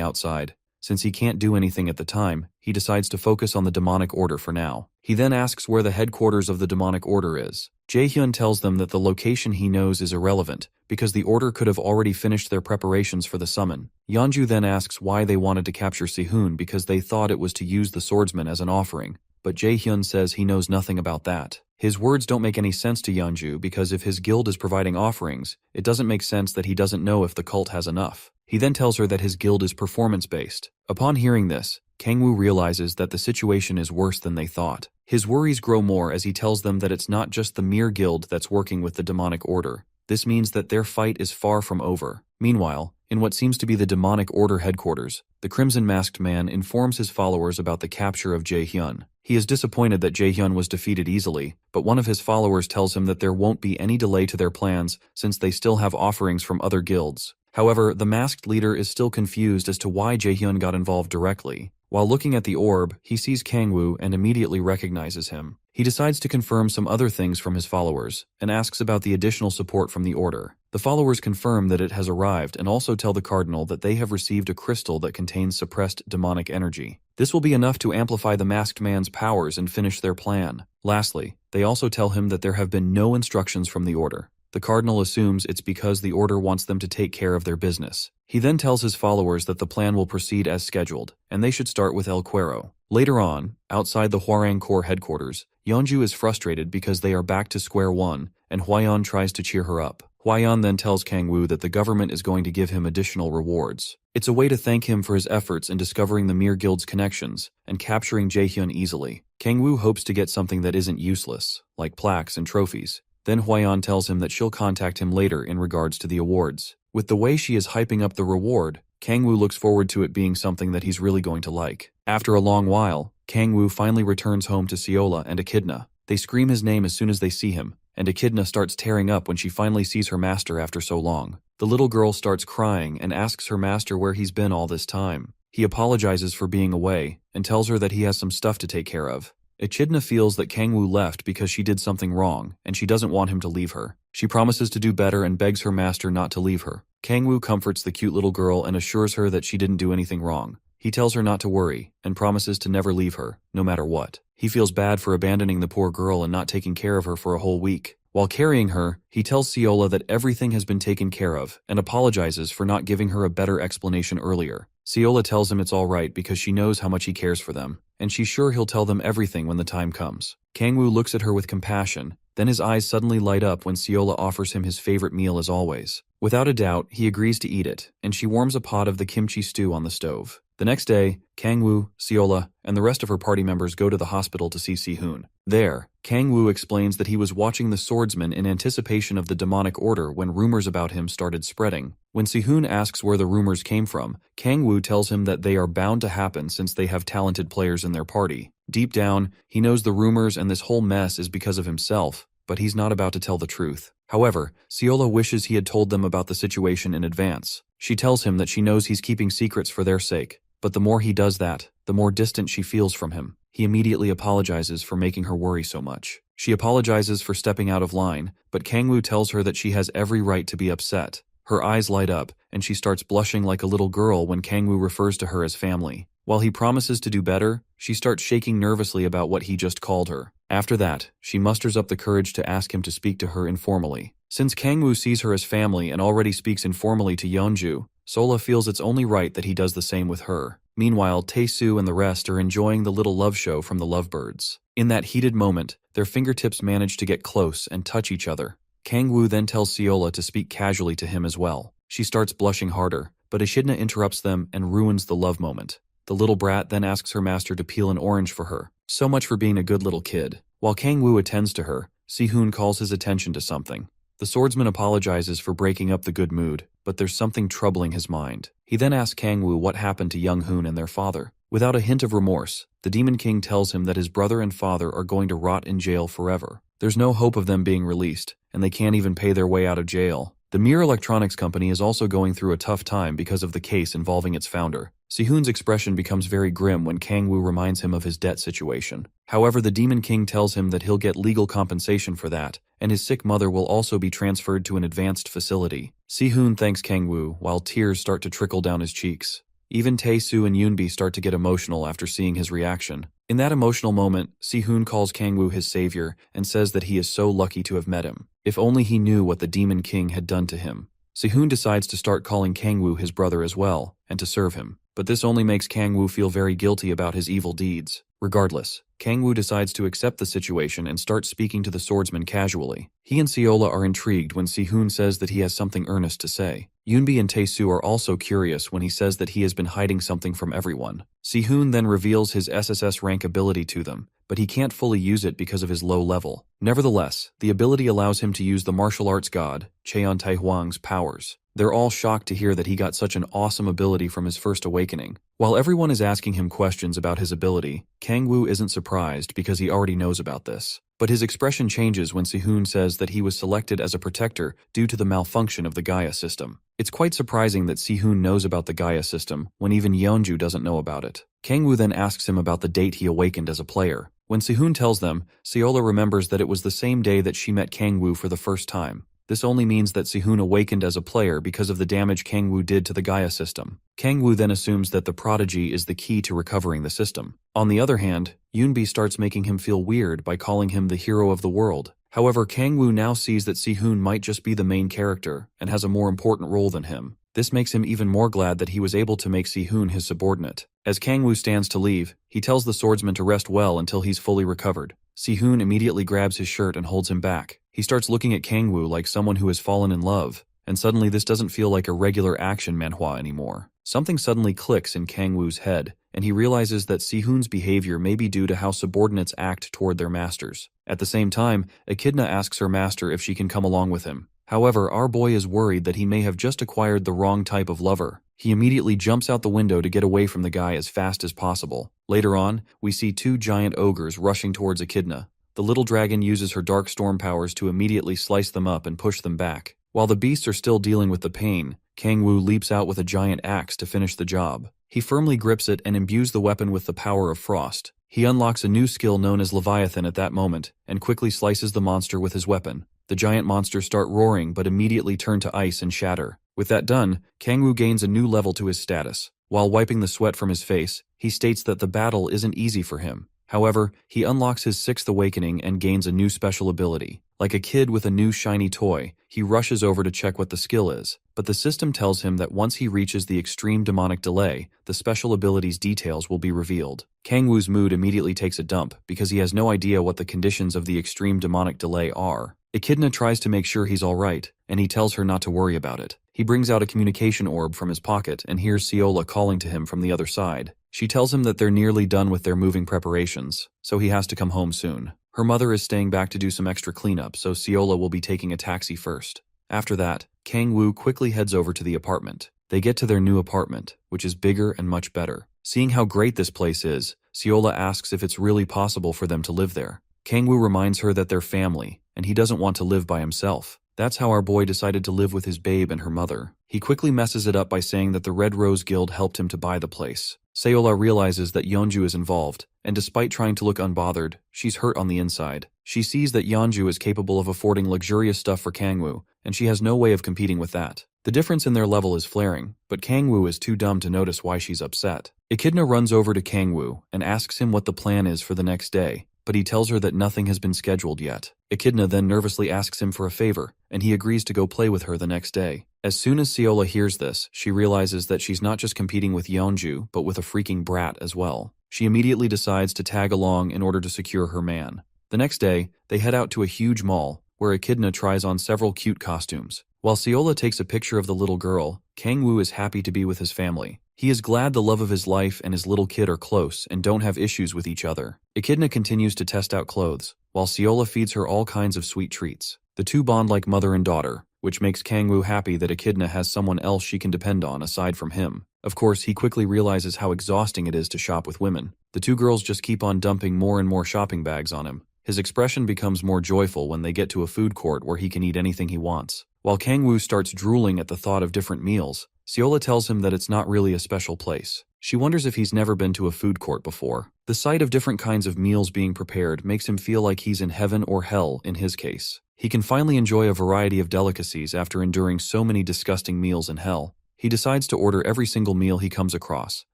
Speaker 1: outside. Since he can't do anything at the time, he decides to focus on the demonic order for now. He then asks where the headquarters of the demonic order is. Jaehyun tells them that the location he knows is irrelevant, because the order could have already finished their preparations for the summon. Yeonju then asks why they wanted to capture Sehun because they thought it was to use the swordsman as an offering, but Jaehyun says he knows nothing about that. His words don't make any sense to Yeonju because if his guild is providing offerings, it doesn't make sense that he doesn't know if the cult has enough. He then tells her that his guild is performance-based. Upon hearing this, Kangwoo realizes that the situation is worse than they thought. His worries grow more as he tells them that it's not just the mere guild that's working with the demonic order. This means that their fight is far from over. Meanwhile, in what seems to be the demonic order headquarters, the Crimson Masked Man informs his followers about the capture of Jaehyun. He is disappointed that Jaehyun was defeated easily, but one of his followers tells him that there won't be any delay to their plans since they still have offerings from other guilds. However, the masked leader is still confused as to why Jaehyun got involved directly. While looking at the orb, he sees Kangwoo and immediately recognizes him. He decides to confirm some other things from his followers, and asks about the additional support from the order. The followers confirm that it has arrived and also tell the cardinal that they have received a crystal that contains suppressed demonic energy. This will be enough to amplify the masked man's powers and finish their plan. Lastly, they also tell him that there have been no instructions from the order. The cardinal assumes it's because the order wants them to take care of their business. He then tells his followers that the plan will proceed as scheduled, and they should start with El Cuero. Later on, outside the Hwarang Corps headquarters, Yeonju is frustrated because they are back to square one, and Hwayeon tries to cheer her up. Hwayeon then tells Kangwoo that the government is going to give him additional rewards. It's a way to thank him for his efforts in discovering the Mir Guild's connections and capturing Jaehyun easily. Kangwoo hopes to get something that isn't useless, like plaques and trophies. Then Huayan tells him that she'll contact him later in regards to the awards. With the way she is hyping up the reward, Kangwoo looks forward to it being something that he's really going to like. After a long while, Kangwoo finally returns home to Seola and Echidna. They scream his name as soon as they see him, and Echidna starts tearing up when she finally sees her master after so long. The little girl starts crying and asks her master where he's been all this time. He apologizes for being away and tells her that he has some stuff to take care of. Echidna feels that Kangwoo left because she did something wrong, and she doesn't want him to leave her. She promises to do better and begs her master not to leave her. Kangwoo comforts the cute little girl and assures her that she didn't do anything wrong. He tells her not to worry and promises to never leave her, no matter what. He feels bad for abandoning the poor girl and not taking care of her for a whole week. While carrying her, he tells Seola that everything has been taken care of and apologizes for not giving her a better explanation earlier. Seola tells him it's alright because she knows how much he cares for them, and she's sure he'll tell them everything when the time comes. Kangwoo looks at her with compassion, then his eyes suddenly light up when Seola offers him his favorite meal as always. Without a doubt, he agrees to eat it, and she warms a pot of the kimchi stew on the stove. The next day, Kangwoo, Seola, and the rest of her party members go to the hospital to see Si-hoon. There, Kangwoo explains that he was watching the swordsman in anticipation of the demonic order when rumors about him started spreading. When Si-hoon asks where the rumors came from, Kangwoo tells him that they are bound to happen since they have talented players in their party. Deep down, he knows the rumors and this whole mess is because of himself, but he's not about to tell the truth. However, Seola wishes he had told them about the situation in advance. She tells him that she knows he's keeping secrets for their sake, but the more he does that, the more distant she feels from him. He immediately apologizes for making her worry so much. She apologizes for stepping out of line, but Kangwoo tells her that she has every right to be upset. Her eyes light up, and she starts blushing like a little girl when Kangwoo refers to her as family. While he promises to do better, she starts shaking nervously about what he just called her. After that, she musters up the courage to ask him to speak to her informally. Since Kangwoo sees her as family and already speaks informally to Yeonju, Sola feels it's only right that he does the same with her. Meanwhile, Tae-soo and the rest are enjoying the little love show from the lovebirds. In that heated moment, their fingertips manage to get close and touch each other. Kangwoo then tells Seola to speak casually to him as well. She starts blushing harder, but Echidna interrupts them and ruins the love moment. The little brat then asks her master to peel an orange for her. So much for being a good little kid. While Kangwoo attends to her, Si-hoon calls his attention to something. The swordsman apologizes for breaking up the good mood, but there's something troubling his mind. He then asks Kangwoo what happened to Young Hoon and their father. Without a hint of remorse, the Demon King tells him that his brother and father are going to rot in jail forever. There's no hope of them being released, and they can't even pay their way out of jail. The Mir Electronics Company is also going through a tough time because of the case involving its founder. Si-hoon's expression becomes very grim when Kangwoo reminds him of his debt situation. However, the Demon King tells him that he'll get legal compensation for that, and his sick mother will also be transferred to an advanced facility. Si-hoon thanks Kangwoo, while tears start to trickle down his cheeks. Even Tae-soo and Yoonbi start to get emotional after seeing his reaction. In that emotional moment, Si-hoon calls Kangwoo his savior and says that he is so lucky to have met him. If only he knew what the Demon King had done to him. Si-hoon decides to start calling Kangwoo his brother as well, and to serve him. But this only makes Kangwoo feel very guilty about his evil deeds. Regardless, Kangwoo decides to accept the situation and start speaking to the swordsman casually. He and Seola are intrigued when Si-hoon says that he has something earnest to say. Yoonbi and Tae-soo are also curious when he says that he has been hiding something from everyone. Si-hoon then reveals his SSS rank ability to them, but he can't fully use it because of his low level. Nevertheless, the ability allows him to use the martial arts god, Cheon Taehuang's powers. They're all shocked to hear that he got such an awesome ability from his first awakening. While everyone is asking him questions about his ability, Kangwoo isn't surprised because he already knows about this. But his expression changes when Si-hoon says that he was selected as a protector due to the malfunction of the Gaia system. It's quite surprising that Si-hoon knows about the Gaia system when even Yeonju doesn't know about it. Kangwoo then asks him about the date he awakened as a player. When Si-hoon tells them, Seola remembers that it was the same day that she met Kangwoo for the first time. This only means that Si-hoon awakened as a player because of the damage Kangwoo did to the Gaia system. Kangwoo then assumes that the prodigy is the key to recovering the system. On the other hand, Yoonbi starts making him feel weird by calling him the hero of the world. However, Kangwoo now sees that Si-hoon might just be the main character and has a more important role than him. This makes him even more glad that he was able to make Si-hoon his subordinate. As Kangwoo stands to leave, he tells the swordsman to rest well until he's fully recovered. Si-hoon immediately grabs his shirt and holds him back. He starts looking at Kangwoo like someone who has fallen in love. and suddenly this doesn't feel like a regular action manhwa anymore. Something suddenly clicks in Kang Woo's head, and he realizes that Si-hoon's behavior may be due to how subordinates act toward their masters. At the same time, Echidna asks her master if she can come along with him. However, our boy is worried that he may have just acquired the wrong type of lover. He immediately jumps out the window to get away from the guy as fast as possible. Later on, we see two giant ogres rushing towards Echidna. The little dragon uses her dark storm powers to immediately slice them up and push them back. While the beasts are still dealing with the pain, Kang Woo leaps out with a giant axe to finish the job. He firmly grips it and imbues the weapon with the power of frost. He unlocks a new skill known as Leviathan at that moment, and quickly slices the monster with his weapon. The giant monsters start roaring but immediately turn to ice and shatter. With that done, Kang Woo gains a new level to his status. While wiping the sweat from his face, he states that the battle isn't easy for him. However, he unlocks his 6th awakening and gains a new special ability. Like a kid with a new shiny toy, he rushes over to check what the skill is, but the system tells him that once he reaches the extreme demonic delay, the special ability's details will be revealed. Kang Woo's mood immediately takes a dump because he has no idea what the conditions of the extreme demonic delay are. Echidna tries to make sure he's alright, and he tells her not to worry about it. He brings out a communication orb from his pocket and hears Seola calling to him from the other side. She tells him that they're nearly done with their moving preparations, so he has to come home soon. Her mother is staying back to do some extra cleanup, so Seola will be taking a taxi first. After that, Kang Woo quickly heads over to the apartment. They get to their new apartment, which is bigger and much better. Seeing how great this place is, Seola asks if it's really possible for them to live there. Kang Woo reminds her that they're family, and he doesn't want to live by himself. That's how our boy decided to live with his babe and her mother. He quickly messes it up by saying that the Red Rose Guild helped him to buy the place. Seola realizes that Yeonju is involved, and despite trying to look unbothered, she's hurt on the inside. She sees that Yeonju is capable of affording luxurious stuff for Kang Woo, and she has no way of competing with that. The difference in their level is flaring, but Kang Woo is too dumb to notice why she's upset. Echidna runs over to Kang Woo and asks him what the plan is for the next day, but he tells her that nothing has been scheduled yet. Echidna then nervously asks him for a favor, and he agrees to go play with her the next day. As soon as Seola hears this, she realizes that she's not just competing with Yeonju, but with a freaking brat as well. She immediately decides to tag along in order to secure her man. The next day, they head out to a huge mall, where Echidna tries on several cute costumes. While Seola takes a picture of the little girl, Kang Woo is happy to be with his family. He is glad the love of his life and his little kid are close and don't have issues with each other. Echidna continues to test out clothes, while Seola feeds her all kinds of sweet treats. The two bond like mother and daughter, which makes Kang Woo happy that Echidna has someone else she can depend on aside from him. Of course, he quickly realizes how exhausting it is to shop with women. The two girls just keep on dumping more and more shopping bags on him. His expression becomes more joyful when they get to a food court where he can eat anything he wants. While Kang Woo starts drooling at the thought of different meals, Seola tells him that it's not really a special place. She wonders if he's never been to a food court before. The sight of different kinds of meals being prepared makes him feel like he's in heaven or hell in his case. He can finally enjoy a variety of delicacies after enduring so many disgusting meals in hell. He decides to order every single meal he comes across,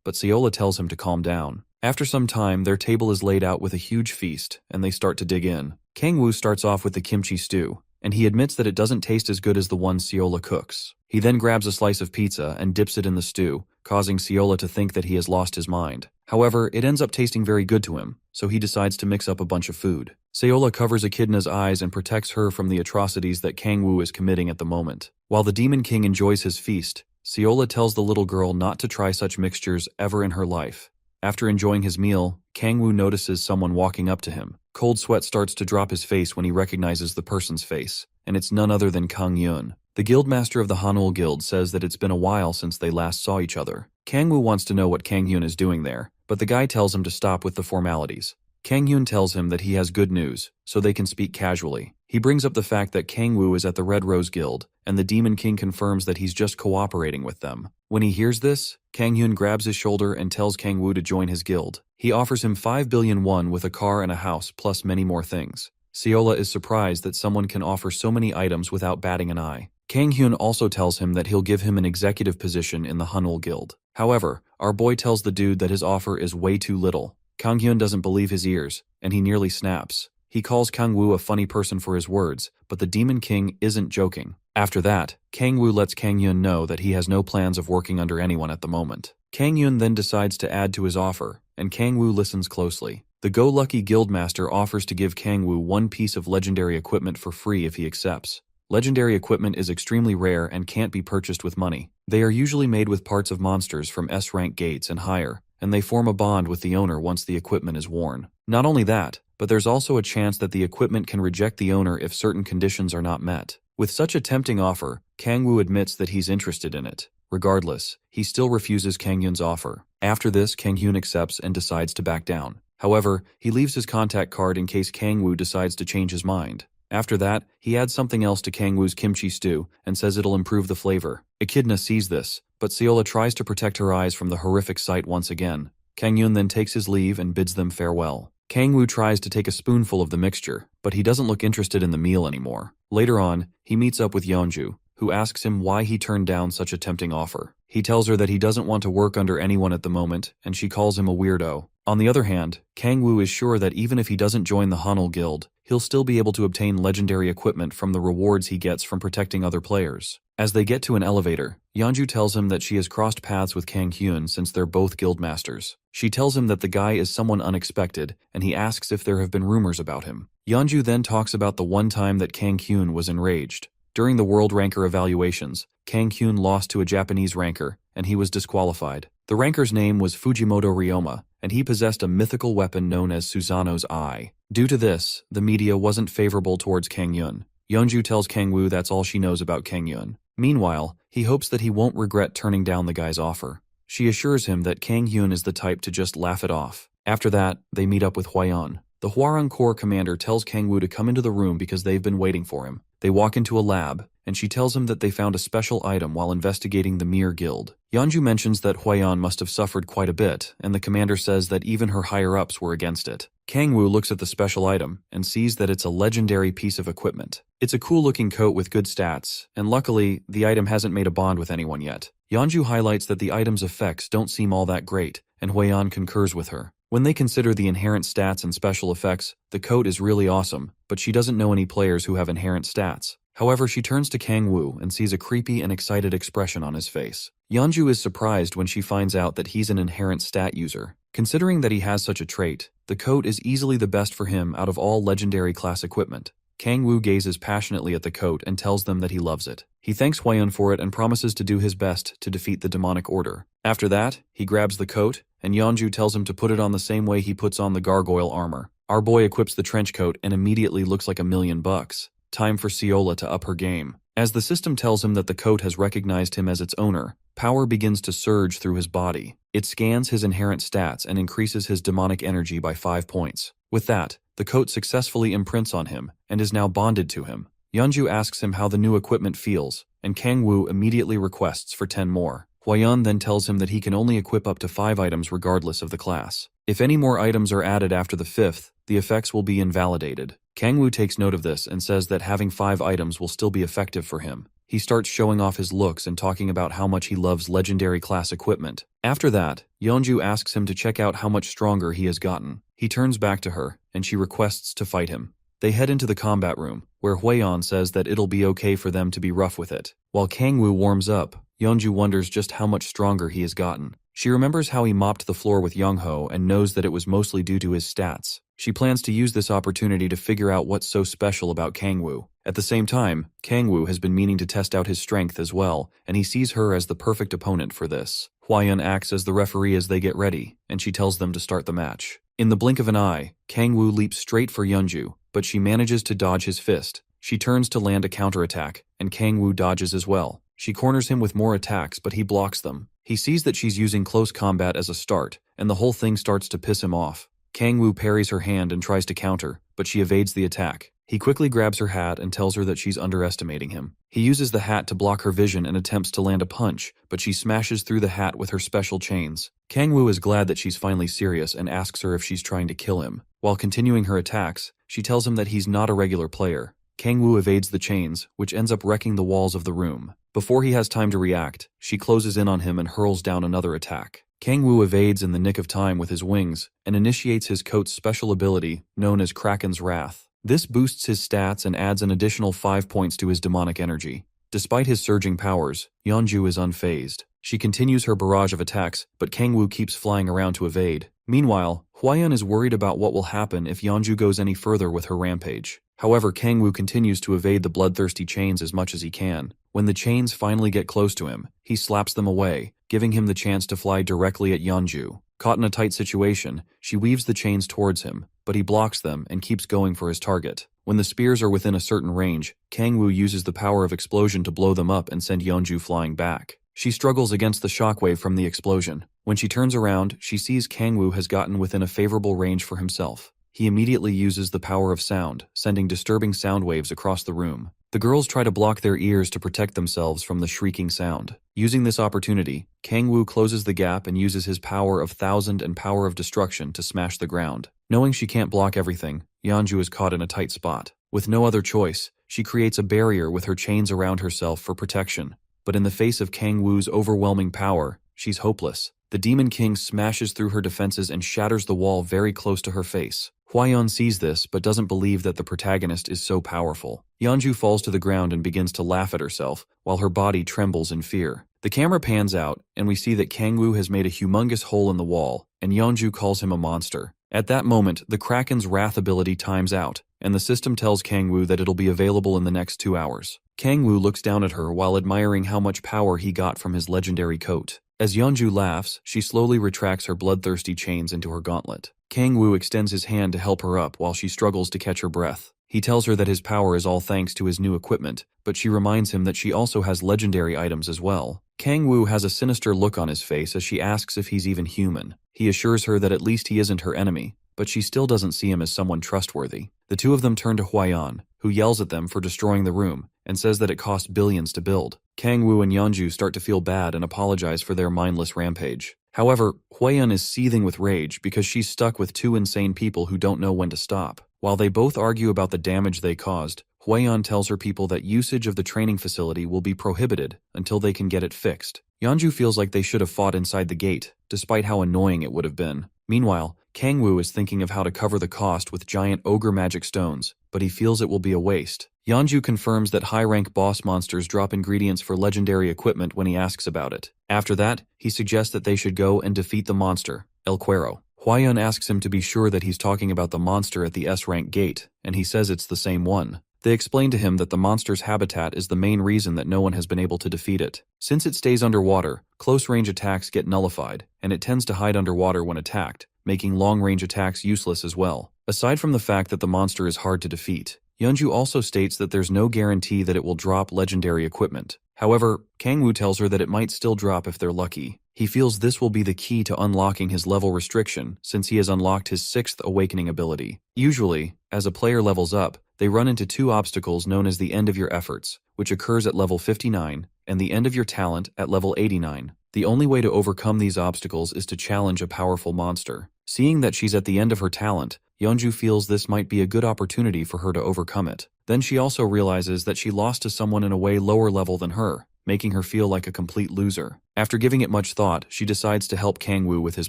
Speaker 1: but Seola tells him to calm down. After some time, their table is laid out with a huge feast, and they start to dig in. Kang Woo starts off with the kimchi stew, and he admits that it doesn't taste as good as the one Seola cooks. He then grabs a slice of pizza and dips it in the stew, causing Seola to think that he has lost his mind. However, it ends up tasting very good to him, so he decides to mix up a bunch of food. Seola covers Echidna's eyes and protects her from the atrocities that Kang Woo is committing at the moment. While the Demon King enjoys his feast, Seola tells the little girl not to try such mixtures ever in her life. After enjoying his meal, Kang Woo notices someone walking up to him. Cold sweat starts to drop his face when he recognizes the person's face, and it's none other than Kang Yun. The guildmaster of the Hanul Guild says that it's been a while since they last saw each other. Kang Woo wants to know what Kang Yun is doing there, but the guy tells him to stop with the formalities. Kang Yun tells him that he has good news, so they can speak casually. He brings up the fact that Kang Woo is at the Red Rose Guild, and the Demon King confirms that he's just cooperating with them. When he hears this, Kang Yun grabs his shoulder and tells Kang Woo to join his guild. He offers him 5 billion won with a car and a house, plus many more things. Seola is surprised that someone can offer so many items without batting an eye. Kang Hyun also tells him that he'll give him an executive position in the Hanul Guild. However, our boy tells the dude that his offer is way too little. Kang Hyun doesn't believe his ears, and he nearly snaps. He calls Kang Woo a funny person for his words, but the Demon King isn't joking. After that, Kang Woo lets Kang Hyun know that he has no plans of working under anyone at the moment. Kang Hyun then decides to add to his offer, and Kang Woo listens closely. The Go-Lucky Guildmaster offers to give Kang Woo one piece of legendary equipment for free if he accepts. Legendary equipment is extremely rare and can't be purchased with money. They are usually made with parts of monsters from S-rank gates and higher, and they form a bond with the owner once the equipment is worn. Not only that, but there's also a chance that the equipment can reject the owner if certain conditions are not met. With such a tempting offer, Kangwoo admits that he's interested in it. Regardless, he still refuses Kanghyun's offer. After this, Kanghyun accepts and decides to back down. However, he leaves his contact card in case Kangwoo decides to change his mind. After that, he adds something else to Kangwoo's kimchi stew and says it'll improve the flavor. Echidna sees this, but Seola tries to protect her eyes from the horrific sight once again. Kanghyun then takes his leave and bids them farewell. Kangwoo tries to take a spoonful of the mixture, but he doesn't look interested in the meal anymore. Later on, he meets up with Yeonju, who asks him why he turned down such a tempting offer. He tells her that he doesn't want to work under anyone at the moment, and she calls him a weirdo. On the other hand, Kangwoo is sure that even if he doesn't join the Hanul Guild, he'll still be able to obtain legendary equipment from the rewards he gets from protecting other players. As they get to an elevator, Yeonju tells him that she has crossed paths with Kanghyun since they're both guildmasters. She tells him that the guy is someone unexpected, and he asks if there have been rumors about him. Yeonju then talks about the one time that Kanghyun was enraged. During the world ranker evaluations, Kanghyun lost to a Japanese ranker, and he was disqualified. The ranker's name was Fujimoto Ryoma, and he possessed a mythical weapon known as Susanoo's Eye. Due to this, the media wasn't favorable towards Kanghyun. Yeonju tells Kangwoo that's all she knows about Kanghyun. Meanwhile, he hopes that he won't regret turning down the guy's offer. She assures him that Kanghyun is the type to just laugh it off. After that, they meet up with Hwayeon. The Hwarang Corps commander tells Kangwoo to come into the room because they've been waiting for him. They walk into a lab, and she tells him that they found a special item while investigating the Mir Guild. Yeonju mentions that Hwayeon must have suffered quite a bit, and the commander says that even her higher-ups were against it. Kangwoo looks at the special item and sees that it's a legendary piece of equipment. It's a cool-looking coat with good stats, and luckily, the item hasn't made a bond with anyone yet. Yeonju highlights that the item's effects don't seem all that great, and Hwayeon concurs with her. When they consider the inherent stats and special effects, the coat is really awesome, but she doesn't know any players who have inherent stats. However, she turns to Kangwoo and sees a creepy and excited expression on his face. Yeonju is surprised when she finds out that he's an inherent stat user. Considering that he has such a trait, the coat is easily the best for him out of all legendary class equipment. Kangwoo gazes passionately at the coat and tells them that he loves it. He thanks Hwayeon for it and promises to do his best to defeat the demonic order. After that, he grabs the coat, and Yeonju tells him to put it on the same way he puts on the gargoyle armor. Our boy equips the trench coat and immediately looks like $1,000,000. Time for Seola to up her game. As the system tells him that the coat has recognized him as its owner, power begins to surge through his body. It scans his inherent stats and increases his demonic energy by 5 points. With that, the coat successfully imprints on him and is now bonded to him. Yeonju asks him how the new equipment feels, and Kangwoo immediately requests for 10 more. Hwayeon then tells him that he can only equip up to 5 items regardless of the class. If any more items are added after the 5th, the effects will be invalidated. Kangwoo takes note of this and says that having 5 items will still be effective for him. He starts showing off his looks and talking about how much he loves legendary class equipment. After that, Yeonju asks him to check out how much stronger he has gotten. He turns back to her, and she requests to fight him. They head into the combat room, where Hwayeon says that it'll be okay for them to be rough with it. While Kangwoo warms up, Yeonju wonders just how much stronger he has gotten. She remembers how he mopped the floor with Youngho and knows that it was mostly due to his stats. She plans to use this opportunity to figure out what's so special about Kangwoo. At the same time, Kangwoo has been meaning to test out his strength as well, and he sees her as the perfect opponent for this. Hwayeon acts as the referee as they get ready, and she tells them to start the match. In the blink of an eye, Kangwoo leaps straight for Yeonju, but she manages to dodge his fist. She turns to land a counterattack, and Kangwoo dodges as well. She corners him with more attacks, but he blocks them. He sees that she's using close combat as a start, and the whole thing starts to piss him off. Kangwoo parries her hand and tries to counter, but she evades the attack. He quickly grabs her hat and tells her that she's underestimating him. He uses the hat to block her vision and attempts to land a punch, but she smashes through the hat with her special chains. Kangwoo is glad that she's finally serious and asks her if she's trying to kill him. While continuing her attacks, she tells him that he's not a regular player. Kangwoo evades the chains, which ends up wrecking the walls of the room. Before he has time to react, she closes in on him and hurls down another attack. Kangwoo evades in the nick of time with his wings and initiates his coat's special ability, known as Kraken's Wrath. This boosts his stats and adds an additional 5 points to his demonic energy. Despite his surging powers, Yeonju is unfazed. She continues her barrage of attacks, but Kangwoo keeps flying around to evade. Meanwhile, Huayan is worried about what will happen if Yeonju goes any further with her rampage. However, Kangwoo continues to evade the bloodthirsty chains as much as he can. When the chains finally get close to him, he slaps them away, giving him the chance to fly directly at Yeonju. Caught in a tight situation, she weaves the chains towards him, but he blocks them and keeps going for his target. When the spears are within a certain range, Kangwoo uses the power of explosion to blow them up and send Yeonju flying back. She struggles against the shockwave from the explosion. When she turns around, she sees Kangwoo has gotten within a favorable range for himself. He immediately uses the power of sound, sending disturbing sound waves across the room. The girls try to block their ears to protect themselves from the shrieking sound. Using this opportunity, Kangwoo closes the gap and uses his power of thousand and power of destruction to smash the ground. Knowing she can't block everything, Yeonju is caught in a tight spot. With no other choice, she creates a barrier with her chains around herself for protection. But in the face of Kangwoo's overwhelming power, she's hopeless. The Demon King smashes through her defenses and shatters the wall very close to her face. Huayan sees this but doesn't believe that the protagonist is so powerful. Yeonju falls to the ground and begins to laugh at herself, while her body trembles in fear. The camera pans out, and we see that Kangwoo has made a humongous hole in the wall, and Yeonju calls him a monster. At that moment, the Kraken's Wrath ability times out, and the system tells Kangwoo that it'll be available in the next 2 hours. Kangwoo looks down at her while admiring how much power he got from his legendary coat. As Yeonju laughs, she slowly retracts her bloodthirsty chains into her gauntlet. Kangwoo extends his hand to help her up while she struggles to catch her breath. He tells her that his power is all thanks to his new equipment, but she reminds him that she also has legendary items as well. Kangwoo has a sinister look on his face as she asks if he's even human. He assures her that at least he isn't her enemy, but she still doesn't see him as someone trustworthy. The two of them turn to Huayan, who yells at them for destroying the room, and says that it cost billions to build. Kangwoo and Yeonju start to feel bad and apologize for their mindless rampage. However, Huayan is seething with rage because she's stuck with two insane people who don't know when to stop. While they both argue about the damage they caused, Huayan tells her people that usage of the training facility will be prohibited until they can get it fixed. Yeonju feels like they should have fought inside the gate, despite how annoying it would have been. Meanwhile, Kangwoo is thinking of how to cover the cost with giant ogre magic stones, but he feels it will be a waste. Yeonju confirms that high-rank boss monsters drop ingredients for legendary equipment when he asks about it. After that, he suggests that they should go and defeat the monster, El Cuero. Huayan asks him to be sure that he's talking about the monster at the S-rank gate, and he says it's the same one. They explain to him that the monster's habitat is the main reason that no one has been able to defeat it. Since it stays underwater, close-range attacks get nullified, and it tends to hide underwater when attacked, making long-range attacks useless as well. Aside from the fact that the monster is hard to defeat, Yeonju also states that there's no guarantee that it will drop legendary equipment. However, Kangwoo tells her that it might still drop if they're lucky. He feels this will be the key to unlocking his level restriction since he has unlocked his 6th awakening ability. Usually, as a player levels up, they run into two obstacles known as the end of your efforts, which occurs at level 59, and the end of your talent at level 89. The only way to overcome these obstacles is to challenge a powerful monster. Seeing that she's at the end of her talent, Yeonju feels this might be a good opportunity for her to overcome it. Then she also realizes that she lost to someone in a way lower level than her, making her feel like a complete loser. After giving it much thought, she decides to help Kangwoo with his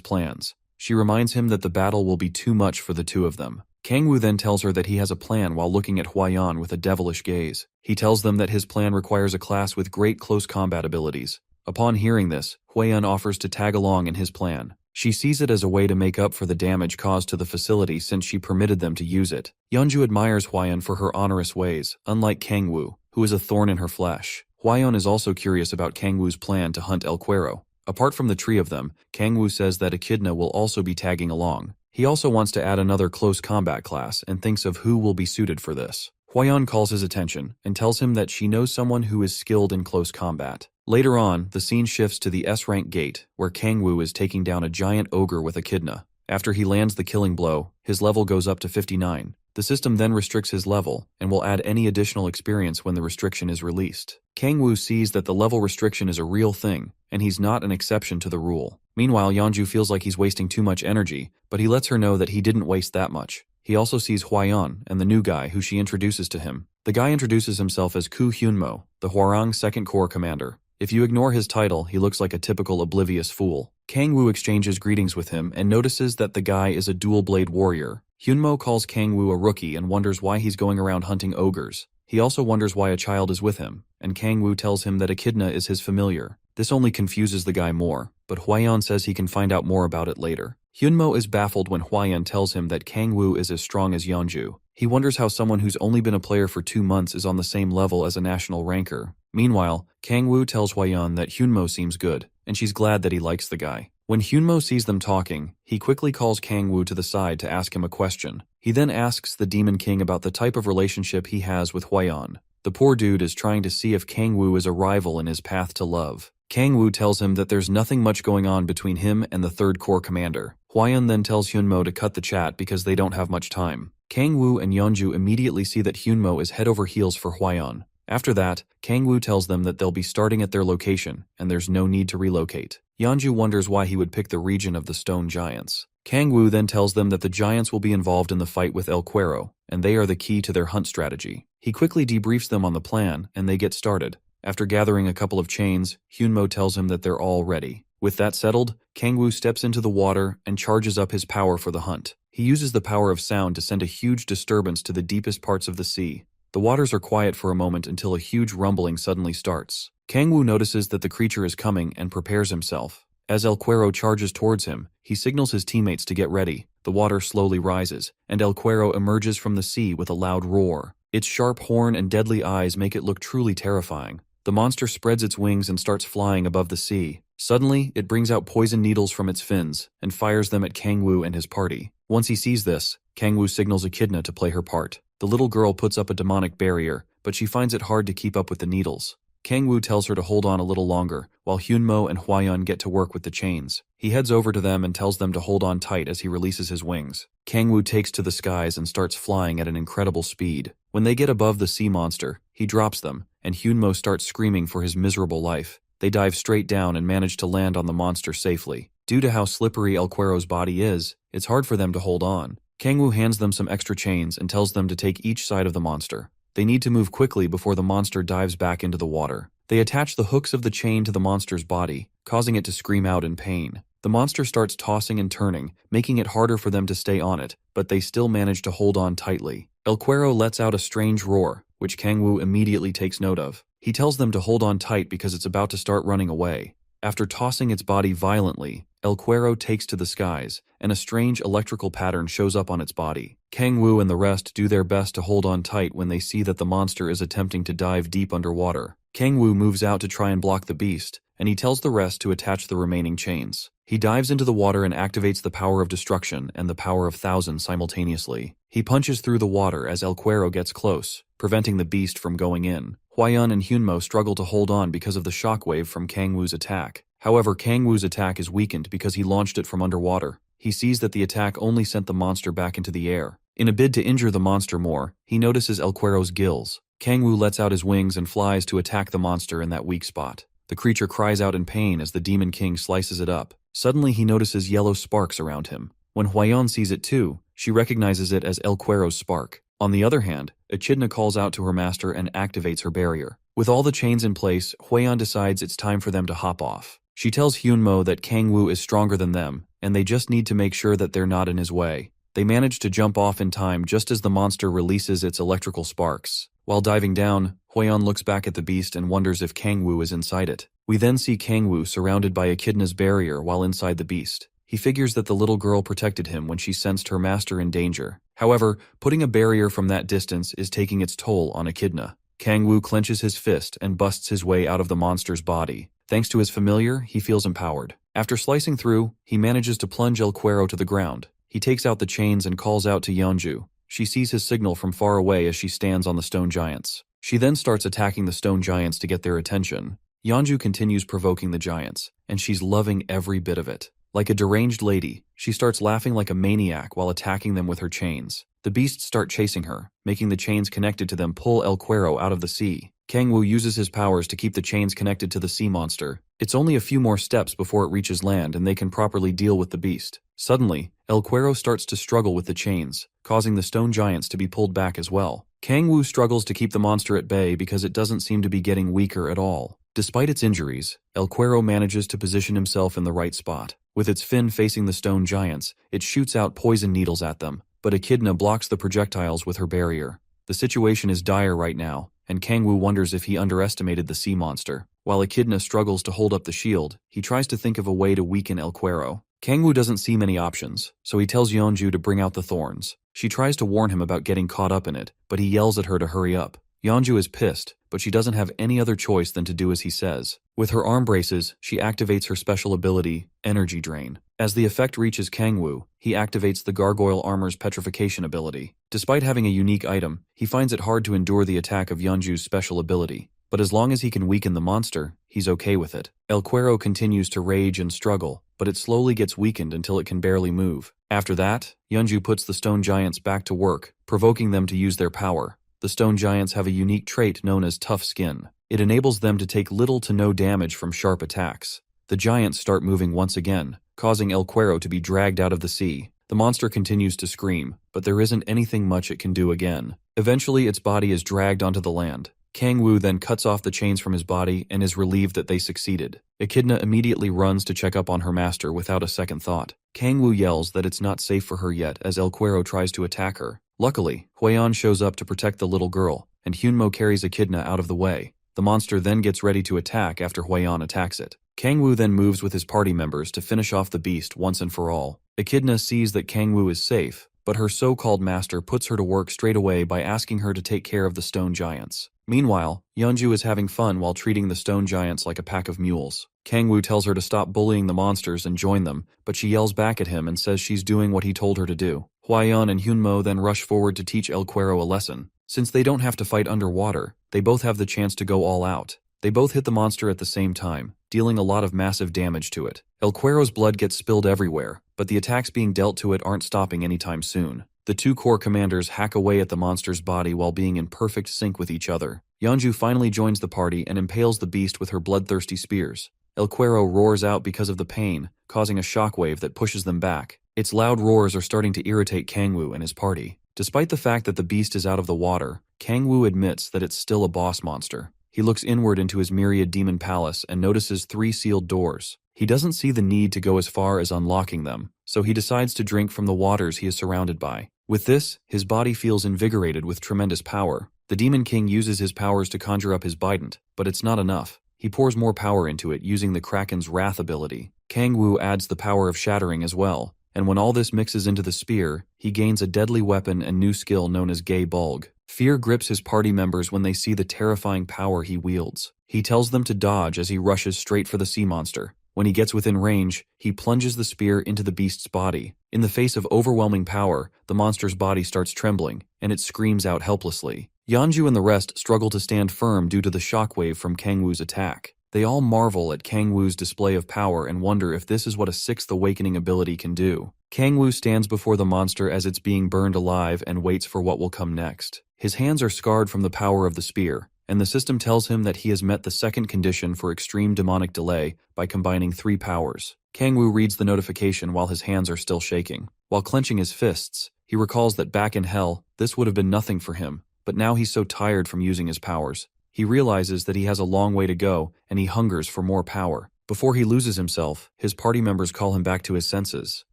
Speaker 1: plans. She reminds him that the battle will be too much for the two of them. Kangwoo then tells her that he has a plan while looking at Huayan with a devilish gaze. He tells them that his plan requires a class with great close combat abilities. Upon hearing this, Huayan offers to tag along in his plan. She sees it as a way to make up for the damage caused to the facility since she permitted them to use it. Yeonju admires Huayan for her onerous ways, unlike Kangwoo, who is a thorn in her flesh. Huayan is also curious about Kangwoo's plan to hunt El Cuero. Apart from the three of them, Kangwoo says that Echidna will also be tagging along. He also wants to add another close combat class and thinks of who will be suited for this. Huayan calls his attention and tells him that she knows someone who is skilled in close combat. Later on, the scene shifts to the S-rank gate, where Kangwoo is taking down a giant ogre with Echidna. After he lands the killing blow, his level goes up to 59. The system then restricts his level, and will add any additional experience when the restriction is released. Kangwoo sees that the level restriction is a real thing, and he's not an exception to the rule. Meanwhile, Yeonju feels like he's wasting too much energy, but he lets her know that he didn't waste that much. He also sees Huayan and the new guy who she introduces to him. The guy introduces himself as Ku Hyunmo, the Hwarang 2nd Corps commander. If you ignore his title, he looks like a typical oblivious fool. Kangwoo exchanges greetings with him and notices that the guy is a dual-blade warrior. Hyunmo calls Kangwoo a rookie and wonders why he's going around hunting ogres. He also wonders why a child is with him, and Kangwoo tells him that Echidna is his familiar. This only confuses the guy more, but Huayan says he can find out more about it later. Hyunmo is baffled when Hwayeon tells him that Kangwoo is as strong as Yeonju. He wonders how someone who's only been a player for 2 months is on the same level as a national ranker. Meanwhile, Kangwoo tells Hwayeon that Hyunmo seems good, and she's glad that he likes the guy. When Hyunmo sees them talking, he quickly calls Kangwoo to the side to ask him a question. He then asks the Demon King about the type of relationship he has with Hwayeon. The poor dude is trying to see if Kangwoo is a rival in his path to love. Kangwoo tells him that there's nothing much going on between him and the 3rd Corps commander. Hwayeon then tells Hyunmo to cut the chat because they don't have much time. Kangwoo and Yeonju immediately see that Hyunmo is head over heels for Hwayeon. After that, Kangwoo tells them that they'll be starting at their location, and there's no need to relocate. Yeonju wonders why he would pick the region of the Stone Giants. Kangwoo then tells them that the Giants will be involved in the fight with El Cuero, and they are the key to their hunt strategy. He quickly debriefs them on the plan, and they get started. After gathering a couple of chains, Hyunmo tells him that they're all ready. With that settled, Kangwoo steps into the water and charges up his power for the hunt. He uses the power of sound to send a huge disturbance to the deepest parts of the sea. The waters are quiet for a moment until a huge rumbling suddenly starts. Kangwoo notices that the creature is coming and prepares himself. As El Cuero charges towards him, he signals his teammates to get ready. The water slowly rises, and El Cuero emerges from the sea with a loud roar. Its sharp horn and deadly eyes make it look truly terrifying. The monster spreads its wings and starts flying above the sea. Suddenly, it brings out poison needles from its fins and fires them at Kangwoo and his party. Once he sees this, Kangwoo signals Echidna to play her part. The little girl puts up a demonic barrier, but she finds it hard to keep up with the needles. Kangwoo tells her to hold on a little longer, while Hyunmo and Hwayeon get to work with the chains. He heads over to them and tells them to hold on tight as he releases his wings. Kangwoo takes to the skies and starts flying at an incredible speed. When they get above the sea monster, he drops them, and Hyunmo starts screaming for his miserable life. They dive straight down and manage to land on the monster safely. Due to how slippery El Cuero's body is, it's hard for them to hold on. Kangwoo hands them some extra chains and tells them to take each side of the monster. They need to move quickly before the monster dives back into the water. They attach the hooks of the chain to the monster's body, causing it to scream out in pain. The monster starts tossing and turning, making it harder for them to stay on it, but they still manage to hold on tightly. El Cuero lets out a strange roar, which Kangwoo immediately takes note of. He tells them to hold on tight because it's about to start running away. After tossing its body violently, El Cuero takes to the skies, and a strange electrical pattern shows up on its body. Kangwoo and the rest do their best to hold on tight when they see that the monster is attempting to dive deep underwater. Kangwoo moves out to try and block the beast, and he tells the rest to attach the remaining chains. He dives into the water and activates the power of destruction and the power of thousands simultaneously. He punches through the water as El Cuero gets close, preventing the beast from going in. Hwayeon and Hyunmo struggle to hold on because of the shockwave from Kangwoo's attack. However, Kangwoo's attack is weakened because he launched it from underwater. He sees that the attack only sent the monster back into the air. In a bid to injure the monster more, he notices El Cuero's gills. Kangwoo lets out his wings and flies to attack the monster in that weak spot. The creature cries out in pain as the Demon King slices it up. Suddenly he notices yellow sparks around him. When Hwayeon sees it too, she recognizes it as El Cuero's spark. On the other hand, Echidna calls out to her master and activates her barrier. With all the chains in place, Hwayeon decides it's time for them to hop off. She tells Hyunmo that Kangwoo is stronger than them, and they just need to make sure that they're not in his way. They manage to jump off in time just as the monster releases its electrical sparks. While diving down, Hwayeon looks back at the beast and wonders if Kangwoo is inside it. We then see Kangwoo surrounded by Echidna's barrier while inside the beast. He figures that the little girl protected him when she sensed her master in danger. However, putting a barrier from that distance is taking its toll on Echidna. Kangwoo clenches his fist and busts his way out of the monster's body. Thanks to his familiar, he feels empowered. After slicing through, he manages to plunge El Cuero to the ground. He takes out the chains and calls out to Yeonju. She sees his signal from far away as she stands on the stone giants. She then starts attacking the stone giants to get their attention. Yeonju continues provoking the giants, and she's loving every bit of it. Like a deranged lady, she starts laughing like a maniac while attacking them with her chains. The beasts start chasing her, making the chains connected to them pull El Cuero out of the sea. Kangwoo uses his powers to keep the chains connected to the sea monster. It's only a few more steps before it reaches land and they can properly deal with the beast. Suddenly, El Cuero starts to struggle with the chains, causing the stone giants to be pulled back as well. Kangwoo struggles to keep the monster at bay because it doesn't seem to be getting weaker at all. Despite its injuries, El Cuero manages to position himself in the right spot. With its fin facing the stone giants, it shoots out poison needles at them, but Echidna blocks the projectiles with her barrier. The situation is dire right now, and Kangwoo wonders if he underestimated the sea monster. While Echidna struggles to hold up the shield, he tries to think of a way to weaken El Cuero. Kangwoo doesn't see many options, so he tells Yeonju to bring out the thorns. She tries to warn him about getting caught up in it, but he yells at her to hurry up. Yeonju is pissed, but she doesn't have any other choice than to do as he says. With her arm braces, she activates her special ability, Energy Drain. As the effect reaches Kangwoo, he activates the Gargoyle Armor's Petrification ability. Despite having a unique item, he finds it hard to endure the attack of Yeonju's special ability. But as long as he can weaken the monster, he's okay with it. El Cuero continues to rage and struggle, but it slowly gets weakened until it can barely move. After that, Yeonju puts the stone giants back to work, provoking them to use their power. The stone giants have a unique trait known as tough skin. It enables them to take little to no damage from sharp attacks. The giants start moving once again, causing El Cuero to be dragged out of the sea. The monster continues to scream, but there isn't anything much it can do again. Eventually, its body is dragged onto the land. Kangwoo then cuts off the chains from his body and is relieved that they succeeded. Echidna immediately runs to check up on her master without a second thought. Kangwoo yells that it's not safe for her yet as El Cuero tries to attack her. Luckily, Hwaeon shows up to protect the little girl, and Hyunmo carries Echidna out of the way. The monster then gets ready to attack after Hwaeon attacks it. Kangwoo then moves with his party members to finish off the beast once and for all. Echidna sees that Kangwoo is safe, but her so-called master puts her to work straight away by asking her to take care of the stone giants. Meanwhile, Yeonju is having fun while treating the stone giants like a pack of mules. Kangwoo tells her to stop bullying the monsters and join them, but she yells back at him and says she's doing what he told her to do. Hwaeon and Hyunmo then rush forward to teach El Cuero a lesson. Since they don't have to fight underwater, they both have the chance to go all out. They both hit the monster at the same time, dealing a lot of massive damage to it. El Cuero's blood gets spilled everywhere, but the attacks being dealt to it aren't stopping anytime soon. The two core commanders hack away at the monster's body while being in perfect sync with each other. Yeonju finally joins the party and impales the beast with her bloodthirsty spears. El Cuero roars out because of the pain, causing a shockwave that pushes them back. Its loud roars are starting to irritate Kangwoo and his party. Despite the fact that the beast is out of the water, Kangwoo admits that it's still a boss monster. He looks inward into his myriad demon palace and notices 3 sealed doors. He doesn't see the need to go as far as unlocking them, so he decides to drink from the waters he is surrounded by. With this, his body feels invigorated with tremendous power. The Demon King uses his powers to conjure up his Bident, but it's not enough. He pours more power into it using the Kraken's Wrath ability. Kangwoo adds the power of Shattering as well, and when all this mixes into the spear, he gains a deadly weapon and new skill known as Gay Bulg. Fear grips his party members when they see the terrifying power he wields. He tells them to dodge as he rushes straight for the sea monster. When he gets within range, he plunges the spear into the beast's body. In the face of overwhelming power, the monster's body starts trembling, and it screams out helplessly. Yeonju and the rest struggle to stand firm due to the shockwave from Kangwoo's attack. They all marvel at Kangwoo's display of power and wonder if this is what a 6th awakening ability can do. Kangwoo stands before the monster as it's being burned alive and waits for what will come next. His hands are scarred from the power of the spear, and the system tells him that he has met the second condition for extreme demonic delay by combining 3 powers. Kangwoo reads the notification while his hands are still shaking. While clenching his fists, he recalls that back in hell, this would have been nothing for him, but now he's so tired from using his powers. He realizes that he has a long way to go, and he hungers for more power. Before he loses himself, his party members call him back to his senses.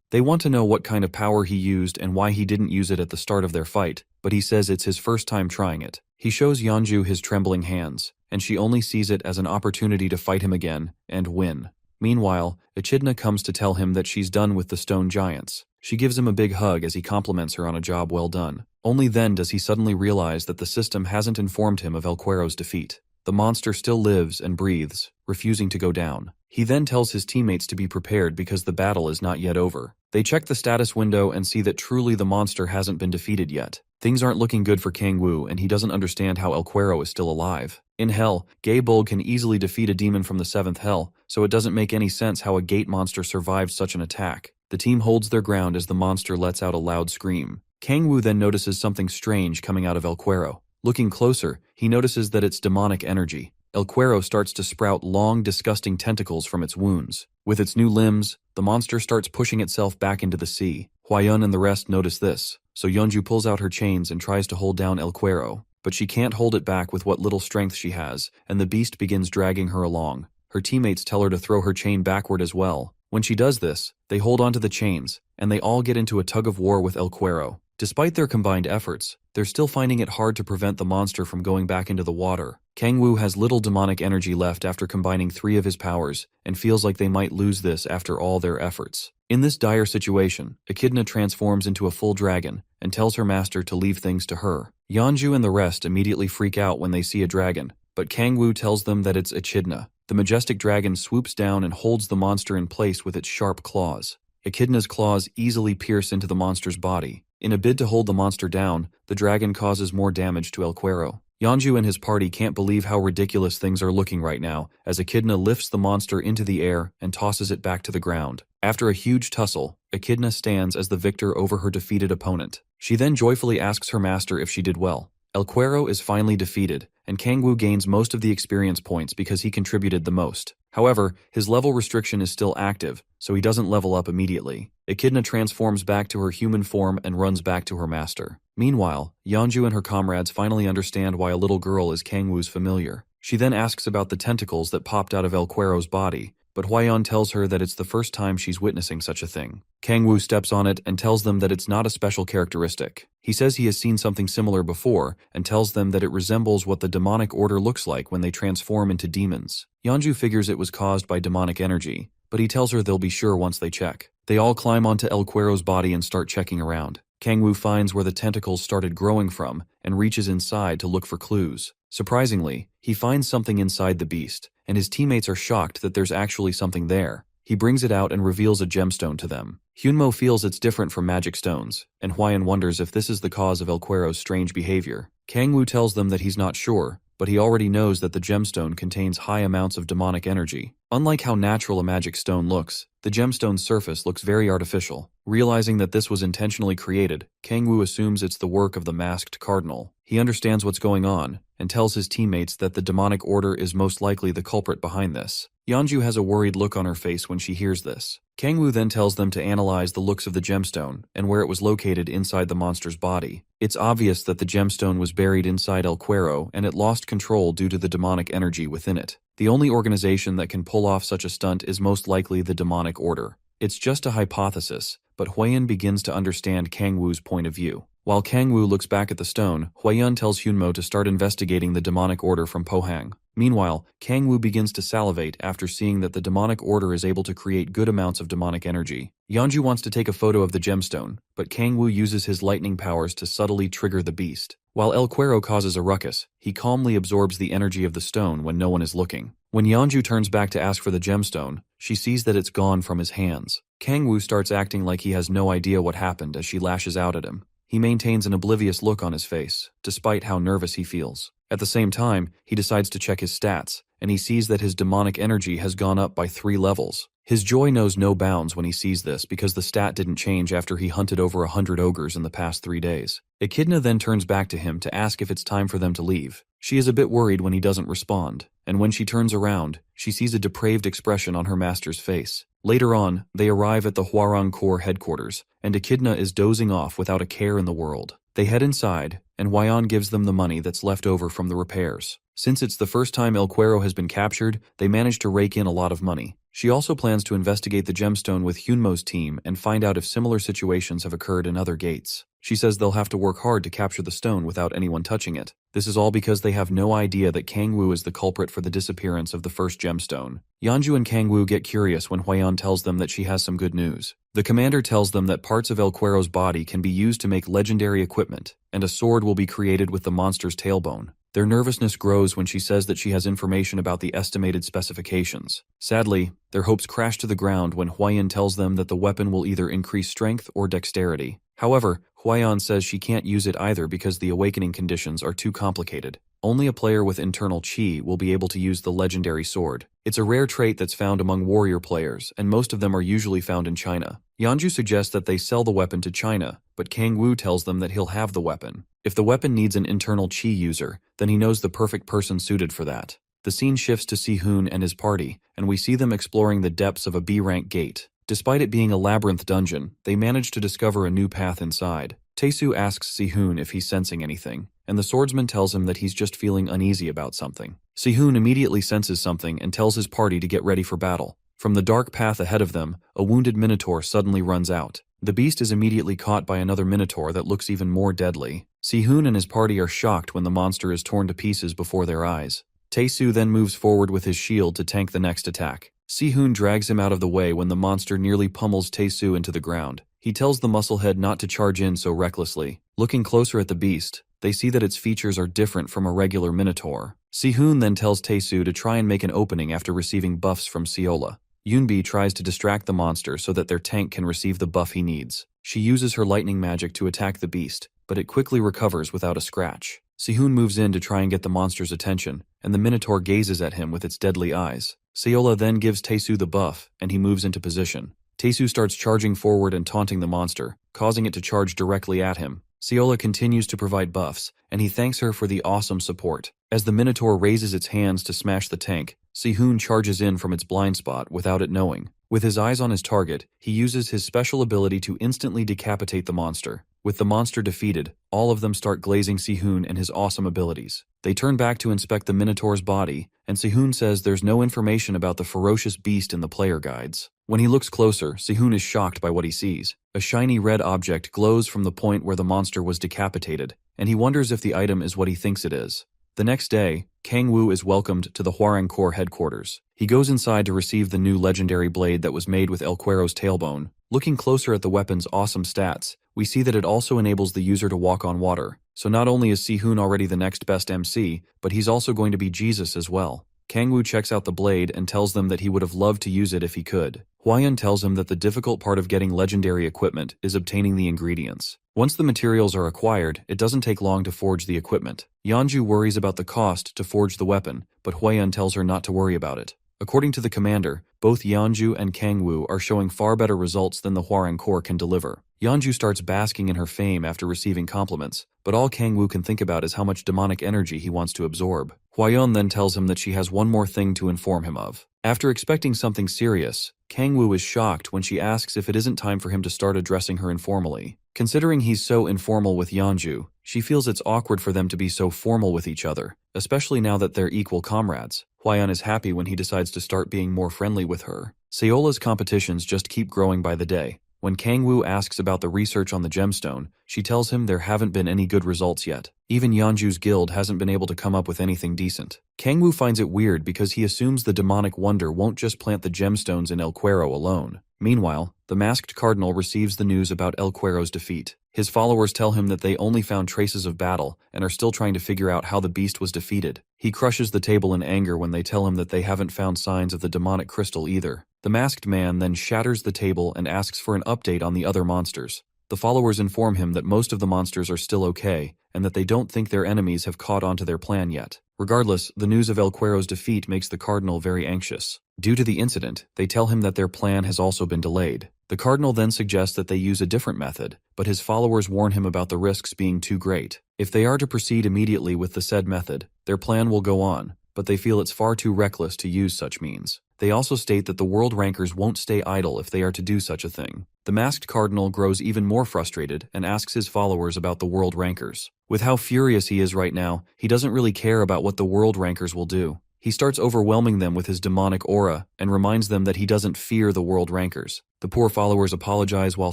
Speaker 1: They want to know what kind of power he used and why he didn't use it at the start of their fight, but he says it's his first time trying it. He shows Yeonju his trembling hands, and she only sees it as an opportunity to fight him again and win. Meanwhile, Echidna comes to tell him that she's done with the stone giants. She gives him a big hug as he compliments her on a job well done. Only then does he suddenly realize that the system hasn't informed him of El Cuero's defeat. The monster still lives and breathes, refusing to go down. He then tells his teammates to be prepared because the battle is not yet over. They check the status window and see that truly the monster hasn't been defeated yet. Things aren't looking good for Kangwoo, and he doesn't understand how El Cuero is still alive. In hell, Gay Bulg can easily defeat a demon from the 7th hell, so it doesn't make any sense how a gate monster survived such an attack. The team holds their ground as the monster lets out a loud scream. Kangwoo then notices something strange coming out of El Cuero. Looking closer, he notices that it's demonic energy. El Cuero starts to sprout long, disgusting tentacles from its wounds. With its new limbs, the monster starts pushing itself back into the sea. Hwaeon and the rest notice this, so Yeonju pulls out her chains and tries to hold down El Cuero, but she can't hold it back with what little strength she has, and the beast begins dragging her along. Her teammates tell her to throw her chain backward as well. When she does this, they hold onto the chains, and they all get into a tug of war with El Cuero. Despite their combined efforts, they're still finding it hard to prevent the monster from going back into the water. Kangwoo has little demonic energy left after combining 3 of his powers, and feels like they might lose this after all their efforts. In this dire situation, Echidna transforms into a full dragon and tells her master to leave things to her. Yeonju and the rest immediately freak out when they see a dragon, but Kangwoo tells them that it's Echidna. The majestic dragon swoops down and holds the monster in place with its sharp claws. Echidna's claws easily pierce into the monster's body. In a bid to hold the monster down, the dragon causes more damage to El Cuero. Yeonju and his party can't believe how ridiculous things are looking right now, as Echidna lifts the monster into the air and tosses it back to the ground. After a huge tussle, Echidna stands as the victor over her defeated opponent. She then joyfully asks her master if she did well. El Cuero is finally defeated, and Kangwoo gains most of the experience points because he contributed the most. However, his level restriction is still active, so he doesn't level up immediately. Echidna transforms back to her human form and runs back to her master. Meanwhile, Yeonju and her comrades finally understand why a little girl is Kangwoo's familiar. She then asks about the tentacles that popped out of El Cuero's body, but Hwayeon tells her that it's the first time she's witnessing such a thing. Kangwoo steps on it and tells them that it's not a special characteristic. He says he has seen something similar before and tells them that it resembles what the demonic order looks like when they transform into demons. Yeonju figures it was caused by demonic energy, but he tells her they'll be sure once they check. They all climb onto El Cuero's body and start checking around. Kangwoo finds where the tentacles started growing from and reaches inside to look for clues. Surprisingly, he finds something inside the beast, and his teammates are shocked that there's actually something there. He brings it out and reveals a gemstone to them. Hyunmo feels it's different from magic stones, and Hwayeon wonders if this is the cause of El Cuero's strange behavior. Kangwoo tells them that he's not sure, but he already knows that the gemstone contains high amounts of demonic energy. Unlike how natural a magic stone looks, the gemstone's surface looks very artificial. Realizing that this was intentionally created, Kangwoo assumes it's the work of the masked cardinal. He understands what's going on, and tells his teammates that the demonic order is most likely the culprit behind this. Yeonju has a worried look on her face when she hears this. Kangwoo then tells them to analyze the looks of the gemstone and where it was located inside the monster's body. It's obvious that the gemstone was buried inside El Cuero and it lost control due to the demonic energy within it. The only organization that can pull off such a stunt is most likely the demonic order. It's just a hypothesis, but Hwayeon begins to understand Kangwoo's point of view. While Kangwoo looks back at the stone, Hwayeon tells Hyunmo to start investigating the demonic order from Pohang. Meanwhile, Kangwoo begins to salivate after seeing that the demonic order is able to create good amounts of demonic energy. Yeonju wants to take a photo of the gemstone, but Kangwoo uses his lightning powers to subtly trigger the beast. While El Cuero causes a ruckus, he calmly absorbs the energy of the stone when no one is looking. When Yeonju turns back to ask for the gemstone, she sees that it's gone from his hands. Kangwoo starts acting like he has no idea what happened as she lashes out at him. He maintains an oblivious look on his face, despite how nervous he feels. At the same time, he decides to check his stats, and he sees that his demonic energy has gone up by 3 levels. His joy knows no bounds when he sees this because the stat didn't change after he hunted over 100 ogres in the past 3 days. Echidna then turns back to him to ask if it's time for them to leave. She is a bit worried when he doesn't respond, and when she turns around, she sees a depraved expression on her master's face. Later on, they arrive at the Hwarang Corps headquarters, and Echidna is dozing off without a care in the world. They head inside, and Hwayeon gives them the money that's left over from the repairs. Since it's the first time El Cuero has been captured, they manage to rake in a lot of money. She also plans to investigate the gemstone with Hyunmo's team and find out if similar situations have occurred in other gates. She says they'll have to work hard to capture the stone without anyone touching it. This is all because they have no idea that Kangwoo is the culprit for the disappearance of the first gemstone. Yeonju and Kangwoo get curious when Hwayeon tells them that she has some good news. The commander tells them that parts of El Cuero's body can be used to make legendary equipment, and a sword will be created with the monster's tailbone. Their nervousness grows when she says that she has information about the estimated specifications. Sadly, their hopes crash to the ground when Hwayeon tells them that the weapon will either increase strength or dexterity. However, Hwayeon says she can't use it either because the awakening conditions are too complicated. Only a player with internal chi will be able to use the legendary sword. It's a rare trait that's found among warrior players, and most of them are usually found in China. Yeonju suggests that they sell the weapon to China, but Kangwoo tells them that he'll have the weapon. If the weapon needs an internal chi user, then he knows the perfect person suited for that. The scene shifts to Si-hoon and his party, and we see them exploring the depths of a B-rank gate. Despite it being a labyrinth dungeon, they manage to discover a new path inside. Tae-soo asks Si-hoon if he's sensing anything, and the swordsman tells him that he's just feeling uneasy about something. Si-hoon immediately senses something and tells his party to get ready for battle. From the dark path ahead of them, a wounded minotaur suddenly runs out. The beast is immediately caught by another minotaur that looks even more deadly. Si-hoon and his party are shocked when the monster is torn to pieces before their eyes. Tae-soo then moves forward with his shield to tank the next attack. Si-hoon drags him out of the way when the monster nearly pummels Tae-soo into the ground. He tells the musclehead not to charge in so recklessly. Looking closer at the beast, they see that its features are different from a regular minotaur. Si-hoon then tells Tae-soo to try and make an opening after receiving buffs from Seola. Yoonbi tries to distract the monster so that their tank can receive the buff he needs. She uses her lightning magic to attack the beast, but it quickly recovers without a scratch. Si-hoon moves in to try and get the monster's attention, and the minotaur gazes at him with its deadly eyes. Seola then gives Tae-soo the buff, and he moves into position. Tae-soo starts charging forward and taunting the monster, causing it to charge directly at him. Seola continues to provide buffs, and he thanks her for the awesome support. As the minotaur raises its hands to smash the tank, Si-hoon charges in from its blind spot without it knowing. With his eyes on his target, he uses his special ability to instantly decapitate the monster. With the monster defeated, all of them start glazing Si-hoon and his awesome abilities. They turn back to inspect the minotaur's body, and Si-hoon says there's no information about the ferocious beast in the player guides. When he looks closer, Si-hoon is shocked by what he sees. A shiny red object glows from the point where the monster was decapitated, and he wonders if the item is what he thinks it is. The next day, Kang-woo is welcomed to the Hwarang Corps headquarters. He goes inside to receive the new legendary blade that was made with El Cuero's tailbone. Looking closer at the weapon's awesome stats, we see that it also enables the user to walk on water. So not only is Si-hoon already the next best MC, but he's also going to be Jesus as well. Kang-woo checks out the blade and tells them that he would have loved to use it if he could. Hwayeon tells him that the difficult part of getting legendary equipment is obtaining the ingredients. Once the materials are acquired, it doesn't take long to forge the equipment. Yeonju worries about the cost to forge the weapon, but Hwayeon tells her not to worry about it. According to the commander, both Yeonju and Kang-woo are showing far better results than the Hwarang Corps can deliver. Yeonju starts basking in her fame after receiving compliments, but all Kang-woo can think about is how much demonic energy he wants to absorb. Hwayeon then tells him that she has one more thing to inform him of. After expecting something serious, Kang-woo is shocked when she asks if it isn't time for him to start addressing her informally. Considering he's so informal with Yeonju, she feels it's awkward for them to be so formal with each other, especially now that they're equal comrades. Hwayeon is happy when he decides to start being more friendly with her. Seola's competitions just keep growing by the day. When Kang-woo asks about the research on the gemstone, she tells him there haven't been any good results yet. Even Yeonju's guild hasn't been able to come up with anything decent. Kang-woo finds it weird because he assumes the demonic wonder won't just plant the gemstones in El Cuero alone. Meanwhile, the masked cardinal receives the news about El Cuero's defeat. His followers tell him that they only found traces of battle and are still trying to figure out how the beast was defeated. He crushes the table in anger when they tell him that they haven't found signs of the demonic crystal either. The masked man then shatters the table and asks for an update on the other monsters. The followers inform him that most of the monsters are still okay, and that they don't think their enemies have caught on to their plan yet. Regardless, the news of El Cuero's defeat makes the cardinal very anxious. Due to the incident, they tell him that their plan has also been delayed. The cardinal then suggests that they use a different method, but his followers warn him about the risks being too great. If they are to proceed immediately with the said method, their plan will go on, but they feel it's far too reckless to use such means. They also state that the world rankers won't stay idle if they are to do such a thing. The masked cardinal grows even more frustrated and asks his followers about the world rankers. With how furious he is right now, he doesn't really care about what the world rankers will do. He starts overwhelming them with his demonic aura and reminds them that he doesn't fear the world rankers. The poor followers apologize while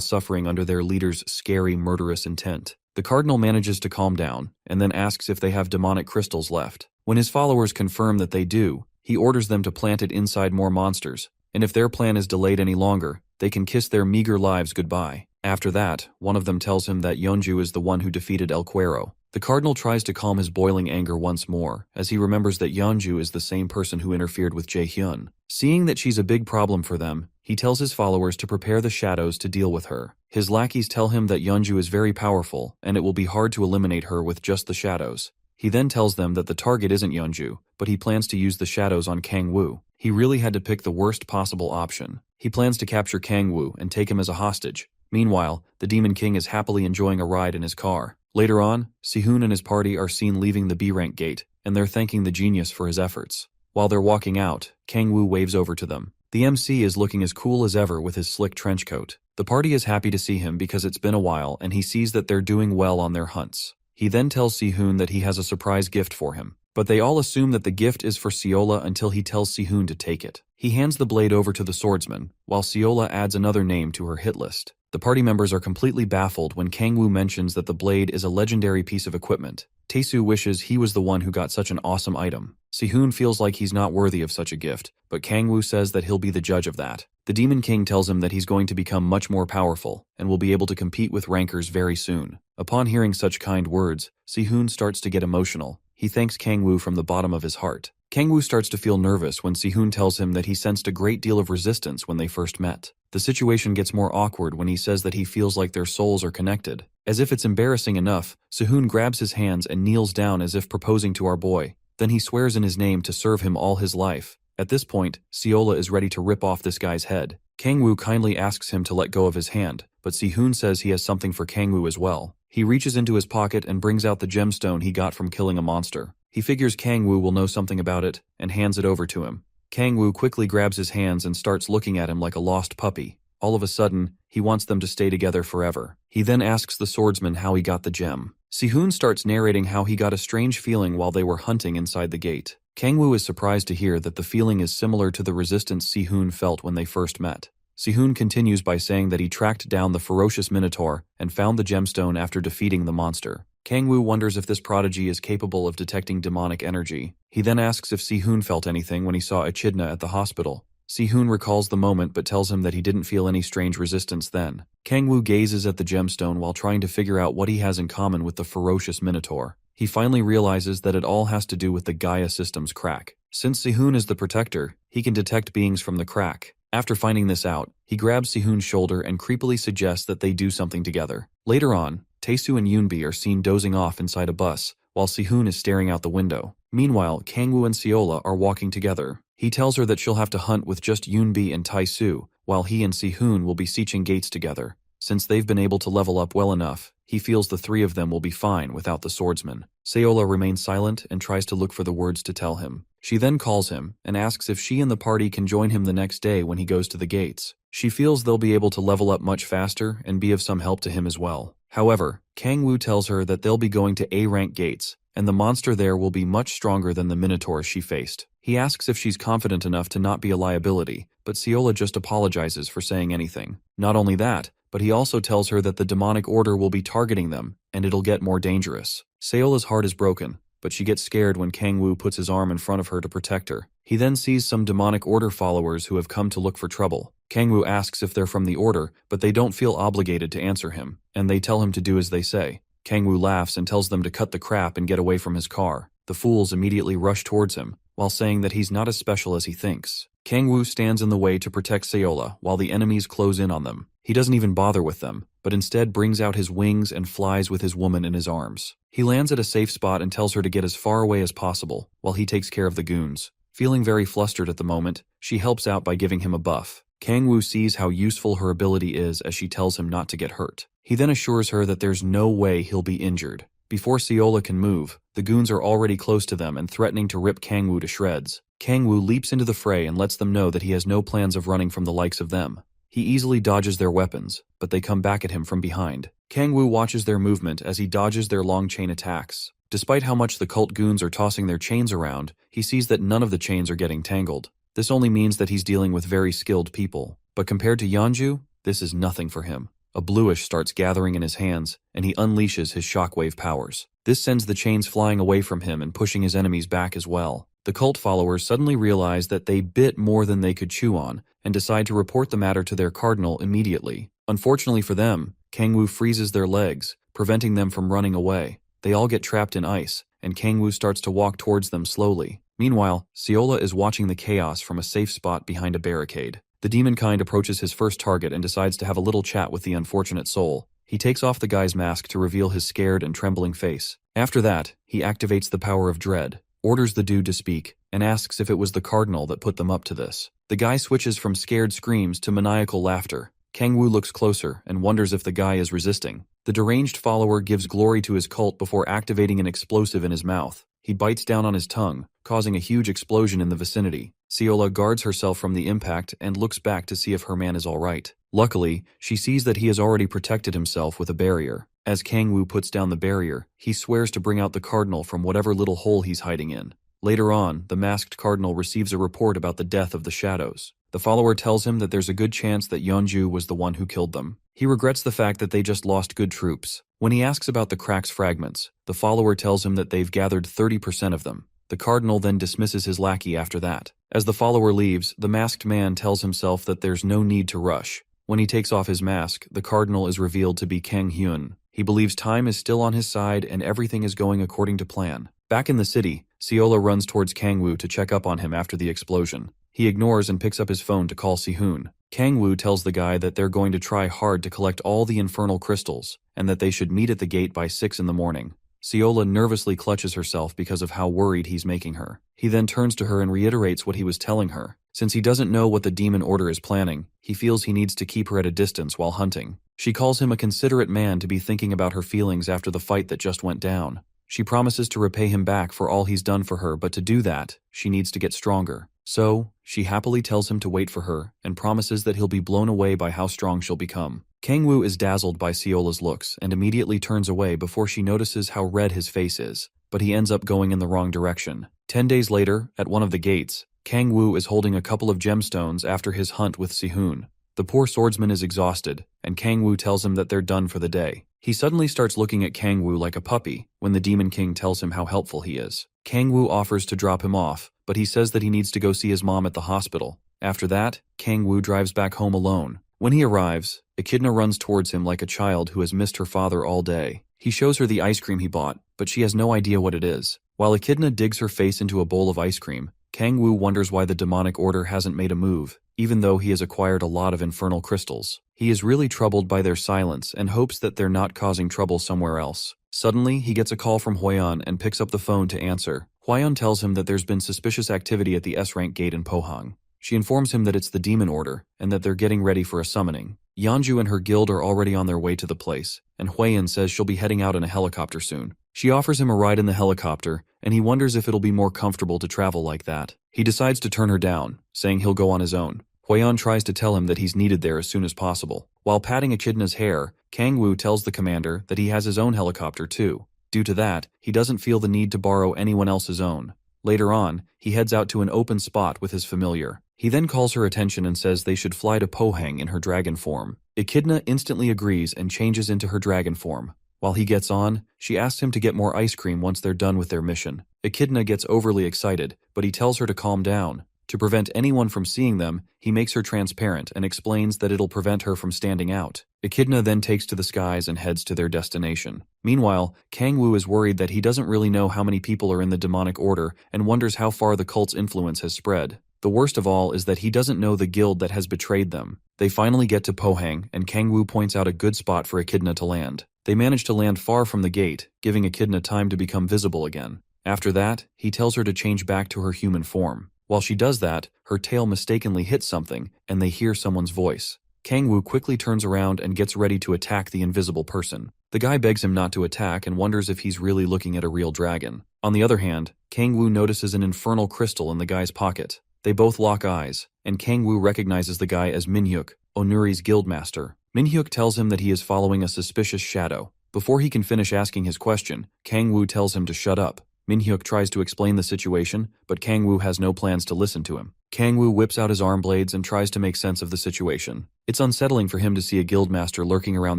Speaker 1: suffering under their leader's scary, murderous intent. The cardinal manages to calm down and then asks if they have demonic crystals left. When his followers confirm that they do, he orders them to plant it inside more monsters, and if their plan is delayed any longer, they can kiss their meager lives goodbye. After that, one of them tells him that Yeonju is the one who defeated El Cuero. The cardinal tries to calm his boiling anger once more, as he remembers that Yeonju is the same person who interfered with Jaehyun. Seeing that she's a big problem for them, he tells his followers to prepare the shadows to deal with her. His lackeys tell him that Yeonju is very powerful, and it will be hard to eliminate her with just the shadows. He then tells them that the target isn't Yeonju, but he plans to use the shadows on Kang-woo. He really had to pick the worst possible option. He plans to capture Kang-woo and take him as a hostage. Meanwhile, the Demon King is happily enjoying a ride in his car. Later on, Si-hoon and his party are seen leaving the B-rank gate, and they're thanking the genius for his efforts. While they're walking out, Kang-woo waves over to them. The MC is looking as cool as ever with his slick trench coat. The party is happy to see him because it's been a while and he sees that they're doing well on their hunts. He then tells Si-hoon that he has a surprise gift for him, but they all assume that the gift is for Seola until he tells Si-hoon to take it. He hands the blade over to the swordsman, while Seola adds another name to her hit list. The party members are completely baffled when Kang-woo mentions that the blade is a legendary piece of equipment. Tae-soo wishes he was the one who got such an awesome item. Si-hoon feels like he's not worthy of such a gift, but Kang-woo says that he'll be the judge of that. The Demon King tells him that he's going to become much more powerful and will be able to compete with rankers very soon. Upon hearing such kind words, Si-hoon starts to get emotional. He thanks Kang-woo from the bottom of his heart. Kang-woo starts to feel nervous when Si-hoon tells him that he sensed a great deal of resistance when they first met. The situation gets more awkward when he says that he feels like their souls are connected. As if it's embarrassing enough, Si-hoon grabs his hands and kneels down as if proposing to our boy. Then he swears in his name to serve him all his life. At this point, Seola is ready to rip off this guy's head. Kang-woo kindly asks him to let go of his hand, but Si-hoon says he has something for Kang-woo as well. He reaches into his pocket and brings out the gemstone he got from killing a monster. He figures Kang-woo will know something about it and hands it over to him. Kang-woo quickly grabs his hands and starts looking at him like a lost puppy. All of a sudden, he wants them to stay together forever. He then asks the swordsman how he got the gem. Si-hoon starts narrating how he got a strange feeling while they were hunting inside the gate. Kang-woo is surprised to hear that the feeling is similar to the resistance Si-hoon felt when they first met. Si-hoon continues by saying that he tracked down the ferocious minotaur and found the gemstone after defeating the monster. Kang-woo wonders if this prodigy is capable of detecting demonic energy. He then asks if Si-hoon felt anything when he saw Echidna at the hospital. Si-hoon recalls the moment but tells him that he didn't feel any strange resistance then. Kang-woo gazes at the gemstone while trying to figure out what he has in common with the ferocious minotaur. He finally realizes that it all has to do with the Gaia system's crack. Since Si-hoon is the protector, he can detect beings from the crack. After finding this out, he grabs Si-hoon's shoulder and creepily suggests that they do something together. Later on, Tae-soo and Yoonbi are seen dozing off inside a bus, while Si-hoon is staring out the window. Meanwhile, Kang-woo and Seola are walking together. He tells her that she'll have to hunt with just Yoonbi and Tae-soo, while he and Si-hoon will be sieging gates together. Since they've been able to level up well enough, he feels the three of them will be fine without the swordsman. Seola remains silent and tries to look for the words to tell him. She then calls him and asks if she and the party can join him the next day when he goes to the gates. She feels they'll be able to level up much faster and be of some help to him as well. However, Kang-woo tells her that they'll be going to A-rank gates, and the monster there will be much stronger than the minotaur she faced. He asks if she's confident enough to not be a liability, but Seola just apologizes for saying anything. Not only that, but he also tells her that the demonic order will be targeting them, and it'll get more dangerous. Seola's heart is broken, but she gets scared when Kang-woo puts his arm in front of her to protect her. He then sees some demonic order followers who have come to look for trouble. Kang-woo asks if they're from the order, but they don't feel obligated to answer him, and they tell him to do as they say. Kang-woo laughs and tells them to cut the crap and get away from his car. The fools immediately rush towards him, while saying that he's not as special as he thinks. Kang-woo stands in the way to protect Seola while the enemies close in on them. He doesn't even bother with them, but instead brings out his wings and flies with his woman in his arms. He lands at a safe spot and tells her to get as far away as possible, while he takes care of the goons. Feeling very flustered at the moment, she helps out by giving him a buff. Kang-woo sees how useful her ability is as she tells him not to get hurt. He then assures her that there's no way he'll be injured. Before Seola can move, the goons are already close to them and threatening to rip Kang-woo to shreds. Kang-woo leaps into the fray and lets them know that he has no plans of running from the likes of them. He easily dodges their weapons, but they come back at him from behind. Kang-woo watches their movement as he dodges their long chain attacks. Despite how much the cult goons are tossing their chains around, he sees that none of the chains are getting tangled. This only means that he's dealing with very skilled people. But compared to Yeonju, this is nothing for him. A bluish starts gathering in his hands, and he unleashes his shockwave powers. This sends the chains flying away from him and pushing his enemies back as well. The cult followers suddenly realize that they bit more than they could chew on, and decide to report the matter to their cardinal immediately. Unfortunately for them, Kang-woo freezes their legs, preventing them from running away. They all get trapped in ice, and Kang-woo starts to walk towards them slowly. Meanwhile, Seola is watching the chaos from a safe spot behind a barricade. The demon kind approaches his first target and decides to have a little chat with the unfortunate soul. He takes off the guy's mask to reveal his scared and trembling face. After that, he activates the power of dread, orders the dude to speak, and asks if it was the cardinal that put them up to this. The guy switches from scared screams to maniacal laughter. Kang-woo looks closer and wonders if the guy is resisting. The deranged follower gives glory to his cult before activating an explosive in his mouth. He bites down on his tongue, causing a huge explosion in the vicinity. Seola guards herself from the impact and looks back to see if her man is alright. Luckily, she sees that he has already protected himself with a barrier. As Kang-woo puts down the barrier, he swears to bring out the cardinal from whatever little hole he's hiding in. Later on, the masked cardinal receives a report about the death of the shadows. The follower tells him that there's a good chance that Yeonju was the one who killed them. He regrets the fact that they just lost good troops. When he asks about the crack's fragments, the follower tells him that they've gathered 30% of them. The cardinal then dismisses his lackey after that. As the follower leaves, the masked man tells himself that there's no need to rush. When he takes off his mask, the cardinal is revealed to be Kang Hyun. He believes time is still on his side and everything is going according to plan. Back in the city, Seola runs towards Kangwoo to check up on him after the explosion. He ignores and picks up his phone to call Sihoon. Kangwoo tells the guy that they're going to try hard to collect all the infernal crystals, and that they should meet at the gate by 6 in the morning. Seola nervously clutches herself because of how worried he's making her. He then turns to her and reiterates what he was telling her. Since he doesn't know what the demon order is planning, he feels he needs to keep her at a distance while hunting. She calls him a considerate man to be thinking about her feelings after the fight that just went down. She promises to repay him back for all he's done for her, but to do that, she needs to get stronger. So, she happily tells him to wait for her, and promises that he'll be blown away by how strong she'll become. Kangwoo is dazzled by Seola's looks, and immediately turns away before she notices how red his face is, but he ends up going in the wrong direction. 10 days later, at one of the gates, Kangwoo is holding a couple of gemstones after his hunt with Sihoon. The poor swordsman is exhausted, and Kangwoo tells him that they're done for the day. He suddenly starts looking at Kangwoo like a puppy when the Demon King tells him how helpful he is. Kangwoo offers to drop him off, but he says that he needs to go see his mom at the hospital. After that, Kangwoo drives back home alone. When he arrives, Echidna runs towards him like a child who has missed her father all day. He shows her the ice cream he bought, but she has no idea what it is. While Echidna digs her face into a bowl of ice cream, Kangwoo wonders why the demonic order hasn't made a move, even though he has acquired a lot of infernal crystals. He is really troubled by their silence and hopes that they're not causing trouble somewhere else. Suddenly, he gets a call from Hwayeon and picks up the phone to answer. Hwayeon tells him that there's been suspicious activity at the S-rank gate in Pohang. She informs him that it's the demon order, and that they're getting ready for a summoning. Yeonju and her guild are already on their way to the place, and Hwayeon says she'll be heading out in a helicopter soon. She offers him a ride in the helicopter, and he wonders if it'll be more comfortable to travel like that. He decides to turn her down, saying he'll go on his own. Hwayeon tries to tell him that he's needed there as soon as possible. While patting Echidna's hair, Kangwoo tells the commander that he has his own helicopter too. Due to that, he doesn't feel the need to borrow anyone else's own. Later on, he heads out to an open spot with his familiar. He then calls her attention and says they should fly to Pohang in her dragon form. Echidna instantly agrees and changes into her dragon form. While he gets on, she asks him to get more ice cream once they're done with their mission. Echidna gets overly excited, but he tells her to calm down. To prevent anyone from seeing them, he makes her transparent and explains that it'll prevent her from standing out. Echidna then takes to the skies and heads to their destination. Meanwhile, Kangwoo is worried that he doesn't really know how many people are in the demonic order and wonders how far the cult's influence has spread. The worst of all is that he doesn't know the guild that has betrayed them. They finally get to Pohang, and Kangwoo points out a good spot for Echidna to land. They manage to land far from the gate, giving Echidna time to become visible again. After that, he tells her to change back to her human form. While she does that, her tail mistakenly hits something, and they hear someone's voice. Kangwoo quickly turns around and gets ready to attack the invisible person. The guy begs him not to attack and wonders if he's really looking at a real dragon. On the other hand, Kangwoo notices an infernal crystal in the guy's pocket. They both lock eyes, and Kangwoo recognizes the guy as Minhyuk, Onuri's guildmaster. Minhyuk tells him that he is following a suspicious shadow. Before he can finish asking his question, Kangwoo tells him to shut up. Minhyuk tries to explain the situation, but Kangwoo has no plans to listen to him. Kangwoo whips out his arm blades and tries to make sense of the situation. It's unsettling for him to see a guildmaster lurking around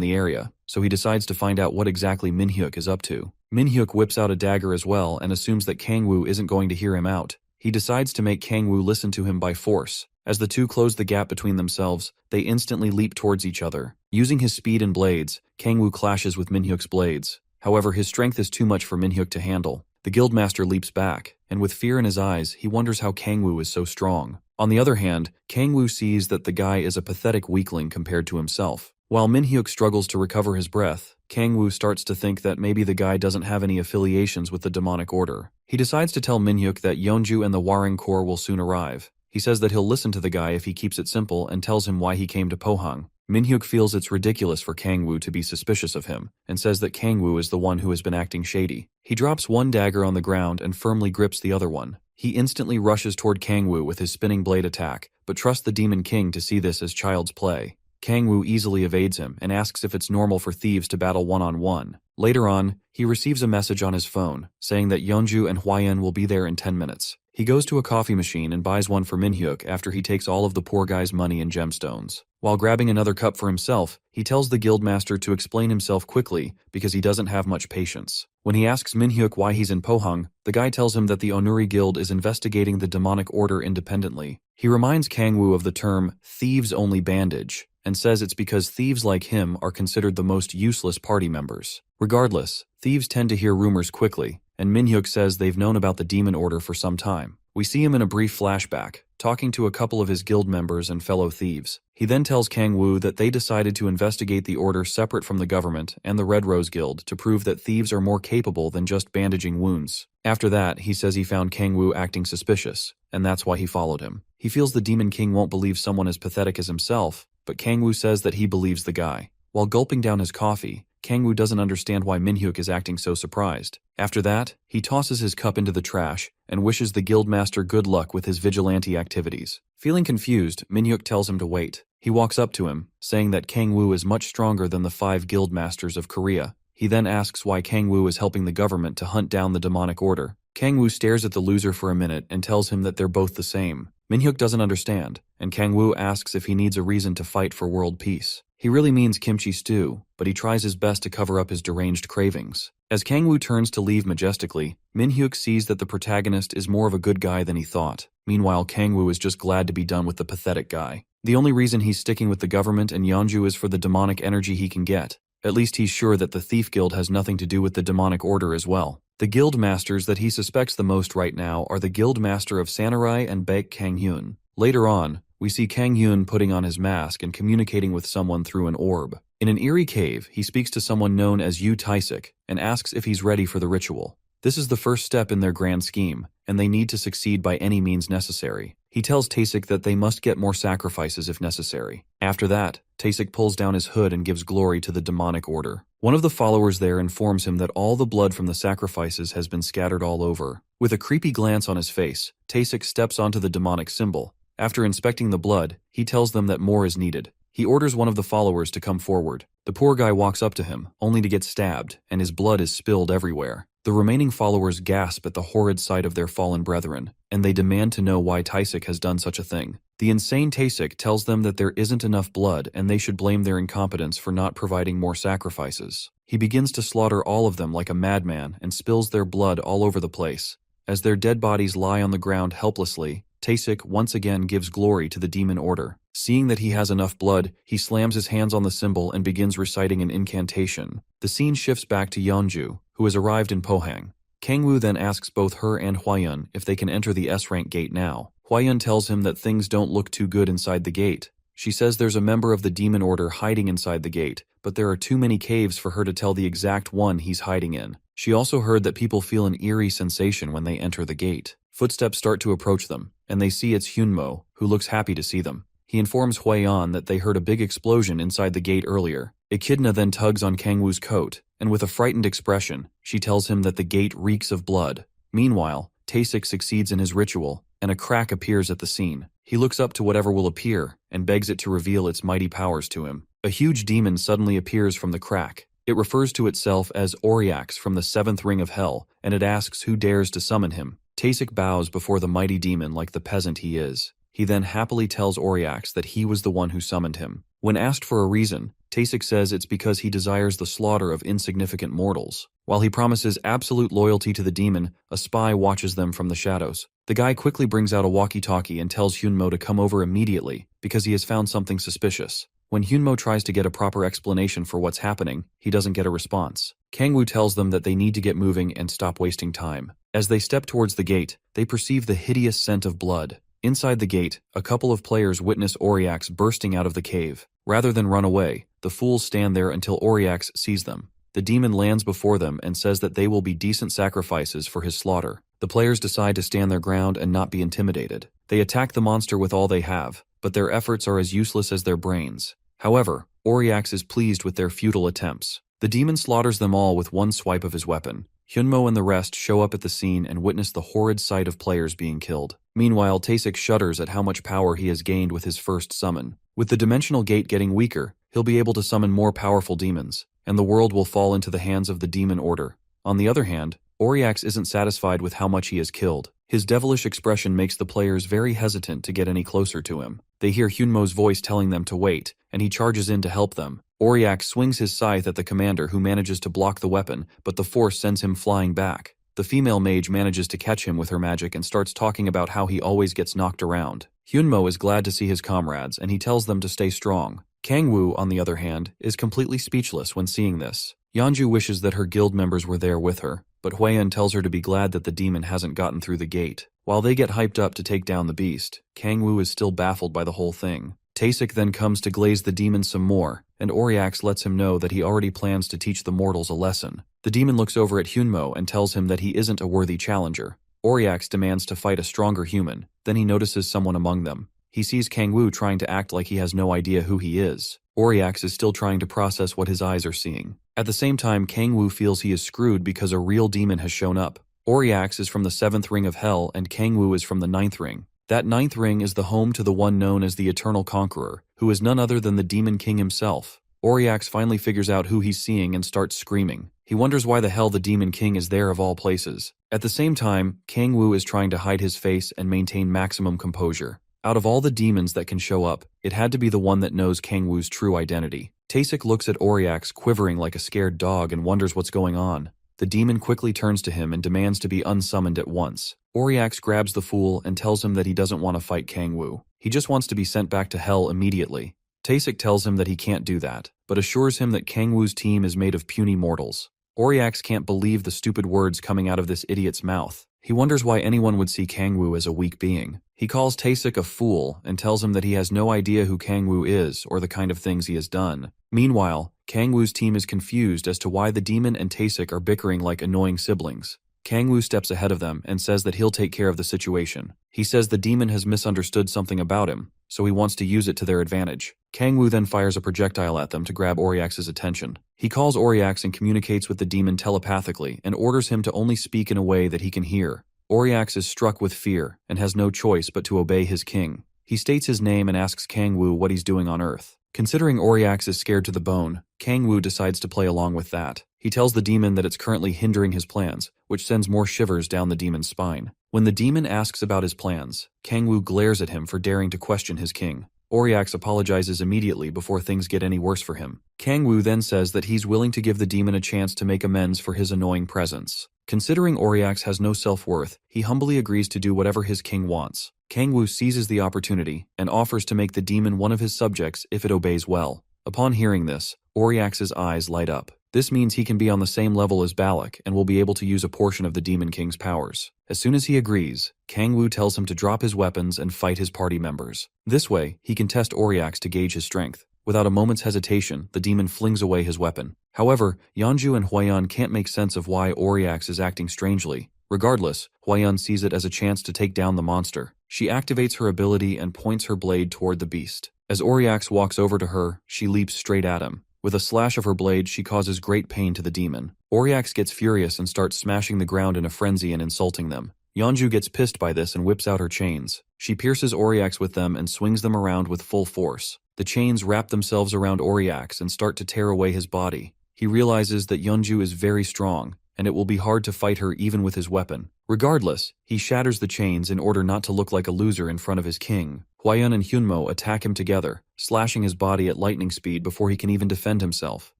Speaker 1: the area, so he decides to find out what exactly Minhyuk is up to. Minhyuk whips out a dagger as well and assumes that Kangwoo isn't going to hear him out. He decides to make Kangwoo listen to him by force. As the two close the gap between themselves, they instantly leap towards each other. Using his speed and blades, Kangwoo clashes with Minhyuk's blades. However, his strength is too much for Minhyuk to handle. The guildmaster leaps back, and with fear in his eyes, he wonders how Kangwoo is so strong. On the other hand, Kangwoo sees that the guy is a pathetic weakling compared to himself. While Minhyuk struggles to recover his breath, Kangwoo starts to think that maybe the guy doesn't have any affiliations with the demonic order. He decides to tell Minhyuk that Yeonju and the Warring Corps will soon arrive. He says that he'll listen to the guy if he keeps it simple and tells him why he came to Pohang. Minhyuk feels it's ridiculous for Kangwoo to be suspicious of him, and says that Kangwoo is the one who has been acting shady. He drops one dagger on the ground and firmly grips the other one. He instantly rushes toward Kangwoo with his spinning blade attack, but trusts the Demon King to see this as child's play. Kangwoo easily evades him and asks if it's normal for thieves to battle one-on-one. Later on, he receives a message on his phone, saying that Yeonju and Hwayeon will be there in 10 minutes. He goes to a coffee machine and buys one for Minhyuk after he takes all of the poor guy's money and gemstones. While grabbing another cup for himself, he tells the guildmaster to explain himself quickly because he doesn't have much patience. When he asks Minhyuk why he's in Pohang, the guy tells him that the Onuri Guild is investigating the demonic order independently. He reminds Kangwoo of the term thieves-only bandage and says it's because thieves like him are considered the most useless party members. Regardless, thieves tend to hear rumors quickly, and Minhyuk says they've known about the demon order for some time. We see him in a brief flashback, talking to a couple of his guild members and fellow thieves. He then tells Kangwoo that they decided to investigate the order separate from the government and the Red Rose Guild to prove that thieves are more capable than just bandaging wounds. After that, he says he found Kangwoo acting suspicious, and that's why he followed him. He feels the Demon King won't believe someone as pathetic as himself, but Kangwoo says that he believes the guy. While gulping down his coffee, Kangwoo doesn't understand why Minhyuk is acting so surprised. After that, he tosses his cup into the trash and wishes the guildmaster good luck with his vigilante activities. Feeling confused, Minhyuk tells him to wait. He walks up to him, saying that Kangwoo is much stronger than the 5 guildmasters of Korea. He then asks why Kangwoo is helping the government to hunt down the demonic order. Kangwoo stares at the loser for a minute and tells him that they're both the same. Minhyuk doesn't understand, and Kangwoo asks if he needs a reason to fight for world peace. He really means kimchi stew, but he tries his best to cover up his deranged cravings. As Kangwoo turns to leave majestically, Minhyuk sees that the protagonist is more of a good guy than he thought. Meanwhile, Kangwoo is just glad to be done with the pathetic guy. The only reason he's sticking with the government and Yeonju is for the demonic energy he can get. At least he's sure that the Thief Guild has nothing to do with the demonic order as well. The guild masters that he suspects the most right now are the guild master of Samurai and Baek Kanghyun. Later on, we see Kanghyun putting on his mask and communicating with someone through an orb. In an eerie cave, he speaks to someone known as Yu Taisik and asks if he's ready for the ritual. This is the first step in their grand scheme, and they need to succeed by any means necessary. He tells Taisik that they must get more sacrifices if necessary. After that, Taisik pulls down his hood and gives glory to the demonic order. One of the followers there informs him that all the blood from the sacrifices has been scattered all over. With a creepy glance on his face, Taisik steps onto the demonic symbol. After inspecting the blood, he tells them that more is needed. He orders one of the followers to come forward. The poor guy walks up to him, only to get stabbed, and his blood is spilled everywhere. The remaining followers gasp at the horrid sight of their fallen brethren, and they demand to know why Taisik has done such a thing. The insane Taisik tells them that there isn't enough blood and they should blame their incompetence for not providing more sacrifices. He begins to slaughter all of them like a madman and spills their blood all over the place. As their dead bodies lie on the ground helplessly, Taisik once again gives glory to the demon order. Seeing that he has enough blood, he slams his hands on the symbol and begins reciting an incantation. The scene shifts back to Yeonju, who has arrived in Pohang. Kangwoo then asks both her and Hwayun if they can enter the S-rank gate now. Hwayun tells him that things don't look too good inside the gate. She says there's a member of the demon order hiding inside the gate, but there are too many caves for her to tell the exact one he's hiding in. She also heard that people feel an eerie sensation when they enter the gate. Footsteps start to approach them, and they see it's Hyunmo, who looks happy to see them. He informs Hwayun that they heard a big explosion inside the gate earlier. Echidna then tugs on Kangwoo's coat, and with a frightened expression, she tells him that the gate reeks of blood. Meanwhile, Taisik succeeds in his ritual, and a crack appears at the scene. He looks up to whatever will appear, and begs it to reveal its mighty powers to him. A huge demon suddenly appears from the crack. It refers to itself as Oriax from the 7th ring of hell, and it asks who dares to summon him. Taisik bows before the mighty demon like the peasant he is. He then happily tells Oriax that he was the one who summoned him. When asked for a reason, Taisik says it's because he desires the slaughter of insignificant mortals. While he promises absolute loyalty to the demon, a spy watches them from the shadows. The guy quickly brings out a walkie-talkie and tells Hyunmo to come over immediately because he has found something suspicious. When Hyunmo tries to get a proper explanation for what's happening, he doesn't get a response. Kangwoo tells them that they need to get moving and stop wasting time. As they step towards the gate, they perceive the hideous scent of blood. Inside the gate, a couple of players witness Oriax bursting out of the cave. Rather than run away, the fools stand there until Oriax sees them. The demon lands before them and says that they will be decent sacrifices for his slaughter. The players decide to stand their ground and not be intimidated. They attack the monster with all they have, but their efforts are as useless as their brains. However, Oriax is pleased with their futile attempts. The demon slaughters them all with one swipe of his weapon. Hyunmo and the rest show up at the scene and witness the horrid sight of players being killed. Meanwhile, Taisik shudders at how much power he has gained with his first summon. With the dimensional gate getting weaker, he'll be able to summon more powerful demons, and the world will fall into the hands of the demon order. On the other hand, Oriax isn't satisfied with how much he has killed. His devilish expression makes the players very hesitant to get any closer to him. They hear Hyunmo's voice telling them to wait, and he charges in to help them. Auriax swings his scythe at the commander, who manages to block the weapon, but the force sends him flying back. The female mage manages to catch him with her magic and starts talking about how he always gets knocked around. Hyunmo is glad to see his comrades, and he tells them to stay strong. Kangwoo, on the other hand, is completely speechless when seeing this. Yeonju wishes that her guild members were there with her, but Hwaeun tells her to be glad that the demon hasn't gotten through the gate. While they get hyped up to take down the beast, Kangwoo is still baffled by the whole thing. Taesik then comes to glaze the demon some more, and Auriax lets him know that he already plans to teach the mortals a lesson. The demon looks over at Hyunmo and tells him that he isn't a worthy challenger. Auriax demands to fight a stronger human, then he notices someone among them. He sees Kangwoo trying to act like he has no idea who he is. Auriax is still trying to process what his eyes are seeing. At the same time, Kangwoo feels he is screwed because a real demon has shown up. Auriax is from the 7th ring of Hell and Kangwoo is from the 9th ring. That 9th ring is the home to the one known as the Eternal Conqueror, who is none other than the Demon King himself. Auriax finally figures out who he's seeing and starts screaming. He wonders why the hell the Demon King is there of all places. At the same time, Kangwoo is trying to hide his face and maintain maximum composure. Out of all the demons that can show up, it had to be the one that knows Kangwoo's true identity. Taesik looks at Auriax quivering like a scared dog and wonders what's going on. The demon quickly turns to him and demands to be unsummoned at once. Auriax grabs the fool and tells him that he doesn't want to fight Kangwoo. He just wants to be sent back to hell immediately. Taesik tells him that he can't do that, but assures him that Kangwoo's team is made of puny mortals. Auriax can't believe the stupid words coming out of this idiot's mouth. He wonders why anyone would see Kangwoo as a weak being. He calls Taesik a fool and tells him that he has no idea who Kangwoo is or the kind of things he has done. Meanwhile, Kangwoo's team is confused as to why the demon and Taesik are bickering like annoying siblings. Kangwoo steps ahead of them and says that he'll take care of the situation. He says the demon has misunderstood something about him, so he wants to use it to their advantage. Kangwoo then fires a projectile at them to grab Auriax's attention. He calls Auriax and communicates with the demon telepathically and orders him to only speak in a way that he can hear. Auriax is struck with fear and has no choice but to obey his king. He states his name and asks Kangwoo what he's doing on Earth. Considering Auriax is scared to the bone, Kangwoo decides to play along with that. He tells the demon that it's currently hindering his plans, which sends more shivers down the demon's spine. When the demon asks about his plans, Kangwoo glares at him for daring to question his king. Auriax apologizes immediately before things get any worse for him. Kangwoo then says that he's willing to give the demon a chance to make amends for his annoying presence. Considering Auriax has no self-worth, he humbly agrees to do whatever his king wants. Kangwoo seizes the opportunity and offers to make the demon one of his subjects if it obeys well. Upon hearing this, Auriax's eyes light up. This means he can be on the same level as Balak and will be able to use a portion of the Demon King's powers. As soon as he agrees, Kangwoo tells him to drop his weapons and fight his party members. This way, he can test Auriax to gauge his strength. Without a moment's hesitation, the demon flings away his weapon. However, Yeonju and Hwaeun can't make sense of why Auriax is acting strangely. Regardless, Hwaeun sees it as a chance to take down the monster. She activates her ability and points her blade toward the beast. As Auriax walks over to her, she leaps straight at him. With a slash of her blade, she causes great pain to the demon. Auriax gets furious and starts smashing the ground in a frenzy and insulting them. Yeonju gets pissed by this and whips out her chains. She pierces Auriax with them and swings them around with full force. The chains wrap themselves around Auriax and start to tear away his body. He realizes that Yeonju is very strong, and it will be hard to fight her even with his weapon. Regardless, he shatters the chains in order not to look like a loser in front of his king. Hwaeun and Hyunmo attack him together, slashing his body at lightning speed before he can even defend himself.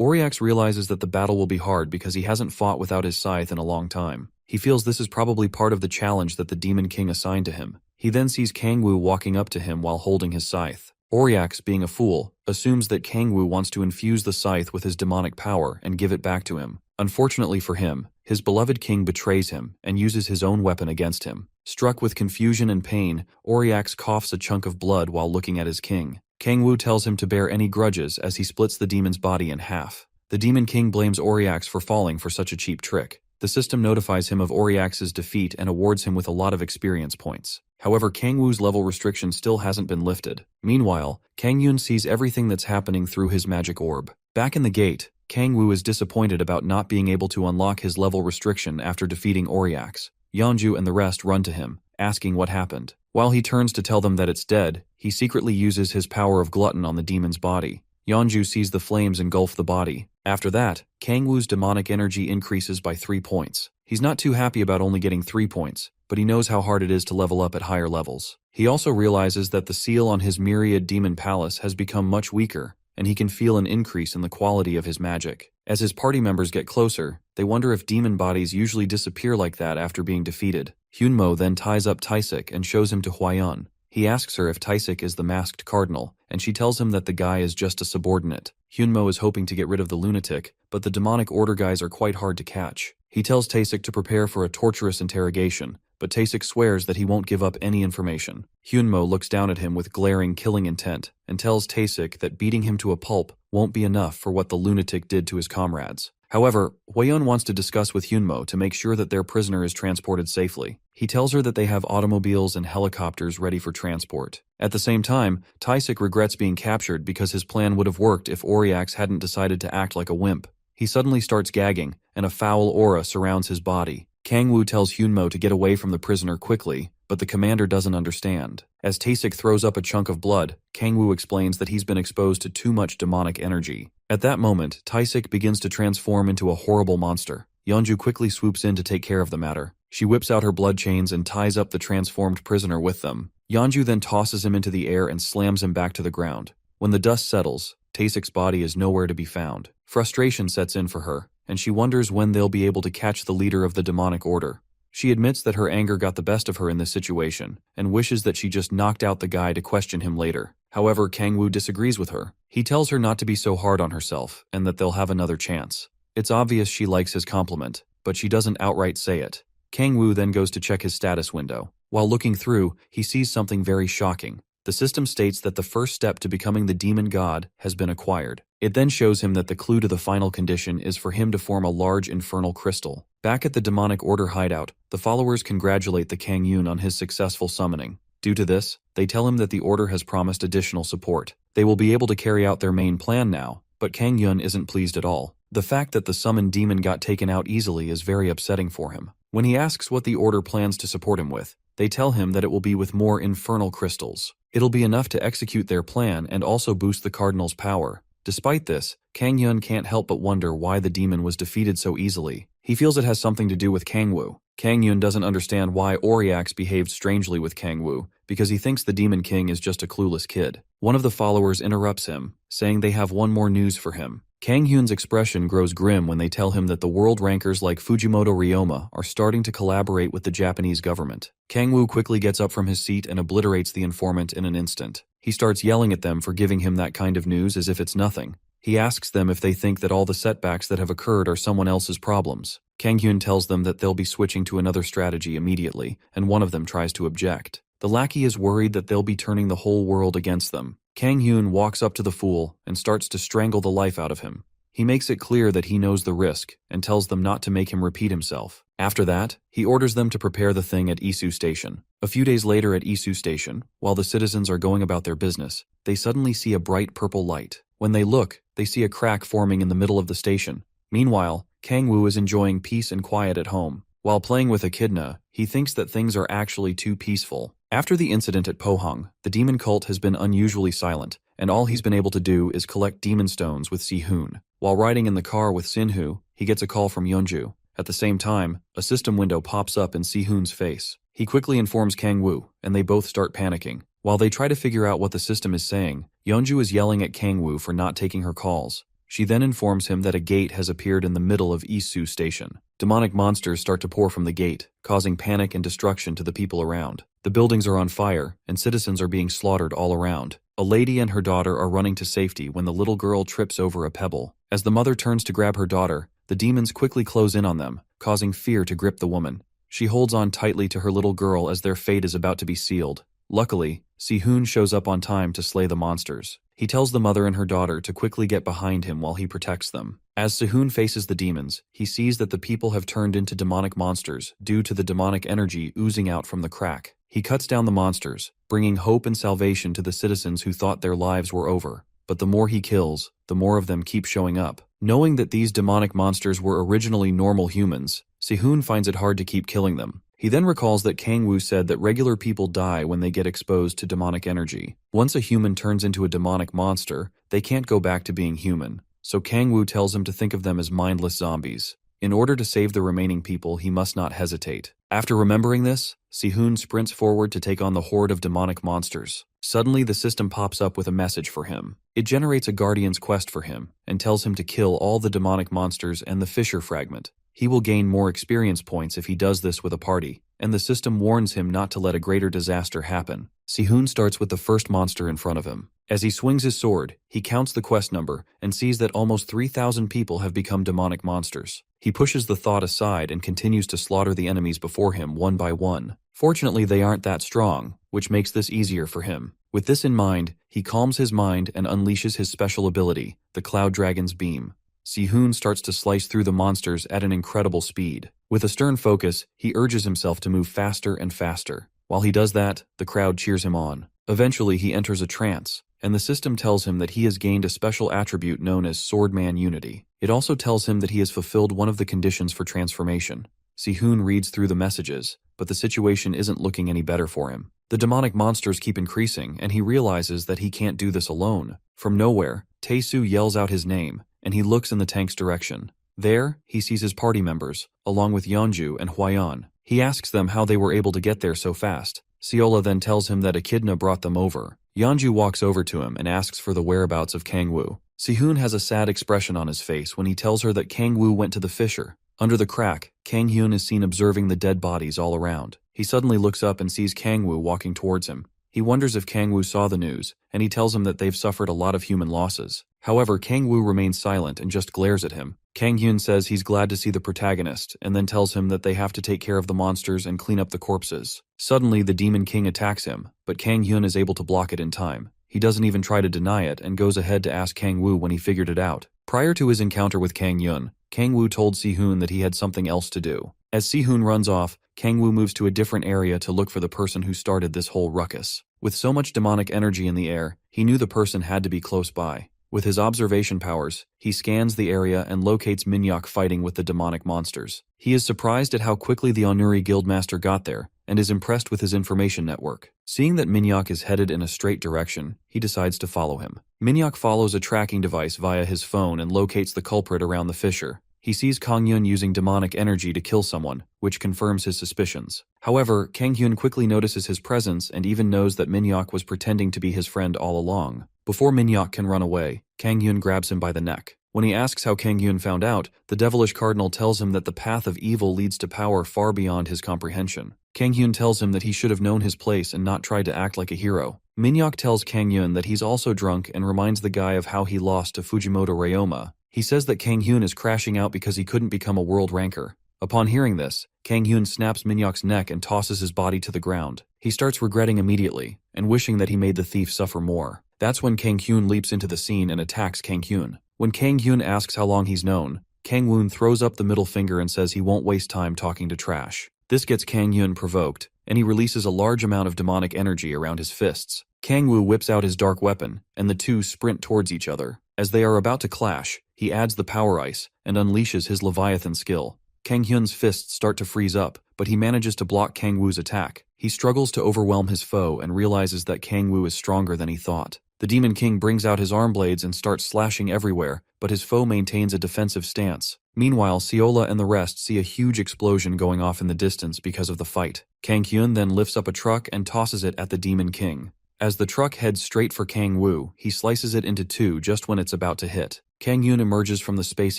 Speaker 1: Auriax realizes that the battle will be hard because he hasn't fought without his scythe in a long time. He feels this is probably part of the challenge that the Demon King assigned to him. He then sees Kangwoo walking up to him while holding his scythe. Auriax, being a fool, assumes that Kangwoo wants to infuse the scythe with his demonic power and give it back to him. Unfortunately for him, his beloved king betrays him and uses his own weapon against him. Struck with confusion and pain, Auriax coughs a chunk of blood while looking at his king. Kangwoo tells him to bear any grudges as he splits the demon's body in half. The Demon King blames Auriax for falling for such a cheap trick. The system notifies him of Auriax's defeat and awards him with a lot of experience points. However, Kangwoo's level restriction still hasn't been lifted. Meanwhile, Kangyun sees everything that's happening through his magic orb. Back in the gate, Kangwoo is disappointed about not being able to unlock his level restriction after defeating Auriax. Yeonju and the rest run to him, asking what happened. While he turns to tell them that it's dead, he secretly uses his power of glutton on the demon's body. Yeonju sees the flames engulf the body. After that, Kangwoo's demonic energy increases by 3 points. He's not too happy about only getting 3 points, but he knows how hard it is to level up at higher levels. He also realizes that the seal on his myriad demon palace has become much weaker, and he can feel an increase in the quality of his magic. As his party members get closer, they wonder if demon bodies usually disappear like that after being defeated. Hyunmo then ties up Taisik and shows him to Hwayeon. He asks her if Taisik is the masked cardinal, and she tells him that the guy is just a subordinate. Hyunmo is hoping to get rid of the lunatic, but the demonic order guys are quite hard to catch. He tells Taisik to prepare for a torturous interrogation, but Taisik swears that he won't give up any information. Hyunmo looks down at him with glaring killing intent, and tells Taisik that beating him to a pulp won't be enough for what the lunatic did to his comrades. However, Hwayeon wants to discuss with Hyunmo to make sure that their prisoner is transported safely. He tells her that they have automobiles and helicopters ready for transport. At the same time, Taisik regrets being captured because his plan would have worked if Oriax hadn't decided to act like a wimp. He suddenly starts gagging, and a foul aura surrounds his body. Kangwoo tells Hyunmo to get away from the prisoner quickly, but the commander doesn't understand. As Taisik throws up a chunk of blood, Kangwoo explains that he's been exposed to too much demonic energy. At that moment, Taisik begins to transform into a horrible monster. Yeonju quickly swoops in to take care of the matter. She whips out her blood chains and ties up the transformed prisoner with them. Yeonju then tosses him into the air and slams him back to the ground. When the dust settles, Taisik's body is nowhere to be found. Frustration sets in for her, and she wonders when they'll be able to catch the leader of the demonic order. She admits that her anger got the best of her in this situation, and wishes that she just knocked out the guy to question him later. However, Kangwoo disagrees with her. He tells her not to be so hard on herself, and that they'll have another chance. It's obvious she likes his compliment, but she doesn't outright say it. Kangwoo then goes to check his status window. While looking through, he sees something very shocking. The system states that the first step to becoming the demon god has been acquired. It then shows him that the clue to the final condition is for him to form a large infernal crystal. Back at the demonic order hideout, the followers congratulate the Kang Yoon on his successful summoning. Due to this, they tell him that the order has promised additional support. They will be able to carry out their main plan now, but Kang Yoon isn't pleased at all. The fact that the summoned demon got taken out easily is very upsetting for him. When he asks what the order plans to support him with, they tell him that it will be with more infernal crystals. It'll be enough to execute their plan and also boost the Cardinal's power. Despite this, Kang Yun can't help but wonder why the demon was defeated so easily. He feels it has something to do with Kangwoo. Kang Yun doesn't understand why Oriax behaved strangely with Kangwoo, because he thinks the Demon King is just a clueless kid. One of the followers interrupts him, saying they have one more news for him. Kang Hyun's expression grows grim when they tell him that the world rankers like Fujimoto Ryoma are starting to collaborate with the Japanese government. Kangwoo quickly gets up from his seat and obliterates the informant in an instant. He starts yelling at them for giving him that kind of news as if it's nothing. He asks them if they think that all the setbacks that have occurred are someone else's problems. Kang Hyun tells them that they'll be switching to another strategy immediately, and one of them tries to object. The lackey is worried that they'll be turning the whole world against them. Kang Hyun walks up to the fool and starts to strangle the life out of him. He makes it clear that he knows the risk and tells them not to make him repeat himself. After that, he orders them to prepare the thing at Isu Station. A few days later at Isu Station, while the citizens are going about their business, they suddenly see a bright purple light. When they look, they see a crack forming in the middle of the station. Meanwhile, Kangwoo is enjoying peace and quiet at home. While playing with Echidna, he thinks that things are actually too peaceful. After the incident at Pohang, the demon cult has been unusually silent, and all he's been able to do is collect demon stones with Si-hoon. While riding in the car with Sin-hoo, he gets a call from Yeonju. At the same time, a system window pops up in Si-hoon's face. He quickly informs Kangwoo, and they both start panicking. While they try to figure out what the system is saying, Yeonju is yelling at Kangwoo for not taking her calls. She then informs him that a gate has appeared in the middle of Isu Station. Demonic monsters start to pour from the gate, causing panic and destruction to the people around. The buildings are on fire, and citizens are being slaughtered all around. A lady and her daughter are running to safety when the little girl trips over a pebble. As the mother turns to grab her daughter, the demons quickly close in on them, causing fear to grip the woman. She holds on tightly to her little girl as their fate is about to be sealed. Luckily, Si-hoon shows up on time to slay the monsters. He tells the mother and her daughter to quickly get behind him while he protects them. As Si-hoon faces the demons, he sees that the people have turned into demonic monsters due to the demonic energy oozing out from the crack. He cuts down the monsters, bringing hope and salvation to the citizens who thought their lives were over. But the more he kills, the more of them keep showing up. Knowing that these demonic monsters were originally normal humans, Si-hoon finds it hard to keep killing them. He then recalls that Kangwoo said that regular people die when they get exposed to demonic energy. Once a human turns into a demonic monster, they can't go back to being human. So Kangwoo tells him to think of them as mindless zombies. In order to save the remaining people, he must not hesitate. After remembering this, Si-hoon sprints forward to take on the horde of demonic monsters. Suddenly, the system pops up with a message for him. It generates a guardian's quest for him and tells him to kill all the demonic monsters and the fissure fragment. He will gain more experience points if he does this with a party, and the system warns him not to let a greater disaster happen. Si-hoon starts with the first monster in front of him. As he swings his sword, he counts the quest number and sees that almost 3,000 people have become demonic monsters. He pushes the thought aside and continues to slaughter the enemies before him one by one. Fortunately, they aren't that strong, which makes this easier for him. With this in mind, he calms his mind and unleashes his special ability, the Cloud Dragon's Beam. Si-hoon starts to slice through the monsters at an incredible speed. With a stern focus, he urges himself to move faster and faster. While he does that, the crowd cheers him on. Eventually, he enters a trance, and the system tells him that he has gained a special attribute known as Swordman Unity. It also tells him that he has fulfilled one of the conditions for transformation. Si-hoon reads through the messages, but the situation isn't looking any better for him. The demonic monsters keep increasing, and he realizes that he can't do this alone. From nowhere, Tae-soo yells out his name, and he looks in the tank's direction. There, he sees his party members, along with Yeonju and Hwayeon. He asks them how they were able to get there so fast. Seola then tells him that Echidna brought them over. Yeonju walks over to him and asks for the whereabouts of Kangwoo. Si-hoon has a sad expression on his face when he tells her that Kangwoo went to the fissure. Under the crack, Kang-hyun is seen observing the dead bodies all around. He suddenly looks up and sees Kangwoo walking towards him. He wonders if Kangwoo saw the news, and he tells him that they've suffered a lot of human losses. However, Kangwoo remains silent and just glares at him. Kang-hyun says he's glad to see the protagonist, and then tells him that they have to take care of the monsters and clean up the corpses. Suddenly, the Demon King attacks him, but Kang-hyun is able to block it in time. He doesn't even try to deny it and goes ahead to ask Kangwoo when he figured it out. Prior to his encounter with Kang-hyun, Kangwoo told Si-hoon that he had something else to do. As Si-hoon runs off, Kangwoo moves to a different area to look for the person who started this whole ruckus. With so much demonic energy in the air, he knew the person had to be close by. With his observation powers, he scans the area and locates Minhyuk fighting with the demonic monsters. He is surprised at how quickly the Onuri Guildmaster got there, and is impressed with his information network. Seeing that Minhyuk is headed in a straight direction, he decides to follow him. Minhyuk follows a tracking device via his phone and locates the culprit around the fissure. He sees Kang-hyun using demonic energy to kill someone, which confirms his suspicions. However, Kang-hyun quickly notices his presence and even knows that Minhyuk was pretending to be his friend all along. Before Minhyuk can run away, Kang-hyun grabs him by the neck. When he asks how Kang-hyun found out, the devilish cardinal tells him that the path of evil leads to power far beyond his comprehension. Kang-hyun tells him that he should have known his place and not tried to act like a hero. Minhyuk tells Kang-hyun that he's also drunk and reminds the guy of how he lost to Fujimoto Ryoma. He says that Kang-hyun is crashing out because he couldn't become a world ranker. Upon hearing this, Kang-hyun snaps Minhyuk's neck and tosses his body to the ground. He starts regretting immediately, and wishing that he made the thief suffer more. That's when Kang-hyun leaps into the scene and attacks Kang-hyun. When Kang-hyun asks how long he's known, Kang-woon throws up the middle finger and says he won't waste time talking to trash. This gets Kang-hyun provoked, and he releases a large amount of demonic energy around his fists. Kang-woo whips out his dark weapon, and the two sprint towards each other. As they are about to clash, he adds the power ice and unleashes his Leviathan skill. Kang-hyun's fists start to freeze up, but he manages to block Kang-woo's attack. He struggles to overwhelm his foe and realizes that Kang-woo is stronger than he thought. The Demon King brings out his arm blades and starts slashing everywhere, but his foe maintains a defensive stance. Meanwhile, Seola and the rest see a huge explosion going off in the distance because of the fight. Kang-hyun then lifts up a truck and tosses it at the Demon King. As the truck heads straight for Kang-woo, he slices it into two just when it's about to hit. Kang-hyun emerges from the space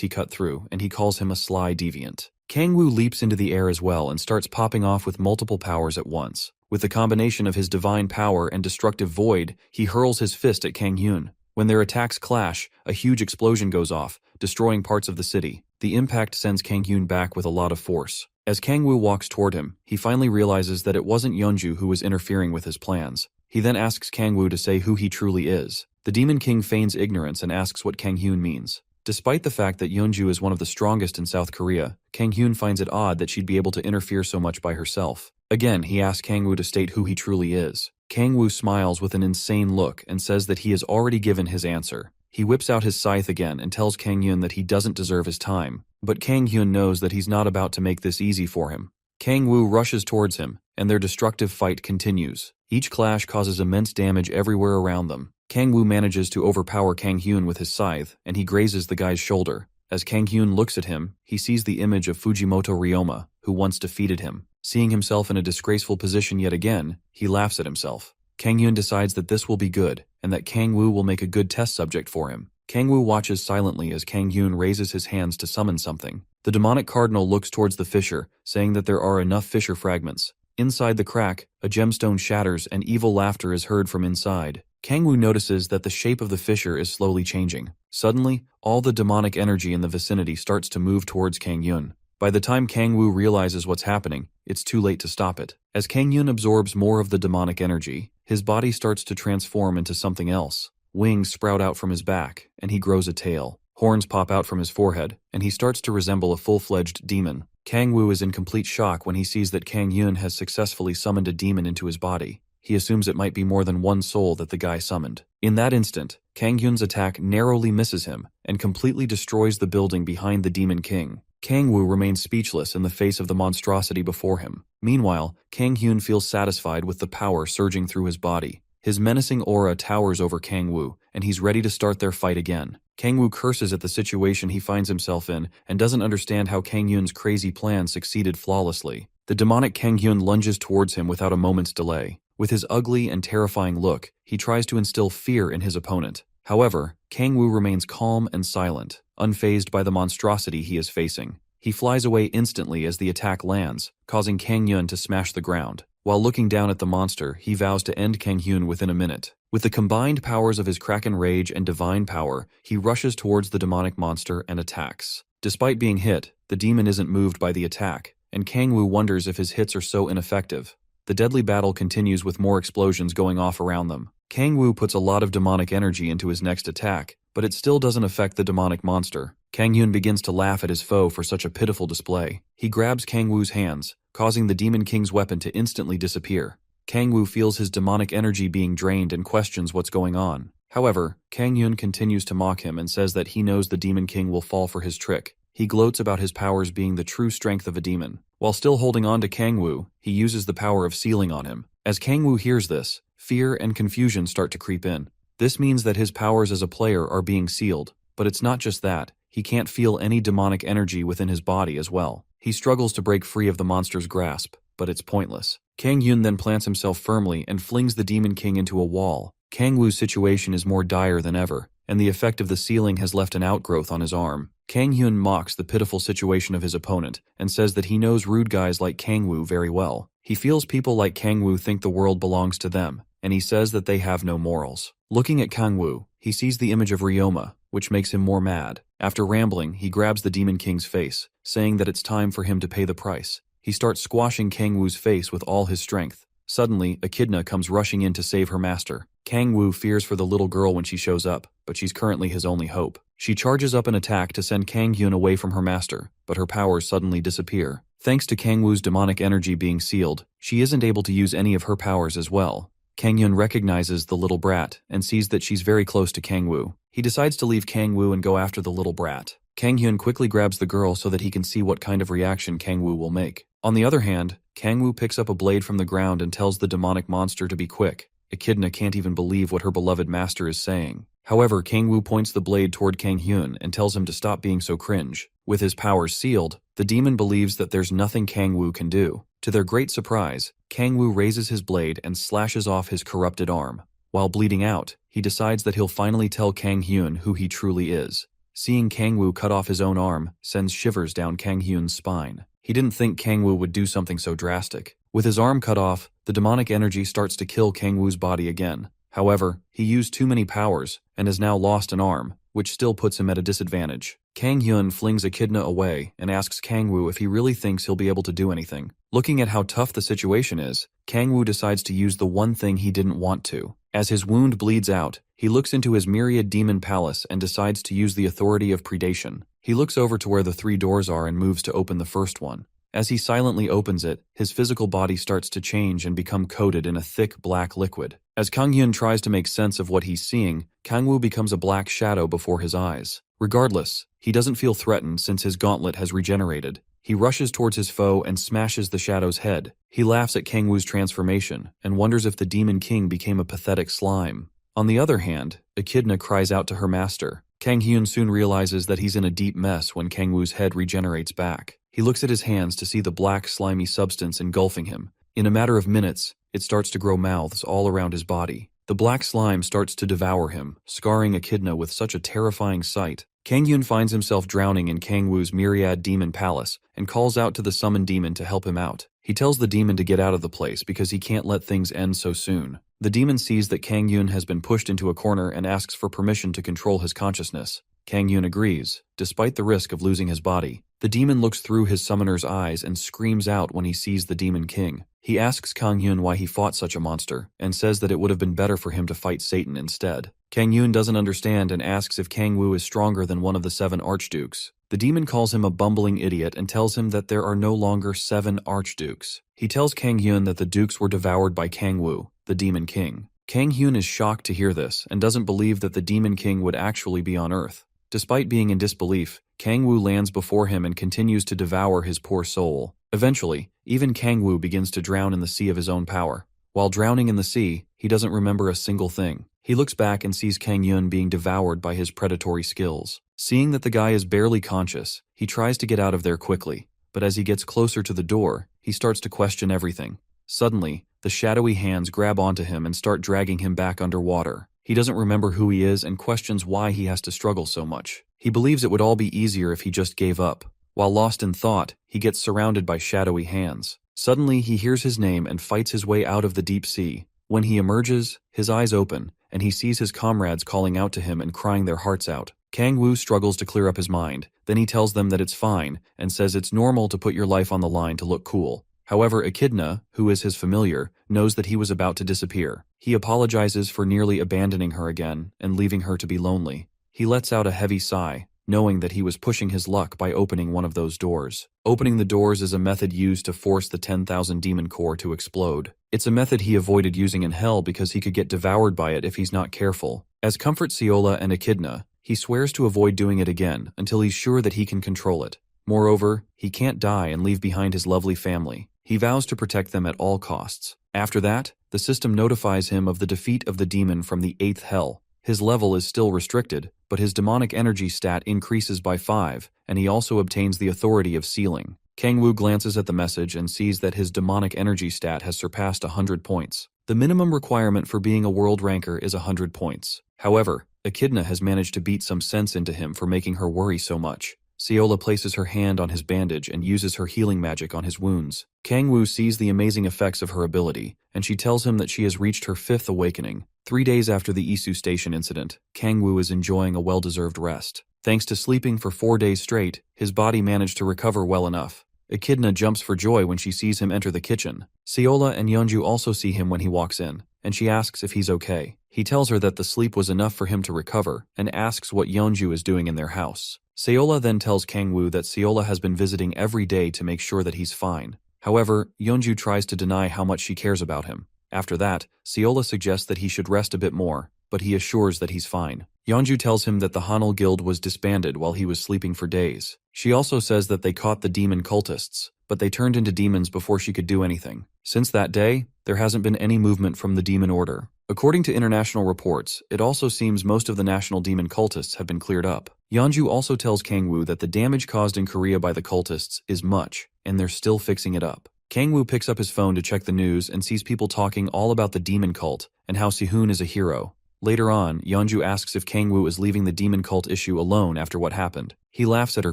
Speaker 1: he cut through, and he calls him a sly deviant. Kang-woo leaps into the air as well and starts popping off with multiple powers at once. With the combination of his divine power and destructive void, he hurls his fist at Kang-hyun. When their attacks clash, a huge explosion goes off, destroying parts of the city. The impact sends Kang-hyun back with a lot of force. As Kang-woo walks toward him, he finally realizes that it wasn't Yeonju who was interfering with his plans. He then asks Kang-woo to say who he truly is. The Demon King feigns ignorance and asks what Kang-hyun means. Despite the fact that Yeonju is one of the strongest in South Korea, Kang-hyun finds it odd that she'd be able to interfere so much by herself. Again, he asks Kang-woo to state who he truly is. Kang-woo smiles with an insane look and says that he has already given his answer. He whips out his scythe again and tells Kang-hyun that he doesn't deserve his time. But Kang-hyun knows that he's not about to make this easy for him. Kang-woo rushes towards him, and their destructive fight continues. Each clash causes immense damage everywhere around them. Kang-woo manages to overpower Kang-hyun with his scythe, and he grazes the guy's shoulder. As Kang Hyun looks at him, he sees the image of Fujimoto Ryoma, who once defeated him. Seeing himself in a disgraceful position yet again, he laughs at himself. Kang Hyun decides that this will be good, and that Kang Woo will make a good test subject for him. Kang Woo watches silently as Kang Hyun raises his hands to summon something. The demonic cardinal looks towards the fissure, saying that there are enough fissure fragments. Inside the crack, a gemstone shatters and evil laughter is heard from inside. Kang Woo notices that the shape of the fissure is slowly changing. Suddenly, all the demonic energy in the vicinity starts to move towards Kang Hyun. By the time Kang Woo realizes what's happening, it's too late to stop it. As Kang Hyun absorbs more of the demonic energy, his body starts to transform into something else. Wings sprout out from his back, and he grows a tail. Horns pop out from his forehead, and he starts to resemble a full-fledged demon. Kang Woo is in complete shock when he sees that Kang Hyun has successfully summoned a demon into his body. He assumes it might be more than one soul that the guy summoned. In that instant, Kang Hyun's attack narrowly misses him and completely destroys the building behind the Demon King. Kang Woo remains speechless in the face of the monstrosity before him. Meanwhile, Kang Hyun feels satisfied with the power surging through his body. His menacing aura towers over Kang Woo, and he's ready to start their fight again. Kang Woo curses at the situation he finds himself in and doesn't understand how Kang Hyun's crazy plan succeeded flawlessly. The demonic Kang Hyun lunges towards him without a moment's delay. With his ugly and terrifying look, he tries to instill fear in his opponent. However, Kang Woo remains calm and silent, unfazed by the monstrosity he is facing. He flies away instantly as the attack lands, causing Kang Hyun to smash the ground. While looking down at the monster, he vows to end Kang Hyun within a minute. With the combined powers of his Kraken Rage and Divine Power, he rushes towards the demonic monster and attacks. Despite being hit, the demon isn't moved by the attack, and Kang Woo wonders if his hits are so ineffective. The deadly battle continues with more explosions going off around them. Kang Woo puts a lot of demonic energy into his next attack, but it still doesn't affect the demonic monster. Kang Hyun begins to laugh at his foe for such a pitiful display. He grabs Kang Woo's hands, causing the Demon King's weapon to instantly disappear. Kang Woo feels his demonic energy being drained and questions what's going on. However, Kang Hyun continues to mock him and says that he knows the Demon King will fall for his trick. He gloats about his powers being the true strength of a demon. While still holding on to Kang Woo, he uses the power of sealing on him. As Kang Woo hears this, fear and confusion start to creep in. This means that his powers as a player are being sealed. But it's not just that. He can't feel any demonic energy within his body as well. He struggles to break free of the monster's grasp, but it's pointless. Kang Hyun then plants himself firmly and flings the Demon King into a wall. Kang Woo's situation is more dire than ever, and the effect of the sealing has left an outgrowth on his arm. Kang Hyun mocks the pitiful situation of his opponent and says that he knows rude guys like Kang Woo very well. He feels people like Kang Woo think the world belongs to them, and he says that they have no morals. Looking at Kang Woo, he sees the image of Ryoma, which makes him more mad. After rambling, he grabs the Demon King's face, saying that it's time for him to pay the price. He starts squashing Kang Woo's face with all his strength. Suddenly, Echidna comes rushing in to save her master. Kang Woo fears for the little girl when she shows up, but she's currently his only hope. She charges up an attack to send Kang Hyun away from her master, but her powers suddenly disappear. Thanks to Kang Woo's demonic energy being sealed, she isn't able to use any of her powers as well. Kang Hyun recognizes the little brat and sees that she's very close to Kang Woo. He decides to leave Kang Woo and go after the little brat. Kang Hyun quickly grabs the girl so that he can see what kind of reaction Kang Woo will make. On the other hand, Kang Woo picks up a blade from the ground and tells the demonic monster to be quick. Echidna can't even believe what her beloved master is saying. However, Kang Woo points the blade toward Kang Hyun and tells him to stop being so cringe. With his powers sealed, the demon believes that there's nothing Kang Woo can do. To their great surprise, Kang Woo raises his blade and slashes off his corrupted arm. While bleeding out, he decides that he'll finally tell Kang Hyun who he truly is. Seeing Kang Woo cut off his own arm sends shivers down Kang Hyun's spine. He didn't think Kang Woo would do something so drastic. With his arm cut off, the demonic energy starts to kill Kang Woo's body again. However, he used too many powers and has now lost an arm, which still puts him at a disadvantage. Kang Hyun flings Echidna away and asks Kang Woo if he really thinks he'll be able to do anything. Looking at how tough the situation is, Kang Woo decides to use the one thing he didn't want to. As his wound bleeds out, he looks into his myriad demon palace and decides to use the authority of predation. He looks over to where the 3 doors are and moves to open the first one. As he silently opens it, his physical body starts to change and become coated in a thick black liquid. As Kang Hyun tries to make sense of what he's seeing, Kang Woo becomes a black shadow before his eyes. Regardless, he doesn't feel threatened since his gauntlet has regenerated. He rushes towards his foe and smashes the shadow's head. He laughs at Kang Woo's transformation and wonders if the Demon King became a pathetic slime. On the other hand, Echidna cries out to her master, Kang Hyun soon realizes that he's in a deep mess when Kang Woo's head regenerates back. He looks at his hands to see the black, slimy substance engulfing him. In a matter of minutes, it starts to grow mouths all around his body. The black slime starts to devour him, scarring Echidna with such a terrifying sight. Kang Hyun finds himself drowning in Kang Woo's myriad demon palace and calls out to the summoned demon to help him out. He tells the demon to get out of the place because he can't let things end so soon. The demon sees that Kang Hyun has been pushed into a corner and asks for permission to control his consciousness. Kang Hyun agrees, despite the risk of losing his body. The demon looks through his summoner's eyes and screams out when he sees the Demon King. He asks Kang Hyun why he fought such a monster, and says that it would have been better for him to fight Satan instead. Kang Hyun doesn't understand and asks if Kang Woo is stronger than one of the 7 archdukes. The demon calls him a bumbling idiot and tells him that there are no longer 7 archdukes. He tells Kang Hyun that the dukes were devoured by Kang Woo, the Demon King. Kang Hyun is shocked to hear this and doesn't believe that the Demon King would actually be on Earth. Despite being in disbelief, Kang Woo lands before him and continues to devour his poor soul. Eventually, even Kang Woo begins to drown in the sea of his own power. While drowning in the sea, he doesn't remember a single thing. He looks back and sees Kang Hyun being devoured by his predatory skills. Seeing that the guy is barely conscious, he tries to get out of there quickly, but as he gets closer to the door, he starts to question everything. Suddenly, the shadowy hands grab onto him and start dragging him back underwater. He doesn't remember who he is and questions why he has to struggle so much. He believes it would all be easier if he just gave up. While lost in thought, he gets surrounded by shadowy hands. Suddenly, he hears his name and fights his way out of the deep sea. When he emerges, his eyes open, and he sees his comrades calling out to him and crying their hearts out. Kang Woo struggles to clear up his mind. Then he tells them that it's fine, and says it's normal to put your life on the line to look cool. However, Echidna, who is his familiar, knows that he was about to disappear. He apologizes for nearly abandoning her again and leaving her to be lonely. He lets out a heavy sigh, knowing that he was pushing his luck by opening one of those doors. Opening the doors is a method used to force the 10,000 demon core to explode. It's a method he avoided using in Hell because he could get devoured by it if he's not careful. As comforts Seola and Echidna, he swears to avoid doing it again until he's sure that he can control it. Moreover, he can't die and leave behind his lovely family. He vows to protect them at all costs. After that, the system notifies him of the defeat of the demon from the 8th Hell. His level is still restricted, but his demonic energy stat increases by 5, and he also obtains the authority of sealing. Kang Woo glances at the message and sees that his demonic energy stat has surpassed 100 points. The minimum requirement for being a world ranker is 100 points. However, Echidna has managed to beat some sense into him for making her worry so much. Seola places her hand on his bandage and uses her healing magic on his wounds. Kang Woo sees the amazing effects of her ability, and she tells him that she has reached her 5th awakening. 3 days after the Isu Station incident, Kang Woo is enjoying a well-deserved rest. Thanks to sleeping for 4 days straight, his body managed to recover well enough. Echidna jumps for joy when she sees him enter the kitchen. Seola and Yeonju also see him when he walks in, and she asks if he's okay. He tells her that the sleep was enough for him to recover, and asks what Yeonju is doing in their house. Seola then tells Kang Woo that Seola has been visiting every day to make sure that he's fine. However, Yeonju tries to deny how much she cares about him. After that, Seola suggests that he should rest a bit more, but he assures that he's fine. Yeonju tells him that the Hanul Guild was disbanded while he was sleeping for days. She also says that they caught the demon cultists, but they turned into demons before she could do anything. Since that day, there hasn't been any movement from the demon order. According to international reports, it also seems most of the national demon cultists have been cleared up. Yeonju also tells Kang Woo that the damage caused in Korea by the cultists is much, and they're still fixing it up. Kang Woo picks up his phone to check the news and sees people talking all about the demon cult and how Sihoon is a hero. Later on, Yeonju asks if Kang Woo is leaving the demon cult issue alone after what happened. He laughs at her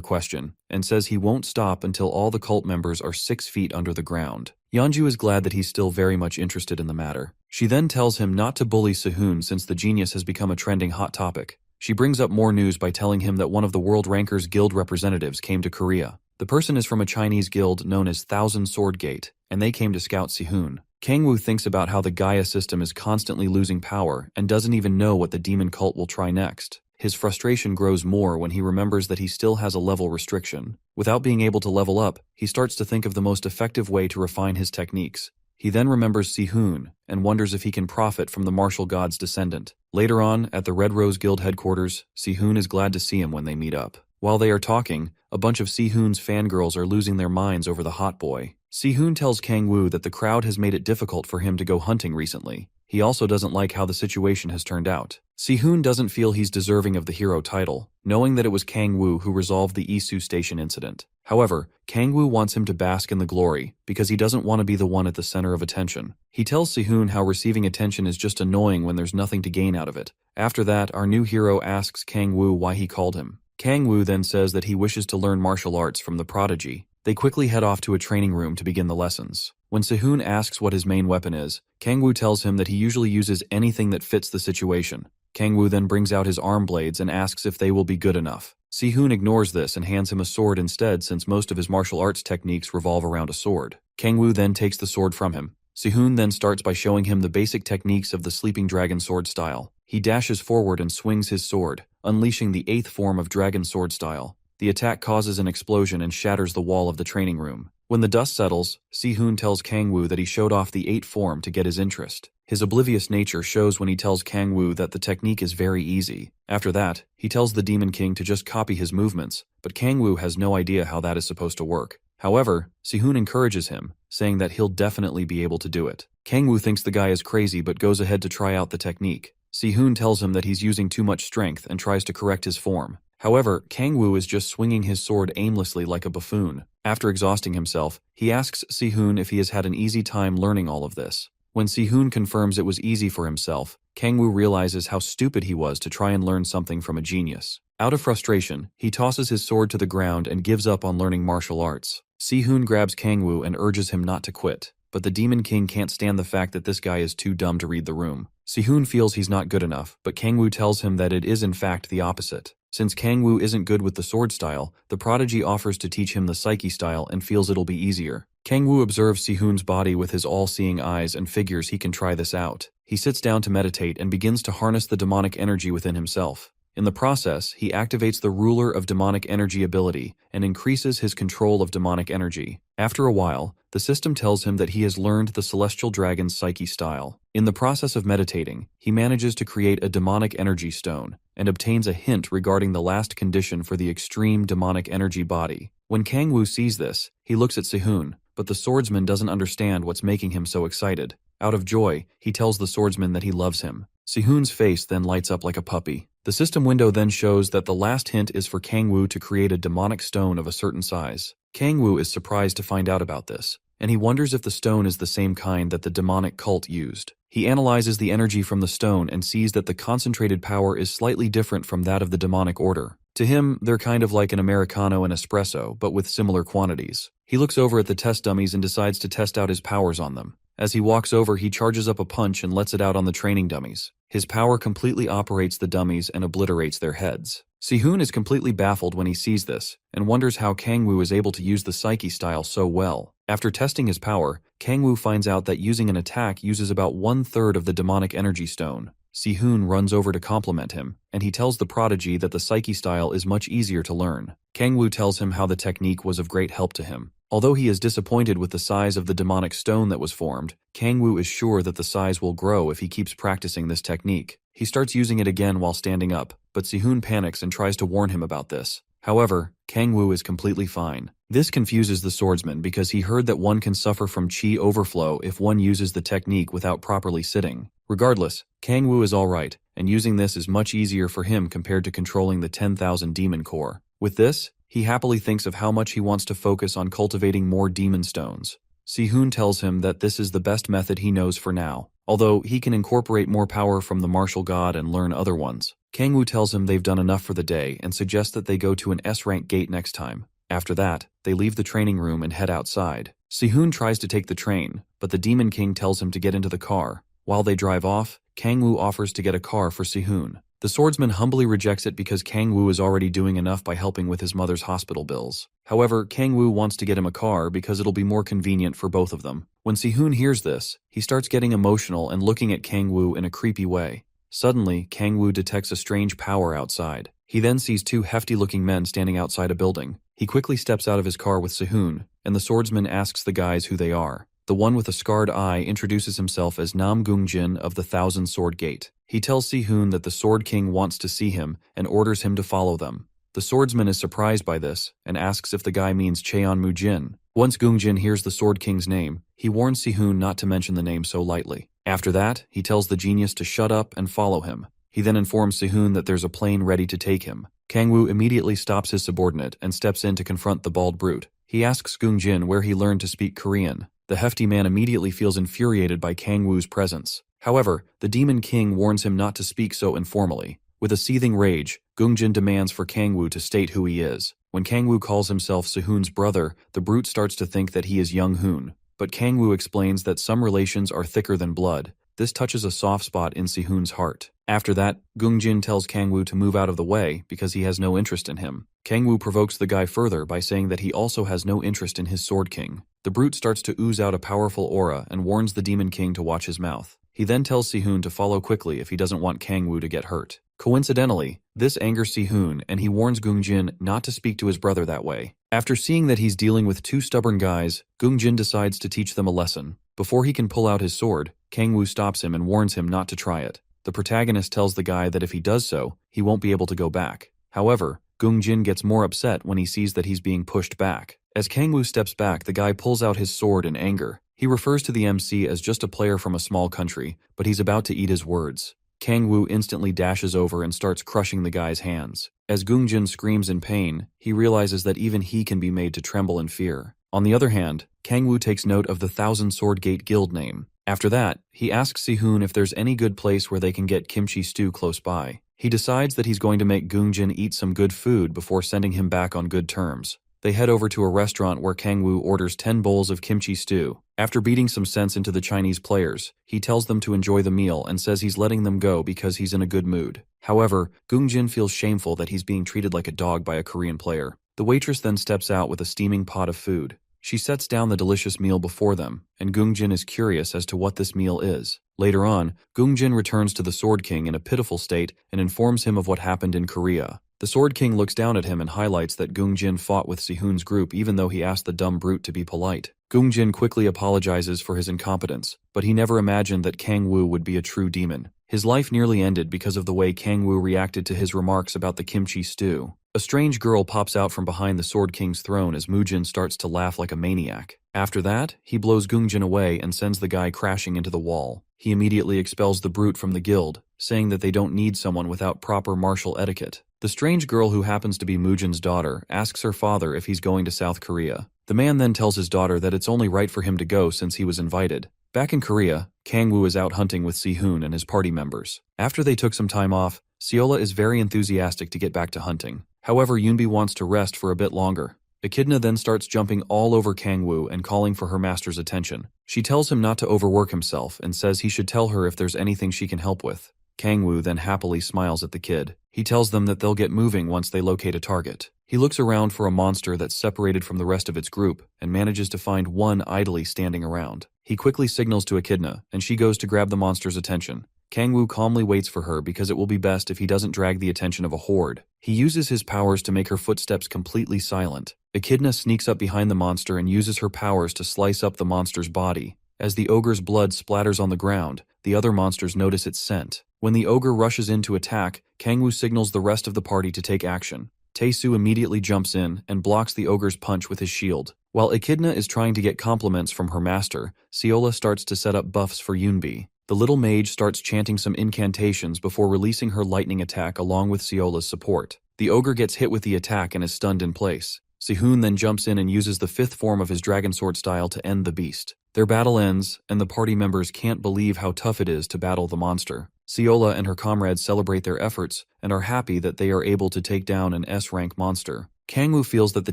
Speaker 1: question and says he won't stop until all the cult members are 6 feet under the ground. Yeonju is glad that he's still very much interested in the matter. She then tells him not to bully Sihoon since the genius has become a trending hot topic. She brings up more news by telling him that one of the World Rankers Guild representatives came to Korea. The person is from a Chinese guild known as Thousand Sword Gate, and they came to scout Sihoon. Kang Woo thinks about how the Gaia system is constantly losing power and doesn't even know what the demon cult will try next. His frustration grows more when he remembers that he still has a level restriction. Without being able to level up, he starts to think of the most effective way to refine his techniques. He then remembers Sihoon and wonders if he can profit from the martial god's descendant. Later on, at the Red Rose Guild headquarters, Sihoon is glad to see him when they meet up. While they are talking, a bunch of Sihoon's fangirls are losing their minds over the hot boy. Sihoon tells Kang Woo that the crowd has made it difficult for him to go hunting recently. He also doesn't like how the situation has turned out. Si-hoon doesn't feel he's deserving of the hero title, knowing that it was Kang-woo who resolved the Isu Station incident. However, Kang-woo wants him to bask in the glory because he doesn't want to be the one at the center of attention. He tells Si-hoon how receiving attention is just annoying when there's nothing to gain out of it. After that, our new hero asks Kang-woo why he called him. Kang-woo then says that he wishes to learn martial arts from the prodigy. They quickly head off to a training room to begin the lessons. When Si-hoon asks what his main weapon is, Kang-woo tells him that he usually uses anything that fits the situation. Kang-woo then brings out his arm blades and asks if they will be good enough. Si-hoon ignores this and hands him a sword instead since most of his martial arts techniques revolve around a sword. Kang-woo then takes the sword from him. Si-hoon then starts by showing him the basic techniques of the Sleeping Dragon sword style. He dashes forward and swings his sword, unleashing the 8th form of dragon sword style. The attack causes an explosion and shatters the wall of the training room. When the dust settles, Si-hoon tells Kang-woo that he showed off the 8th form to get his interest. His oblivious nature shows when he tells Kang-woo that the technique is very easy. After that, he tells the Demon King to just copy his movements, but Kang-woo has no idea how that is supposed to work. However, Si-hoon encourages him, saying that he'll definitely be able to do it. Kang-woo thinks the guy is crazy but goes ahead to try out the technique. Si-hoon tells him that he's using too much strength and tries to correct his form. However, Kang-woo is just swinging his sword aimlessly like a buffoon. After exhausting himself, he asks Si-hoon if he has had an easy time learning all of this. When Si-hoon confirms it was easy for himself, Kang-woo realizes how stupid he was to try and learn something from a genius. Out of frustration, he tosses his sword to the ground and gives up on learning martial arts. Si-hoon grabs Kang-woo and urges him not to quit, but the Demon King can't stand the fact that this guy is too dumb to read the room. Si-hoon feels he's not good enough, but Kang-woo tells him that it is in fact the opposite. Since Kang-woo isn't good with the sword style, the prodigy offers to teach him the psyche style and feels it'll be easier. Kang-woo observes Si-hoon's body with his all-seeing eyes and figures he can try this out. He sits down to meditate and begins to harness the demonic energy within himself. In the process, he activates the Ruler of Demonic Energy ability and increases his control of demonic energy. After a while, the system tells him that he has learned the Celestial Dragon's Psyche style. In the process of meditating, he manages to create a demonic energy stone and obtains a hint regarding the last condition for the extreme demonic energy body. When Kang-woo sees this, he looks at Si-hoon, but the swordsman doesn't understand what's making him so excited. Out of joy, he tells the swordsman that he loves him. Si-hoon's face then lights up like a puppy. The system window then shows that the last hint is for Kang-woo to create a demonic stone of a certain size. Kang-woo is surprised to find out about this, and he wonders if the stone is the same kind that the demonic cult used. He analyzes the energy from the stone and sees that the concentrated power is slightly different from that of the demonic order. To him, they're kind of like an Americano and espresso, but with similar quantities. He looks over at the test dummies and decides to test out his powers on them. As he walks over, he charges up a punch and lets it out on the training dummies. His power completely operates the dummies and obliterates their heads. Si-hoon is completely baffled when he sees this, and wonders how Kang-woo is able to use the Psyche style so well. After testing his power, Kang-woo finds out that using an attack uses about 1/3 of the demonic energy stone. Si-hoon runs over to compliment him, and he tells the prodigy that the Psyche style is much easier to learn. Kang-woo tells him how the technique was of great help to him. Although he is disappointed with the size of the demonic stone that was formed, Kang-woo is sure that the size will grow if he keeps practicing this technique. He starts using it again while standing up, but Si-hoon panics and tries to warn him about this. However, Kang-woo is completely fine. This confuses the swordsman because he heard that one can suffer from chi overflow if one uses the technique without properly sitting. Regardless, Kang-woo is alright, and using this is much easier for him compared to controlling the 10,000 demon core. With this, he happily thinks of how much he wants to focus on cultivating more demon stones. Si-hoon tells him that this is the best method he knows for now, although he can incorporate more power from the martial god and learn other ones. Kang-woo tells him they've done enough for the day and suggests that they go to an S-rank gate next time. After that, they leave the training room and head outside. Si-hoon tries to take the train, but the Demon King tells him to get into the car. While they drive off, Kang-woo offers to get a car for Si-hoon. The swordsman humbly rejects it because Kang-woo is already doing enough by helping with his mother's hospital bills. However, Kang-woo wants to get him a car because it'll be more convenient for both of them. When Si-hoon hears this, he starts getting emotional and looking at Kang-woo in a creepy way. Suddenly, Kang-woo detects a strange power outside. He then sees two hefty-looking men standing outside a building. He quickly steps out of his car with Si-hoon, and the swordsman asks the guys who they are. The one with a scarred eye introduces himself as Nam Gung-jin of the Thousand Sword Gate. He tells Si-hoon that the Sword King wants to see him and orders him to follow them. The swordsman is surprised by this and asks if the guy means Cheon-mu-jin. Once Gung-jin hears the Sword King's name, he warns Si-hoon not to mention the name so lightly. After that, he tells the genius to shut up and follow him. He then informs Sehun that there's a plane ready to take him. Kangwoo immediately stops his subordinate and steps in to confront the bald brute. He asks Gungjin where he learned to speak Korean. The hefty man immediately feels infuriated by Kangwoo's presence. However, the Demon King warns him not to speak so informally. With a seething rage, Gungjin demands for Kangwoo to state who he is. When Kangwoo calls himself Sehun's brother, the brute starts to think that he is Young Hoon. But Kangwoo explains that some relations are thicker than blood. This touches a soft spot in Sehun's heart. After that, Gungjin tells Kangwoo to move out of the way because he has no interest in him. Kangwoo provokes the guy further by saying that he also has no interest in his Sword King. The brute starts to ooze out a powerful aura and warns the Demon King to watch his mouth. He then tells Sehun to follow quickly if he doesn't want Kangwoo to get hurt. Coincidentally, this angers Sehun and he warns Gungjin not to speak to his brother that way. After seeing that he's dealing with two stubborn guys, Gungjin decides to teach them a lesson. Before he can pull out his sword, Kangwoo stops him and warns him not to try it. The protagonist tells the guy that if he does so, he won't be able to go back. However, Gungjin gets more upset when he sees that he's being pushed back. As Kangwoo steps back, the guy pulls out his sword in anger. He refers to the MC as just a player from a small country, but he's about to eat his words. Kangwoo instantly dashes over and starts crushing the guy's hands. As Gungjin screams in pain, he realizes that even he can be made to tremble in fear. On the other hand, Kangwoo takes note of the Thousand Sword Gate Guild name. After that, he asks Sehun if there's any good place where they can get kimchi stew close by. He decides that he's going to make Gungjin eat some good food before sending him back on good terms. They head over to a restaurant where Kangwoo orders 10 bowls of kimchi stew. After beating some sense into the Chinese players, he tells them to enjoy the meal and says he's letting them go because he's in a good mood. However, Gungjin feels shameful that he's being treated like a dog by a Korean player. The waitress then steps out with a steaming pot of food. She sets down the delicious meal before them, and Gungjin is curious as to what this meal is. Later on, Gungjin returns to the Sword King in a pitiful state and informs him of what happened in Korea. The Sword King looks down at him and highlights that Gungjin fought with Sehun's group even though he asked the dumb brute to be polite. Gungjin quickly apologizes for his incompetence, but he never imagined that Kangwoo would be a true demon. His life nearly ended because of the way Kangwoo reacted to his remarks about the kimchi stew. A strange girl pops out from behind the Sword King's throne as Mujin starts to laugh like a maniac. After that, he blows Gungjin away and sends the guy crashing into the wall. He immediately expels the brute from the guild, saying that they don't need someone without proper martial etiquette. The strange girl, who happens to be Mujin's daughter, asks her father if he's going to South Korea. The man then tells his daughter that it's only right for him to go since he was invited. Back in Korea, Kangwoo is out hunting with Sehun and his party members. After they took some time off, Seola is very enthusiastic to get back to hunting. However, Yoonbi wants to rest for a bit longer. Echidna then starts jumping all over Kangwoo and calling for her master's attention. She tells him not to overwork himself and says he should tell her if there's anything she can help with. Kangwoo then happily smiles at the kid. He tells them that they'll get moving once they locate a target. He looks around for a monster that's separated from the rest of its group and manages to find one idly standing around. He quickly signals to Echidna, and she goes to grab the monster's attention. Kangwoo calmly waits for her because it will be best if he doesn't drag the attention of a horde. He uses his powers to make her footsteps completely silent. Echidna sneaks up behind the monster and uses her powers to slice up the monster's body. As the ogre's blood splatters on the ground, the other monsters notice its scent. When the ogre rushes in to attack, Kangwoo signals the rest of the party to take action. Taesu immediately jumps in and blocks the ogre's punch with his shield. While Echidna is trying to get compliments from her master, Seola starts to set up buffs for Yoonbi. The little mage starts chanting some incantations before releasing her lightning attack along with Seola's support. The ogre gets hit with the attack and is stunned in place. Sehun then jumps in and uses the fifth form of his dragon sword style to end the beast. Their battle ends, and the party members can't believe how tough it is to battle the monster. Seola and her comrades celebrate their efforts and are happy that they are able to take down an S-rank monster. Kangwoo feels that the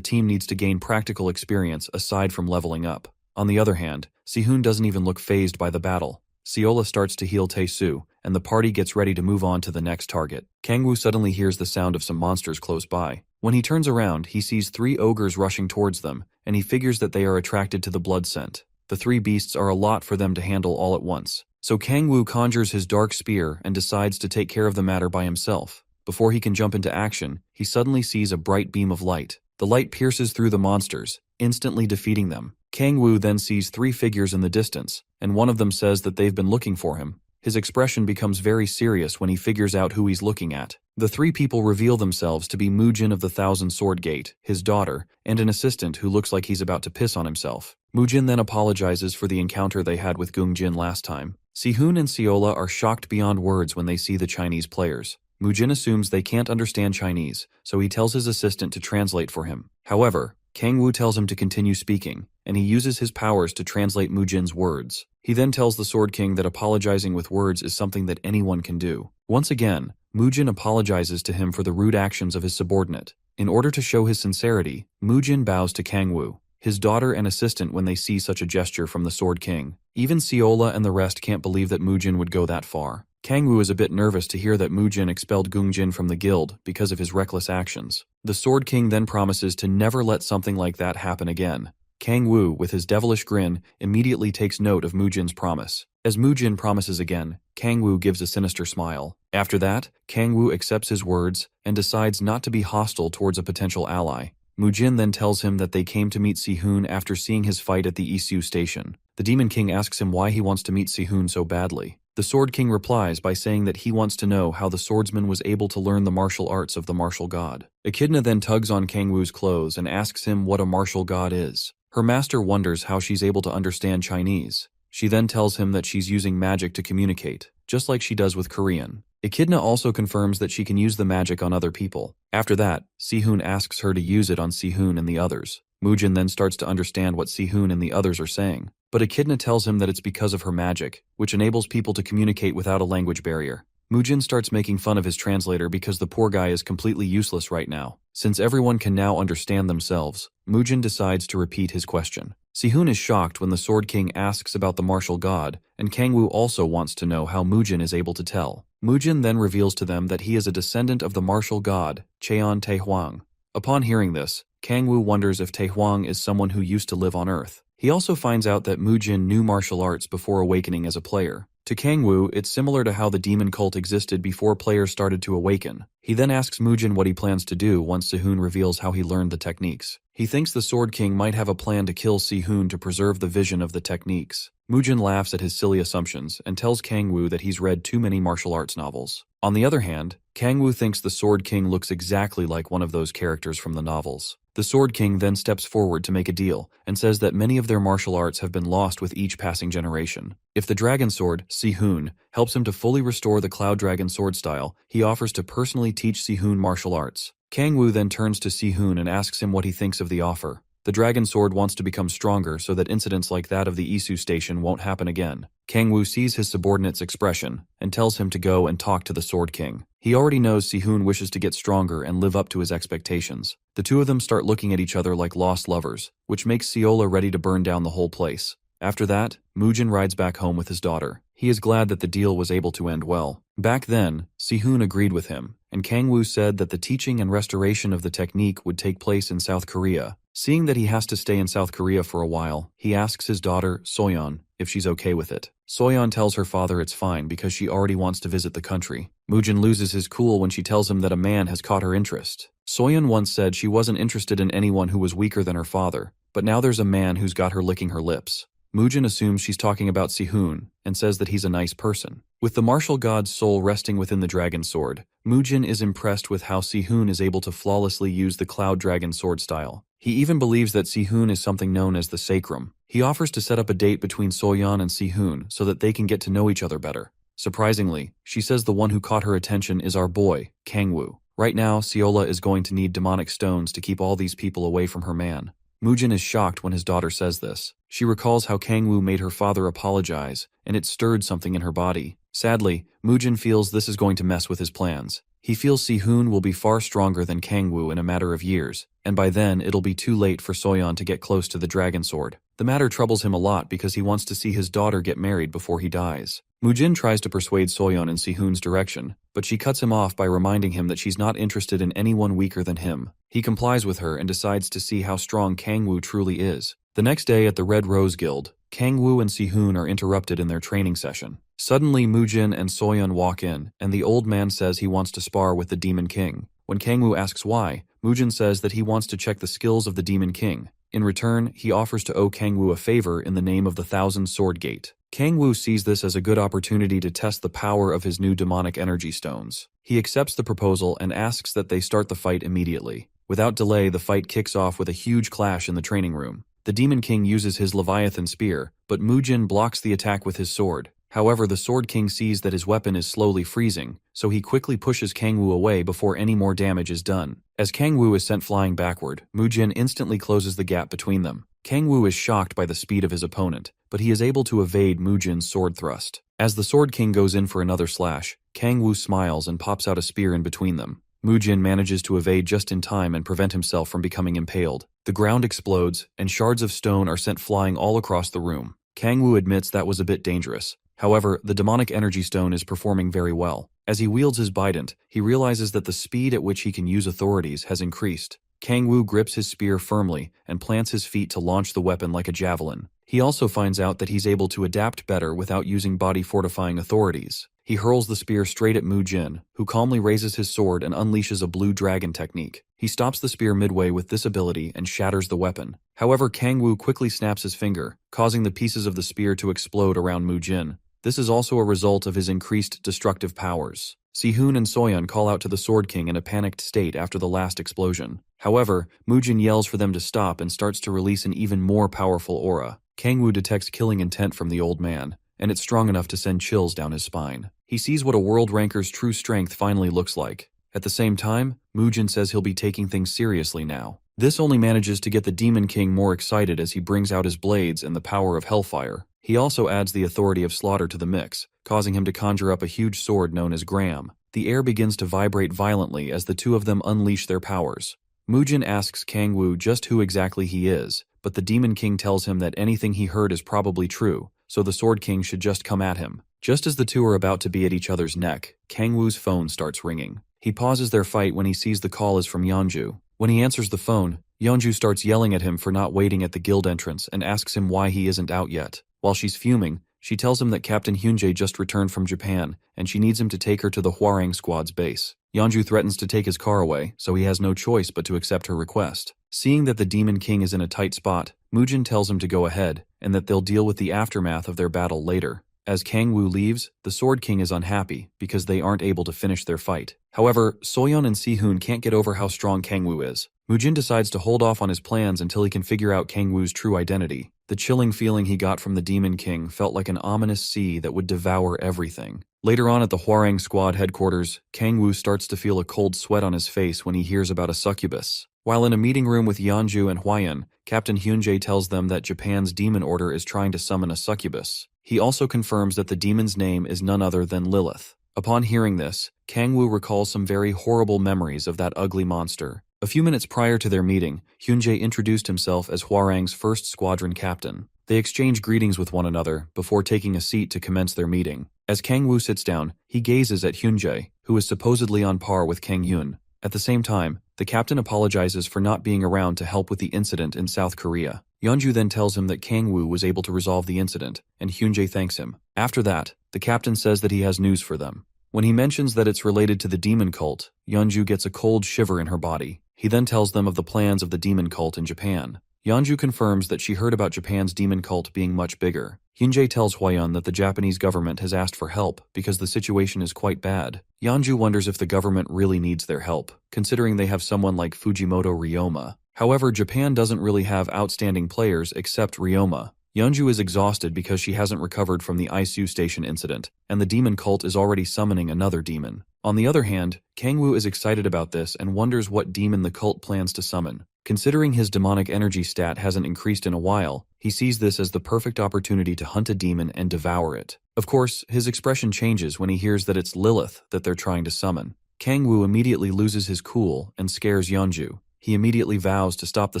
Speaker 1: team needs to gain practical experience aside from leveling up. On the other hand, Sehun doesn't even look fazed by the battle. Seola starts to heal Taesu, and the party gets ready to move on to the next target. Kangwoo suddenly hears the sound of some monsters close by. When he turns around, he sees 3 ogres rushing towards them, and he figures that they are attracted to the blood scent. The 3 beasts are a lot for them to handle all at once. So Kangwoo conjures his dark spear and decides to take care of the matter by himself. Before he can jump into action, he suddenly sees a bright beam of light. The light pierces through the monsters, instantly defeating them. Kangwoo then sees 3 figures in the distance, and one of them says that they've been looking for him. His expression becomes very serious when he figures out who he's looking at. The 3 people reveal themselves to be Mujin of the Thousand Sword Gate, his daughter, and an assistant who looks like he's about to piss on himself. Mujin then apologizes for the encounter they had with Gungjin last time. Sihun and Seola are shocked beyond words when they see the Chinese players. Mujin assumes they can't understand Chinese, so he tells his assistant to translate for him. However, Kangwoo tells him to continue speaking, and he uses his powers to translate Mujin's words. He then tells the Sword King that apologizing with words is something that anyone can do. Once again, Mujin apologizes to him for the rude actions of his subordinate. In order to show his sincerity, Mujin bows to Kangwoo, his daughter and assistant, when they see such a gesture from the Sword King. Even Seola and the rest can't believe that Mujin would go that far. Kangwoo is a bit nervous to hear that Mujin expelled Gungjin from the guild because of his reckless actions. The Sword King then promises to never let something like that happen again. Kangwoo, with his devilish grin, immediately takes note of Mujin's promise. As Mujin promises again, Kangwoo gives a sinister smile. After that, Kangwoo accepts his words and decides not to be hostile towards a potential ally. Mujin then tells him that they came to meet Sihun after seeing his fight at the Isu station. The Demon King asks him why he wants to meet Sihun so badly. The Sword King replies by saying that he wants to know how the swordsman was able to learn the martial arts of the martial god. Echidna then tugs on Kangwoo's clothes and asks him what a martial god is. Her master wonders how she's able to understand Chinese. She then tells him that she's using magic to communicate, just like she does with Korean. Echidna also confirms that she can use the magic on other people. After that, Sihun asks her to use it on Sihun and the others. Mujin then starts to understand what Sihun and the others are saying, but Echidna tells him that it's because of her magic, which enables people to communicate without a language barrier. Mujin starts making fun of his translator because the poor guy is completely useless right now. Since everyone can now understand themselves, Mujin decides to repeat his question. Sihun is shocked when the Sword King asks about the martial god, and Kangwoo also wants to know how Mujin is able to tell. Mujin then reveals to them that he is a descendant of the martial god, Cheon Taehuang. Upon hearing this, Kangwoo wonders if Taehuang is someone who used to live on Earth. He also finds out that Mujin knew martial arts before awakening as a player. To Kangwoo, it's similar to how the demon cult existed before players started to awaken. He then asks Mujin what he plans to do once Sihun reveals how he learned the techniques. He thinks the Sword King might have a plan to kill Sihun to preserve the vision of the techniques. Mujin laughs at his silly assumptions and tells Kangwoo that he's read too many martial arts novels. On the other hand, Kangwoo thinks the Sword King looks exactly like one of those characters from the novels. The Sword King then steps forward to make a deal and says that many of their martial arts have been lost with each passing generation. If the Dragon Sword, Sihun, helps him to fully restore the Cloud Dragon sword style, he offers to personally teach Sihun martial arts. Kangwoo then turns to Sihun and asks him what he thinks of the offer. The Dragon Sword wants to become stronger so that incidents like that of the Isu station won't happen again. Kangwoo sees his subordinate's expression and tells him to go and talk to the Sword King. He already knows Sihun wishes to get stronger and live up to his expectations. The two of them start looking at each other like lost lovers, which makes Seola ready to burn down the whole place. After that, Mujin rides back home with his daughter. He is glad that the deal was able to end well. Back then, Sihun agreed with him, and Kangwoo said that the teaching and restoration of the technique would take place in South Korea. Seeing that he has to stay in South Korea for a while, he asks his daughter, Soyeon, if she's okay with it. Soyeon tells her father it's fine because she already wants to visit the country. Mujin loses his cool when she tells him that a man has caught her interest. Soyeon once said she wasn't interested in anyone who was weaker than her father, but now there's a man who's got her licking her lips. Mujin assumes she's talking about Sihun and says that he's a nice person. With the martial god's soul resting within the dragon sword, Mujin is impressed with how Sihun is able to flawlessly use the Cloud Dragon sword style. He even believes that Sihun is something known as the Sacrum. He offers to set up a date between Soyeon and Sihun so that they can get to know each other better. Surprisingly, she says the one who caught her attention is our boy, Kangwoo. Right now, Seola is going to need demonic stones to keep all these people away from her man. Mujin is shocked when his daughter says this. She recalls how Kangwoo made her father apologize, and it stirred something in her body. Sadly, Mujin feels this is going to mess with his plans. He feels Sihun will be far stronger than Kangwoo in a matter of years, and by then it'll be too late for Soyeon to get close to the dragon sword. The matter troubles him a lot because he wants to see his daughter get married before he dies. Mujin tries to persuade Soyeon in Sihun's direction, but she cuts him off by reminding him that she's not interested in anyone weaker than him. He complies with her and decides to see how strong Kangwoo truly is. The next day at the Red Rose Guild, Kangwoo and Sihun are interrupted in their training session. Suddenly Mujin and Soyeon walk in, and the old man says he wants to spar with the Demon King. When Kangwoo asks why, Mujin says that he wants to check the skills of the Demon King. In return, he offers to owe Kangwoo a favor in the name of the Thousand Sword Gate. Kangwoo sees this as a good opportunity to test the power of his new demonic energy stones. He accepts the proposal and asks that they start the fight immediately. Without delay, the fight kicks off with a huge clash in the training room. The Demon King uses his Leviathan spear, but Mujin blocks the attack with his sword. However, the Sword King sees that his weapon is slowly freezing, so he quickly pushes Kangwoo away before any more damage is done. As Kangwoo is sent flying backward, Mujin instantly closes the gap between them. Kangwoo is shocked by the speed of his opponent, but he is able to evade Mujin's sword thrust. As the Sword King goes in for another slash, Kangwoo smiles and pops out a spear in between them. Mujin manages to evade just in time and prevent himself from becoming impaled. The ground explodes, and shards of stone are sent flying all across the room. Kangwoo admits that was a bit dangerous. However, the demonic energy stone is performing very well. As he wields his bident, he realizes that the speed at which he can use authorities has increased. Kangwoo grips his spear firmly and plants his feet to launch the weapon like a javelin. He also finds out that he's able to adapt better without using body-fortifying authorities. He hurls the spear straight at Mujin, who calmly raises his sword and unleashes a blue dragon technique. He stops the spear midway with this ability and shatters the weapon. However, Kangwoo quickly snaps his finger, causing the pieces of the spear to explode around Mujin. This is also a result of his increased destructive powers. Sihun and Soyeon call out to the Sword King in a panicked state after the last explosion. However, Mujin yells for them to stop and starts to release an even more powerful aura. Kangwoo detects killing intent from the old man, and it's strong enough to send chills down his spine. He sees what a world ranker's true strength finally looks like. At the same time, Mujin says he'll be taking things seriously now. This only manages to get the Demon King more excited as he brings out his blades and the power of Hellfire. He also adds the authority of Slaughter to the mix, causing him to conjure up a huge sword known as Gram. The air begins to vibrate violently as the two of them unleash their powers. Mujin asks Kangwoo just who exactly he is, but the Demon King tells him that anything he heard is probably true, so the Sword King should just come at him. Just as the two are about to be at each other's neck, Kangwoo's phone starts ringing. He pauses their fight when he sees the call is from Yeonju. When he answers the phone, Yeonju starts yelling at him for not waiting at the guild entrance and asks him why he isn't out yet. While she's fuming, she tells him that Captain Hyunjae just returned from Japan, and she needs him to take her to the Hwarang squad's base. Yeonju threatens to take his car away, so he has no choice but to accept her request. Seeing that the Demon King is in a tight spot, Mujin tells him to go ahead, and that they'll deal with the aftermath of their battle later. As Kangwoo leaves, the Sword King is unhappy because they aren't able to finish their fight. However, Soyeon and Sihun can't get over how strong Kangwoo is. Mujin decides to hold off on his plans until he can figure out Kangwoo's true identity. The chilling feeling he got from the Demon King felt like an ominous sea that would devour everything. Later on at the Hwarang squad headquarters, Kangwoo starts to feel a cold sweat on his face when he hears about a succubus. While in a meeting room with Yeonju and Hwayeon, Captain Hyunjae tells them that Japan's demon order is trying to summon a succubus. He also confirms that the demon's name is none other than Lilith. Upon hearing this, Kangwoo recalls some very horrible memories of that ugly monster. A few minutes prior to their meeting, Hyunjae introduced himself as Hwarang's first squadron captain. They exchange greetings with one another before taking a seat to commence their meeting. As Kangwoo sits down, he gazes at Hyunjae, who is supposedly on par with Kanghyun. At the same time, the captain apologizes for not being around to help with the incident in South Korea. Yeonju then tells him that Kangwoo was able to resolve the incident, and Hyunjae thanks him. After that, the captain says that he has news for them. When he mentions that it's related to the demon cult, Yeonju gets a cold shiver in her body. He then tells them of the plans of the demon cult in Japan. Yeonju confirms that she heard about Japan's demon cult being much bigger. Hyunjae tells Hwayeon that the Japanese government has asked for help because the situation is quite bad. Yeonju wonders if the government really needs their help, considering they have someone like Fujimoto Ryoma. However, Japan doesn't really have outstanding players except Ryoma. Yeonju is exhausted because she hasn't recovered from the ISU station incident, and the demon cult is already summoning another demon. On the other hand, Kangwoo is excited about this and wonders what demon the cult plans to summon. Considering his demonic energy stat hasn't increased in a while, he sees this as the perfect opportunity to hunt a demon and devour it. Of course, his expression changes when he hears that it's Lilith that they're trying to summon. Kangwoo immediately loses his cool and scares Yeonju. He immediately vows to stop the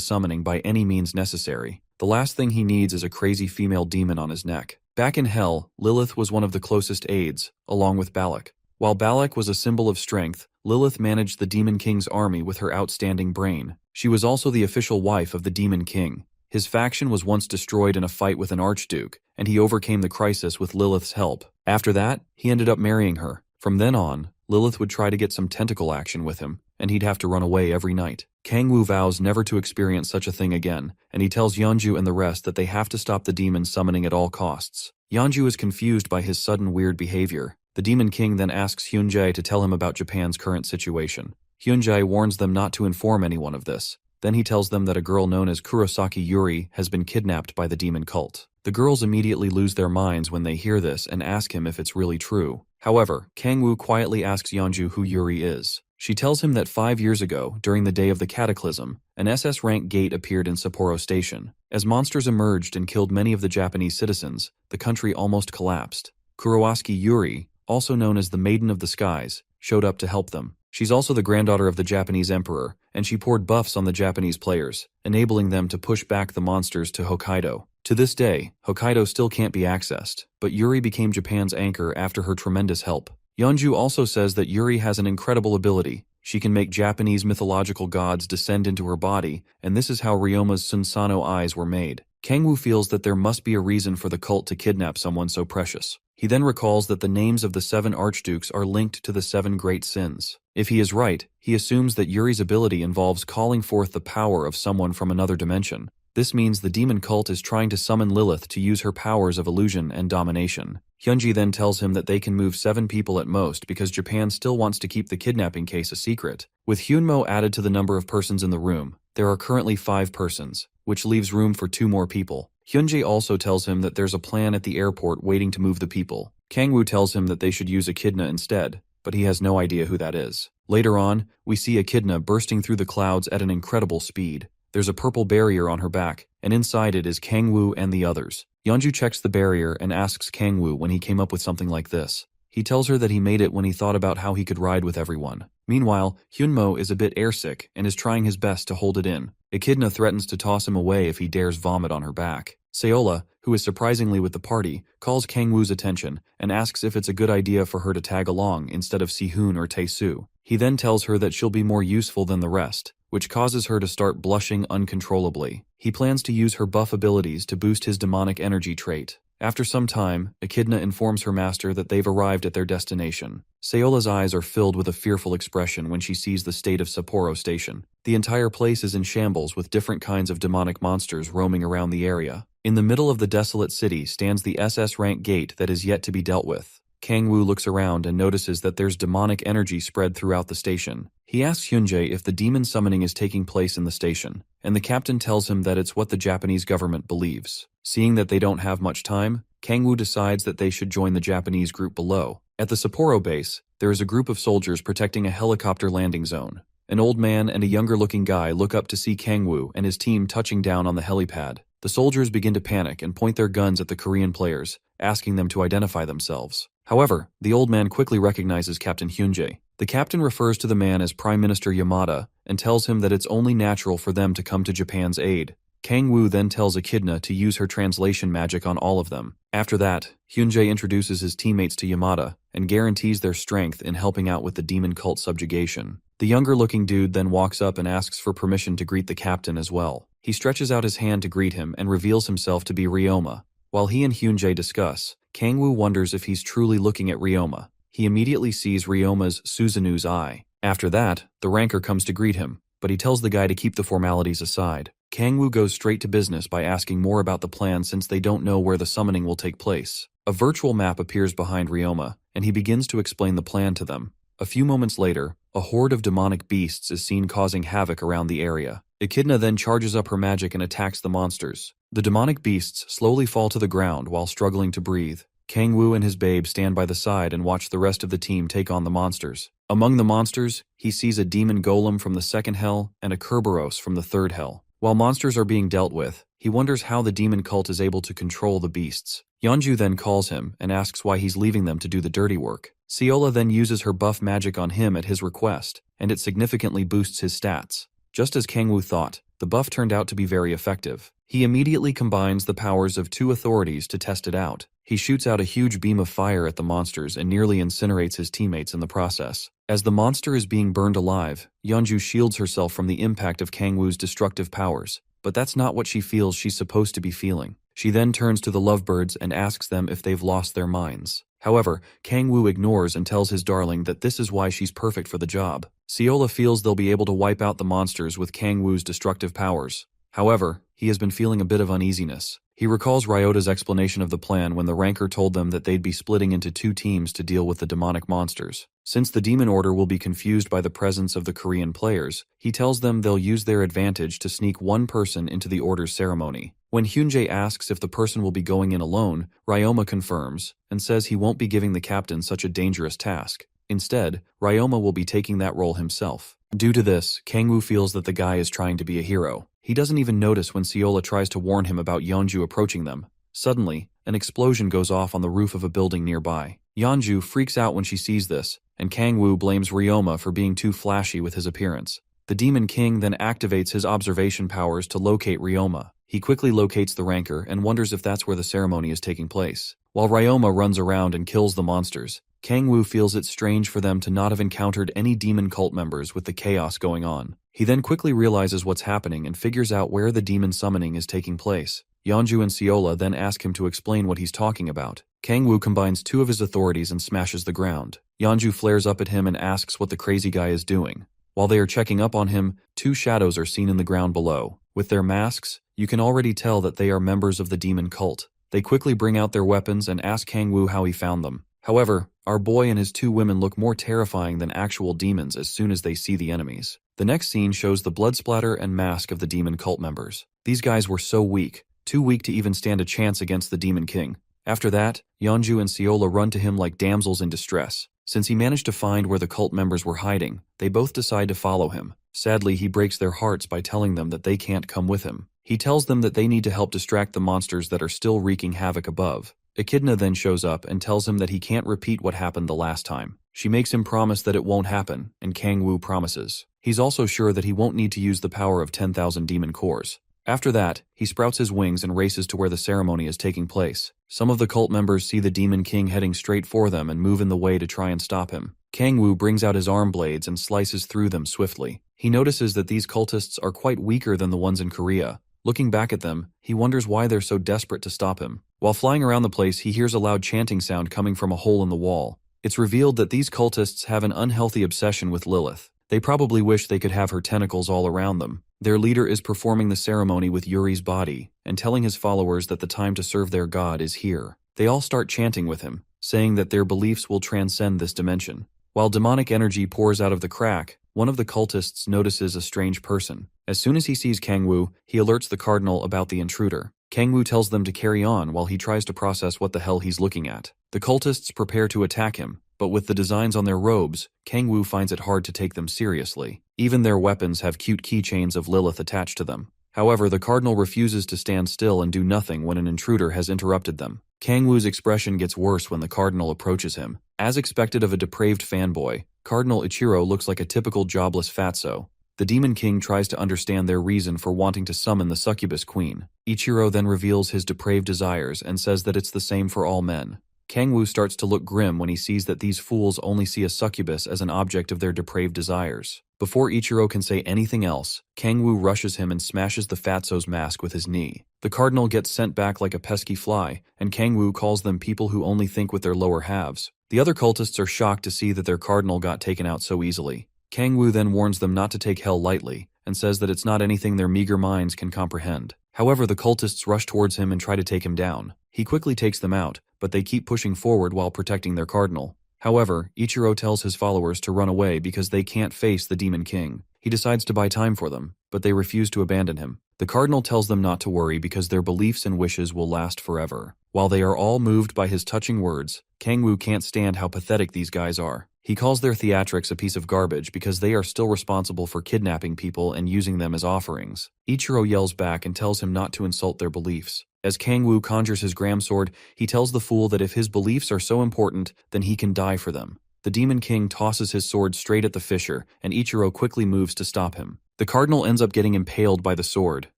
Speaker 1: summoning by any means necessary. The last thing he needs is a crazy female demon on his neck. Back in Hell, Lilith was one of the closest aides, along with Balak. While Balak was a symbol of strength, Lilith managed the Demon King's army with her outstanding brain. She was also the official wife of the Demon King. His faction was once destroyed in a fight with an archduke, and he overcame the crisis with Lilith's help. After that, he ended up marrying her. From then on, Lilith would try to get some tentacle action with him, and he'd have to run away every night. Kangwoo vows never to experience such a thing again, and he tells Yeonju and the rest that they have to stop the demon summoning at all costs. Yeonju is confused by his sudden weird behavior. The Demon King then asks Hyunjae to tell him about Japan's current situation. Hyunjae warns them not to inform anyone of this. Then he tells them that a girl known as Kurosaki Yuri has been kidnapped by the demon cult. The girls immediately lose their minds when they hear this and ask him if it's really true. However, Kangwoo quietly asks Yeonju who Yuri is. She tells him that 5 years ago, during the day of the cataclysm, an SS rank gate appeared in Sapporo Station. As monsters emerged and killed many of the Japanese citizens, the country almost collapsed. Kurosaki Yuri, also known as the Maiden of the Skies, showed up to help them. She's also the granddaughter of the Japanese emperor, and she poured buffs on the Japanese players, enabling them to push back the monsters to Hokkaido. To this day, Hokkaido still can't be accessed, but Yuri became Japan's anchor after her tremendous help. Yeonju also says that Yuri has an incredible ability. She can make Japanese mythological gods descend into her body, and this is how Ryoma's Sunsano eyes were made. Kangwoo feels that there must be a reason for the cult to kidnap someone so precious. He then recalls that the names of the 7 archdukes are linked to the 7 great sins. If he is right, he assumes that Yuri's ability involves calling forth the power of someone from another dimension. This means the demon cult is trying to summon Lilith to use her powers of illusion and domination. Hyunji then tells him that they can move 7 people at most because Japan still wants to keep the kidnapping case a secret. With Hyunmo added to the number of persons in the room, there are currently 5 persons, which leaves room for 2 more people. Hyunji also tells him that there's a plan at the airport waiting to move the people. Kangwoo tells him that they should use Echidna instead, but he has no idea who that is. Later on, we see Echidna bursting through the clouds at an incredible speed. There's a purple barrier on her back, and inside it is Kangwoo and the others. Yeonju checks the barrier and asks Kangwoo when he came up with something like this. He tells her that he made it when he thought about how he could ride with everyone. Meanwhile, Hyunmo is a bit airsick and is trying his best to hold it in. Echidna threatens to toss him away if he dares vomit on her back. Seola, who is surprisingly with the party, calls Kangwoo's attention and asks if it's a good idea for her to tag along instead of Sihun or Tae-soo. He then tells her that she'll be more useful than the rest, which causes her to start blushing uncontrollably. He plans to use her buff abilities to boost his demonic energy trait. After some time, Echidna informs her master that they've arrived at their destination. Seola's eyes are filled with a fearful expression when she sees the state of Sapporo Station. The entire place is in shambles with different kinds of demonic monsters roaming around the area. In the middle of the desolate city stands the SS rank gate that is yet to be dealt with. Kangwoo looks around and notices that there's demonic energy spread throughout the station. He asks Hyunjae if the demon summoning is taking place in the station, and the captain tells him that it's what the Japanese government believes. Seeing that they don't have much time, Kangwoo decides that they should join the Japanese group below. At the Sapporo base, there is a group of soldiers protecting a helicopter landing zone. An old man and a younger-looking guy look up to see Kangwoo and his team touching down on the helipad. The soldiers begin to panic and point their guns at the Korean players, asking them to identify themselves. However, the old man quickly recognizes Captain Hyunjae. The captain refers to the man as Prime Minister Yamada and tells him that it's only natural for them to come to Japan's aid. Kangwoo then tells Echidna to use her translation magic on all of them. After that, Hyunjae introduces his teammates to Yamada and guarantees their strength in helping out with the demon cult subjugation. The younger-looking dude then walks up and asks for permission to greet the captain as well. He stretches out his hand to greet him and reveals himself to be Ryoma. While he and Hyunjae discuss, Kangwoo wonders if he's truly looking at Ryoma. He immediately sees Ryoma's Suzanu's eye. After that, the ranker comes to greet him, but he tells the guy to keep the formalities aside. Kangwoo goes straight to business by asking more about the plan since they don't know where the summoning will take place. A virtual map appears behind Ryoma, and he begins to explain the plan to them. A few moments later, a horde of demonic beasts is seen causing havoc around the area. Echidna then charges up her magic and attacks the monsters. The demonic beasts slowly fall to the ground while struggling to breathe. Kangwoo and his babe stand by the side and watch the rest of the team take on the monsters. Among the monsters, he sees a demon golem from the second hell and a Kerberos from the third hell. While monsters are being dealt with, he wonders how the demon cult is able to control the beasts. Yeonju then calls him and asks why he's leaving them to do the dirty work. Seola then uses her buff magic on him at his request, and it significantly boosts his stats. Just as Kangwoo thought, the buff turned out to be very effective. He immediately combines the powers of 2 authorities to test it out. He shoots out a huge beam of fire at the monsters and nearly incinerates his teammates in the process. As the monster is being burned alive, Yeonju shields herself from the impact of Kangwoo's destructive powers, but that's not what she feels she's supposed to be feeling. She then turns to the lovebirds and asks them if they've lost their minds. However, Kangwoo ignores and tells his darling that this is why she's perfect for the job. Seola feels they'll be able to wipe out the monsters with Kangwoo's destructive powers. However, he has been feeling a bit of uneasiness. He recalls Ryota's explanation of the plan when the ranker told them that they'd be splitting into 2 teams to deal with the demonic monsters. Since the Demon Order will be confused by the presence of the Korean players, he tells them they'll use their advantage to sneak one person into the Order's ceremony. When Hyunjae asks if the person will be going in alone, Ryoma confirms and says he won't be giving the captain such a dangerous task. Instead, Ryoma will be taking that role himself. Due to this, Kangwoo feels that the guy is trying to be a hero. He doesn't even notice when Seola tries to warn him about Yeonju approaching them. Suddenly, an explosion goes off on the roof of a building nearby. Yeonju freaks out when she sees this, and Kangwoo blames Ryoma for being too flashy with his appearance. The Demon King then activates his observation powers to locate Ryoma. He quickly locates the rancor and wonders if that's where the ceremony is taking place. While Ryoma runs around and kills the monsters, Kangwoo feels it strange for them to not have encountered any demon cult members with the chaos going on. He then quickly realizes what's happening and figures out where the demon summoning is taking place. Yeonju and Seola then ask him to explain what he's talking about. Kangwoo combines two of his authorities and smashes the ground. Yeonju flares up at him and asks what the crazy guy is doing. While they are checking up on him, two shadows are seen in the ground below. With their masks, you can already tell that they are members of the demon cult. They quickly bring out their weapons and ask Kangwoo how he found them. However, our boy and his two women look more terrifying than actual demons as soon as they see the enemies. The next scene shows the blood splatter and mask of the demon cult members. These guys were so weak, too weak to even stand a chance against the Demon King. After that, Yeonju and Seola run to him like damsels in distress. Since he managed to find where the cult members were hiding, they both decide to follow him. Sadly, he breaks their hearts by telling them that they can't come with him. He tells them that they need to help distract the monsters that are still wreaking havoc above. Echidna then shows up and tells him that he can't repeat what happened the last time. She makes him promise that it won't happen, and Kangwoo promises. He's also sure that he won't need to use the power of 10,000 demon cores. After that, he sprouts his wings and races to where the ceremony is taking place. Some of the cult members see the Demon King heading straight for them and move in the way to try and stop him. Kangwoo brings out his arm blades and slices through them swiftly. He notices that these cultists are quite weaker than the ones in Korea. Looking back at them, he wonders why they're so desperate to stop him. While flying around the place, he hears a loud chanting sound coming from a hole in the wall. It's revealed that these cultists have an unhealthy obsession with Lilith. They probably wish they could have her tentacles all around them. Their leader is performing the ceremony with Yuri's body and telling his followers that the time to serve their god is here. They all start chanting with him, saying that their beliefs will transcend this dimension. While demonic energy pours out of the crack, one of the cultists notices a strange person. As soon as he sees Kangwoo, he alerts the cardinal about the intruder. Kangwoo tells them to carry on while he tries to process what the hell he's looking at. The cultists prepare to attack him, but with the designs on their robes, Kangwoo finds it hard to take them seriously. Even their weapons have cute keychains of Lilith attached to them. However, the cardinal refuses to stand still and do nothing when an intruder has interrupted them. Kangwoo's expression gets worse when the cardinal approaches him. As expected of a depraved fanboy, Cardinal Ichiro looks like a typical jobless fatso. The Demon King tries to understand their reason for wanting to summon the succubus queen. Ichiro then reveals his depraved desires and says that it's the same for all men. Kangwoo starts to look grim when he sees that these fools only see a succubus as an object of their depraved desires. Before Ichiro can say anything else, Kangwoo rushes him and smashes the fatso's mask with his knee. The cardinal gets sent back like a pesky fly, and Kangwoo calls them people who only think with their lower halves. The other cultists are shocked to see that their cardinal got taken out so easily. Kangwoo then warns them not to take hell lightly, and says that it's not anything their meager minds can comprehend. However, the cultists rush towards him and try to take him down. He quickly takes them out, but they keep pushing forward while protecting their cardinal. However, Ichiro tells his followers to run away because they can't face the Demon King. He decides to buy time for them, but they refuse to abandon him. The cardinal tells them not to worry because their beliefs and wishes will last forever. While they are all moved by his touching words, Kangwoo can't stand how pathetic these guys are. He calls their theatrics a piece of garbage because they are still responsible for kidnapping people and using them as offerings. Ichiro yells back and tells him not to insult their beliefs. As Kangwoo conjures his gram sword, he tells the fool that if his beliefs are so important, then he can die for them. The Demon King tosses his sword straight at the fisher, and Ichiro quickly moves to stop him. The cardinal ends up getting impaled by the sword,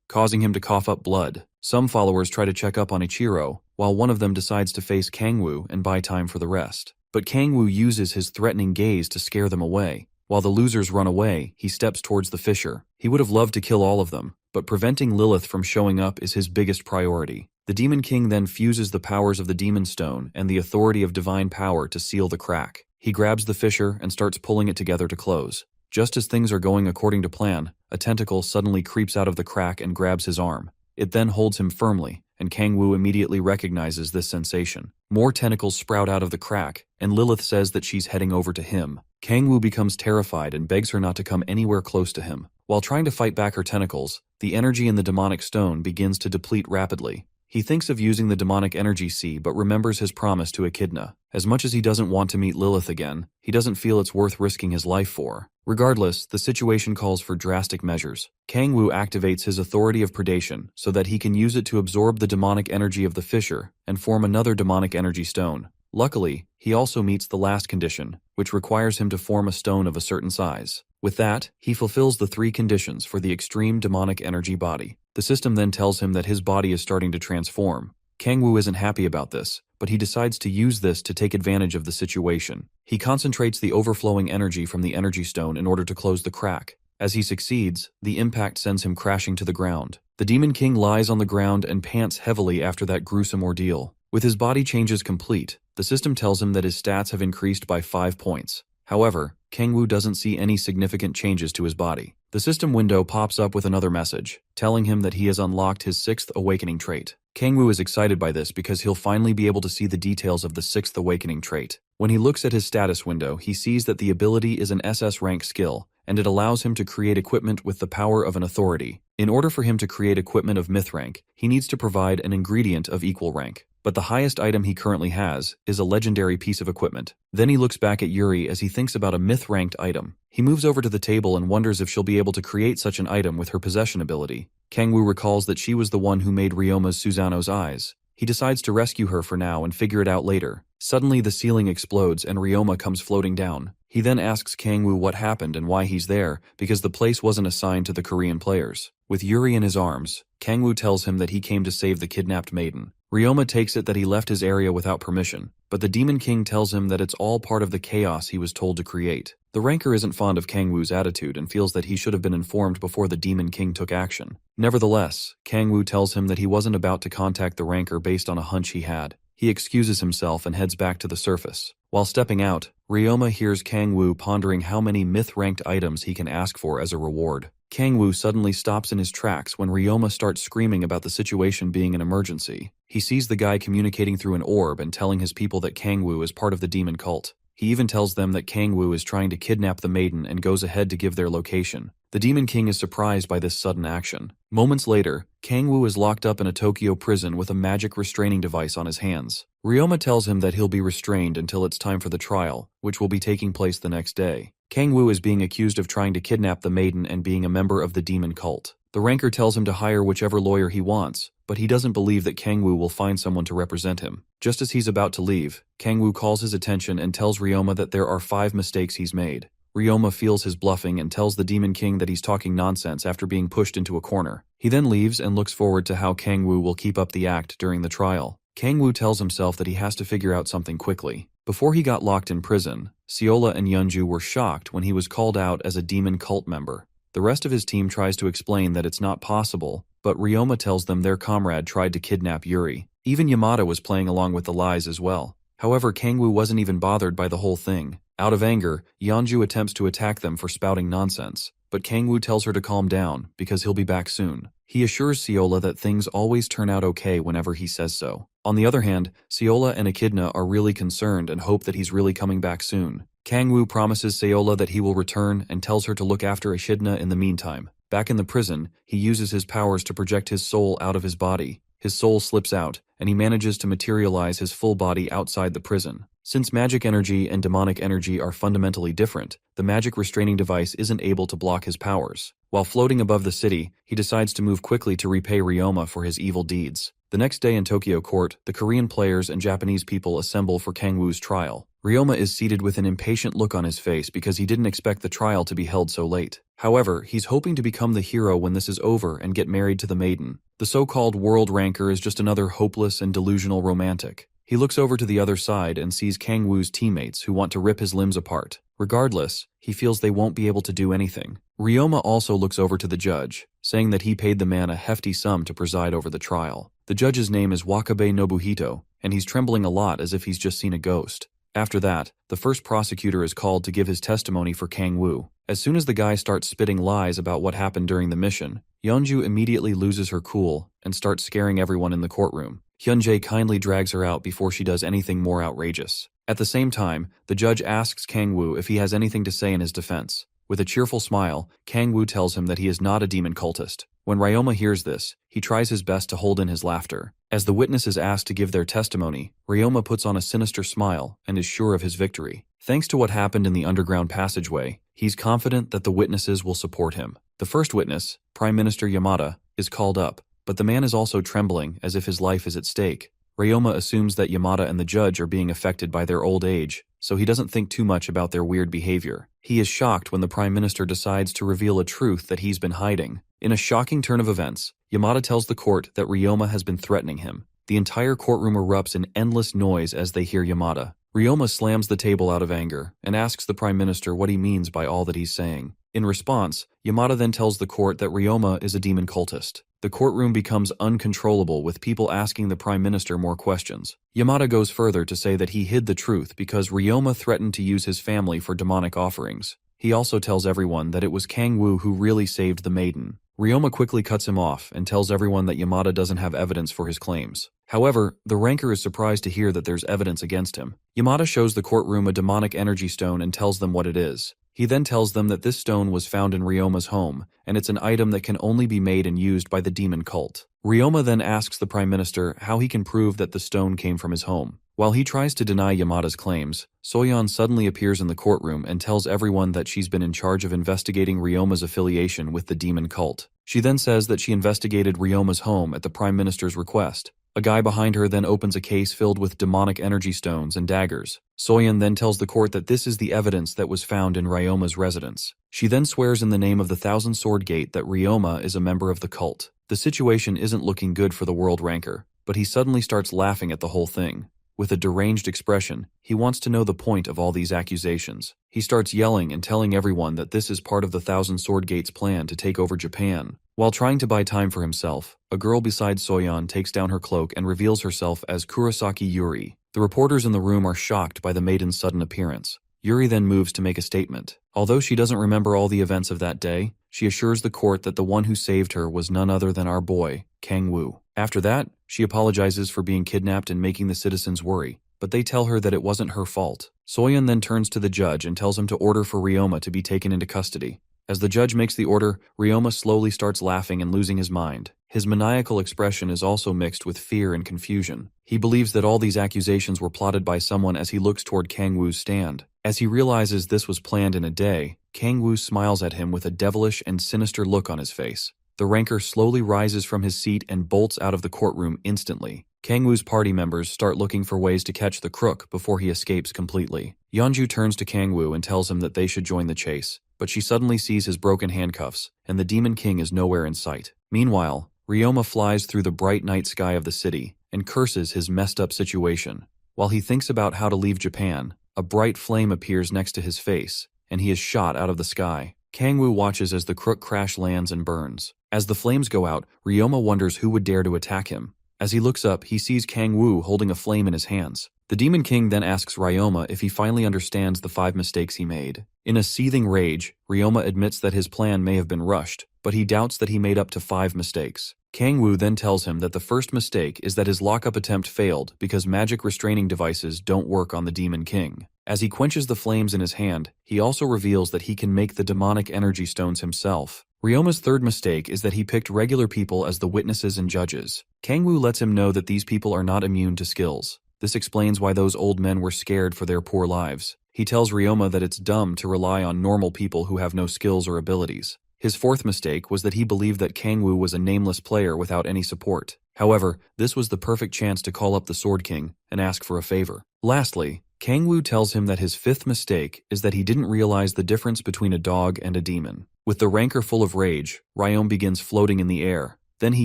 Speaker 1: causing him to cough up blood. Some followers try to check up on Ichiro, while one of them decides to face Kangwoo and buy time for the rest. But Kangwoo uses his threatening gaze to scare them away. While the losers run away, he steps towards the fisher. He would have loved to kill all of them, but preventing Lilith from showing up is his biggest priority. The Demon King then fuses the powers of the Demon Stone and the authority of divine power to seal the crack. He grabs the fisher and starts pulling it together to close. Just as things are going according to plan, a tentacle suddenly creeps out of the crack and grabs his arm. It then holds him firmly, and Kang-woo immediately recognizes this sensation. More tentacles sprout out of the crack, and Lilith says that she's heading over to him. Kang-woo becomes terrified and begs her not to come anywhere close to him. While trying to fight back her tentacles, the energy in the demonic stone begins to deplete rapidly. He thinks of using the demonic energy sea but remembers his promise to Echidna. As much as he doesn't want to meet Lilith again, he doesn't feel it's worth risking his life for. Regardless, the situation calls for drastic measures. Kang-woo activates his authority of predation so that he can use it to absorb the demonic energy of the fissure and form another demonic energy stone. Luckily, he also meets the last condition, which requires him to form a stone of a certain size. With that, he fulfills the 3 conditions for the extreme demonic energy body. The system then tells him that his body is starting to transform. Kang-woo isn't happy about this, but he decides to use this to take advantage of the situation. He concentrates the overflowing energy from the energy stone in order to close the crack. As he succeeds, the impact sends him crashing to the ground. The Demon King lies on the ground and pants heavily after that gruesome ordeal. With his body changes complete, the system tells him that his stats have increased by 5 points. However, Kang-woo doesn't see any significant changes to his body. The system window pops up with another message, telling him that he has unlocked his 6th awakening trait. Kang-woo is excited by this because he'll finally be able to see the details of the 6th awakening trait. When he looks at his status window, he sees that the ability is an SS rank skill, and it allows him to create equipment with the power of an authority. In order for him to create equipment of myth rank, he needs to provide an ingredient of equal rank. But the highest item he currently has is a legendary piece of equipment. Then he looks back at Yuri as he thinks about a myth-ranked item. He moves over to the table and wonders if she'll be able to create such an item with her possession ability. Kang-woo recalls that she was the one who made Ryoma's Susanoo's eyes. He decides to rescue her for now and figure it out later. Suddenly the ceiling explodes and Ryoma comes floating down. He then asks Kang-woo what happened and why he's there, because the place wasn't assigned to the Korean players. With Yuri in his arms, Kang-woo tells him that he came to save the kidnapped maiden. Ryoma takes it that he left his area without permission, but the Demon King tells him that it's all part of the chaos he was told to create. The Ranker isn't fond of Kang-woo's attitude and feels that he should have been informed before the Demon King took action. Nevertheless, Kang-woo tells him that he wasn't about to contact the Ranker based on a hunch he had. He excuses himself and heads back to the surface. While stepping out, Ryoma hears Kang-woo pondering how many myth-ranked items he can ask for as a reward. Kang-woo suddenly stops in his tracks when Ryoma starts screaming about the situation being an emergency. He sees the guy communicating through an orb and telling his people that Kang-woo is part of the demon cult. He even tells them that Kang-woo is trying to kidnap the maiden and goes ahead to give their location. The Demon King is surprised by this sudden action. Moments later, Kang-woo is locked up in a Tokyo prison with a magic restraining device on his hands. Ryoma tells him that he'll be restrained until it's time for the trial, which will be taking place the next day. Kang-woo is being accused of trying to kidnap the maiden and being a member of the demon cult. The Ranker tells him to hire whichever lawyer he wants, but he doesn't believe that Kang-woo will find someone to represent him. Just as he's about to leave, Kang-woo calls his attention and tells Ryoma that there are 5 mistakes he's made. Ryoma feels his bluffing and tells the Demon King that he's talking nonsense after being pushed into a corner. He then leaves and looks forward to how Kang-woo will keep up the act during the trial. Kang-woo tells himself that he has to figure out something quickly. Before he got locked in prison, Seola and Yeonju were shocked when he was called out as a demon cult member. The rest of his team tries to explain that it's not possible, but Ryoma tells them their comrade tried to kidnap Yuri. Even Yamada was playing along with the lies as well. However, Kang-woo wasn't even bothered by the whole thing. Out of anger, Yeonju attempts to attack them for spouting nonsense, but Kang-woo tells her to calm down because he'll be back soon. He assures Seola that things always turn out okay whenever he says so. On the other hand, Seola and Echidna are really concerned and hope that he's really coming back soon. Kang-woo promises Seola that he will return and tells her to look after Echidna in the meantime. Back in the prison, he uses his powers to project his soul out of his body. His soul slips out, and he manages to materialize his full body outside the prison. Since magic energy and demonic energy are fundamentally different, the magic restraining device isn't able to block his powers. While floating above the city, he decides to move quickly to repay Ryoma for his evil deeds. The next day in Tokyo Court, the Korean players and Japanese people assemble for Kang-woo's trial. Ryoma is seated with an impatient look on his face because he didn't expect the trial to be held so late. However, he's hoping to become the hero when this is over and get married to the maiden. The so-called world ranker is just another hopeless and delusional romantic. He looks over to the other side and sees Kang-woo's teammates who want to rip his limbs apart. Regardless, he feels they won't be able to do anything. Ryoma also looks over to the judge, saying that he paid the man a hefty sum to preside over the trial. The judge's name is Wakabe Nobuhito, and he's trembling a lot as if he's just seen a ghost. After that, the first prosecutor is called to give his testimony for Kang Woo. As soon as the guy starts spitting lies about what happened during the mission, Yeonju immediately loses her cool and starts scaring everyone in the courtroom. Hyunjae kindly drags her out before she does anything more outrageous. At the same time, the judge asks Kang Woo if he has anything to say in his defense. With a cheerful smile, Kang Woo tells him that he is not a demon cultist. When Ryoma hears this, he tries his best to hold in his laughter. As the witness is asked to give their testimony, Ryoma puts on a sinister smile and is sure of his victory. Thanks to what happened in the underground passageway, he's confident that the witnesses will support him. The first witness, Prime Minister Yamada, is called up, but the man is also trembling as if his life is at stake. Ryoma assumes that Yamada and the judge are being affected by their old age, so he doesn't think too much about their weird behavior. He is shocked when the Prime Minister decides to reveal a truth that he's been hiding. In a shocking turn of events, Yamada tells the court that Ryoma has been threatening him. The entire courtroom erupts in endless noise as they hear Yamada. Ryoma slams the table out of anger and asks the Prime Minister what he means by all that he's saying. In response, Yamada then tells the court that Ryoma is a demon cultist. The courtroom becomes uncontrollable with people asking the Prime Minister more questions. Yamada goes further to say that he hid the truth because Ryoma threatened to use his family for demonic offerings. He also tells everyone that it was Kang Woo who really saved the maiden. Ryoma quickly cuts him off and tells everyone that Yamada doesn't have evidence for his claims. However, the ranker is surprised to hear that there's evidence against him. Yamada shows the courtroom a demonic energy stone and tells them what it is. He then tells them that this stone was found in Ryoma's home, and it's an item that can only be made and used by the demon cult. Ryoma then asks the Prime Minister how he can prove that the stone came from his home. While he tries to deny Yamada's claims, Soyeon suddenly appears in the courtroom and tells everyone that she's been in charge of investigating Ryoma's affiliation with the demon cult. She then says that she investigated Ryoma's home at the Prime Minister's request. A guy behind her then opens a case filled with demonic energy stones and daggers. Soyeon then tells the court that this is the evidence that was found in Ryoma's residence. She then swears in the name of the Thousand Sword Gate that Ryoma is a member of the cult. The situation isn't looking good for the world ranker, but he suddenly starts laughing at the whole thing. With a deranged expression, he wants to know the point of all these accusations. He starts yelling and telling everyone that this is part of the Thousand Sword Gate's plan to take over Japan. While trying to buy time for himself, a girl beside Soyeon takes down her cloak and reveals herself as Kurosaki Yuri. The reporters in the room are shocked by the maiden's sudden appearance. Yuri then moves to make a statement. Although she doesn't remember all the events of that day, she assures the court that the one who saved her was none other than our boy, Kang Woo. After that, she apologizes for being kidnapped and making the citizens worry, but they tell her that it wasn't her fault. Soyeon then turns to the judge and tells him to order for Ryoma to be taken into custody. As the judge makes the order, Ryoma slowly starts laughing and losing his mind. His maniacal expression is also mixed with fear and confusion. He believes that all these accusations were plotted by someone as he looks toward Kang Woo's stand. As he realizes this was planned in a day, Kang Woo smiles at him with a devilish and sinister look on his face. The ranker slowly rises from his seat and bolts out of the courtroom instantly. Kang Woo's party members start looking for ways to catch the crook before he escapes completely. Yeonju turns to Kang Woo and tells him that they should join the chase, but she suddenly sees his broken handcuffs, and the Demon King is nowhere in sight. Meanwhile, Ryoma flies through the bright night sky of the city and curses his messed up situation. While he thinks about how to leave Japan, a bright flame appears next to his face, and he is shot out of the sky. Kang Woo watches as the crook crash lands and burns. As the flames go out, Ryoma wonders who would dare to attack him. As he looks up, he sees Kang Woo holding a flame in his hands. The Demon King then asks Ryoma if he finally understands the 5 mistakes he made. In a seething rage, Ryoma admits that his plan may have been rushed, but he doubts that he made up to 5 mistakes. Kang Woo then tells him that the first mistake is that his lockup attempt failed because magic restraining devices don't work on the Demon King. As he quenches the flames in his hand, he also reveals that he can make the demonic energy stones himself. Ryoma's third mistake is that he picked regular people as the witnesses and judges. Kang Woo lets him know that these people are not immune to skills. This explains why those old men were scared for their poor lives. He tells Ryoma that it's dumb to rely on normal people who have no skills or abilities. His fourth mistake was that he believed that Kang Woo was a nameless player without any support. However, this was the perfect chance to call up the Sword King and ask for a favor. Lastly, Kang Woo tells him that his fifth mistake is that he didn't realize the difference between a dog and a demon. With the rancor full of rage, Ryoma begins floating in the air. Then he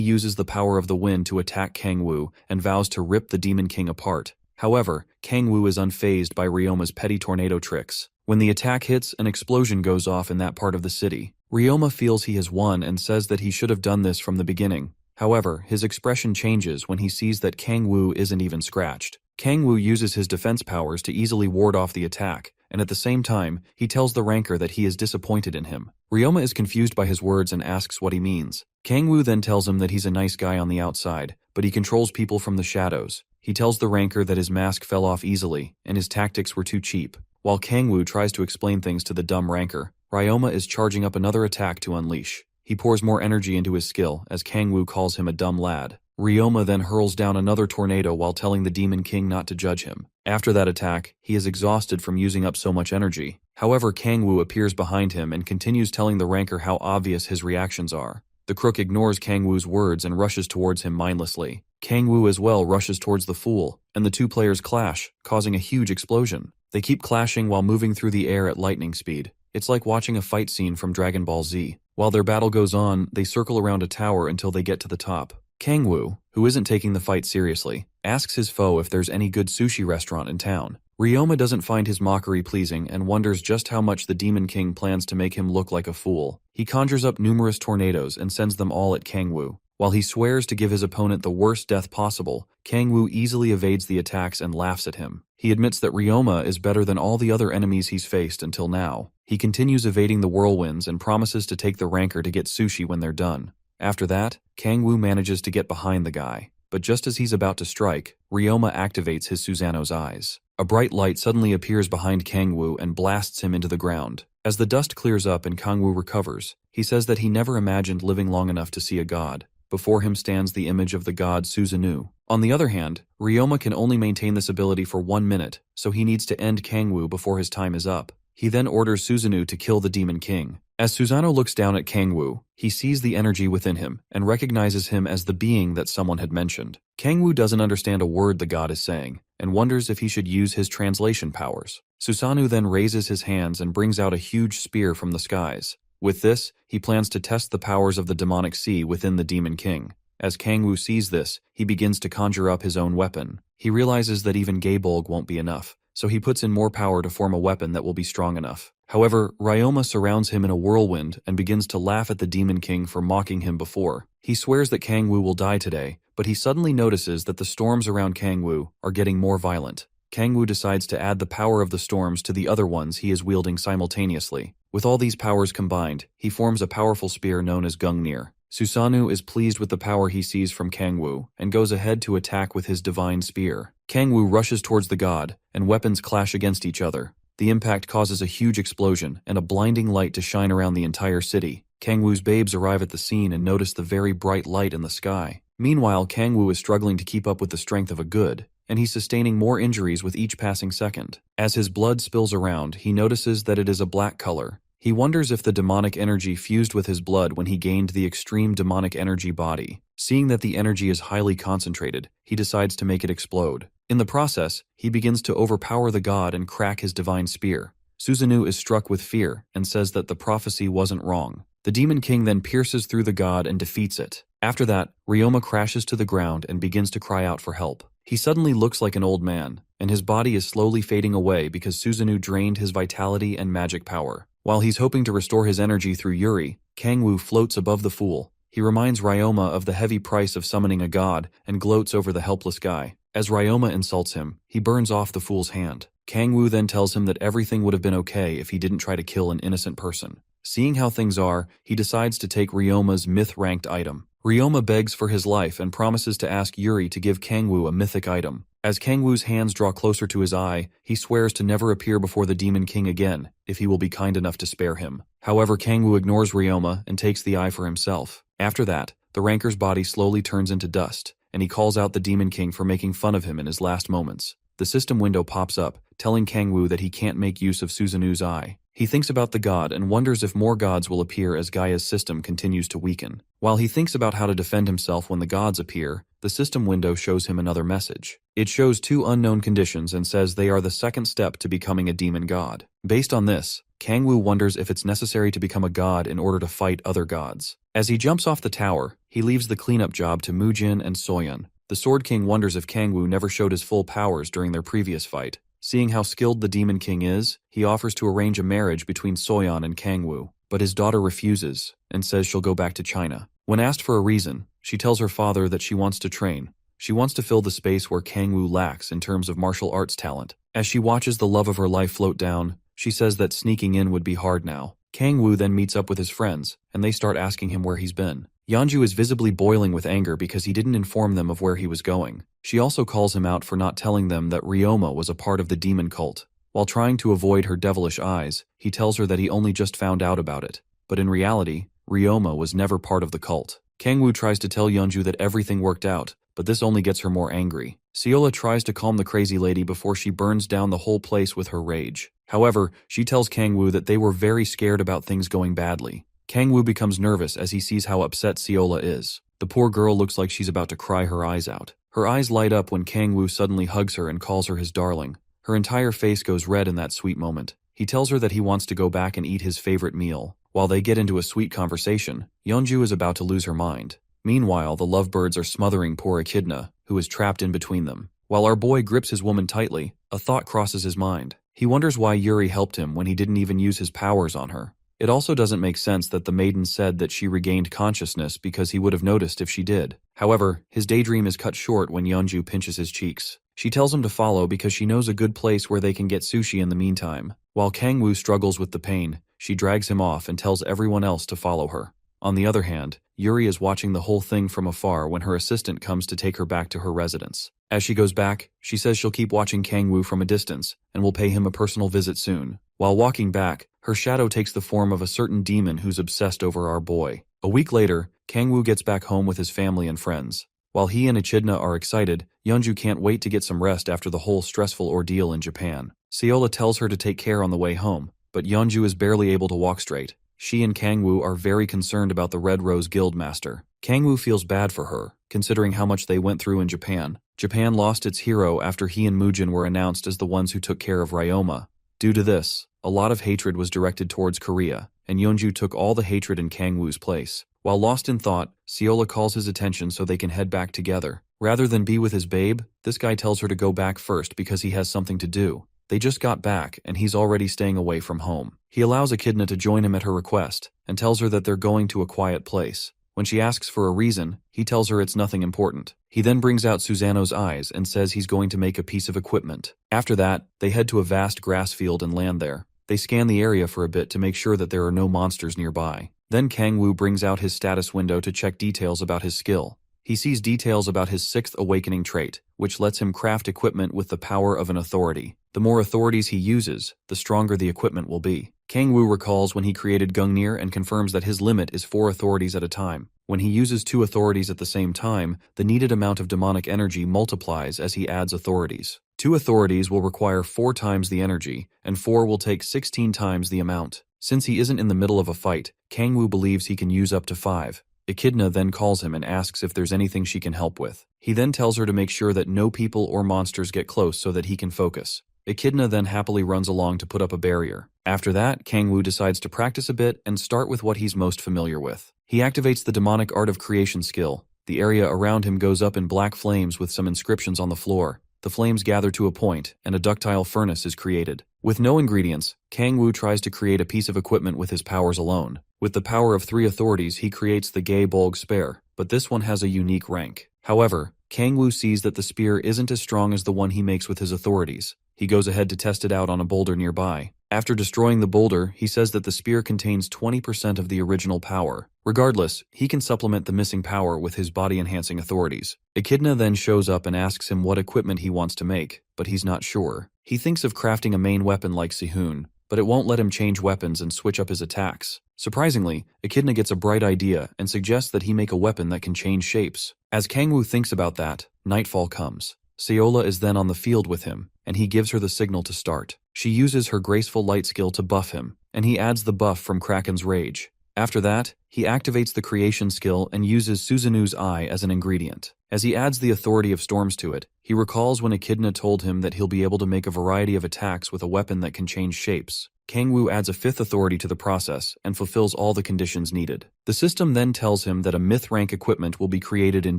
Speaker 1: uses the power of the wind to attack Kang Woo and vows to rip the Demon King apart. However, Kang Woo is unfazed by Ryoma's petty tornado tricks. When the attack hits, an explosion goes off in that part of the city. Ryoma feels he has won and says that he should have done this from the beginning. However, his expression changes when he sees that Kang Woo isn't even scratched. Kang Woo uses his defense powers to easily ward off the attack, and at the same time, he tells the ranker that he is disappointed in him. Ryoma is confused by his words and asks what he means. Kang Woo then tells him that he's a nice guy on the outside, but he controls people from the shadows. He tells the ranker that his mask fell off easily, and his tactics were too cheap. While Kang Woo tries to explain things to the dumb ranker, Ryoma is charging up another attack to unleash. He pours more energy into his skill, as Kang Woo calls him a dumb lad. Ryoma then hurls down another tornado while telling the Demon King not to judge him. After that attack, he is exhausted from using up so much energy. However, Kang Woo appears behind him and continues telling the ranker how obvious his reactions are. The crook ignores Kang Woo's words and rushes towards him mindlessly. Kang Woo as well rushes towards the fool, and the two players clash, causing a huge explosion. They keep clashing while moving through the air at lightning speed. It's like watching a fight scene from Dragon Ball Z. While their battle goes on, they circle around a tower until they get to the top. Kang Woo, who isn't taking the fight seriously, asks his foe if there's any good sushi restaurant in town. Ryoma doesn't find his mockery pleasing and wonders just how much the Demon King plans to make him look like a fool. He conjures up numerous tornadoes and sends them all at Kang Woo. While he swears to give his opponent the worst death possible, Kang Woo easily evades the attacks and laughs at him. He admits that Ryoma is better than all the other enemies he's faced until now. He continues evading the whirlwinds and promises to take the ranker to get sushi when they're done. After that, Kang Woo manages to get behind the guy, but just as he's about to strike, Ryoma activates his Susanoo's eyes. A bright light suddenly appears behind Kang Woo and blasts him into the ground. As the dust clears up and Kang Woo recovers, he says that he never imagined living long enough to see a god. Before him stands the image of the god Susanoo. On the other hand, Ryoma can only maintain this ability for 1 minute, so he needs to end Kang Woo before his time is up. He then orders Susanoo to kill the Demon King. As Susanoo looks down at Kang Woo, he sees the energy within him and recognizes him as the being that someone had mentioned. Kang Woo doesn't understand a word the god is saying and wonders if he should use his translation powers. Susanoo then raises his hands and brings out a huge spear from the skies. With this, he plans to test the powers of the demonic sea within the Demon King. As Kang Woo sees this, he begins to conjure up his own weapon. He realizes that even Gaebolg won't be enough, so he puts in more power to form a weapon that will be strong enough. However, Ryoma surrounds him in a whirlwind and begins to laugh at the Demon King for mocking him before. He swears that Kang Woo will die today, but he suddenly notices that the storms around Kang Woo are getting more violent. Kang Woo decides to add the power of the storms to the other ones he is wielding simultaneously. With all these powers combined, he forms a powerful spear known as Gungnir. Susanoo is pleased with the power he sees from Kang Woo and goes ahead to attack with his divine spear. Kang Woo rushes towards the god, and weapons clash against each other. The impact causes a huge explosion and a blinding light to shine around the entire city. Kang Woo's babes arrive at the scene and notice the very bright light in the sky. Meanwhile, Kang Woo is struggling to keep up with the strength of a good, and he's sustaining more injuries with each passing second. As his blood spills around, he notices that it is a black color. He wonders if the demonic energy fused with his blood when he gained the extreme demonic energy body. Seeing that the energy is highly concentrated, he decides to make it explode. In the process, he begins to overpower the god and crack his divine spear. Susanoo is struck with fear and says that the prophecy wasn't wrong. The Demon King then pierces through the god and defeats it. After that, Ryoma crashes to the ground and begins to cry out for help. He suddenly looks like an old man, and his body is slowly fading away because Susanoo drained his vitality and magic power. While he's hoping to restore his energy through Yuri, Kang Woo floats above the fool. He reminds Ryoma of the heavy price of summoning a god and gloats over the helpless guy. As Ryoma insults him, he burns off the fool's hand. Kang Woo then tells him that everything would have been okay if he didn't try to kill an innocent person. Seeing how things are, he decides to take Ryoma's myth-ranked item. Ryoma begs for his life and promises to ask Yuri to give Kang Woo a mythic item. As Kang Woo's hands draw closer to his eye, he swears to never appear before the Demon King again if he will be kind enough to spare him. However, Kang Woo ignores Ryoma and takes the eye for himself. After that, the ranker's body slowly turns into dust, and he calls out the Demon King for making fun of him in his last moments. The system window pops up, telling Kang Woo that he can't make use of Susanoo's eye. He thinks about the god and wonders if more gods will appear as Gaia's system continues to weaken. While he thinks about how to defend himself when the gods appear, the system window shows him another message. It shows 2 unknown conditions and says they are the second step to becoming a demon god. Based on this, Kang Woo wonders if it's necessary to become a god in order to fight other gods. As he jumps off the tower, he leaves the cleanup job to Mujin and Soyeon. The Sword King wonders if Kang Woo never showed his full powers during their previous fight. Seeing how skilled the Demon King is, he offers to arrange a marriage between Soyeon and Kang Woo, but his daughter refuses and says she'll go back to China. When asked for a reason, she tells her father that she wants to train. She wants to fill the space where Kangwoo lacks in terms of martial arts talent. As she watches the love of her life float down, she says that sneaking in would be hard now. Kangwoo then meets up with his friends, and they start asking him where he's been. Yeonju is visibly boiling with anger because he didn't inform them of where he was going. She also calls him out for not telling them that Ryoma was a part of the demon cult. While trying to avoid her devilish eyes, he tells her that he only just found out about it. But in reality, Ryoma was never part of the cult. Kangwoo tries to tell Yeonju that everything worked out, but this only gets her more angry. Seola tries to calm the crazy lady before she burns down the whole place with her rage. However, she tells Kangwoo that they were very scared about things going badly. Kangwoo becomes nervous as he sees how upset Seola is. The poor girl looks like she's about to cry her eyes out. Her eyes light up when Kangwoo suddenly hugs her and calls her his darling. Her entire face goes red in that sweet moment. He tells her that he wants to go back and eat his favorite meal. While they get into a sweet conversation, Yeonju is about to lose her mind. Meanwhile, the lovebirds are smothering poor Echidna, who is trapped in between them. While our boy grips his woman tightly, a thought crosses his mind. He wonders why Yuri helped him when he didn't even use his powers on her. It also doesn't make sense that the maiden said that she regained consciousness because he would have noticed if she did. However, his daydream is cut short when Yeonju pinches his cheeks. She tells him to follow because she knows a good place where they can get sushi in the meantime. While Kangwoo struggles with the pain, she drags him off and tells everyone else to follow her. On the other hand, Yuri is watching the whole thing from afar when her assistant comes to take her back to her residence. As she goes back, she says she'll keep watching Kangwoo from a distance and will pay him a personal visit soon. While walking back, her shadow takes the form of a certain demon who's obsessed over our boy. A week later, Kangwoo gets back home with his family and friends. While he and Echidna are excited, Yeonju can't wait to get some rest after the whole stressful ordeal in Japan. Seola tells her to take care on the way home, but Yeonju is barely able to walk straight. She and Kangwoo are very concerned about the Red Rose Guild Master. Kangwoo feels bad for her, considering how much they went through in Japan. Japan lost its hero after he and Mujin were announced as the ones who took care of Ryoma. Due to this, a lot of hatred was directed towards Korea, and Yeonju took all the hatred in Kangwoo's place. While lost in thought, Seola calls his attention so they can head back together. Rather than be with his babe, this guy tells her to go back first because he has something to do. They just got back, and he's already staying away from home. He allows Echidna to join him at her request, and tells her that they're going to a quiet place. When she asks for a reason, he tells her it's nothing important. He then brings out Susanno's eyes and says he's going to make a piece of equipment. After that, they head to a vast grass field and land there. They scan the area for a bit to make sure that there are no monsters nearby. Then Kangwoo brings out his status window to check details about his skill. He sees details about his 6th awakening trait, which lets him craft equipment with the power of an authority. The more authorities he uses, the stronger the equipment will be. Kangwoo recalls when he created Gungnir and confirms that his limit is 4 authorities at a time. When he uses 2 authorities at the same time, the needed amount of demonic energy multiplies as he adds authorities. 2 authorities will require 4 times the energy, and 4 will take 16 times the amount. Since he isn't in the middle of a fight, Kangwoo believes he can use up to 5. Echidna then calls him and asks if there's anything she can help with. He then tells her to make sure that no people or monsters get close so that he can focus. Echidna then happily runs along to put up a barrier. After that, Kangwoo decides to practice a bit and start with what he's most familiar with. He activates the demonic art of creation skill. The area around him goes up in black flames with some inscriptions on the floor. The flames gather to a point, and a ductile furnace is created. With no ingredients, Kangwoo tries to create a piece of equipment with his powers alone. With the power of 3 authorities, he creates the Gay Bolg Spear, but this one has a unique rank. However, Kangwoo sees that the spear isn't as strong as the one he makes with his authorities. He goes ahead to test it out on a boulder nearby. After destroying the boulder, he says that the spear contains 20% of the original power. Regardless, he can supplement the missing power with his body-enhancing authorities. Echidna then shows up and asks him what equipment he wants to make, but he's not sure. He thinks of crafting a main weapon like Sihun, but it won't let him change weapons and switch up his attacks. Surprisingly, Echidna gets a bright idea and suggests that he make a weapon that can change shapes. As Kangwoo thinks about that, nightfall comes. Seola is then on the field with him, and he gives her the signal to start. She uses her graceful light skill to buff him, and he adds the buff from Kraken's Rage. After that, he activates the creation skill and uses Suzanu's Eye as an ingredient. As he adds the authority of storms to it, he recalls when Echidna told him that he'll be able to make a variety of attacks with a weapon that can change shapes. Kangwoo adds a 5th authority to the process and fulfills all the conditions needed. The system then tells him that a myth rank equipment will be created in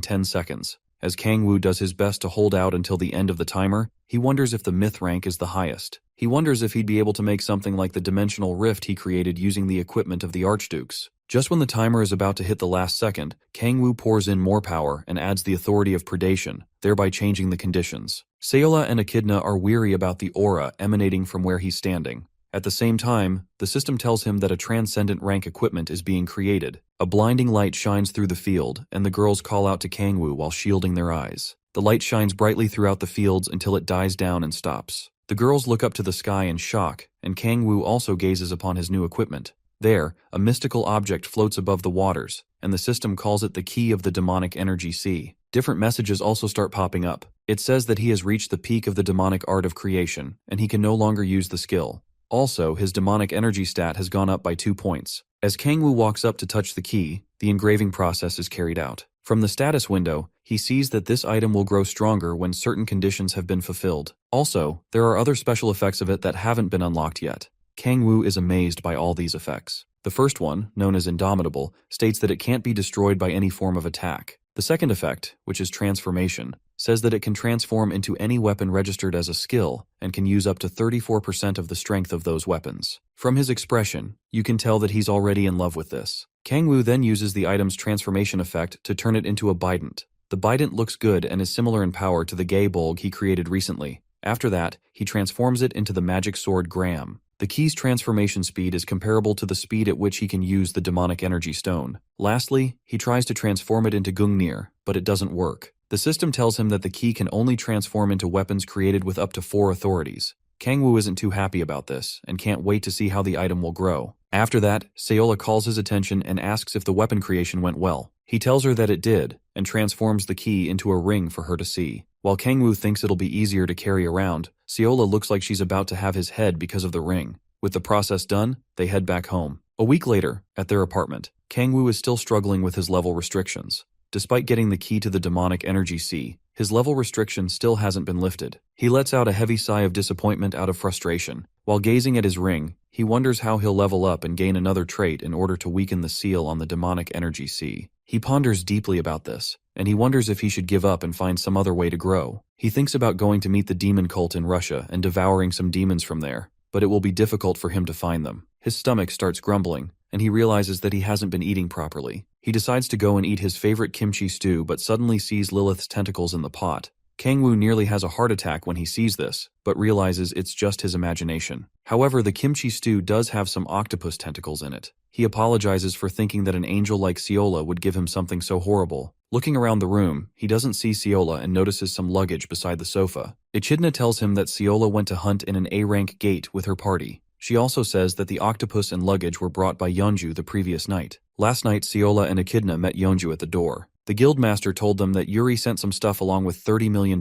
Speaker 1: 10 seconds. As Kangwoo does his best to hold out until the end of the timer, he wonders if the myth rank is the highest. He wonders if he'd be able to make something like the dimensional rift he created using the equipment of the Archdukes. Just when the timer is about to hit the last second, Kangwoo pours in more power and adds the authority of predation, thereby changing the conditions. Seola and Echidna are weary about the aura emanating from where he's standing. At the same time, the system tells him that a transcendent rank equipment is being created. A blinding light shines through the field, and the girls call out to Kangwoo while shielding their eyes. The light shines brightly throughout the fields until it dies down and stops. The girls look up to the sky in shock, and Kangwoo also gazes upon his new equipment. There, a mystical object floats above the waters, and the system calls it the key of the demonic energy sea. Different messages also start popping up. It says that he has reached the peak of the demonic art of creation, and he can no longer use the skill. Also, his demonic energy stat has gone up by 2 points. As Kangwoo walks up to touch the key, the engraving process is carried out. From the status window, he sees that this item will grow stronger when certain conditions have been fulfilled. Also, there are other special effects of it that haven't been unlocked yet. Kangwoo is amazed by all these effects. The first one, known as Indomitable, states that it can't be destroyed by any form of attack. The second effect, which is Transformation, says that it can transform into any weapon registered as a skill and can use up to 34% of the strength of those weapons. From his expression, you can tell that he's already in love with this. Kangwoo then uses the item's transformation effect to turn it into a bident. The bident looks good and is similar in power to the gay bulg he created recently. After that, he transforms it into the magic sword Graham. The key's transformation speed is comparable to the speed at which he can use the demonic energy stone. Lastly, he tries to transform it into Gungnir, but it doesn't work. The system tells him that the key can only transform into weapons created with up to 4 authorities. Kangwoo isn't too happy about this, and can't wait to see how the item will grow. After that, Seola calls his attention and asks if the weapon creation went well. He tells her that it did, and transforms the key into a ring for her to see. While Kangwoo thinks it'll be easier to carry around, Seola looks like she's about to have his head because of the ring. With the process done, they head back home. A week later, at their apartment, Kangwoo is still struggling with his level restrictions. Despite getting the key to the demonic energy sea, his level restriction still hasn't been lifted. He lets out a heavy sigh of disappointment out of frustration. While gazing at his ring, he wonders how he'll level up and gain another trait in order to weaken the seal on the demonic energy sea. He ponders deeply about this, and he wonders if he should give up and find some other way to grow. He thinks about going to meet the demon cult in Russia and devouring some demons from there, but it will be difficult for him to find them. His stomach starts grumbling, and he realizes that he hasn't been eating properly. He decides to go and eat his favorite kimchi stew but suddenly sees Lilith's tentacles in the pot. Kangwoo nearly has a heart attack when he sees this, but realizes it's just his imagination. However, the kimchi stew does have some octopus tentacles in it. He apologizes for thinking that an angel like Seola would give him something so horrible. Looking around the room, he doesn't see Seola and notices some luggage beside the sofa. Echidna tells him that Seola went to hunt in an A-rank gate with her party. She also says that the octopus and luggage were brought by Yeonju the previous night. Last night, Seola and Echidna met Yeonju at the door. The guildmaster told them that Yuri sent some stuff along with $30 million.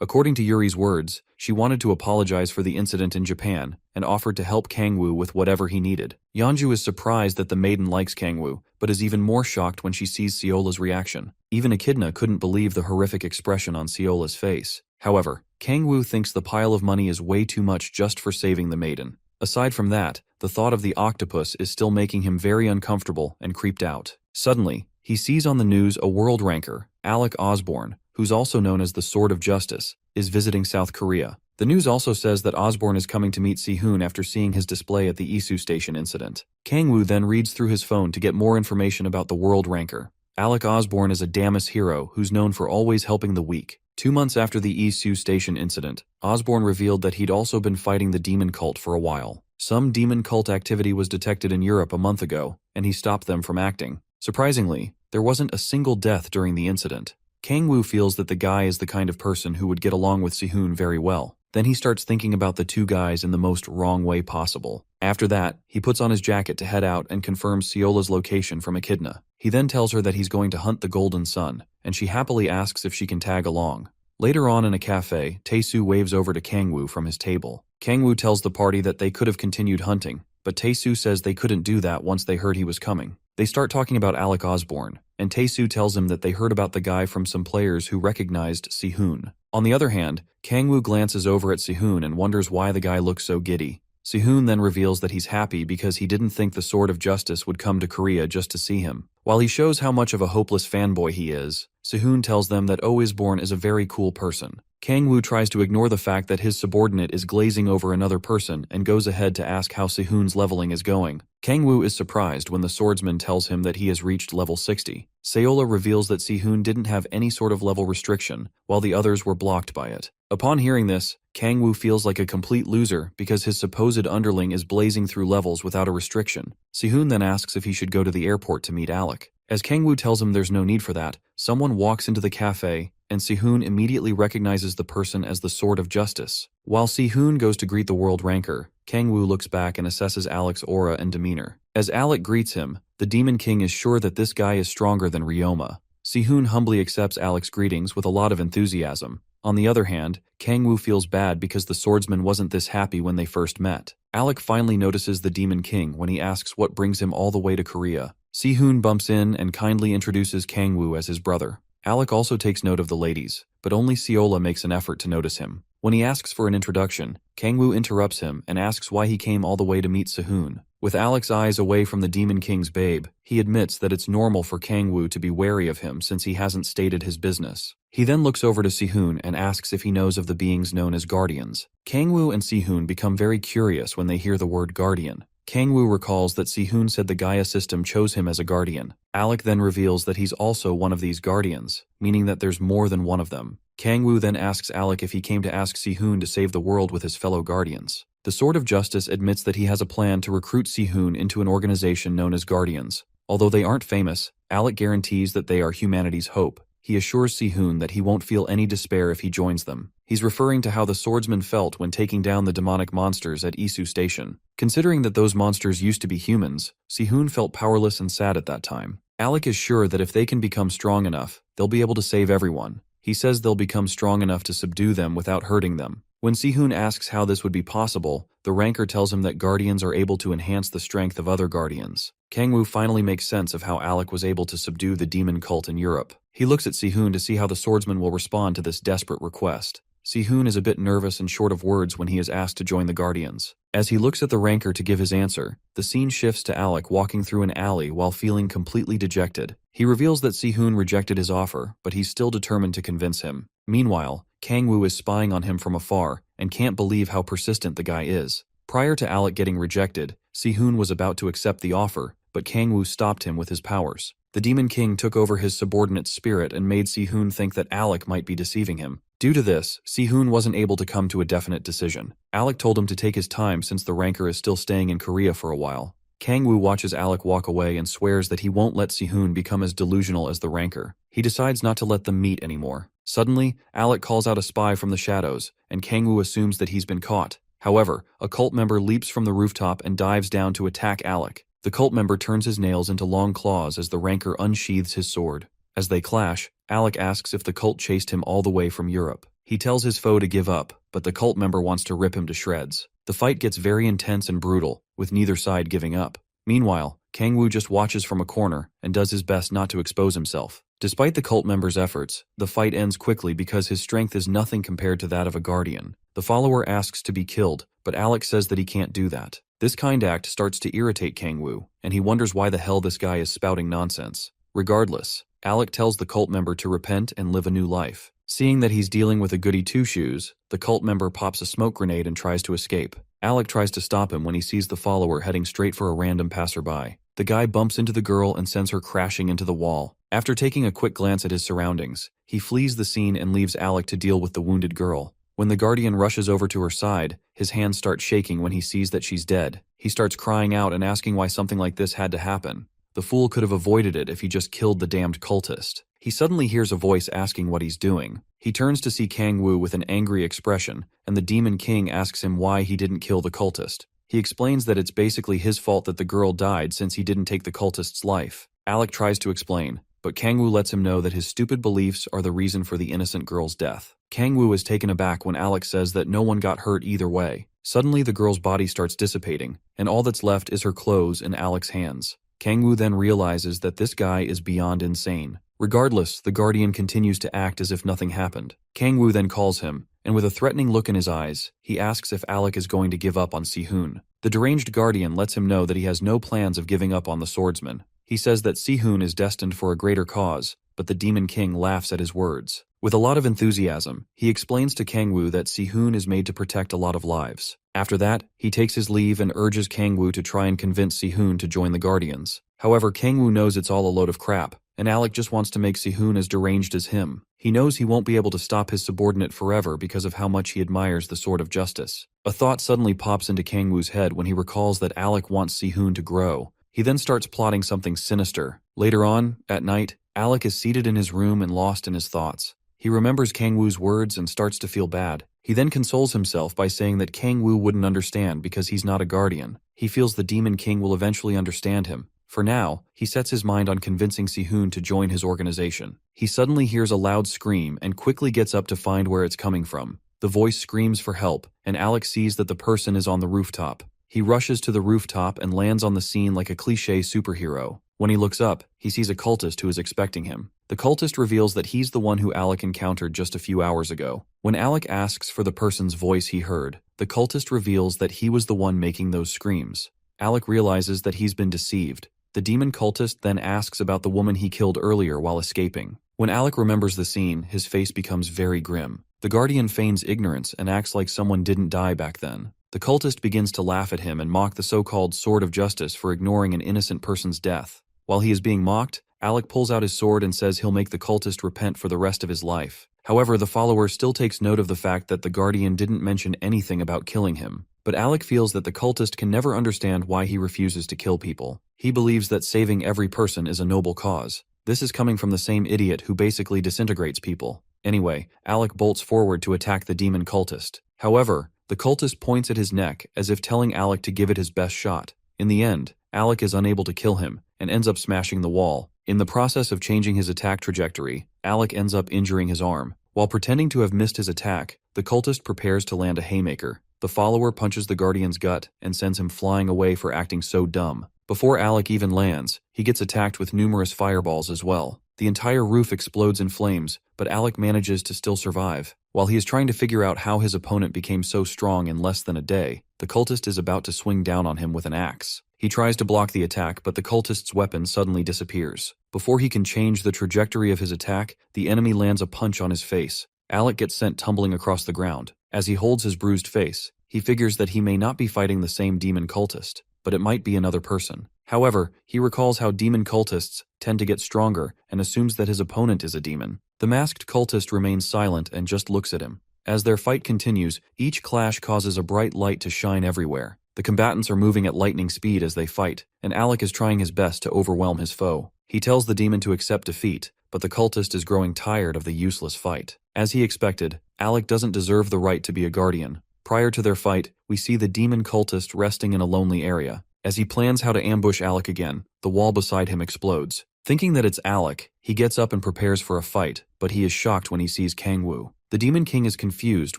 Speaker 1: According to Yuri's words, she wanted to apologize for the incident in Japan and offered to help Kangwoo with whatever he needed. Yeonju is surprised that the maiden likes Kangwoo, but is even more shocked when she sees Seola's reaction. Even Echidna couldn't believe the horrific expression on Seola's face. However, Kangwoo thinks the pile of money is way too much just for saving the maiden. Aside from that, the thought of the octopus is still making him very uncomfortable and creeped out. Suddenly, he sees on the news a world ranker, Alec Osborne, who's also known as the Sword of Justice, is visiting South Korea. The news also says that Osborne is coming to meet Si-hoon after seeing his display at the Isu station incident. Kangwoo then reads through his phone to get more information about the world ranker. Alec Osborne is a Damas hero who's known for always helping the weak. 2 months after the Isu station incident, Osborne revealed that he'd also been fighting the demon cult for a while. Some demon cult activity was detected in Europe a month ago, and he stopped them from acting. Surprisingly, there wasn't a single death during the incident. Kangwoo feels that the guy is the kind of person who would get along with Si-hoon very well. Then he starts thinking about the two guys in the most wrong way possible. After that, he puts on his jacket to head out and confirms Seola's location from Echidna. He then tells her that he's going to hunt the Golden Sun, and she happily asks if she can tag along. Later on in a cafe, Tae-soo waves over to Kangwoo from his table. Kangwoo tells the party that they could have continued hunting, but Tae-soo says they couldn't do that once they heard he was coming. They start talking about Alec Osborne, and Tae-soo tells him that they heard about the guy from some players who recognized Si-hoon. On the other hand, Kangwoo glances over at Si-hoon and wonders why the guy looks so giddy. Sehun then reveals that he's happy because he didn't think the Sword of Justice would come to Korea just to see him. While he shows how much of a hopeless fanboy he is, Sehun tells them that Oh Isborn is a very cool person. Kangwoo tries to ignore the fact that his subordinate is glazing over another person and goes ahead to ask how Sehun's leveling is going. Kangwoo is surprised when the swordsman tells him that he has reached level 60. Seola reveals that Sehun didn't have any sort of level restriction, while the others were blocked by it. Upon hearing this, Kangwoo feels like a complete loser because his supposed underling is blazing through levels without a restriction. Sehun then asks if he should go to the airport to meet Alec. As Kangwoo tells him there's no need for that, someone walks into the cafe, and Sehun immediately recognizes the person as the Sword of Justice. While Sehun goes to greet the world ranker, Kangwoo looks back and assesses Alec's aura and demeanor. As Alec greets him, the Demon King is sure that this guy is stronger than Ryoma. Sehun humbly accepts Alec's greetings with a lot of enthusiasm. On the other hand, Kangwoo feels bad because the swordsman wasn't this happy when they first met. Alec finally notices the Demon King when he asks what brings him all the way to Korea. Sehun bumps in and kindly introduces Kangwoo as his brother. Alec also takes note of the ladies, but only Seola makes an effort to notice him. When he asks for an introduction, Kangwoo interrupts him and asks why he came all the way to meet Sehun. With Alec's eyes away from the Demon King's babe, he admits that it's normal for Kangwoo to be wary of him since he hasn't stated his business. He then looks over to Sehun and asks if he knows of the beings known as guardians. Kangwoo and Sehun become very curious when they hear the word guardian. Kangwoo recalls that Sehun said the Gaia system chose him as a guardian. Alec then reveals that he's also one of these guardians, meaning that there's more than one of them. Kangwoo then asks Alec if he came to ask Sehun to save the world with his fellow guardians. The Sword of Justice admits that he has a plan to recruit Sehun into an organization known as Guardians. Although they aren't famous, Alec guarantees that they are humanity's hope. He assures Sehun that he won't feel any despair if he joins them. He's referring to how the swordsman felt when taking down the demonic monsters at Isu Station. Considering that those monsters used to be humans, Sehun felt powerless and sad at that time. Alec is sure that if they can become strong enough, they'll be able to save everyone. He says they'll become strong enough to subdue them without hurting them. When Sehun asks how this would be possible, the ranker tells him that guardians are able to enhance the strength of other guardians. Kangwoo finally makes sense of how Alec was able to subdue the demon cult in Europe. He looks at Sehun to see how the swordsman will respond to this desperate request. Sehun is a bit nervous and short of words when he is asked to join the Guardians. As he looks at the ranker to give his answer, the scene shifts to Alec walking through an alley while feeling completely dejected. He reveals that Sehun rejected his offer, but he's still determined to convince him. Meanwhile, Kangwoo is spying on him from afar and can't believe how persistent the guy is. Prior to Alec getting rejected, Sehun was about to accept the offer, but Kangwoo stopped him with his powers. The Demon King took over his subordinate's spirit and made Sehun think that Alec might be deceiving him. Due to this, Sehun wasn't able to come to a definite decision. Alec told him to take his time since the ranker is still staying in Korea for a while. Kangwoo watches Alec walk away and swears that he won't let Sehun become as delusional as the ranker. He decides not to let them meet anymore. Suddenly, Alec calls out a spy from the shadows, and Kangwoo assumes that he's been caught. However, a cult member leaps from the rooftop and dives down to attack Alec. The cult member turns his nails into long claws as the ranker unsheathes his sword. As they clash, Alec asks if the cult chased him all the way from Europe. He tells his foe to give up, but the cult member wants to rip him to shreds. The fight gets very intense and brutal, with neither side giving up. Meanwhile, Kangwoo just watches from a corner and does his best not to expose himself. Despite the cult member's efforts, the fight ends quickly because his strength is nothing compared to that of a guardian. The follower asks to be killed, but Alec says that he can't do that. This kind act starts to irritate Kangwoo, and he wonders why the hell this guy is spouting nonsense. Regardless, Alec tells the cult member to repent and live a new life. Seeing that he's dealing with a goody two-shoes, the cult member pops a smoke grenade and tries to escape. Alec tries to stop him when he sees the follower heading straight for a random passerby. The guy bumps into the girl and sends her crashing into the wall. After taking a quick glance at his surroundings, he flees the scene and leaves Alec to deal with the wounded girl. When the guardian rushes over to her side, his hands start shaking when he sees that she's dead. He starts crying out and asking why something like this had to happen. The fool could have avoided it if he just killed the damned cultist. He suddenly hears a voice asking what he's doing. He turns to see Kangwoo with an angry expression, and the Demon King asks him why he didn't kill the cultist. He explains that it's basically his fault that the girl died since he didn't take the cultist's life. Alec tries to explain, but Kangwoo lets him know that his stupid beliefs are the reason for the innocent girl's death. Kangwoo is taken aback when Alec says that no one got hurt either way. Suddenly the girl's body starts dissipating, and all that's left is her clothes in Alec's hands. Kangwoo then realizes that this guy is beyond insane. Regardless, the Guardian continues to act as if nothing happened. Kangwoo then calls him, and with a threatening look in his eyes, he asks if Alec is going to give up on Sihun. The deranged guardian lets him know that he has no plans of giving up on the swordsman. He says that Sihun is destined for a greater cause, but the Demon King laughs at his words. With a lot of enthusiasm, he explains to Kangwoo that Sihun is made to protect a lot of lives. After that, he takes his leave and urges Kangwoo to try and convince Sihun to join the Guardians. However, Kangwoo knows it's all a load of crap, and Alec just wants to make Sihun as deranged as him. He knows he won't be able to stop his subordinate forever because of how much he admires the Sword of Justice. A thought suddenly pops into Kangwoo's head when he recalls that Alec wants Sihun to grow. He then starts plotting something sinister. Later on, at night, Alec is seated in his room and lost in his thoughts. He remembers Kangwoo's words and starts to feel bad. He then consoles himself by saying that Kangwoo wouldn't understand because he's not a guardian. He feels the Demon King will eventually understand him. For now, he sets his mind on convincing Sihun to join his organization. He suddenly hears a loud scream and quickly gets up to find where it's coming from. The voice screams for help, and Alec sees that the person is on the rooftop. He rushes to the rooftop and lands on the scene like a cliché superhero. When he looks up, he sees a cultist who is expecting him. The cultist reveals that he's the one who Alec encountered just a few hours ago. When Alec asks for the person's voice he heard, the cultist reveals that he was the one making those screams. Alec realizes that he's been deceived. The demon cultist then asks about the woman he killed earlier while escaping. When Alec remembers the scene, his face becomes very grim. The guardian feigns ignorance and acts like someone didn't die back then. The cultist begins to laugh at him and mock the so-called Sword of Justice for ignoring an innocent person's death. While he is being mocked, Alec pulls out his sword and says he'll make the cultist repent for the rest of his life. However, the follower still takes note of the fact that the guardian didn't mention anything about killing him. But Alec feels that the cultist can never understand why he refuses to kill people. He believes that saving every person is a noble cause. This is coming from the same idiot who basically disintegrates people. Anyway, Alec bolts forward to attack the demon cultist. However, the cultist points at his neck as if telling Alec to give it his best shot. In the end, Alec is unable to kill him and ends up smashing the wall. In the process of changing his attack trajectory, Alec ends up injuring his arm. While pretending to have missed his attack, the cultist prepares to land a haymaker. The follower punches the guardian's gut and sends him flying away for acting so dumb. Before Alec even lands, he gets attacked with numerous fireballs as well. The entire roof explodes in flames, but Alec manages to still survive. While he is trying to figure out how his opponent became so strong in less than a day, the cultist is about to swing down on him with an axe. He tries to block the attack, but the cultist's weapon suddenly disappears. Before he can change the trajectory of his attack, the enemy lands a punch on his face. Alec gets sent tumbling across the ground. As he holds his bruised face, he figures that he may not be fighting the same demon cultist, but it might be another person. However, he recalls how demon cultists tend to get stronger and assumes that his opponent is a demon. The masked cultist remains silent and just looks at him. As their fight continues, each clash causes a bright light to shine everywhere. The combatants are moving at lightning speed as they fight, and Alec is trying his best to overwhelm his foe. He tells the demon to accept defeat, but the cultist is growing tired of the useless fight. As he expected, Alec doesn't deserve the right to be a guardian. Prior to their fight, we see the demon cultist resting in a lonely area. As he plans how to ambush Alec again, the wall beside him explodes. Thinking that it's Alec, he gets up and prepares for a fight, but he is shocked when he sees Kangwoo. The Demon King is confused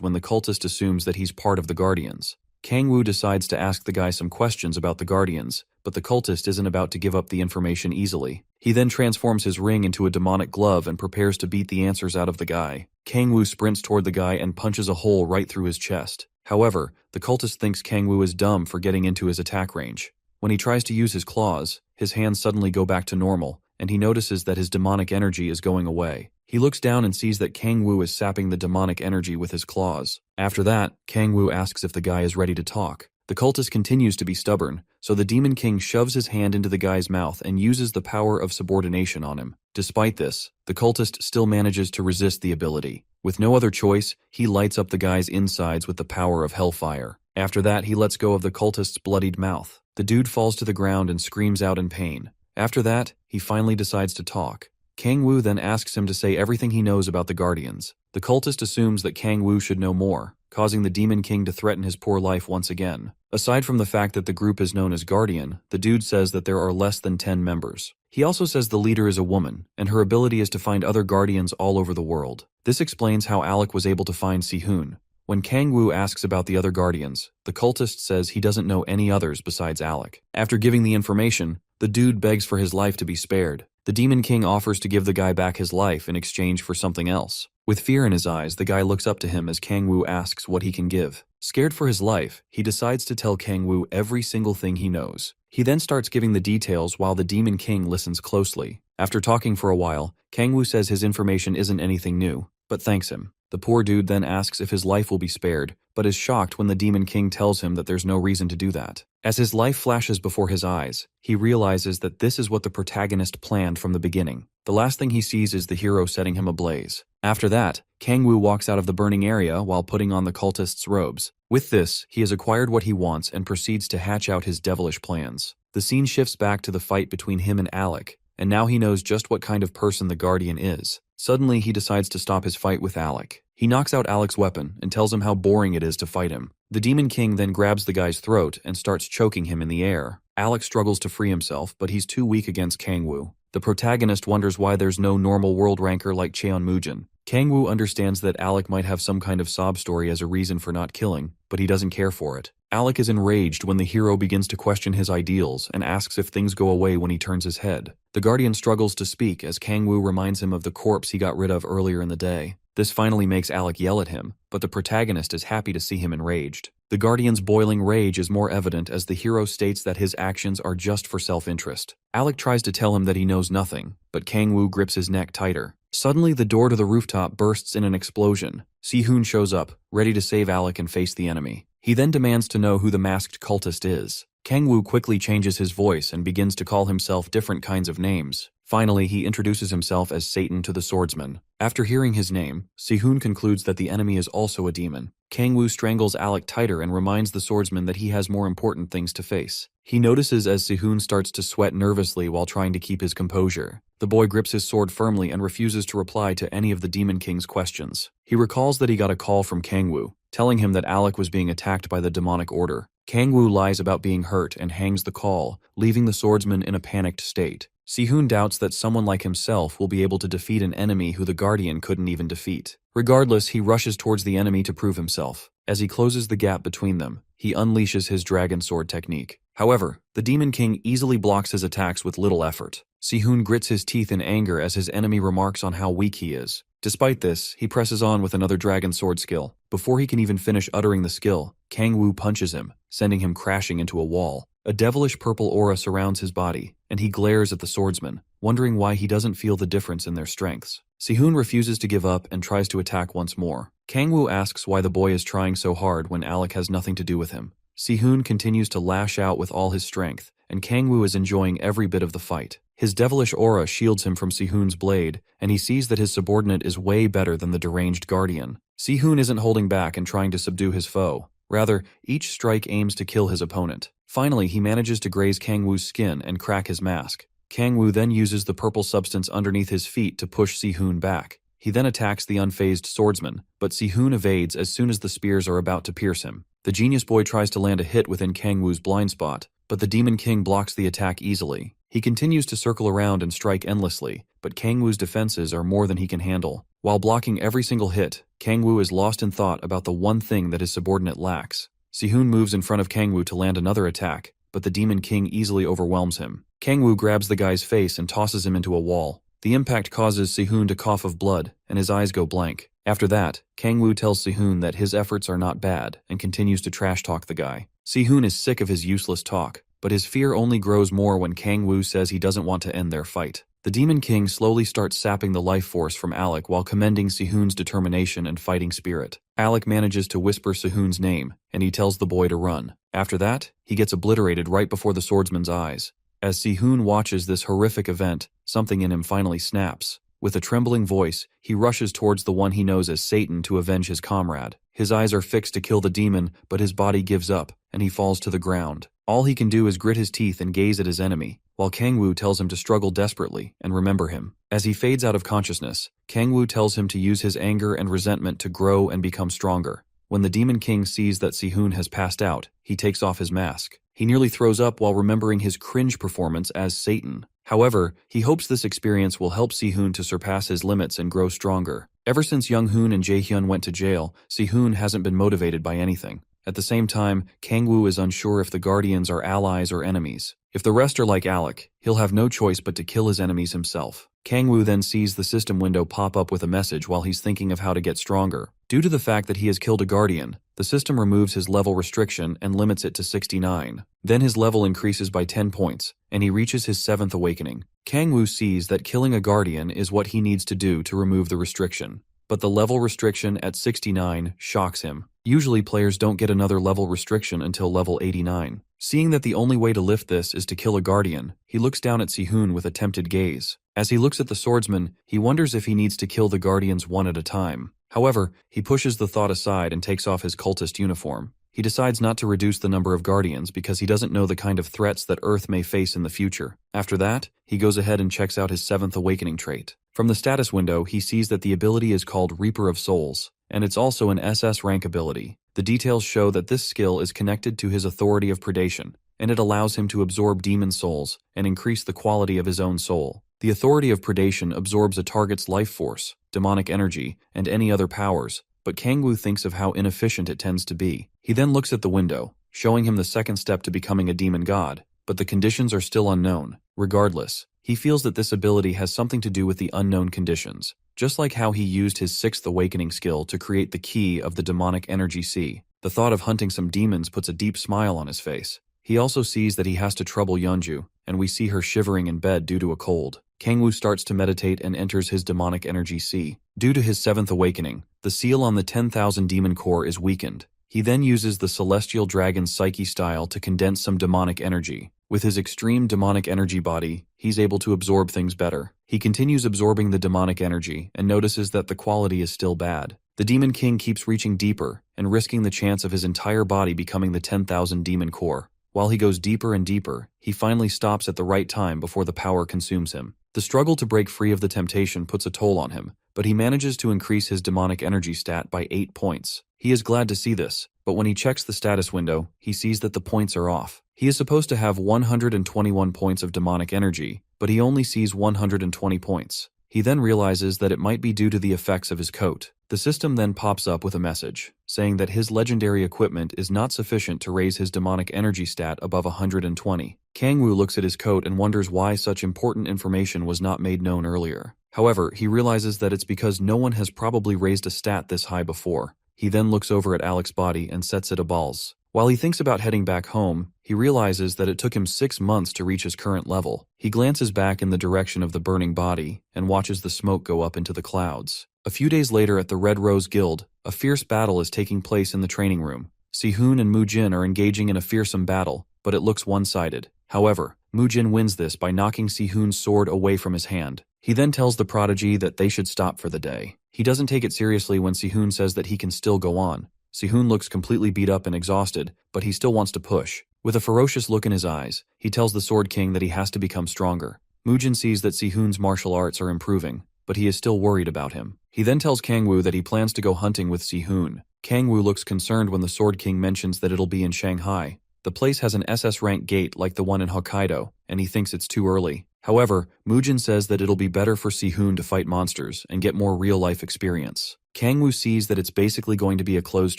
Speaker 1: when the cultist assumes that he's part of the Guardians. Kangwoo decides to ask the guy some questions about the Guardians, but the cultist isn't about to give up the information easily. He then transforms his ring into a demonic glove and prepares to beat the answers out of the guy. Kangwoo sprints toward the guy and punches a hole right through his chest. However, the cultist thinks Kangwoo is dumb for getting into his attack range. When he tries to use his claws, his hands suddenly go back to normal, and he notices that his demonic energy is going away. He looks down and sees that Kangwoo is sapping the demonic energy with his claws. After that, Kangwoo asks if the guy is ready to talk. The cultist continues to be stubborn, so the Demon King shoves his hand into the guy's mouth and uses the power of subordination on him. Despite this, the cultist still manages to resist the ability. With no other choice, he lights up the guy's insides with the power of hellfire. After that, he lets go of the cultist's bloodied mouth. The dude falls to the ground and screams out in pain. After that, he finally decides to talk. Kangwoo then asks him to say everything he knows about the Guardians. The cultist assumes that Kangwoo should know more, causing the Demon King to threaten his poor life once again. Aside from the fact that the group is known as Guardian, the dude says that there are less than 10 members. He also says the leader is a woman, and her ability is to find other Guardians all over the world. This explains how Alec was able to find Sihun. When Kangwoo asks about the other Guardians, the cultist says he doesn't know any others besides Alec. After giving the information, the dude begs for his life to be spared. The Demon King offers to give the guy back his life in exchange for something else. With fear in his eyes, the guy looks up to him as Kangwoo asks what he can give. Scared for his life, he decides to tell Kangwoo every single thing he knows. He then starts giving the details while the Demon King listens closely. After talking for a while, Kangwoo says his information isn't anything new, but thanks him. The poor dude then asks if his life will be spared, but is shocked when the Demon King tells him that there's no reason to do that. As his life flashes before his eyes, he realizes that this is what the protagonist planned from the beginning. The last thing he sees is the hero setting him ablaze. After that, Kangwoo walks out of the burning area while putting on the cultist's robes. With this, he has acquired what he wants and proceeds to hatch out his devilish plans. The scene shifts back to the fight between him and Alec, and now he knows just what kind of person the Guardian is. Suddenly, he decides to stop his fight with Alec. He knocks out Alec's weapon and tells him how boring it is to fight him. The Demon King then grabs the guy's throat and starts choking him in the air. Alec struggles to free himself, but he's too weak against Kangwoo. The protagonist wonders why there's no normal world ranker like Cheonmujin. Kangwoo understands that Alec might have some kind of sob story as a reason for not killing, but he doesn't care for it. Alec is enraged when the hero begins to question his ideals and asks if things go away when he turns his head. The Guardian struggles to speak as Kangwoo reminds him of the corpse he got rid of earlier in the day. This finally makes Alec yell at him, but the protagonist is happy to see him enraged. The Guardian's boiling rage is more evident as the hero states that his actions are just for self-interest. Alec tries to tell him that he knows nothing, but Kangwoo grips his neck tighter. Suddenly, the door to the rooftop bursts in an explosion. Si-hoon shows up, ready to save Alec and face the enemy. He then demands to know who the masked cultist is. Kangwoo quickly changes his voice and begins to call himself different kinds of names. Finally, he introduces himself as Satan to the swordsman. After hearing his name, Si-hoon concludes that the enemy is also a demon. Kangwoo strangles Alec tighter and reminds the swordsman that he has more important things to face. He notices as Si-hoon starts to sweat nervously while trying to keep his composure. The boy grips his sword firmly and refuses to reply to any of the Demon King's questions. He recalls that he got a call from Kangwoo, telling him that Alec was being attacked by the demonic order. Kangwoo lies about being hurt and hangs the call, leaving the swordsman in a panicked state. Si-hoon doubts that someone like himself will be able to defeat an enemy who the Guardian couldn't even defeat. Regardless, he rushes towards the enemy to prove himself. As he closes the gap between them, he unleashes his dragon sword technique. However, the Demon King easily blocks his attacks with little effort. Si-hoon grits his teeth in anger as his enemy remarks on how weak he is. Despite this, he presses on with another dragon sword skill. Before he can even finish uttering the skill, Kangwoo punches him, sending him crashing into a wall. A devilish purple aura surrounds his body, and he glares at the swordsman, wondering why he doesn't feel the difference in their strengths. Si-hoon refuses to give up and tries to attack once more. Kangwoo asks why the boy is trying so hard when Alec has nothing to do with him. Si-hoon continues to lash out with all his strength, and Kangwoo is enjoying every bit of the fight. His devilish aura shields him from Si-hoon's blade, and he sees that his subordinate is way better than the deranged Guardian. Si-hoon isn't holding back and trying to subdue his foe. Rather, each strike aims to kill his opponent. Finally, he manages to graze Kangwoo's skin and crack his mask. Kangwoo then uses the purple substance underneath his feet to push Si-hoon back. He then attacks the unfazed swordsman, but Si-hoon evades as soon as the spears are about to pierce him. The genius boy tries to land a hit within Kangwoo's blind spot, but the Demon King blocks the attack easily. He continues to circle around and strike endlessly, but Kangwoo's defenses are more than he can handle. While blocking every single hit, Kangwoo is lost in thought about the one thing that his subordinate lacks. Si-hoon moves in front of Kangwoo to land another attack, but the Demon King easily overwhelms him. Kangwoo grabs the guy's face and tosses him into a wall. The impact causes Si-hoon to cough of blood, and his eyes go blank. After that, Kangwoo tells Si-hoon that his efforts are not bad and continues to trash-talk the guy. Si-hoon is sick of his useless talk, but his fear only grows more when Kangwoo says he doesn't want to end their fight. The Demon King slowly starts sapping the life force from Alec while commending Si-hoon's determination and fighting spirit. Alec manages to whisper Si-hoon's name, and he tells the boy to run. After that, he gets obliterated right before the swordsman's eyes. As Si-hoon watches this horrific event, something in him finally snaps. With a trembling voice, he rushes towards the one he knows as Satan to avenge his comrade. His eyes are fixed to kill the demon, but his body gives up, and he falls to the ground. All he can do is grit his teeth and gaze at his enemy, while Kangwoo tells him to struggle desperately and remember him. As he fades out of consciousness, Kangwoo tells him to use his anger and resentment to grow and become stronger. When the Demon King sees that Si-hoon has passed out, he takes off his mask. He nearly throws up while remembering his cringe performance as Satan. However, he hopes this experience will help Si-hoon to surpass his limits and grow stronger. Ever since Young-hoon and Jae-hyun went to jail, Si-hoon hasn't been motivated by anything. At the same time, Kangwoo is unsure if the Guardians are allies or enemies. If the rest are like Alec, he'll have no choice but to kill his enemies himself. Kangwoo then sees the system window pop up with a message while he's thinking of how to get stronger. Due to the fact that he has killed a guardian, the system removes his level restriction and limits it to 69. Then his level increases by 10 points, and he reaches his 7th awakening. Kangwoo sees that killing a guardian is what he needs to do to remove the restriction. But the level restriction at 69 shocks him. Usually players don't get another level restriction until level 89. Seeing that the only way to lift this is to kill a guardian, he looks down at Sihun with a tempted gaze. As he looks at the swordsman, he wonders if he needs to kill the guardians one at a time. However, he pushes the thought aside and takes off his cultist uniform. He decides not to reduce the number of guardians because he doesn't know the kind of threats that Earth may face in the future. After that, he goes ahead and checks out his 7th awakening trait. From the status window, he sees that the ability is called Reaper of Souls, and it's also an SS rank ability. The details show that this skill is connected to his authority of predation, and it allows him to absorb demon souls and increase the quality of his own soul. The authority of predation absorbs a target's life force, demonic energy, and any other powers, but Kangwoo thinks of how inefficient it tends to be. He then looks at the window, showing him the second step to becoming a demon god, but the conditions are still unknown. Regardless, he feels that this ability has something to do with the unknown conditions, just like how he used his 6th awakening skill to create the key of the demonic energy sea. The thought of hunting some demons puts a deep smile on his face. He also sees that he has to trouble Yeonju, and we see her shivering in bed due to a cold. Kangwoo starts to meditate and enters his demonic energy sea. Due to his 7th awakening, the seal on the 10,000 demon core is weakened. He then uses the celestial dragon psyche style to condense some demonic energy. With his extreme demonic energy body, he's able to absorb things better. He continues absorbing the demonic energy and notices that the quality is still bad. The Demon King keeps reaching deeper and risking the chance of his entire body becoming the 10,000 demon core. While he goes deeper and deeper, he finally stops at the right time before the power consumes him. The struggle to break free of the temptation puts a toll on him, but he manages to increase his demonic energy stat by 8 points. He is glad to see this, but when he checks the status window, he sees that the points are off. He is supposed to have 121 points of demonic energy, but he only sees 120 points. He then realizes that it might be due to the effects of his coat. The system then pops up with a message, saying that his legendary equipment is not sufficient to raise his demonic energy stat above 120. Kangwoo looks at his coat and wonders why such important information was not made known earlier. However, he realizes that it's because no one has probably raised a stat this high before. He then looks over at Alex's body and sets it a balls. While he thinks about heading back home, he realizes that it took him 6 months to reach his current level. He glances back in the direction of the burning body and watches the smoke go up into the clouds. A few days later at the Red Rose Guild, a fierce battle is taking place in the training room. Sihun and Mujin are engaging in a fearsome battle, but it looks one-sided. However, Mujin wins this by knocking Sihun's sword away from his hand. He then tells the prodigy that they should stop for the day. He doesn't take it seriously when Sihun says that he can still go on. Sihun looks completely beat up and exhausted, but he still wants to push. With a ferocious look in his eyes, he tells the Sword King that he has to become stronger. Mujin sees that Sihun's martial arts are improving, but he is still worried about him. He then tells Kangwoo that he plans to go hunting with Sihun. Kangwoo looks concerned when the Sword King mentions that it'll be in Shanghai. The place has an SS rank gate like the one in Hokkaido, and he thinks it's too early. However, Mujin says that it'll be better for Sihun to fight monsters and get more real-life experience. Kangwoo sees that it's basically going to be a closed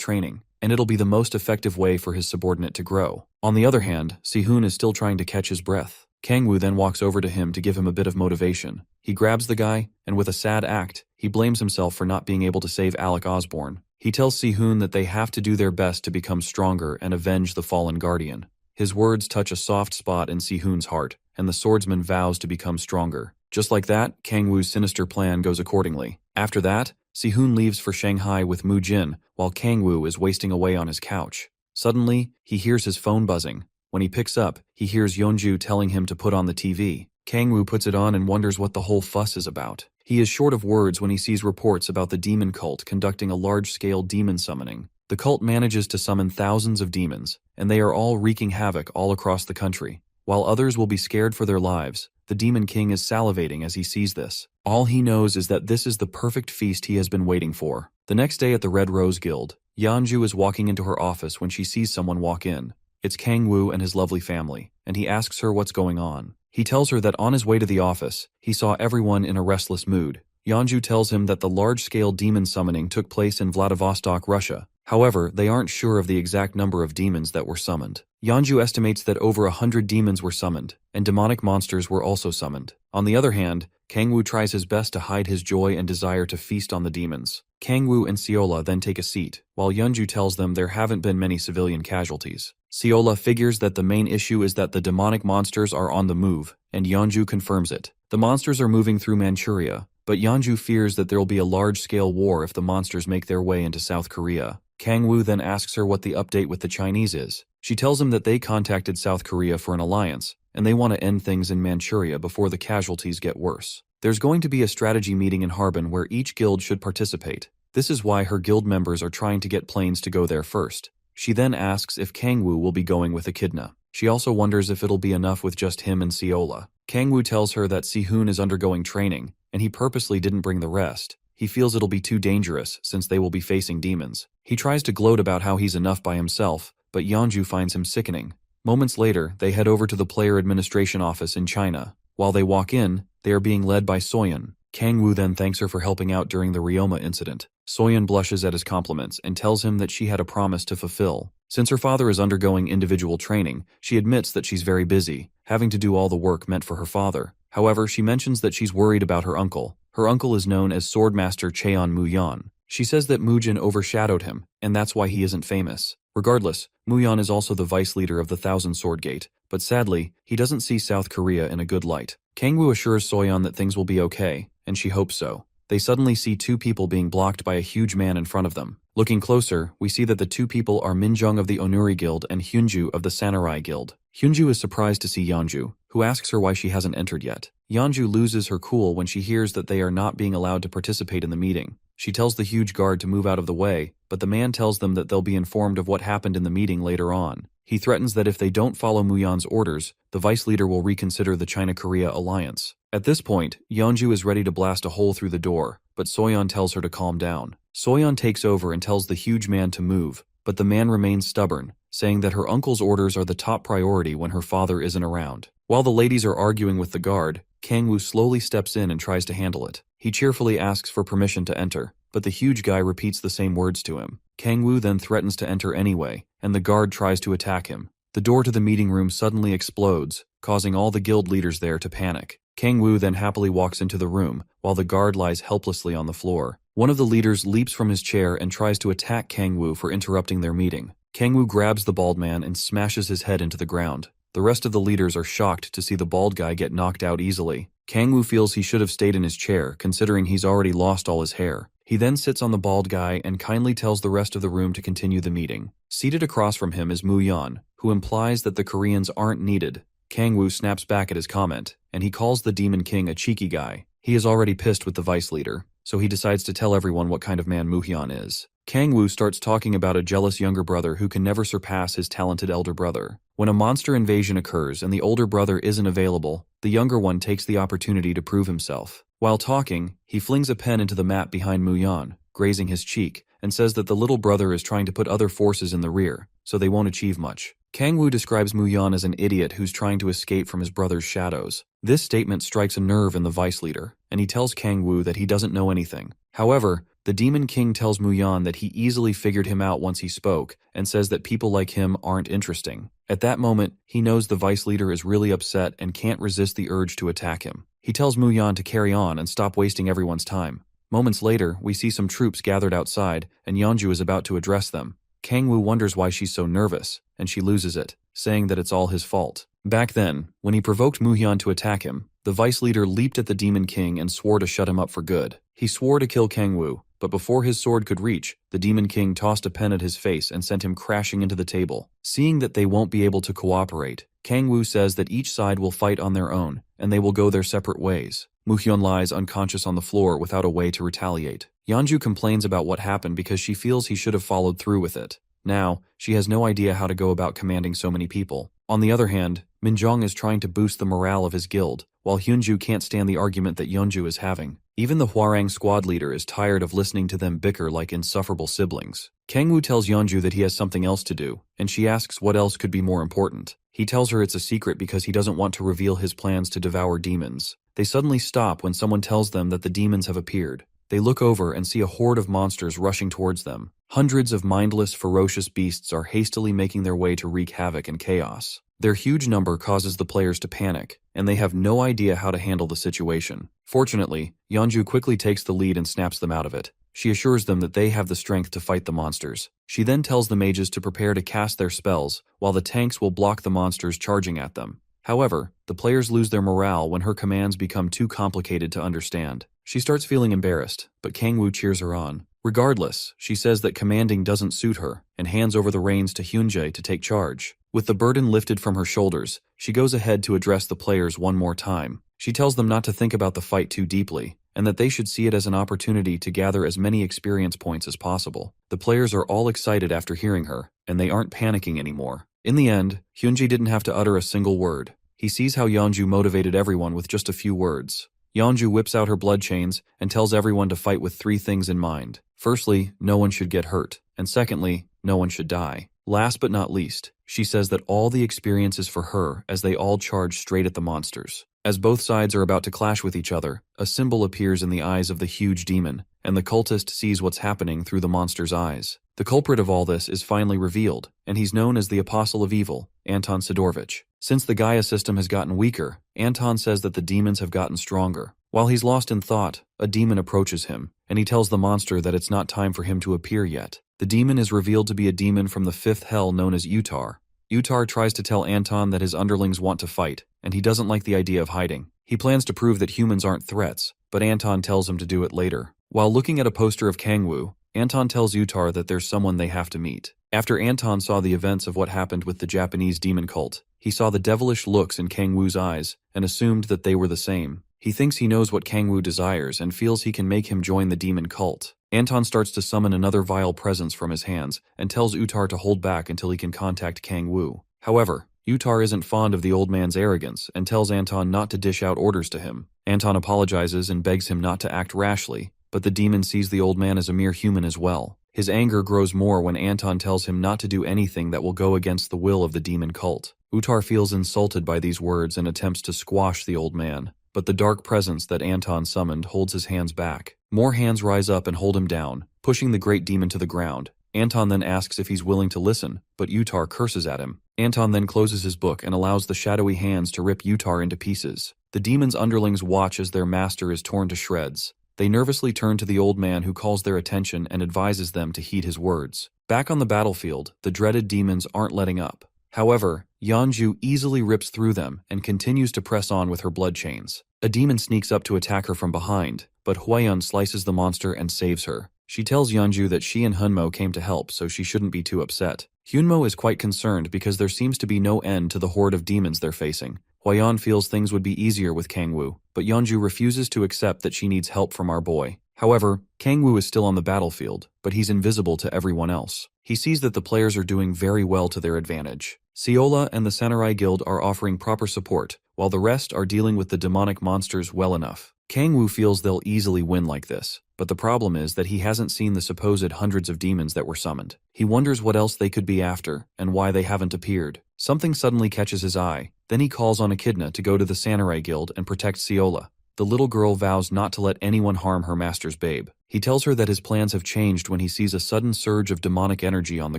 Speaker 1: training, and it'll be the most effective way for his subordinate to grow. On the other hand, Sihun is still trying to catch his breath. Kangwoo then walks over to him to give him a bit of motivation. He grabs the guy, and with a sad act, he blames himself for not being able to save Alec Osborne. He tells Sihun that they have to do their best to become stronger and avenge the fallen guardian. His words touch a soft spot in Sihun's heart, and the swordsman vows to become stronger. Just like that, Kangwoo's sinister plan goes accordingly. After that, Sihun leaves for Shanghai with Mujin, while Kangwoo is wasting away on his couch. Suddenly, he hears his phone buzzing. When he picks up, he hears Yeonju telling him to put on the TV. Kangwoo puts it on and wonders what the whole fuss is about. He is short of words when he sees reports about the demon cult conducting a large-scale demon summoning. The cult manages to summon thousands of demons, and they are all wreaking havoc all across the country. While others will be scared for their lives, the Demon King is salivating as he sees this. All he knows is that this is the perfect feast he has been waiting for. The next day at the Red Rose Guild, Yeonju is walking into her office when she sees someone walk in. It's Kangwoo and his lovely family, and he asks her what's going on. He tells her that on his way to the office, he saw everyone in a restless mood. Yeonju tells him that the large-scale demon summoning took place in Vladivostok, Russia. However, they aren't sure of the exact number of demons that were summoned. Yeonju estimates that over 100 demons were summoned, and demonic monsters were also summoned. On the other hand, Kangwoo tries his best to hide his joy and desire to feast on the demons. Kangwoo and Seola then take a seat, while Yeonju tells them there haven't been many civilian casualties. Seola figures that the main issue is that the demonic monsters are on the move, and Yeonju confirms it. The monsters are moving through Manchuria, but Yeonju fears that there will be a large-scale war if the monsters make their way into South Korea. Kangwoo then asks her what the update with the Chinese is. She tells him that they contacted South Korea for an alliance, and they want to end things in Manchuria before the casualties get worse. There's going to be a strategy meeting in Harbin where each guild should participate. This is why her guild members are trying to get planes to go there first. She then asks if Kangwoo will be going with Echidna. She also wonders if it'll be enough with just him and Seola. Kangwoo tells her that Sehun is undergoing training, and he purposely didn't bring the rest. He feels it'll be too dangerous since they will be facing demons. He tries to gloat about how he's enough by himself, but Yeonju finds him sickening. Moments later, they head over to the player administration office in China. While they walk in, they are being led by Soyeon. Kangwoo then thanks her for helping out during the Ryoma incident. Soyeon blushes at his compliments and tells him that she had a promise to fulfill. Since her father is undergoing individual training, she admits that she's very busy, having to do all the work meant for her father. However, she mentions that she's worried about her uncle. Her uncle is known as Swordmaster Cheon Muyan. She says that Mujin overshadowed him, and that's why he isn't famous. Regardless, Muyan is also the vice leader of the Thousand Sword Gate, but sadly, he doesn't see South Korea in a good light. Kangwoo assures Soyeon that things will be okay, and she hopes so. They suddenly see two people being blocked by a huge man in front of them. Looking closer, we see that the two people are Minjung of the Onuri Guild and Hyunju of the Samurai Guild. Hyunju is surprised to see Yeonju, who asks her why she hasn't entered yet. Yeonju loses her cool when she hears that they are not being allowed to participate in the meeting. She tells the huge guard to move out of the way, but the man tells them that they'll be informed of what happened in the meeting later on. He threatens that if they don't follow Muyan's orders, the vice leader will reconsider the China-Korea alliance. At this point, Yeonju is ready to blast a hole through the door, but Soyeon tells her to calm down. Soyeon takes over and tells the huge man to move, but the man remains stubborn, saying that her uncle's orders are the top priority when her father isn't around. While the ladies are arguing with the guard, Kangwoo slowly steps in and tries to handle it. He cheerfully asks for permission to enter, but the huge guy repeats the same words to him. Kangwoo then threatens to enter anyway, and the guard tries to attack him. The door to the meeting room suddenly explodes, causing all the guild leaders there to panic. Kangwoo then happily walks into the room, while the guard lies helplessly on the floor. One of the leaders leaps from his chair and tries to attack Kangwoo for interrupting their meeting. Kangwoo grabs the bald man and smashes his head into the ground. The rest of the leaders are shocked to see the bald guy get knocked out easily. Kangwoo feels he should have stayed in his chair, considering he's already lost all his hair. He then sits on the bald guy and kindly tells the rest of the room to continue the meeting. Seated across from him is Muyan, who implies that the Koreans aren't needed. Kangwoo snaps back at his comment, and he calls the Demon King a cheeky guy. He is already pissed with the vice leader, so he decides to tell everyone what kind of man Muhyan is. Kangwoo starts talking about a jealous younger brother who can never surpass his talented elder brother. When a monster invasion occurs and the older brother isn't available, the younger one takes the opportunity to prove himself. While talking, he flings a pen into the map behind Muyan, grazing his cheek, and says that the little brother is trying to put other forces in the rear, so they won't achieve much. Kangwoo describes Muyan as an idiot who's trying to escape from his brother's shadows. This statement strikes a nerve in the vice leader, and he tells Kangwoo that he doesn't know anything. However, the Demon King tells Muyan that he easily figured him out once he spoke, and says that people like him aren't interesting. At that moment, he knows the vice leader is really upset and can't resist the urge to attack him. He tells Muyan to carry on and stop wasting everyone's time. Moments later, we see some troops gathered outside, and Yeonju is about to address them. Kangwoo wonders why she's so nervous, and she loses it, saying that it's all his fault. Back then, when he provoked Muyan to attack him, the vice leader leaped at the Demon King and swore to shut him up for good. He swore to kill Kangwoo, but before his sword could reach, the Demon King tossed a pen at his face and sent him crashing into the table. Seeing that they won't be able to cooperate, Kangwoo says that each side will fight on their own, and they will go their separate ways. Muhyeon lies unconscious on the floor without a way to retaliate. Yeonju complains about what happened because she feels he should have followed through with it. Now, she has no idea how to go about commanding so many people. On the other hand, Minjong is trying to boost the morale of his guild, while Hyunju can't stand the argument that Yeonju is having. Even the Hwarang squad leader is tired of listening to them bicker like insufferable siblings. Kangwoo tells Yeonju that he has something else to do, and she asks what else could be more important. He tells her it's a secret because he doesn't want to reveal his plans to devour demons. They suddenly stop when someone tells them that the demons have appeared. They look over and see a horde of monsters rushing towards them. Hundreds of mindless, ferocious beasts are hastily making their way to wreak havoc and chaos. Their huge number causes the players to panic, and they have no idea how to handle the situation. Fortunately, Yeonju quickly takes the lead and snaps them out of it. She assures them that they have the strength to fight the monsters. She then tells the mages to prepare to cast their spells, while the tanks will block the monsters charging at them. However, the players lose their morale when her commands become too complicated to understand. She starts feeling embarrassed, but Kangwoo cheers her on. Regardless, she says that commanding doesn't suit her, and hands over the reins to Hyunjae to take charge. With the burden lifted from her shoulders, she goes ahead to address the players one more time. She tells them not to think about the fight too deeply, and that they should see it as an opportunity to gather as many experience points as possible. The players are all excited after hearing her, and they aren't panicking anymore. In the end, Hyunjae didn't have to utter a single word. He sees how Yeonju motivated everyone with just a few words. Yeonju whips out her blood chains and tells everyone to fight with 3 things in mind. Firstly, no one should get hurt, and secondly, no one should die. Last but not least, she says that all the experience is for her as they all charge straight at the monsters. As both sides are about to clash with each other, a symbol appears in the eyes of the huge demon, and the cultist sees what's happening through the monster's eyes. The culprit of all this is finally revealed, and he's known as the Apostle of Evil, Anton Sidorovich. Since the Gaia system has gotten weaker, Anton says that the demons have gotten stronger. While he's lost in thought, a demon approaches him, and he tells the monster that it's not time for him to appear yet. The demon is revealed to be a demon from the 5th hell known as Utar. Utar tries to tell Anton that his underlings want to fight, and he doesn't like the idea of hiding. He plans to prove that humans aren't threats, but Anton tells him to do it later. While looking at a poster of Kangwoo, Anton tells Utar that there's someone they have to meet. After Anton saw the events of what happened with the Japanese demon cult, he saw the devilish looks in Kangwoo's eyes and assumed that they were the same. He thinks he knows what Kangwoo desires and feels he can make him join the demon cult. Anton starts to summon another vile presence from his hands and tells Utar to hold back until he can contact Kangwoo. However, Utar isn't fond of the old man's arrogance and tells Anton not to dish out orders to him. Anton apologizes and begs him not to act rashly, but the demon sees the old man as a mere human as well. His anger grows more when Anton tells him not to do anything that will go against the will of the demon cult. Utar feels insulted by these words and attempts to squash the old man, but the dark presence that Anton summoned holds his hands back. More hands rise up and hold him down, pushing the great demon to the ground. Anton then asks if he's willing to listen, but Utar curses at him. Anton then closes his book and allows the shadowy hands to rip Utar into pieces. The demon's underlings watch as their master is torn to shreds. They nervously turn to the old man who calls their attention and advises them to heed his words. Back on the battlefield, the dreaded demons aren't letting up. However, Yeonju easily rips through them and continues to press on with her blood chains. A demon sneaks up to attack her from behind, but Hwaeun slices the monster and saves her. She tells Yeonju that she and Hunmo came to help, so she shouldn't be too upset. Hyunmo is quite concerned because there seems to be no end to the horde of demons they're facing. Hwaeun feels things would be easier with Kangwoo, but Yeonju refuses to accept that she needs help from our boy. However, Kangwoo is still on the battlefield, but he's invisible to everyone else. He sees that the players are doing very well to their advantage. Seola and the Samurai Guild are offering proper support, while the rest are dealing with the demonic monsters well enough. Kangwoo feels they'll easily win like this, but the problem is that he hasn't seen the supposed hundreds of demons that were summoned. He wonders what else they could be after, and why they haven't appeared. Something suddenly catches his eye. Then he calls on Echidna to go to the Samurai Guild and protect Seola. The little girl vows not to let anyone harm her master's babe. He tells her that his plans have changed when he sees a sudden surge of demonic energy on the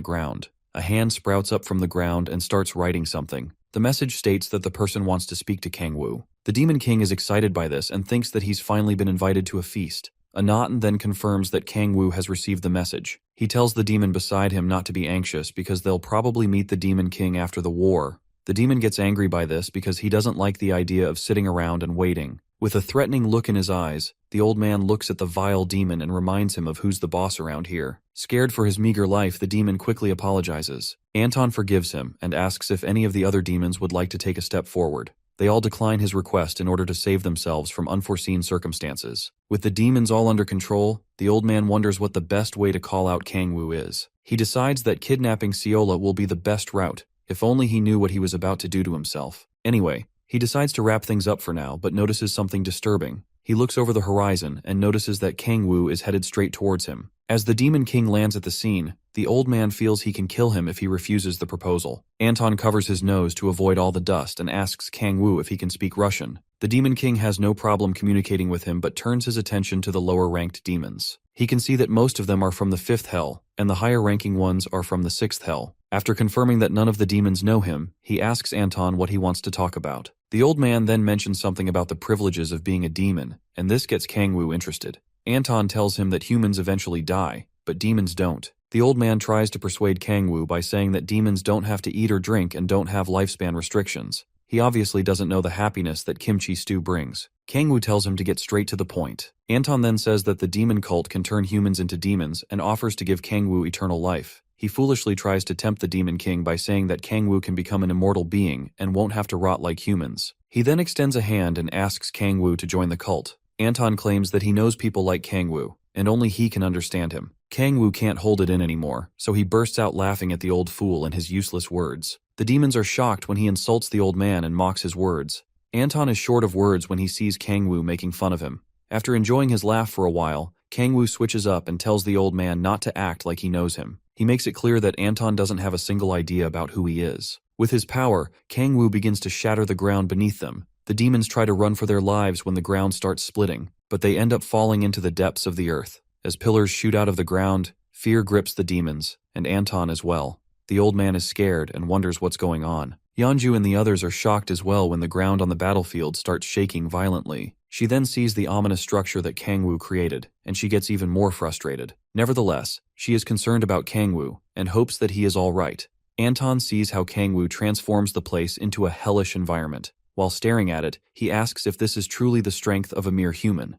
Speaker 1: ground. A hand sprouts up from the ground and starts writing something. The message states that the person wants to speak to Kangwoo. The Demon King is excited by this and thinks that he's finally been invited to a feast. Anatan then confirms that Kangwoo has received the message. He tells the demon beside him not to be anxious because they'll probably meet the Demon King after the war. The demon gets angry by this because he doesn't like the idea of sitting around and waiting. With a threatening look in his eyes, the old man looks at the vile demon and reminds him of who's the boss around here. Scared for his meager life, the demon quickly apologizes. Anton forgives him and asks if any of the other demons would like to take a step forward. They all decline his request in order to save themselves from unforeseen circumstances. With the demons all under control, the old man wonders what the best way to call out Kangwoo is. He decides that kidnapping Seola will be the best route, if only he knew what he was about to do to himself. Anyway, he decides to wrap things up for now, but notices something disturbing. He looks over the horizon and notices that Kangwoo is headed straight towards him. As the Demon King lands at the scene, the old man feels he can kill him if he refuses the proposal. Anton covers his nose to avoid all the dust and asks Kangwoo if he can speak Russian. The Demon King has no problem communicating with him but turns his attention to the lower-ranked demons. He can see that most of them are from the 5th Hell, and the higher-ranking ones are from the 6th hell. After confirming that none of the demons know him, he asks Anton what he wants to talk about. The old man then mentions something about the privileges of being a demon, and this gets Kangwoo interested. Anton tells him that humans eventually die, but demons don't. The old man tries to persuade Kangwoo by saying that demons don't have to eat or drink and don't have lifespan restrictions. He obviously doesn't know the happiness that kimchi stew brings. Kangwoo tells him to get straight to the point. Anton then says that the demon cult can turn humans into demons and offers to give Kangwoo eternal life. He foolishly tries to tempt the Demon King by saying that Kangwoo can become an immortal being and won't have to rot like humans. He then extends a hand and asks Kangwoo to join the cult. Anton claims that he knows people like Kangwoo, and only he can understand him. Kangwoo can't hold it in anymore, so he bursts out laughing at the old fool and his useless words. The demons are shocked when he insults the old man and mocks his words. Anton is short of words when he sees Kangwoo making fun of him. After enjoying his laugh for a while, Kangwoo switches up and tells the old man not to act like he knows him. He makes it clear that Anton doesn't have a single idea about who he is. With his power, Kangwoo begins to shatter the ground beneath them. The demons try to run for their lives when the ground starts splitting, but they end up falling into the depths of the earth. As pillars shoot out of the ground, fear grips the demons, and Anton as well. The old man is scared and wonders what's going on. Yeonju and the others are shocked as well when the ground on the battlefield starts shaking violently. She then sees the ominous structure that Kangwoo created, and she gets even more frustrated. Nevertheless, she is concerned about Kangwoo and hopes that he is all right. Anton sees how Kangwoo transforms the place into a hellish environment. While staring at it, he asks if this is truly the strength of a mere human.